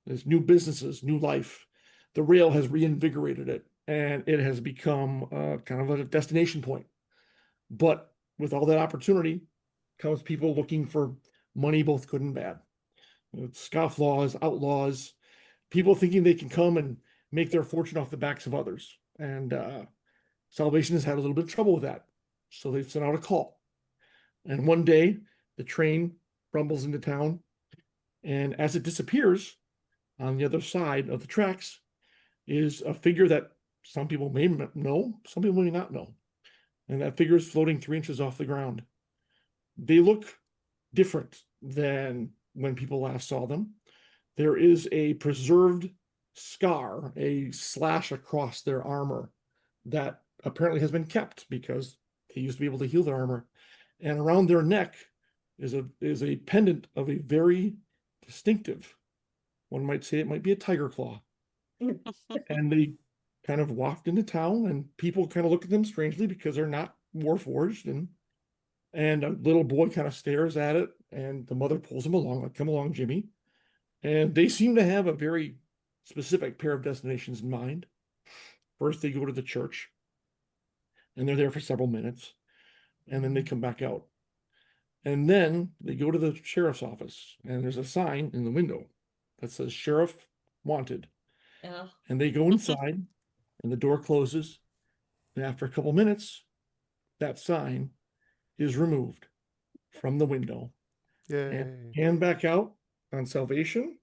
Speaker 3: There's new businesses, new life. The rail has reinvigorated it, and it has become kind of a destination point. But with all that opportunity comes people looking for money, both good and bad. Scofflaws, outlaws, people thinking they can come and make their fortune off the backs of others. And Salvation has had a little bit of trouble with that. So they've sent out a call. And one day, the train rumbles into town. And as it disappears, on the other side of the tracks is a figure that some people may know, some people may not know. And that figure is floating 3 inches off the ground. They look different than when people last saw them. There is a preserved scar, a slash across their armor that apparently has been kept because they used to be able to heal their armor. And around their neck is a pendant of a very distinctive, one might say it might be a tiger claw. And they kind of walked into town, and people kind of look at them strangely because they're not warforged, and a little boy kind of stares at it, and the mother pulls him along, like, come along, Jimmy. And they seem to have a very specific pair of destinations in mind. First, they go to the church, and they're there for several minutes, and then they come back out. And then they go to the sheriff's office, and there's a sign in the window that says Sheriff Wanted.
Speaker 4: Yeah.
Speaker 3: And they go inside, and the door closes. And after a couple minutes, that sign is removed from the window.
Speaker 2: Yay.
Speaker 3: And hand back out on Salvation.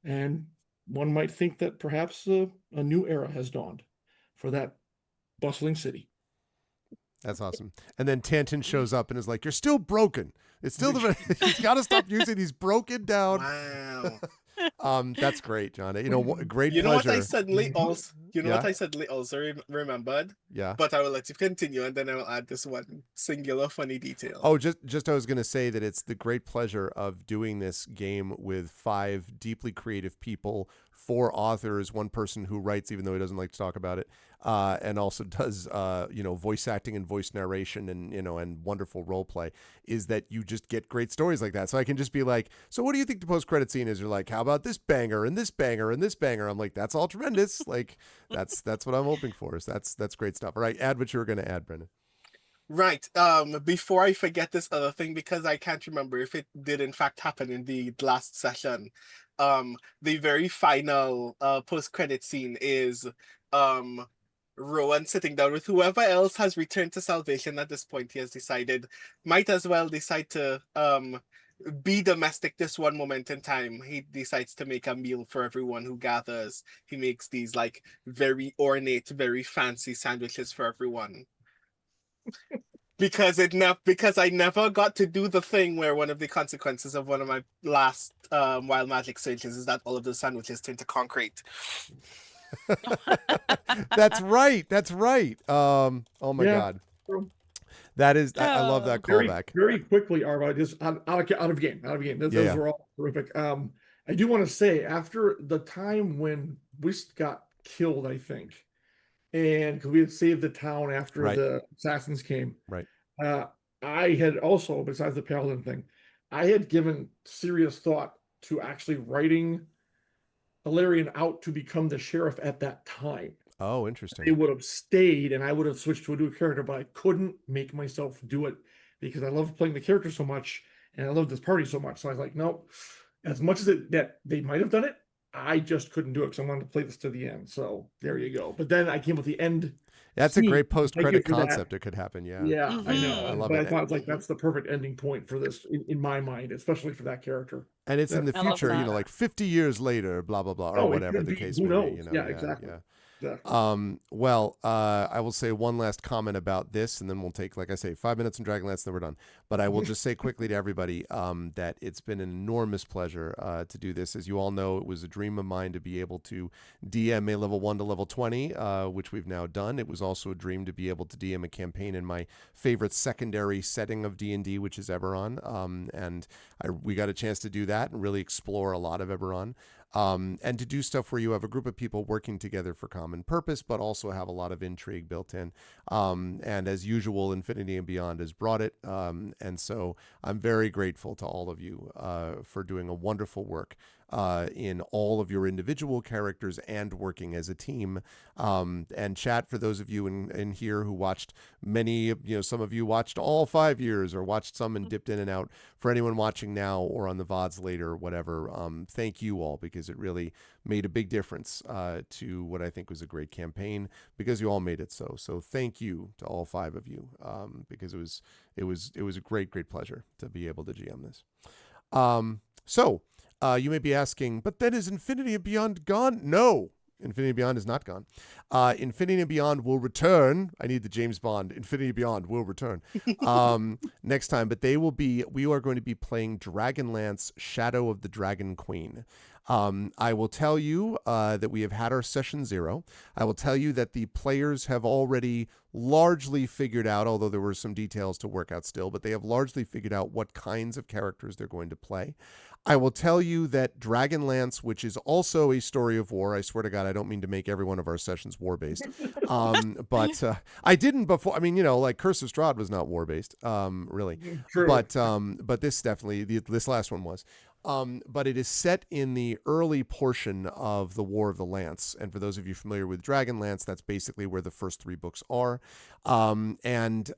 Speaker 3: And one might think that perhaps a new era has dawned for that bustling city.
Speaker 2: That's awesome. And then Tanton shows up and is like, you're still broken. It's still he's got to stop using these broken down.
Speaker 7: Wow.
Speaker 2: That's great, John. Great
Speaker 7: You know
Speaker 2: pleasure.
Speaker 7: what I suddenly also
Speaker 2: Yeah.
Speaker 7: remembered?
Speaker 2: Yeah.
Speaker 7: But I will let you continue, and then I will add this one singular funny detail.
Speaker 2: Oh, just I was going to say that it's the great pleasure of doing this game with 5 deeply creative people, 4 authors, 1 person who writes, even though he doesn't like to talk about it, and also does voice acting and voice narration and wonderful role play. Is that you just get great stories like that? So I can just be like, so what do you think the post credit scene is? You're like, how about this banger and this banger and this banger? I'm like, that's all tremendous. Like that's what I'm hoping for. So that's great stuff. All right, add what you were going to add, Brendan.
Speaker 7: Right. Before I forget this other thing, because I can't remember if it did in fact happen in the last session. The very final post-credit scene is Rowan sitting down with whoever else has returned to Salvation at this point. He has decided, might as well decide to be domestic this one moment in time. He decides to make a meal for everyone who gathers. He makes these like very ornate, very fancy sandwiches for everyone. Because I never got to do the thing where one of the consequences of one of my last wild magic searches is that all of those sandwiches turn to concrete.
Speaker 2: That's right. Oh my God. That is, I love that
Speaker 6: Oh.
Speaker 3: Very,
Speaker 2: callback.
Speaker 3: very quickly, Arva, just out of game. Those
Speaker 2: Yeah.
Speaker 3: were all terrific. I do want to say, after the time when Whist got killed, I think, and because we had saved the town after
Speaker 2: Right.
Speaker 3: the assassins came,
Speaker 2: Right.
Speaker 3: uh, I had also, besides the paladin thing, I had given serious thought to actually writing Illyrian out to become the sheriff at that time.
Speaker 2: Oh,
Speaker 3: They
Speaker 2: interesting.
Speaker 3: would have stayed and I would have switched to a new character, but I couldn't make myself do it because I love playing the character so much and I love this party so much. So I was like, no, as much as that they might have done it, I just couldn't do it because I wanted to play this to the end. So there you go. But then I came with the end.
Speaker 2: That's a
Speaker 3: scene.
Speaker 2: great
Speaker 3: Thank you
Speaker 2: post-credit
Speaker 3: for that.
Speaker 2: concept. It could happen. Yeah.
Speaker 3: Yeah, I know.
Speaker 6: Mhm.
Speaker 2: I love
Speaker 3: But I
Speaker 2: it.
Speaker 3: thought it's like that's the perfect ending point for this in my mind, especially for that character.
Speaker 2: And it's in the
Speaker 6: I love
Speaker 2: future,
Speaker 6: that.
Speaker 2: like 50 years later, blah, blah, blah, or
Speaker 3: Oh, it
Speaker 2: whatever
Speaker 3: could
Speaker 2: the
Speaker 3: be.
Speaker 2: case
Speaker 3: Who
Speaker 2: may
Speaker 3: knows?
Speaker 2: be.
Speaker 3: Yeah, exactly. Exactly.
Speaker 2: Well, I will say one last comment about this, and then we'll take, like I say, 5 minutes in Dragonlance, then we're done. But I will just say quickly to everybody that it's been an enormous pleasure to do this. As you all know, it was a dream of mine to be able to DM a level 1 to level 20, which we've now done. It was also a dream to be able to DM a campaign in my favorite secondary setting of D&D, which is Eberron. And we got a chance to do that and really explore a lot of Eberron. And to do stuff where you have a group of people working together for common purpose, but also have a lot of intrigue built in. And as usual, Infinity and Beyond has brought it. And so I'm very grateful to all of you for doing a wonderful work in all of your individual characters and working as a team. And chat, for those of you in here who watched many, some of you watched all 5 years or watched some and dipped in and out. For anyone watching now or on the VODs later or whatever, thank you all, because it really made a big difference to what I think was a great campaign, because you all made it so. So thank you to all 5 of you, because it was a great pleasure to be able to GM this. So you may be asking, but then is Infinity and Beyond gone? No, Infinity and Beyond is not gone. Infinity and Beyond will return. I need the James Bond. Infinity and Beyond will return next time, but we are going to be playing Dragonlance Shadow of the Dragon Queen. I will tell you that we have had our session 0. I will tell you that the players have already largely figured out, although there were some details to work out still, but they have largely figured out what kinds of characters they're going to play. I will tell you that Dragonlance, which is also a story of war, I swear to God, I don't mean to make every one of our sessions war-based, but I didn't before. I mean, like Curse of Strahd was not war-based, really.
Speaker 3: True.
Speaker 2: But this definitely, this last one was. But it is set in the early portion of the War of the Lance. And for those of you familiar with Dragonlance, that's basically where the first 3 books are. And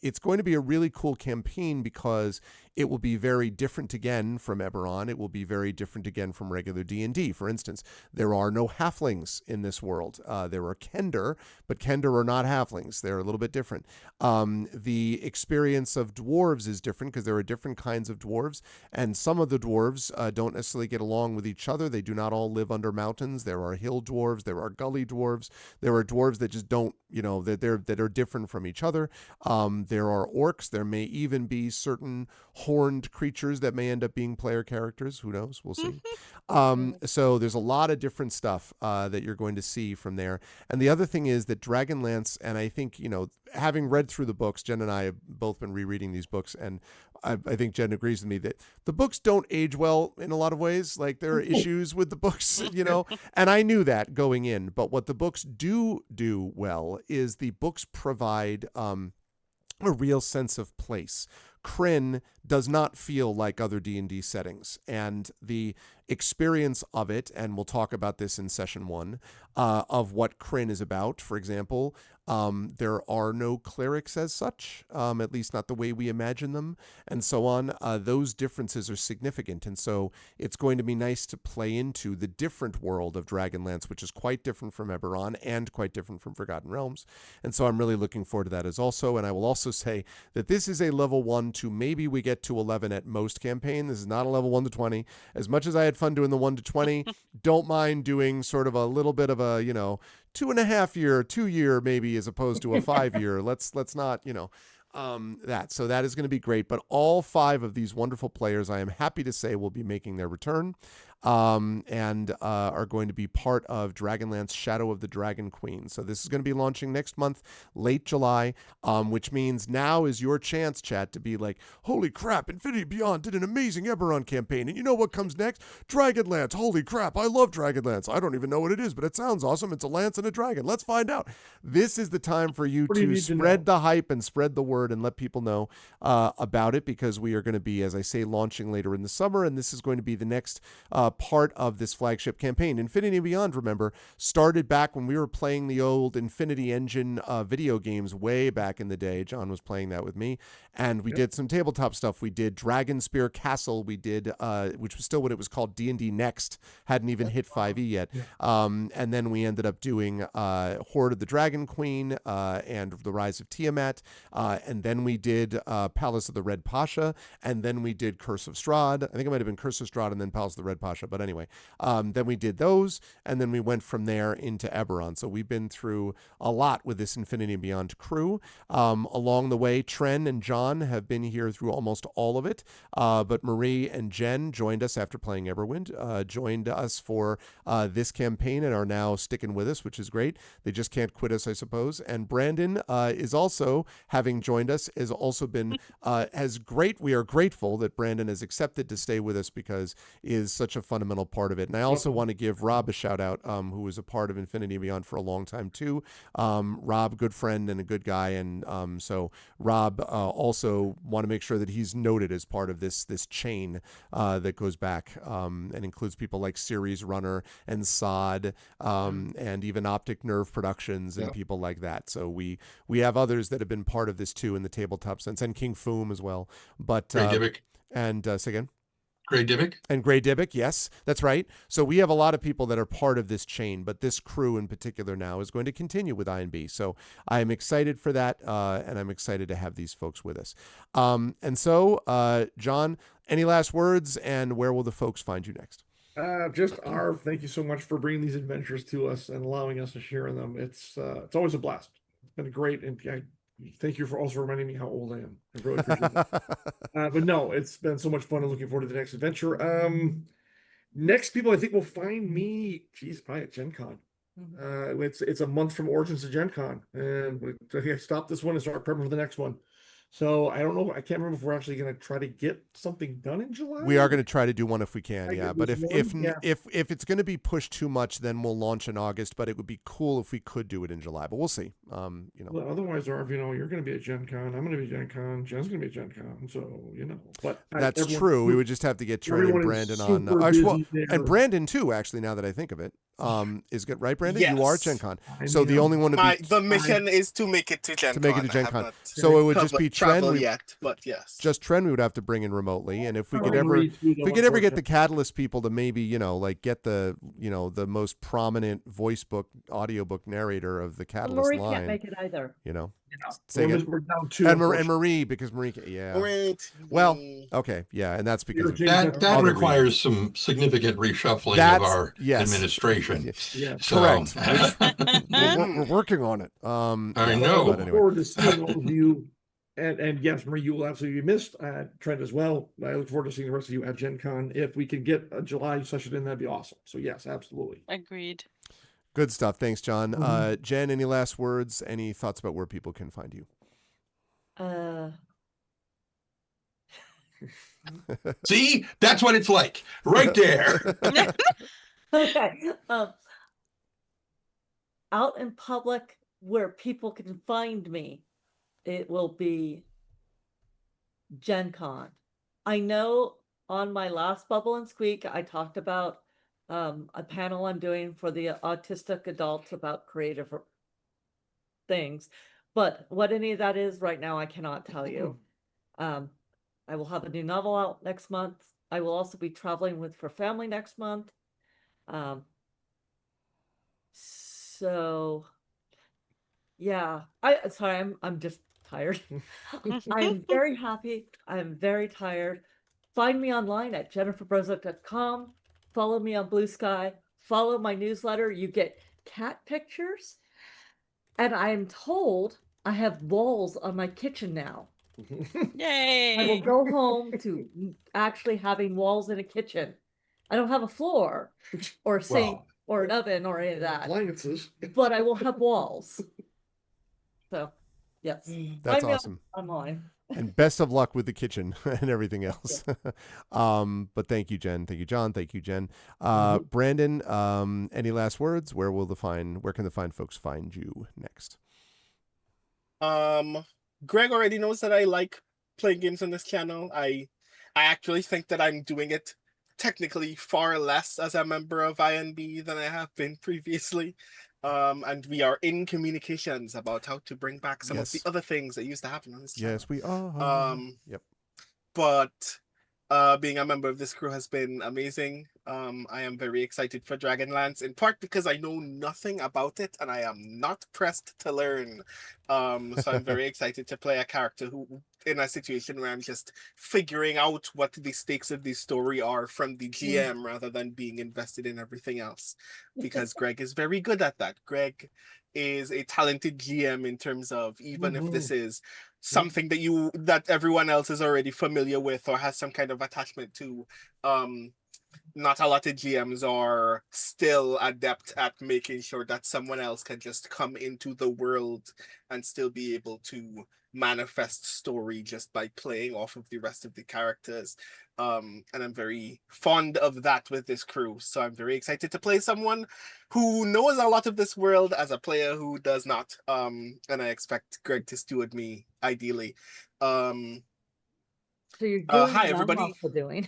Speaker 2: it's going to be a really cool campaign because it will be very different again from Eberron. It will be very different again from regular D&D. For instance, there are no halflings in this world. There are Kender, but Kender are not halflings. They're a little bit different. The experience of dwarves is different because there are different kinds of dwarves, and some of the dwarves don't necessarily get along with each other. They do not all live under mountains. There are hill dwarves. There are gully dwarves. There are dwarves that just don't, that are different from each other. There are orcs. There may even be certain horned creatures that may end up being player characters. Who knows? We'll see. So there's a lot of different stuff that you're going to see from there. And the other thing is that Dragonlance, and I think, having read through the books, Jen and I have both been rereading these books, and I think Jen agrees with me that the books don't age well in a lot of ways. Like, there are issues with the books, and I knew that going in. But what the books do well is the books provide a real sense of place. Krynn does not feel like other D&D settings, and the experience of it, and we'll talk about this in session 1, of what Krynn is about. For example, there are no clerics as such, at least not the way we imagine them, and so on. Those differences are significant, and so it's going to be nice to play into the different world of Dragonlance, which is quite different from Eberron and quite different from Forgotten Realms. And so I'm really looking forward to that as also. And I will also say that this is a level 1 to maybe we get to 11 at most campaign. This is not a level 1 to 20. As much as I had fun doing the 1 to 20, don't mind doing sort of a little bit of a, 2.5 year, 2 year maybe, as opposed to a 5 year. Let's not, that. So that is going to be great. But all 5 of these wonderful players, I am happy to say, will be making their return. and are going to be part of Dragonlance Shadow of the Dragon Queen. So this is going to be launching next month, late July, which means now is your chance, chat, to be like, holy crap, Infinity Beyond did an amazing Eberron campaign. And you know what comes next? Dragonlance. Holy crap, I love Dragonlance. I don't even know what it is, but it sounds awesome. It's a lance and a dragon. Let's find out. This is the time for you
Speaker 3: What do you
Speaker 2: to
Speaker 3: need to
Speaker 2: spread
Speaker 3: know?
Speaker 2: the hype and spread the word and let people know about it, because we are going to be, as I say, launching later in the summer, and this is going to be the next part of this flagship campaign. Infinity Beyond, remember, started back when we were playing the old Infinity Engine video games way back in the day. John was playing that with me, and we did some tabletop stuff. We did Dragon Spear Castle. We did, which was still what it was called, D&D Next. Hadn't even hit 5e yet. And then we ended up doing Horde of the Dragon Queen and The Rise of Tiamat. And then we did Palace of the Red Pasha. And then we did Curse of Strahd. I think it might have been Curse of Strahd and then Palace of the Red Pasha. But anyway, then we did those. And then we went from there into Eberron. So we've been through a lot with this Infinity and Beyond crew. Along the way, Tren and John have been here through almost all of it. But Marie and Jen joined us after playing Everwind, joined us for this campaign and are now sticking with us, which is great. They just can't quit us, I suppose. And Brandon is also, having joined us, has also been as great. We are grateful that Brandon has accepted to stay with us because is such a fundamental part of it. And I also want to give Rob a shout out, who was a part of Infinity and Beyond for a long time too. Rob, good friend and a good guy, and so Rob also want to make sure that he's noted as part of this chain that goes back and includes people like Series Runner and Sod and even Optic Nerve Productions and people like that. So we have others that have been part of this too in the tabletop sense, and King Foom as well. But
Speaker 5: Gray Divic.
Speaker 2: And say again.
Speaker 5: Gray Divic.
Speaker 2: And Gray Divic, yes, that's right. So we have a lot of people that are part of this chain, but this crew in particular now is going to continue with INB. So I'm excited for that, and I'm excited to have these folks with us. And so, John, any last words, and where will the folks find you next?
Speaker 3: Just Arv, thank you so much for bringing these adventures to us and allowing us to share in them. It's always a blast. It's been great, and thank you for also reminding me how old I am. I really appreciate it. But no, it's been so much fun and looking forward to the next adventure. Next people I think will find me, probably at Gen Con. It's a month from Origins to Gen Con, and I stop this one and start prepping for the next one. So I don't know. I can't remember if we're actually going to try to get something done in July.
Speaker 2: We are going to try to do one if we can,
Speaker 3: I
Speaker 2: But
Speaker 3: get
Speaker 2: if
Speaker 3: one,
Speaker 2: if it's going to be pushed too much, then we'll launch in August. But it would be cool if we could do it in July. But we'll see.
Speaker 3: Well, otherwise, Arv, you're going to be at Gen Con. I'm going to be at Gen Con. Jen's going to be at Gen Con. So But
Speaker 2: that's true. We would just have to get Trey and Brandon on. And Brandon too. Actually, now that I think of it, is good, right, Brandon?
Speaker 7: Yes.
Speaker 2: You are at Gen Con. So the only one
Speaker 7: the mission is to make it to Gen Con.
Speaker 2: To make it to Gen Con. So it would just be Tren.
Speaker 7: Yet, but yes.
Speaker 2: Just Tren we would have to bring in remotely. And if we could ever get the Catalyst people to maybe, like get the, the most prominent voice book, audiobook narrator of the Catalyst
Speaker 4: Marie
Speaker 2: line.
Speaker 4: Can't make it either.
Speaker 2: Say again. And Marie, because Marie,
Speaker 7: Great.
Speaker 2: Well, okay, and that's because of
Speaker 5: that requires some significant reshuffling of our administration.
Speaker 2: Correct. We're working on it.
Speaker 5: I know.
Speaker 3: I look forward to seeing all of you, and yes, Marie, you will absolutely be missed. Trent as well. I look forward to seeing the rest of you at Gen Con. If we can get a July session in, that'd be awesome. So yes, absolutely.
Speaker 6: Agreed.
Speaker 2: Good stuff. Thanks, John. Jen, any last words? Any thoughts about where people can find you?
Speaker 5: See, that's what it's like, right there.
Speaker 4: Okay. Out in public where people can find me, it will be Gen Con. I know on my last Bubble and Squeak, I talked about a panel I'm doing for the autistic adults about creative things, but what any of that is right now, I cannot tell you. I will have a new novel out next month. I will also be traveling for family next month. So yeah, I'm just tired. I'm very happy. I'm very tired. Find me online at jenniferbrozak.com. Follow me on Blue Sky. Follow my newsletter. You get cat pictures. And I am told I have walls on my kitchen now.
Speaker 6: Yay!
Speaker 4: I will go home to actually having walls in a kitchen. I don't have a floor or a sink
Speaker 5: Well,
Speaker 4: or an oven or any of that,
Speaker 3: Appliances.
Speaker 4: but I will have walls. So, yes.
Speaker 2: That's
Speaker 4: Find me
Speaker 2: awesome.
Speaker 4: online.
Speaker 2: And best of luck with the kitchen and everything else. But thank you, Jen. Thank you, John. Thank you, Jen. Brandon, any last words? Where can the fine folks find you next?
Speaker 7: Greg already knows that I like playing games on this channel. I actually think that I'm doing it technically far less as a member of INB than I have been previously. And we are in communications about how to bring back some of the
Speaker 2: Yes.
Speaker 7: other things that used to happen on this channel.
Speaker 2: Yes, we are. Yep.
Speaker 7: But being a member of this crew has been amazing. I am very excited for Dragonlance, in part because I know nothing about it and I am not pressed to learn. So I'm very excited to play a character who, in a situation where I'm just figuring out what the stakes of the story are from the GM rather than being invested in everything else. Because Greg is very good at that. Greg is a talented GM in terms of, even if this is something that everyone else is already familiar with or has some kind of attachment to, not a lot of GMs are still adept at making sure that someone else can just come into the world and still be able to manifest story just by playing off of the rest of the characters. And I'm very fond of that with this crew. So I'm very excited to play someone who knows a lot of this world as a player who does not. And I expect Greg to steward me ideally.
Speaker 4: So you're doing
Speaker 7: Hi,
Speaker 4: what
Speaker 7: everybody.
Speaker 4: I'm also doing.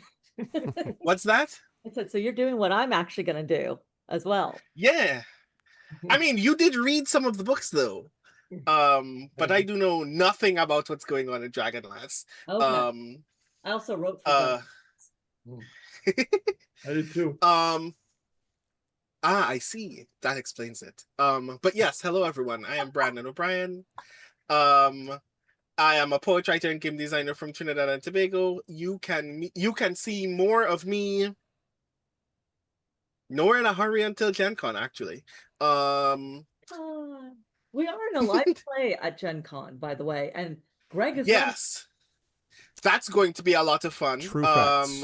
Speaker 7: What's that?
Speaker 4: I said, so you're doing what I'm actually going to do as well.
Speaker 7: Yeah. I mean, you did read some of the books though. But I do know nothing about what's going on in Dragonlance.
Speaker 4: Okay. I also wrote for
Speaker 3: I did too.
Speaker 7: I see. That explains it. But yes, hello everyone. I am Brandon O'Brien. I am a poet, writer, and game designer from Trinidad and Tobago. You can see more of me. Nowhere in a hurry until Gen Con, actually.
Speaker 4: we are in a live play at Gen Con, by the way, and Greg is
Speaker 7: yes. That's going to be a lot of fun.
Speaker 2: True facts.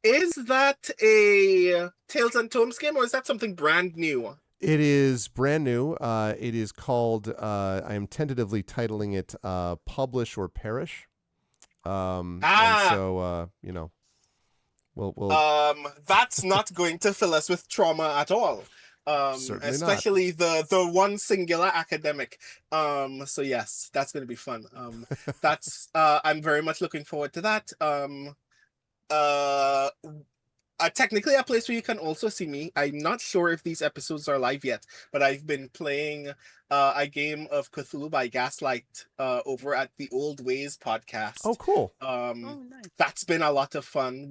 Speaker 7: Is that a Tales and Tomes game, or is that something brand new?
Speaker 2: It is brand new. It is called, I am tentatively titling it Publish or Perish. And so, we'll
Speaker 7: that's not going to fill us with trauma at all.
Speaker 2: Certainly
Speaker 7: especially not. the one singular academic. So yes, that's going to be fun. That's I'm very much looking forward to that. Technically a place where you can also see me. I'm not sure if these episodes are live yet, but I've been playing a game of Cthulhu by Gaslight over at the Old Ways podcast.
Speaker 2: Oh, cool.
Speaker 6: Nice.
Speaker 7: That's been a lot of fun.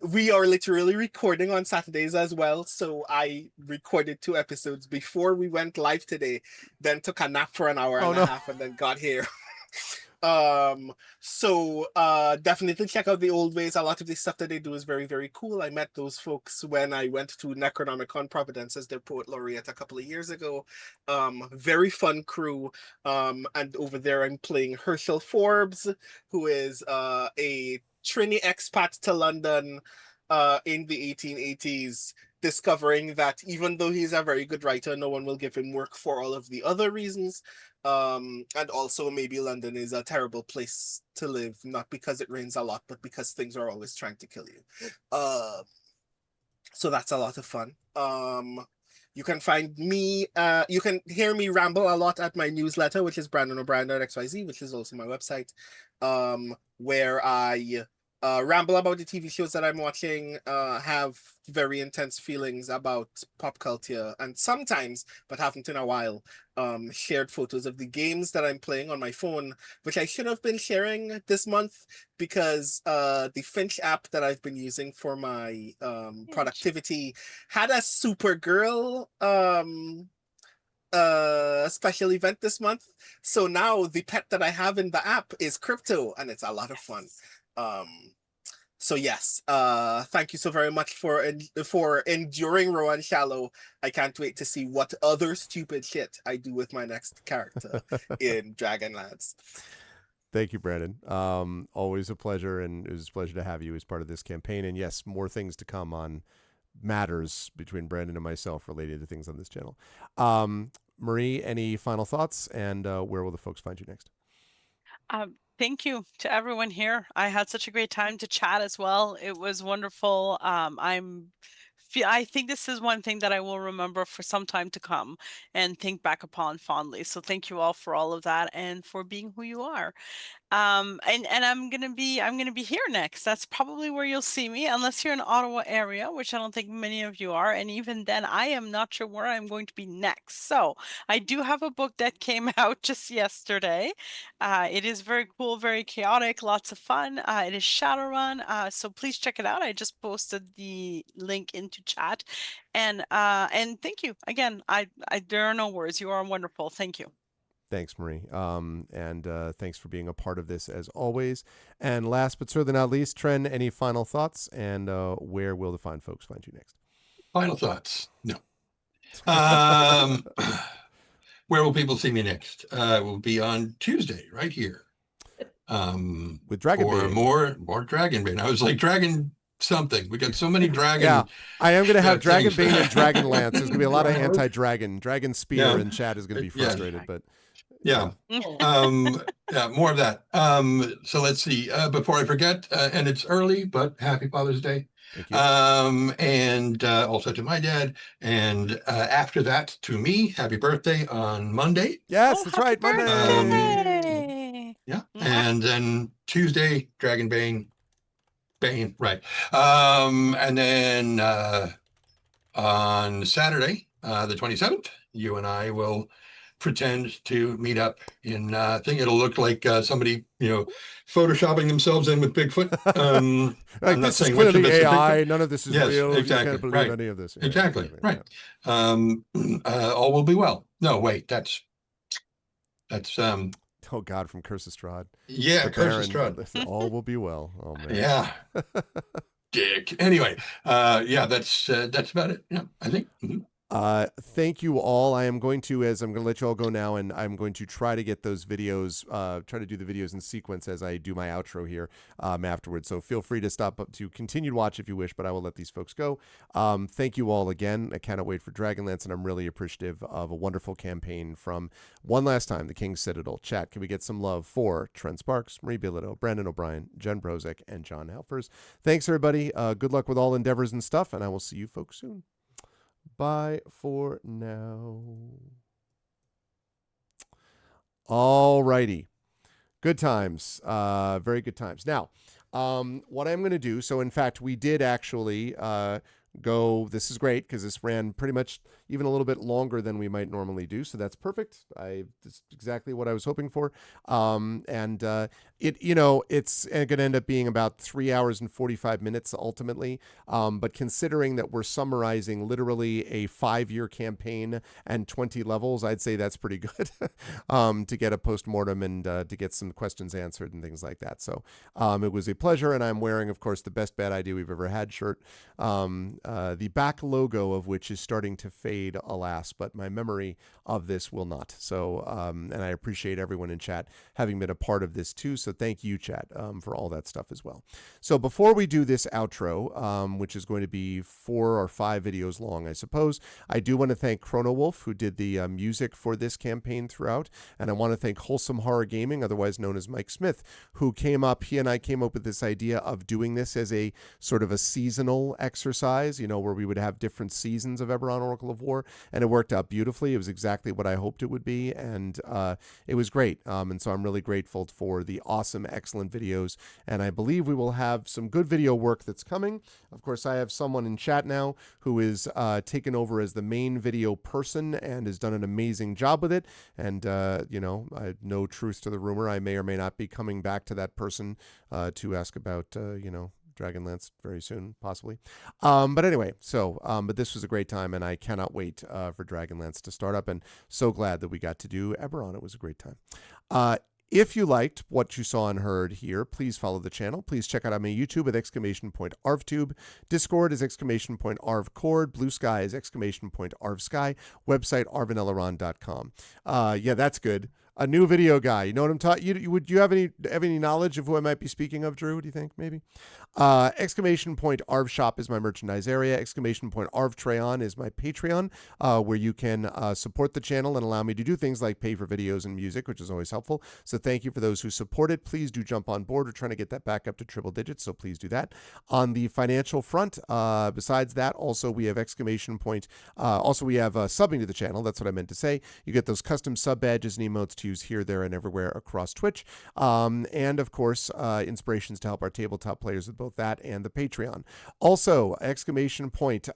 Speaker 7: We are literally recording on Saturdays as well, so I recorded 2 episodes before we went live today, then took a nap for an hour and a half and then got here. So definitely check out the Old Ways. A lot of the stuff that they do is very, very cool. I met those folks when I went to Necronomicon Providence as their poet laureate a couple of years ago. Very fun crew. And over there I'm playing Herschel Forbes, who is a Trini expat to London in the 1880s, discovering that even though he's a very good writer, no one will give him work for all of the other reasons. And also maybe London is a terrible place to live, not because it rains a lot, but because things are always trying to kill you. So that's a lot of fun. You can find me, you can hear me ramble a lot at my newsletter, which is brandonobrien.xyz, which is also my website, where I ramble about the TV shows that I'm watching, have very intense feelings about pop culture, and sometimes, but haven't in a while, shared photos of the games that I'm playing on my phone, which I should have been sharing this month because the Finch app that I've been using for my productivity had a Supergirl special event this month. So now the pet that I have in the app is Crypto, and it's a lot of fun. So yes, thank you so very much for enduring Rowan Shallow. I can't wait to see what other stupid shit I do with my next character in Dragonlance.
Speaker 2: Thank you, Brandon. Always a pleasure, and it was a pleasure to have you as part of this campaign. And yes, more things to come on matters between Brandon and myself related to things on this channel. Marie, any final thoughts, and where will the folks find you next?
Speaker 6: Thank you to everyone here. I had such a great time to chat as well. It was wonderful. I think this is one thing that I will remember for some time to come and think back upon fondly. So thank you all for all of that and for being who you are. And I'm gonna be here next. That's probably where you'll see me, unless you're in Ottawa area, which I don't think many of you are. And even then, I am not sure where I'm going to be next. So I do have a book that came out just yesterday. It is very cool, very chaotic, lots of fun. It is Shadowrun. So please check it out. I just posted the link into chat. And thank you again. I there are no words. You are wonderful. Thank you.
Speaker 2: Thanks, Marie. And thanks for being a part of this as always. And last but certainly not least, Tren, any final thoughts, and where will the fine folks find you next?
Speaker 5: Final thoughts? No. Where will people see me next? Will be on Tuesday, right here.
Speaker 2: With Dragon
Speaker 5: for
Speaker 2: Bane.
Speaker 5: more Dragon Bane. I was like, Dragon something. We got so many dragon.
Speaker 2: Yeah, I am going to have Dragon
Speaker 5: things.
Speaker 2: Bane and Dragon Lance. There's going to be a lot of anti-dragon. Dragon Spear
Speaker 5: Yeah.
Speaker 2: in chat is going to be frustrated, but
Speaker 5: yeah. Yeah, more of that. So let's see. Before I forget, and it's early, but happy Father's Day.
Speaker 2: Thank you.
Speaker 5: And also to my dad. And after that, to me, happy birthday on Monday.
Speaker 2: Yes,
Speaker 6: Oh,
Speaker 2: that's
Speaker 6: happy
Speaker 2: right, Monday.
Speaker 6: birthday!
Speaker 5: Yeah.
Speaker 6: Mwah.
Speaker 5: And then Tuesday, Dragon Bane. Right. And then on Saturday, the 27th, you and I will pretend to meet up in thing. It'll look like somebody, photoshopping themselves in with Bigfoot.
Speaker 2: Like,
Speaker 5: I'm not
Speaker 2: this is
Speaker 5: saying which of
Speaker 2: clearly
Speaker 5: us is
Speaker 2: AI.
Speaker 5: Bigfoot.
Speaker 2: None of this is
Speaker 5: Yes,
Speaker 2: real.
Speaker 5: exactly,
Speaker 2: You can't believe
Speaker 5: right.
Speaker 2: any of this. Yeah,
Speaker 5: Exactly. Right. All will be well. No, wait, that's
Speaker 2: Oh God, from Curse of Strahd.
Speaker 5: yeah,
Speaker 2: The
Speaker 5: Curse of
Speaker 2: Baron.
Speaker 5: Strahd.
Speaker 2: All will be well. Oh man.
Speaker 5: Yeah. Dick. Anyway, yeah, that's about it. Yeah, I think. Mhm.
Speaker 2: Thank you all. I am going to, as I'm going to let you all go now, and I'm going to try to get those videos, try to do the videos in sequence as I do my outro here afterwards. So feel free to stop up to continue to watch if you wish, but I will let these folks go. Thank you all again. I cannot wait for Dragonlance, and I'm really appreciative of a wonderful campaign from one last time, the King's Citadel. Chat, can we get some love for Trent Sparks, Marie Bilodeau, Brandon O'Brien, Jen Brozek, and John Helfers. Thanks, everybody. Good luck with all endeavors and stuff, and I will see you folks soon. Bye for now. All righty. Good times. Very good times. Now, what I'm going to do, so in fact, we did actually go, this is great because this ran pretty much even a little bit longer than we might normally do. So that's perfect. That's exactly what I was hoping for. It's going to end up being about 3 hours and 45 minutes ultimately. But considering that we're summarizing literally a 5-year campaign and 20 levels, I'd say that's pretty good to get a postmortem and to get some questions answered and things like that. So it was a pleasure. And I'm wearing, of course, the Best Bad Idea We've Ever Had shirt. The back logo of which is starting to fade, alas, but my memory of this will not. So, and I appreciate everyone in chat having been a part of this too. So thank you, chat, for all that stuff as well. So before we do this outro, which is going to be 4 or 5 videos long, I suppose, I do want to thank Chrono Wolf, who did the music for this campaign throughout. And I want to thank Wholesome Horror Gaming, otherwise known as Mike Smith, who he and I came up with this idea of doing this as a sort of a seasonal exercise, where we would have different seasons of Eberron Oracle of War, and it worked out beautifully. It was exactly what I hoped it would be, and it was great. And so I'm really grateful for the awesome, excellent videos, and I believe we will have some good video work that's coming. Of course, I have someone in chat now who is taken over as the main video person and has done an amazing job with it, and no truth to the rumor. I may or may not be coming back to that person to ask about, Dragonlance very soon, possibly. But anyway, but this was a great time, and I cannot wait for Dragonlance to start up, and so glad that we got to do Eberron. It was a great time. If you liked what you saw and heard here, please follow the channel. Please check out my YouTube at !ArvTube. Discord is !ArvCord. Blue Sky is !ArvSky. Website arvaneleron.com. Yeah, that's good. A new video guy. You know what I'm talking? Would you have any knowledge of who I might be speaking of, Drew? Do you think maybe? Exclamation point Arv Shop is my merchandise area. Exclamation point Arv Treon is my Patreon, where you can support the channel and allow me to do things like pay for videos and music, which is always helpful. So thank you for those who support it. Please do jump on board. We're trying to get that back up to triple digits, so please do that. On the financial front, besides that, also we have exclamation point. Also we have subbing to the channel. That's what I meant to say. You get those custom sub badges and emotes to use here, there, and everywhere across Twitch. And of course, inspirations to help our tabletop players with both that and the Patreon. Also, exclamation point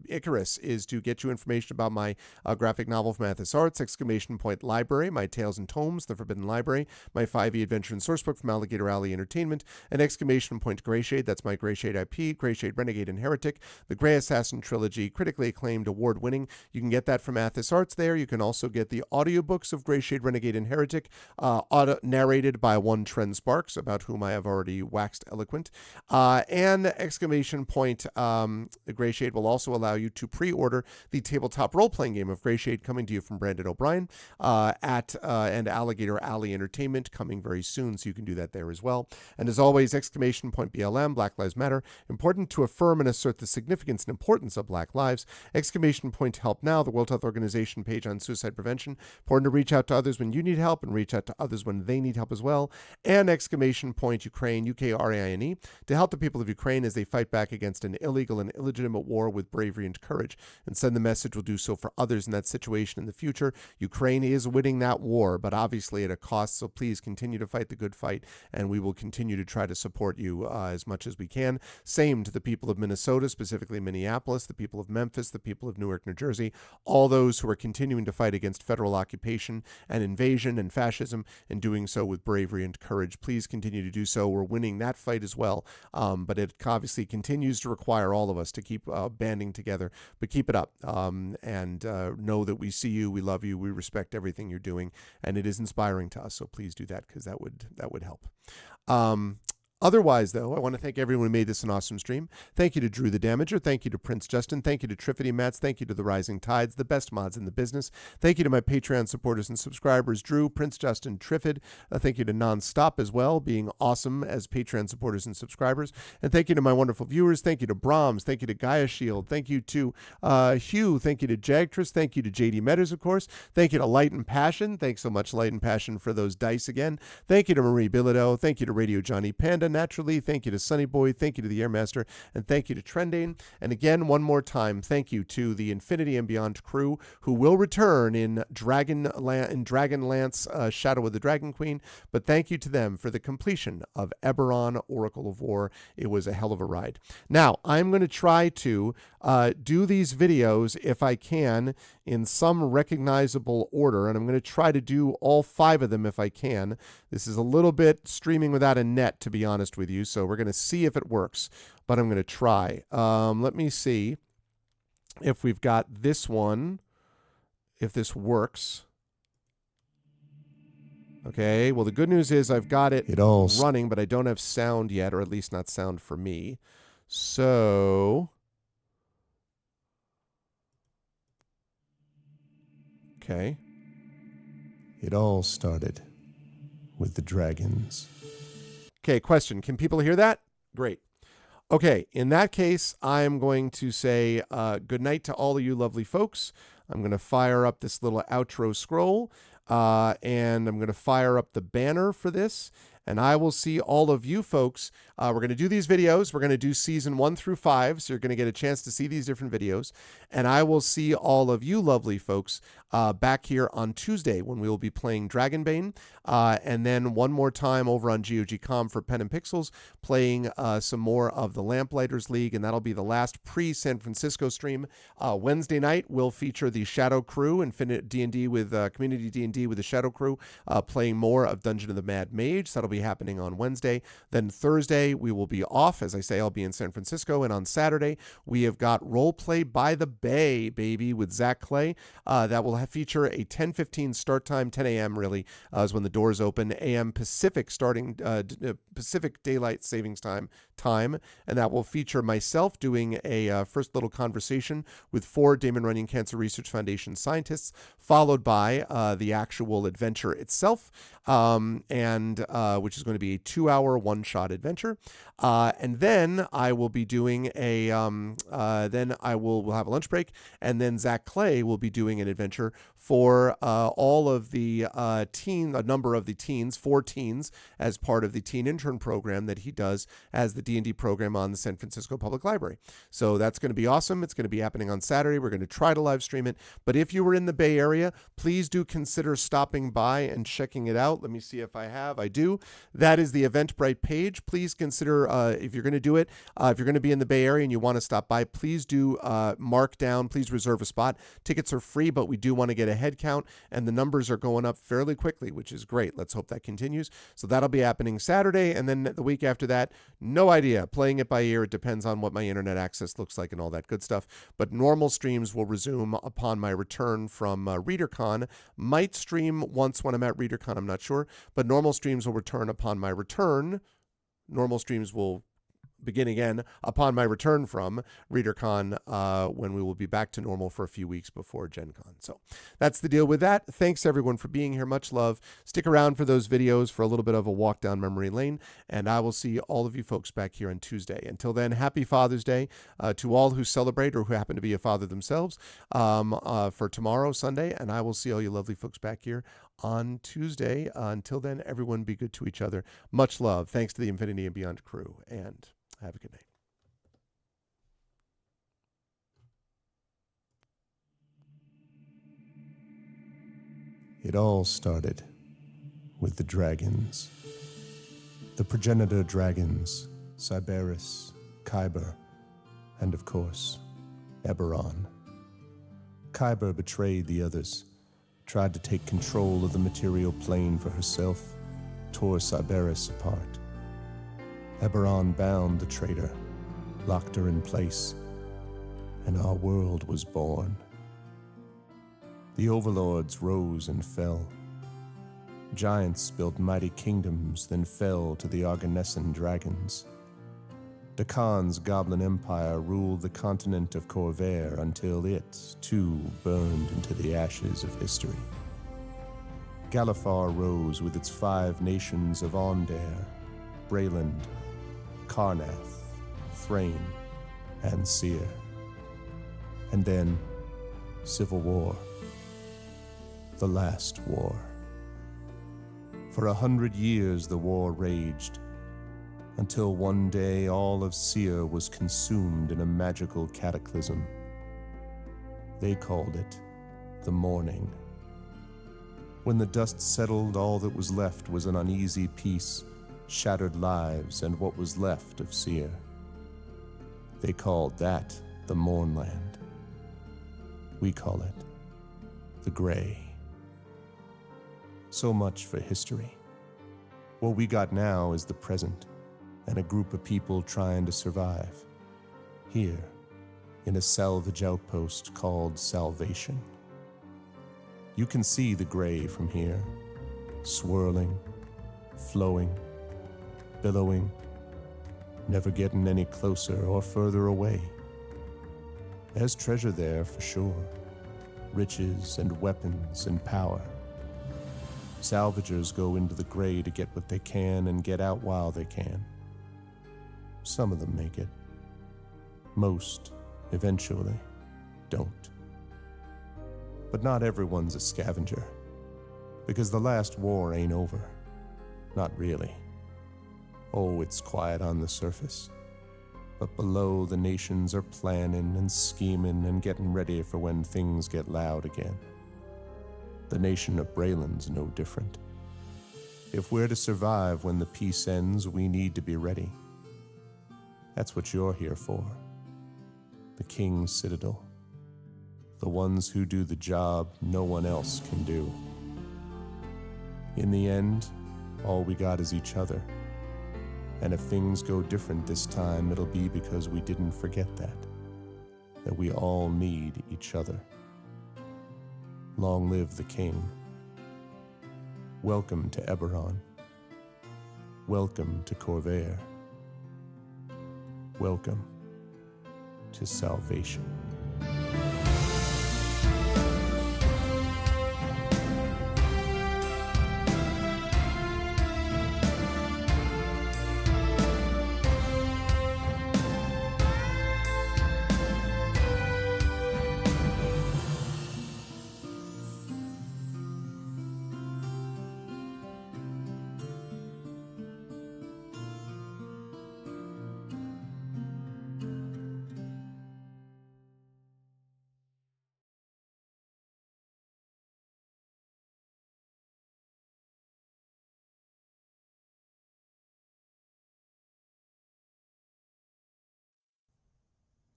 Speaker 2: Icarus is to get you information about my graphic novel from Athos Arts. Exclamation point Library, my Tales and Tomes, The Forbidden Library, my 5e Adventure and Sourcebook from Alligator Alley Entertainment, and exclamation point Greyshade, that's my Greyshade IP, Greyshade Renegade and Heretic, the Grey Assassin trilogy, critically acclaimed, award-winning. You can get that from Athos Arts there. You can also get the audiobooks of Greyshade Renegade and Heretic, narrated by one Tren Sparks, about whom I have already waxed eloquent. And exclamation point Greyshade will also allow you to pre-order the tabletop role-playing game of Greyshade, coming to you from Brandon O'Brien and Alligator Alley Entertainment, coming very soon, so you can do that there as well. And as always, exclamation point BLM, Black Lives Matter, important to affirm and assert the significance and importance of Black lives. Exclamation point Help Now, the World Health Organization page on suicide prevention, important to reach out to others when you need help and reach out to others when they need help as well. And exclamation point Ukraine, UKRAINE, to help the people of Ukraine as they fight back against an illegal and illegitimate war with bravery and courage, and send the message will do so for others in that situation in the future. Ukraine is winning that war, but obviously at a cost, so please continue to fight the good fight, and we will continue to try to support you as much as we can. Same to the people of Minnesota, specifically Minneapolis, the people of Memphis, the people of Newark, New Jersey, all those who are continuing to fight against federal occupation and invasion and fascism, and doing so with bravery and courage. Please continue to do so. We're winning that fight as well, but it obviously continues to require all of us to keep banding together, but keep it up, and know that we see you, we love you, we respect everything you're doing, and it is inspiring to us, so please do that, because that would help. Otherwise, though, I want to thank everyone who made this an awesome stream. Thank you to Drew the Damager. Thank you to Prince Justin. Thank you to Triffity Mats. Thank you to the Rising Tides, the best mods in the business. Thank you to my Patreon supporters and subscribers, Drew, Prince Justin, Triffid. Thank you to Nonstop as well, being awesome as Patreon supporters and subscribers. And thank you to my wonderful viewers. Thank you to Brahms. Thank you to Gaia Shield. Thank you to Hugh. Thank you to Jagtress. Thank you to JD Metters, of course. Thank you to Light and Passion. Thanks so much, Light and Passion, for those dice again. Thank you to Marie Bilodeau. Thank you to Radio Johnny Panda, naturally. Thank you to Sunny Boy. Thank you to the Airmaster. And thank you to Trendane. And again, one more time, thank you to the Infinity and Beyond crew, who will return in Dragonlance, Shadow of the Dragon Queen. But thank you to them for the completion of Eberron, Oracle of War. It was a hell of a ride. Now, I'm going to try to do these videos, if I can, in some recognizable order, and I'm going to try to do all 5 of them if I can. This is a little bit streaming without a net, to be honest with you, so we're going to see if it works, but I'm going to try. Let me see if we've got this one, if this works. Okay, well, the good news is I've got it running, but I don't have sound yet, or at least not sound for me. So... okay. It all started with the dragons. Okay, question. Can people hear that? Great. Okay, in that case, I'm going to say good night to all of you lovely folks. I'm going to fire up this little outro scroll, and I'm going to fire up the banner for this. And I will see all of you folks. We're going to do these videos. We're going to do season 1 through 5. So you're going to get a chance to see these different videos. And I will see all of you lovely folks back here on Tuesday when we will be playing Dragonbane. And then one more time over on GOG.com for Pen and Pixels, playing some more of the Lamplighters League. And that'll be the last pre-San Francisco stream. Wednesday night will feature the Shadow Crew, Infinite D&D with Community D&D with the Shadow Crew, playing more of Dungeon of the Mad Mage. So that'll be happening on Wednesday. Then Thursday we will be off. As I say, I'll be in San Francisco. And on Saturday we have got Roleplay by the Bay, baby, with Zach Clay. That will feature a 10:15 start time, 10 a.m. really, is when the doors open. A.m. Pacific starting Pacific Daylight Savings Time time, and that will feature myself doing a first little conversation with 4 Damon Runyon Cancer Research Foundation scientists, followed by the actual adventure itself, and which is going to be a 2-hour one-shot adventure. And then I will be doing then I will we'll have a lunch break, and then Zach Clay will be doing an adventure for all of the a number of the teens, 4 teens, as part of the teen intern program that he does as the D&D program on the San Francisco Public Library. So that's going to be awesome. It's going to be happening on Saturday. We're going to try to live stream it. But if you were in the Bay Area, please do consider stopping by and checking it out. Let me see if I have. I do. That is the Eventbrite page. Please consider, if you're going to do it, if you're going to be in the Bay Area and you want to stop by, please do mark down, please reserve a spot. Tickets are free, but we do want to get a head count, and the numbers are going up fairly quickly, which is great. Let's hope that continues. So that'll be happening Saturday, and then the week after that, no idea. Playing it by ear. It depends on what my internet access looks like and all that good stuff. But normal streams will resume upon my return from ReaderCon. Might stream once when I'm at ReaderCon, I'm not sure. But normal streams will return upon my return. Normal streams will begin again upon my return from ReaderCon, when we will be back to normal for a few weeks before Gen Con. So that's the deal with that. Thanks everyone for being here. Much love. Stick around for those videos for a little bit of a walk down memory lane, and I will see all of you folks back here on Tuesday. Until then, happy Father's Day to all who celebrate or who happen to be a father themselves for tomorrow, Sunday, and I will see all you lovely folks back here on Tuesday. Until then, everyone be good to each other. Much love. Thanks to the Infinity and Beyond crew, and have a good night. It all started with the dragons. The progenitor dragons, Cyberus, Kyber, and of course, Eberron. Kyber betrayed the others, tried to take control of the material plane for herself, tore Cyberus apart. Eberron bound the traitor, locked her in place, and our world was born. The overlords rose and fell. Giants built mighty kingdoms, then fell to the Arganessan dragons. Dakan's goblin empire ruled the continent of Corvair until it, too, burned into the ashes of history. Galifar rose with its 5 nations of Ondair, Brayland, Karnath, Thrain, and Seer. And then, civil war. The last war. For 100 years the war raged, until one day all of Seer was consumed in a magical cataclysm. They called it the Morning. When the dust settled, all that was left was an uneasy peace, shattered lives, and what was left of Seer. They called that the Mournland. We call it the Gray. So much for history. What we got now is the present, and a group of people trying to survive. Here, in a salvage outpost called Salvation. You can see the Gray from here, swirling, flowing, billowing, never getting any closer or further away. There's treasure there for sure, riches and weapons and power. Salvagers go into the Gray to get what they can and get out while they can. Some of them make it. Most, eventually, don't. But not everyone's a scavenger, because the last war ain't over. Not really. Oh, it's quiet on the surface. But below, the nations are planning and scheming and getting ready for when things get loud again. The nation of Brayland's no different. If we're to survive when the peace ends, we need to be ready. That's what you're here for. The King's Citadel. The ones who do the job no one else can do. In the end, all we got is each other. And if things go different this time, it'll be because we didn't forget that we all need each other. Long live the King. Welcome to Eberron. Welcome to Corvair. welcome to salvation.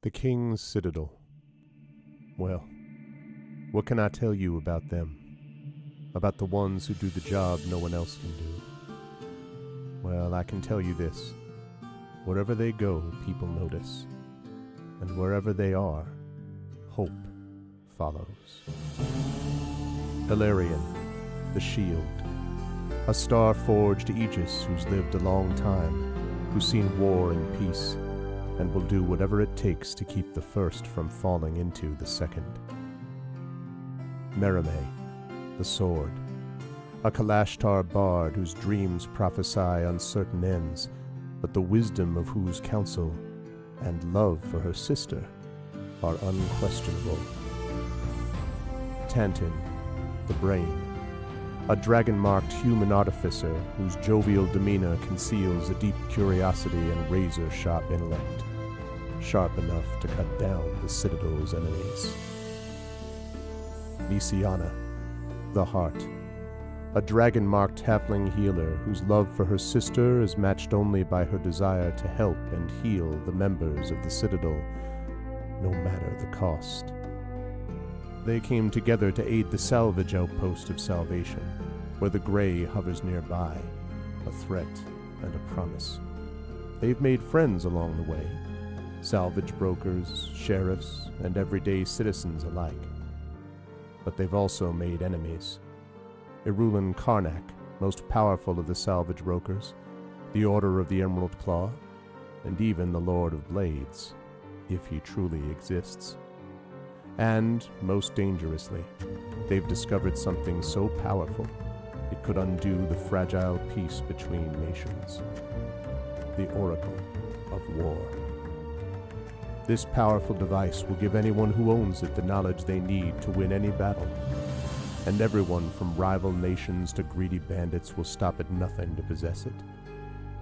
Speaker 2: The King's Citadel. Well, what can I tell you about them? About the ones who do the job no one else can do? Well, I can tell you this. Wherever they go, people notice. And wherever they are, hope follows. Eberron, the Shield. A star-forged Aegis who's lived a long time, who's seen war and peace, and will do whatever it takes to keep the first from falling into the second. Merime, the Sword. A Kalashtar bard whose dreams prophesy uncertain ends, but the wisdom of whose counsel and love for her sister are unquestionable. Tantin, the Brain. A dragon-marked human artificer whose jovial demeanor conceals a deep curiosity and razor-sharp intellect, sharp enough to cut down the Citadel's enemies. Visiana, the Heart. A dragon-marked halfling healer whose love for her sister is matched only by her desire to help and heal the members of the Citadel, no matter the cost. They came together to aid the salvage outpost of Salvation, where the Grey hovers nearby, a threat and a promise. They've made friends along the way, salvage brokers, sheriffs, and everyday citizens alike. But they've also made enemies. Eberron Karnak, most powerful of the salvage brokers, the Order of the Emerald Claw, and even the Lord of Blades, if he truly exists. And, most dangerously, they've discovered something so powerful it could undo the fragile peace between nations. The Oracle of War. This powerful device will give anyone who owns it the knowledge they need to win any battle. And everyone from rival nations to greedy bandits will stop at nothing to possess it.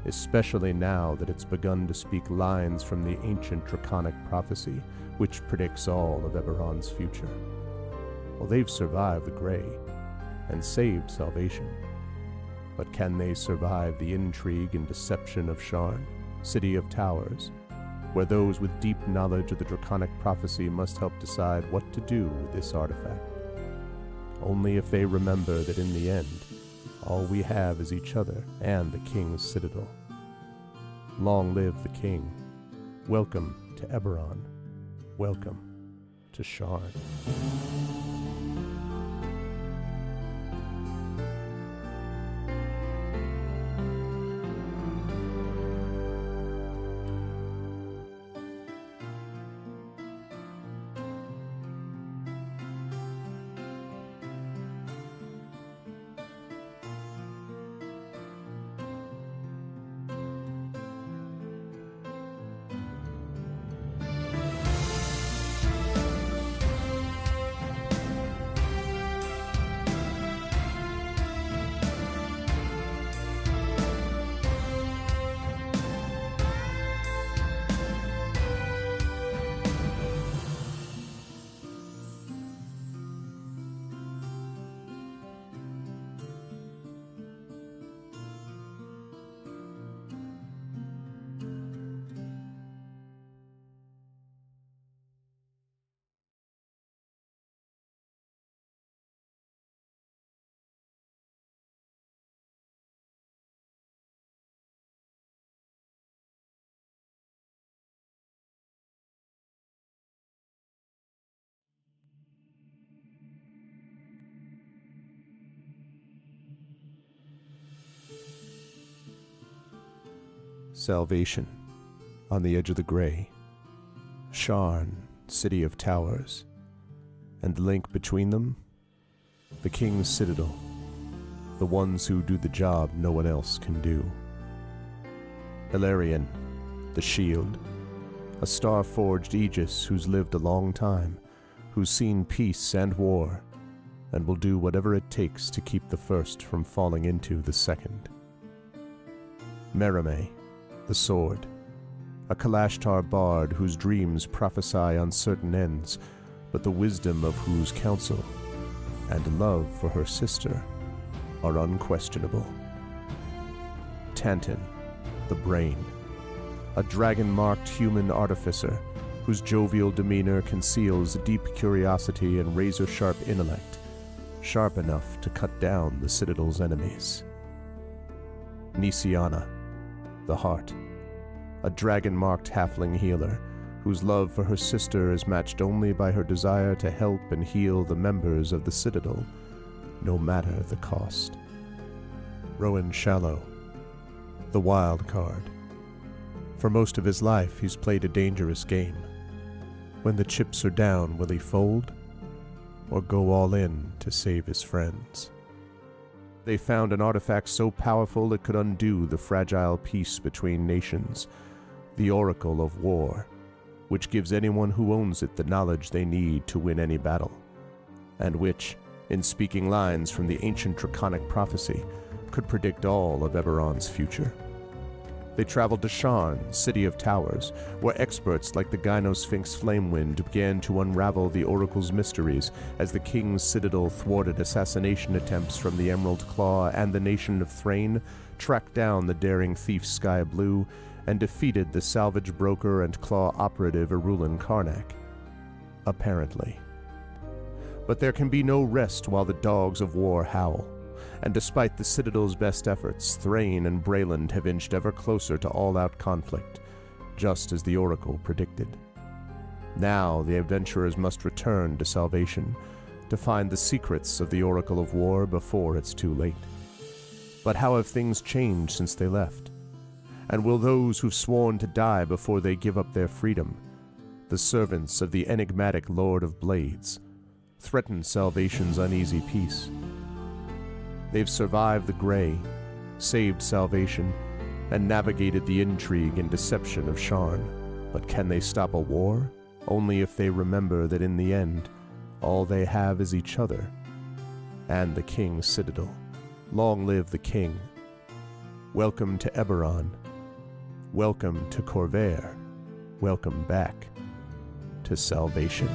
Speaker 2: Especially now that it's begun to speak lines from the ancient draconic prophecy, which predicts all of Eberron's future. Well, they've survived the Grey, and saved Salvation. But can they survive the intrigue and deception of Sharn, City of Towers, where those with deep knowledge of the draconic prophecy must help decide what to do with this artifact? Only if they remember that in the end, all we have is each other and the King's Citadel. Long live the King. Welcome to Eberron. Welcome to Sharn. Salvation, on the edge of the gray. Sharn, city of towers. And the link between them? The King's Citadel. The ones who do the job no one else can do. Eberron, the shield. A star-forged Aegis who's lived a long time, who's seen peace and war, and will do whatever it takes to keep the first from falling into the second. Merime, the sword. A Kalashtar bard whose dreams prophesy uncertain ends, but the wisdom of whose counsel and love for her sister are unquestionable. Tantan, the brain. A dragon-marked human artificer whose jovial demeanor conceals deep curiosity and razor-sharp intellect, sharp enough to cut down the Citadel's enemies. Nisiana, the heart. A dragon-marked halfling healer whose love for her sister is matched only by her desire to help and heal the members of the Citadel, no matter the cost. Rowan Shallow, the wild card. For most of his life, he's played a dangerous game. When the chips are down, will he fold? Or go all in to save his friends? They found an artifact so powerful it could undo the fragile peace between nations, the Oracle of War, which gives anyone who owns it the knowledge they need to win any battle, and which, in speaking lines from the ancient draconic prophecy, could predict all of Eberron's future. They traveled to Sharn, city of towers, where experts like the Gynosphinx Flamewind began to unravel the Oracle's mysteries as the King's Citadel thwarted assassination attempts from the Emerald Claw and the nation of Thrain, tracked down the daring thief Sky Blue, and defeated the salvage broker and claw operative Erulin Karnak. Apparently. But there can be no rest while the dogs of war howl. And despite the Citadel's best efforts, Thrain and Brayland have inched ever closer to all-out conflict, just as the Oracle predicted. Now the adventurers must return to Salvation, to find the secrets of the Oracle of War before it's too late. But how have things changed since they left? And will those who've sworn to die before they give up their freedom, the servants of the enigmatic Lord of Blades, threaten Salvation's uneasy peace? They've survived the Grey, saved Salvation, and navigated the intrigue and deception of Sharn. But can they stop a war? Only if they remember that in the end, all they have is each other and the King's Citadel. Long live the King. Welcome to Eberron. Welcome to Corvair. Welcome back to Salvation.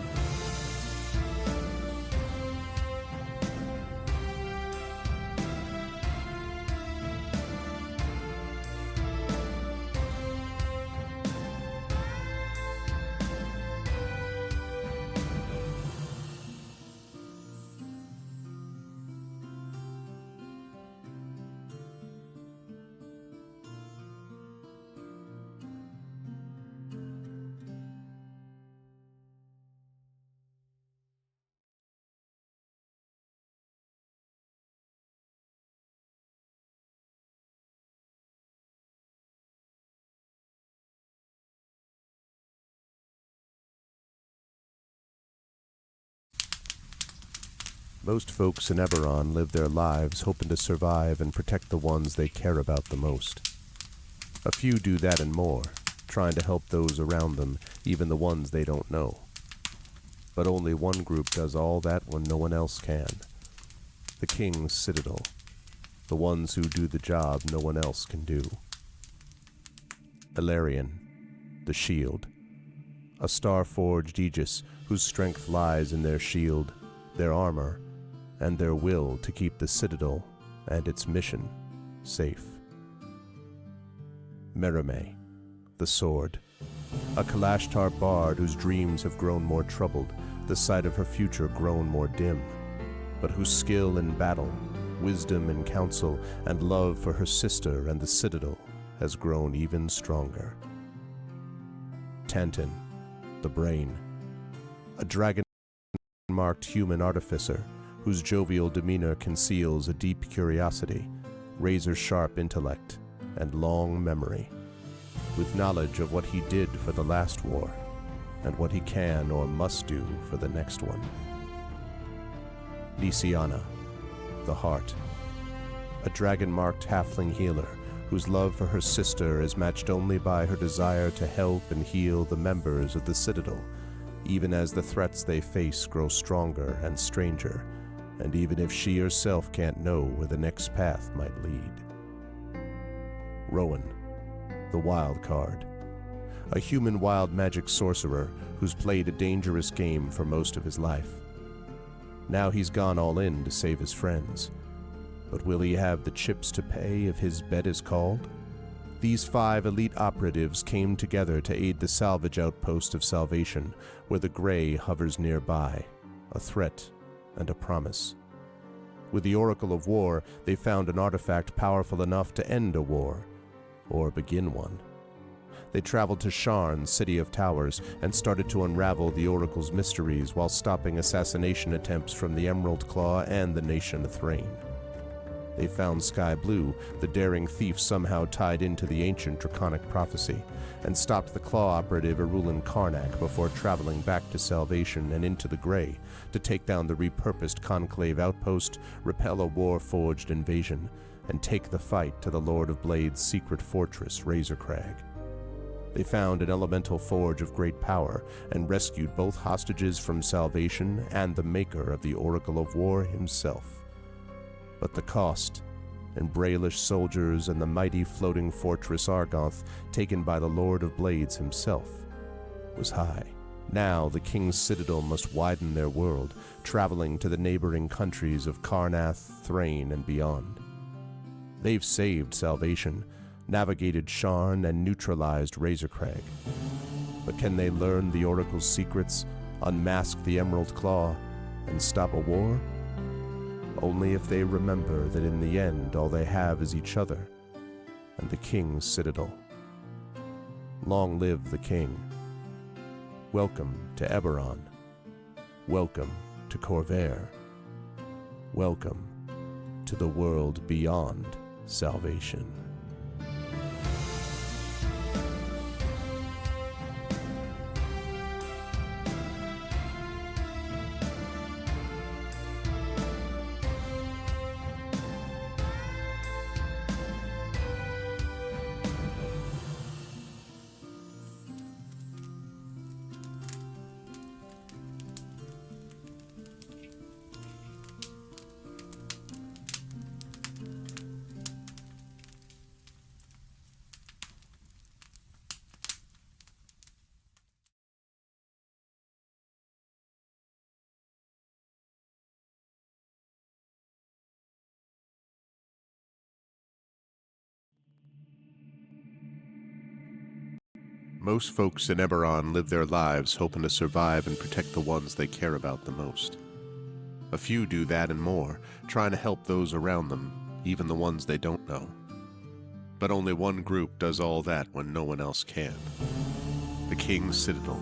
Speaker 2: Most folks in Eberron live their lives hoping to survive and protect the ones they care about the most. A few do that and more, trying to help those around them, even the ones they don't know. But only one group does all that when no one else can. The King's Citadel. The ones who do the job no one else can do. Eberron, the shield. A star-forged Aegis whose strength lies in their shield, their armor, and their will to keep the Citadel and its mission safe. Merime, the sword. A Kalashtar bard whose dreams have grown more troubled, the sight of her future grown more dim, but whose skill in battle, wisdom in counsel, and love for her sister and the Citadel has grown even stronger. Tantan, the brain. A dragon-marked human artificer whose jovial demeanor conceals a deep curiosity, razor-sharp intellect, and long memory. with knowledge of what he did for the last war, and what he can or must do for the next one. Nisiana, the Heart, a dragon-marked halfling healer whose love for her sister is matched only by her desire to help and heal the members of the Citadel, even as the threats they face grow stronger and stranger, and even if she herself can't know where the next path might lead. Rowan, the Wild Card, a human wild magic sorcerer who's played a dangerous game for most of his life. Now he's gone all in to save his friends. But will he have the chips to pay if his bet is called? These 5 elite operatives came together to aid the salvage outpost of Salvation, where the Grey hovers nearby, a threat and a promise. With the Oracle of War, they found an artifact powerful enough to end a war, or begin one. They traveled to Sharn, City of Towers, and started to unravel the Oracle's mysteries while stopping assassination attempts from the Emerald Claw and the Nation of Thrain. They found Sky Blue, the daring thief somehow tied into the ancient draconic prophecy, and stopped the Claw operative Erulin Karnak before traveling back to Salvation and into the Grey to take down the repurposed Conclave outpost, repel a war-forged invasion, and take the fight to the Lord of Blade's secret fortress, Razorcrag. They found an elemental forge of great power and rescued both hostages from Salvation and the maker of the Oracle of War himself. But the cost, and Braelish soldiers and the mighty floating fortress Argoth taken by the Lord of Blades himself, was high. Now the King's Citadel must widen their world, traveling to the neighboring countries of Karnath, Thrain, and beyond. They've saved Salvation, navigated Sharn, and neutralized Razorcrag. But can they learn the Oracle's secrets, unmask the Emerald Claw, and stop a war? Only if they remember that in the end all they have is each other and the King's Citadel. Long live the King. Welcome to Eberron. Welcome to Corvair. Welcome to the world beyond Salvation. Most folks in Eberron live their lives hoping to survive and protect the ones they care about the most. A few do that and more, trying to help those around them, even the ones they don't know. But only one group does all that when no one else can. The King's Citadel,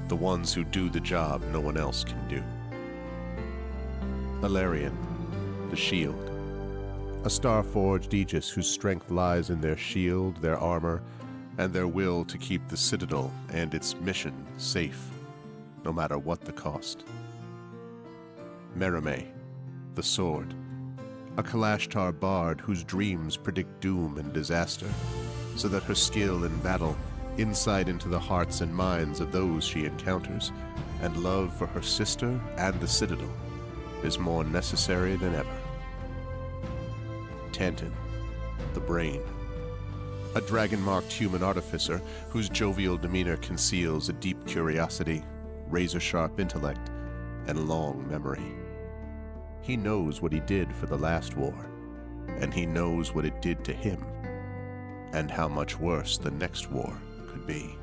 Speaker 2: the ones who do the job no one else can do. Alarian, the Shield, a star-forged Aegis whose strength lies in their shield, their armor, and their will to keep the Citadel and its mission safe, no matter what the cost. Merime, the Sword, a Kalashtar bard whose dreams predict doom and disaster, so that her skill in battle, insight into the hearts and minds of those she encounters, and love for her sister and the Citadel is more necessary than ever. Tantin, the Brain, a dragon-marked human artificer whose jovial demeanor conceals a deep curiosity, razor-sharp intellect, and long memory. He knows what he did for the last war, and he knows what it did to him, and how much worse the next war could be.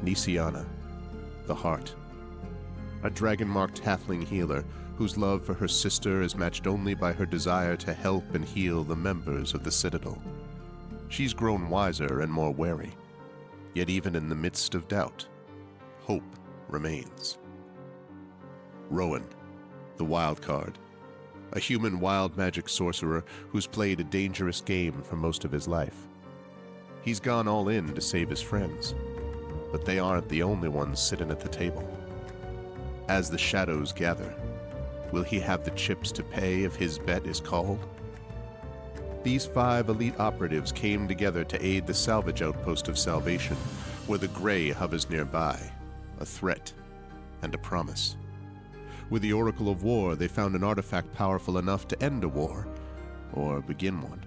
Speaker 2: Nisiana, the Heart, a dragon-marked halfling healer whose love for her sister is matched only by her desire to help and heal the members of the Citadel. She's grown wiser and more wary, yet even in the midst of doubt, hope remains. Rowan, the Wild Card, a human wild magic sorcerer who's played a dangerous game for most of his life. He's gone all in to save his friends, but they aren't the only ones sitting at the table. As the shadows gather, will he have the chips to pay if his bet is called? These 5 elite operatives came together to aid the salvage outpost of Salvation, where the Grey hovers nearby, a threat and a promise. With the Oracle of War, they found an artifact powerful enough to end a war, or begin one.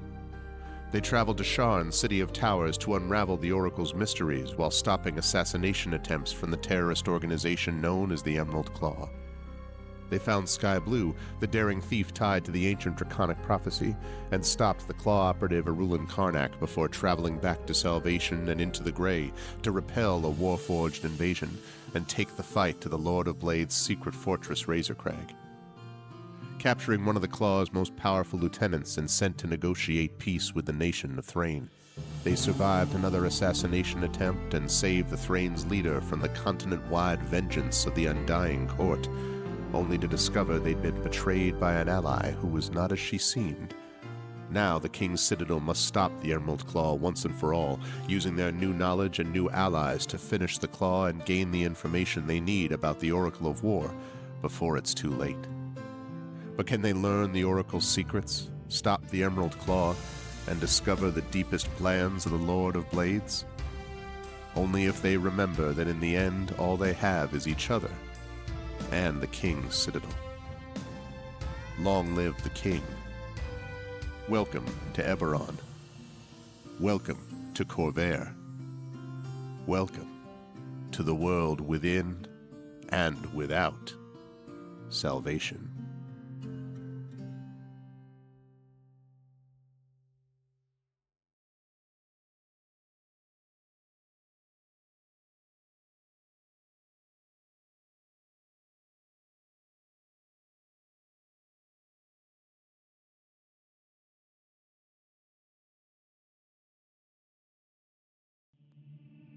Speaker 2: They traveled to Sharn, City of Towers, to unravel the Oracle's mysteries while stopping assassination attempts from the terrorist organization known as the Emerald Claw. They found Sky Blue, the daring thief tied to the ancient draconic prophecy, and stopped the Claw operative Arulin Karnak before traveling back to Salvation and into the Grey to repel a Warforged invasion and take the fight to the Lord of Blade's secret fortress Razorcrag. Capturing one of the Claw's most powerful lieutenants and sent to negotiate peace with the nation of Thrain, they survived another assassination attempt and saved the Thrain's leader from the continent-wide vengeance of the Undying Court, only to discover they'd been betrayed by an ally who was not as she seemed. Now the King's Citadel must stop the Emerald Claw once and for all, using their new knowledge and new allies to finish the Claw and gain the information they need about the Oracle of War before it's too late. But can they learn the Oracle's secrets, stop the Emerald Claw, and discover the deepest plans of the Lord of Blades? Only if they remember that in the end all they have is each other and the King's Citadel. Long live the King. Welcome to Eberron. Welcome to Corvair. Welcome to the world within and without Salvation.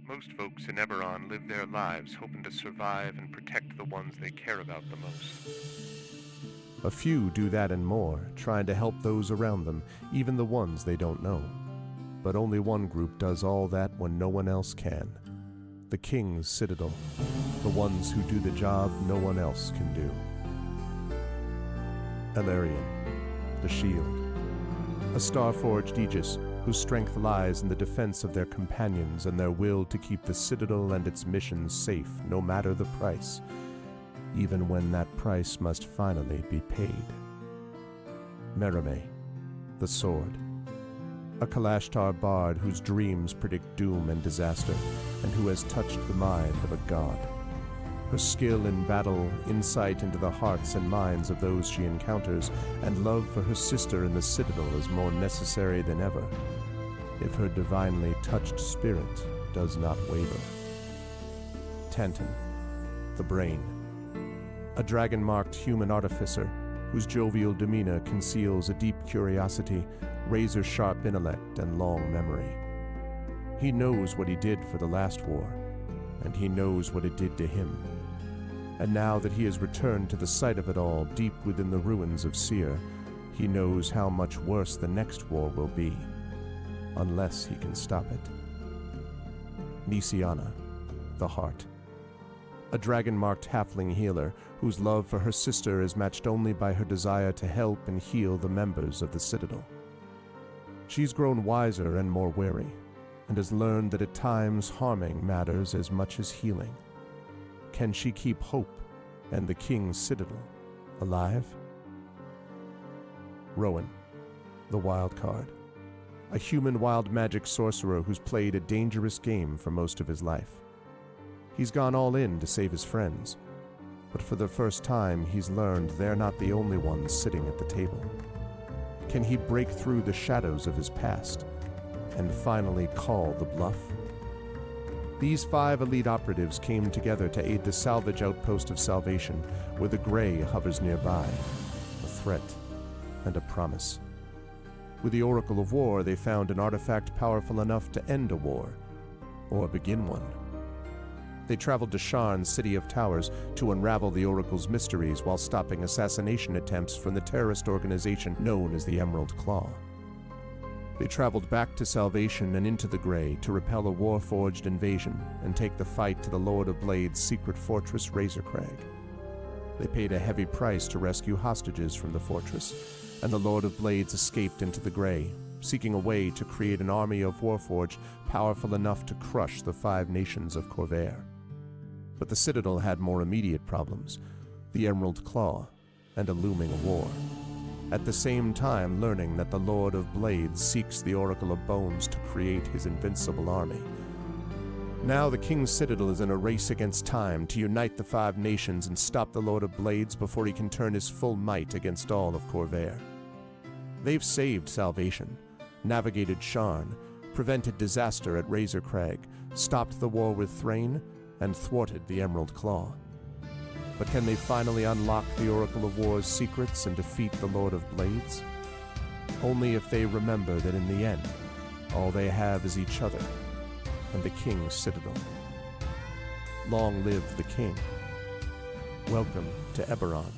Speaker 1: Most folks in Eberron live their lives hoping to survive and protect the ones they care about the most.
Speaker 2: A few do that and more, trying to help those around them, even the ones they don't know. But only one group does all that when no one else can. The King's Citadel, the ones who do the job no one else can do. Eberron, the Shield, a star-forged Aegis whose strength lies in the defense of their companions and their will to keep the Citadel and its missions safe no matter the price, even when that price must finally be paid. Merime, the Sword, a Kalashtar bard whose dreams predict doom and disaster, and who has touched the mind of a god. Her skill in battle, insight into the hearts and minds of those she encounters, and love for her sister in the Citadel is more necessary than ever, if her divinely touched spirit does not waver. Tantan, the Brain, a dragon-marked human artificer whose jovial demeanor conceals a deep curiosity, razor-sharp intellect, and long memory. He knows what he did for the last war, and he knows what it did to him. And now that he has returned to the site of it all, deep within the ruins of Seer, he knows how much worse the next war will be, unless he can stop it. Nisiana, the Heart, a dragon-marked halfling healer whose love for her sister is matched only by her desire to help and heal the members of the Citadel. She's grown wiser and more wary, and has learned that at times harming matters as much as healing. Can she keep hope and the King's Citadel alive? Rowan, the Wild Card, a human wild magic sorcerer who's played a dangerous game for most of his life. He's gone all in to save his friends, but for the first time he's learned they're not the only ones sitting at the table. Can he break through the shadows of his past and finally call the bluff? These 5 elite operatives came together to aid the salvage outpost of Salvation, where the Grey hovers nearby, a threat and a promise. With the Oracle of War, they found an artifact powerful enough to end a war, or begin one. They traveled to Sharn, City of Towers, to unravel the Oracle's mysteries while stopping assassination attempts from the terrorist organization known as the Emerald Claw. They traveled back to Salvation and into the Grey to repel a war-forged invasion and take the fight to the Lord of Blade's secret fortress Razorcrag. They paid a heavy price to rescue hostages from the fortress, and the Lord of Blades escaped into the Grey, seeking a way to create an army of Warforged powerful enough to crush the 5 nations of Corvair. But the Citadel had more immediate problems, the Emerald Claw, and a looming war. At the same time learning that the Lord of Blades seeks the Oracle of Bones to create his invincible army. Now the King's Citadel is in a race against time to unite the 5 nations and stop the Lord of Blades before he can turn his full might against all of Corvair. They've saved Salvation, navigated Sharn, prevented disaster at Razorcrag, stopped the war with Thrain, and thwarted the Emerald Claw. But can they finally unlock the Oracle of War's secrets and defeat the Lord of Blades? Only if they remember that in the end, all they have is each other and the King's Citadel. Long live the King. Welcome to Eberron.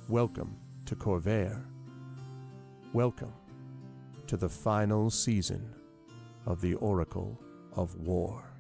Speaker 2: Welcome to Corvair. Welcome to the final season of the Oracle of War.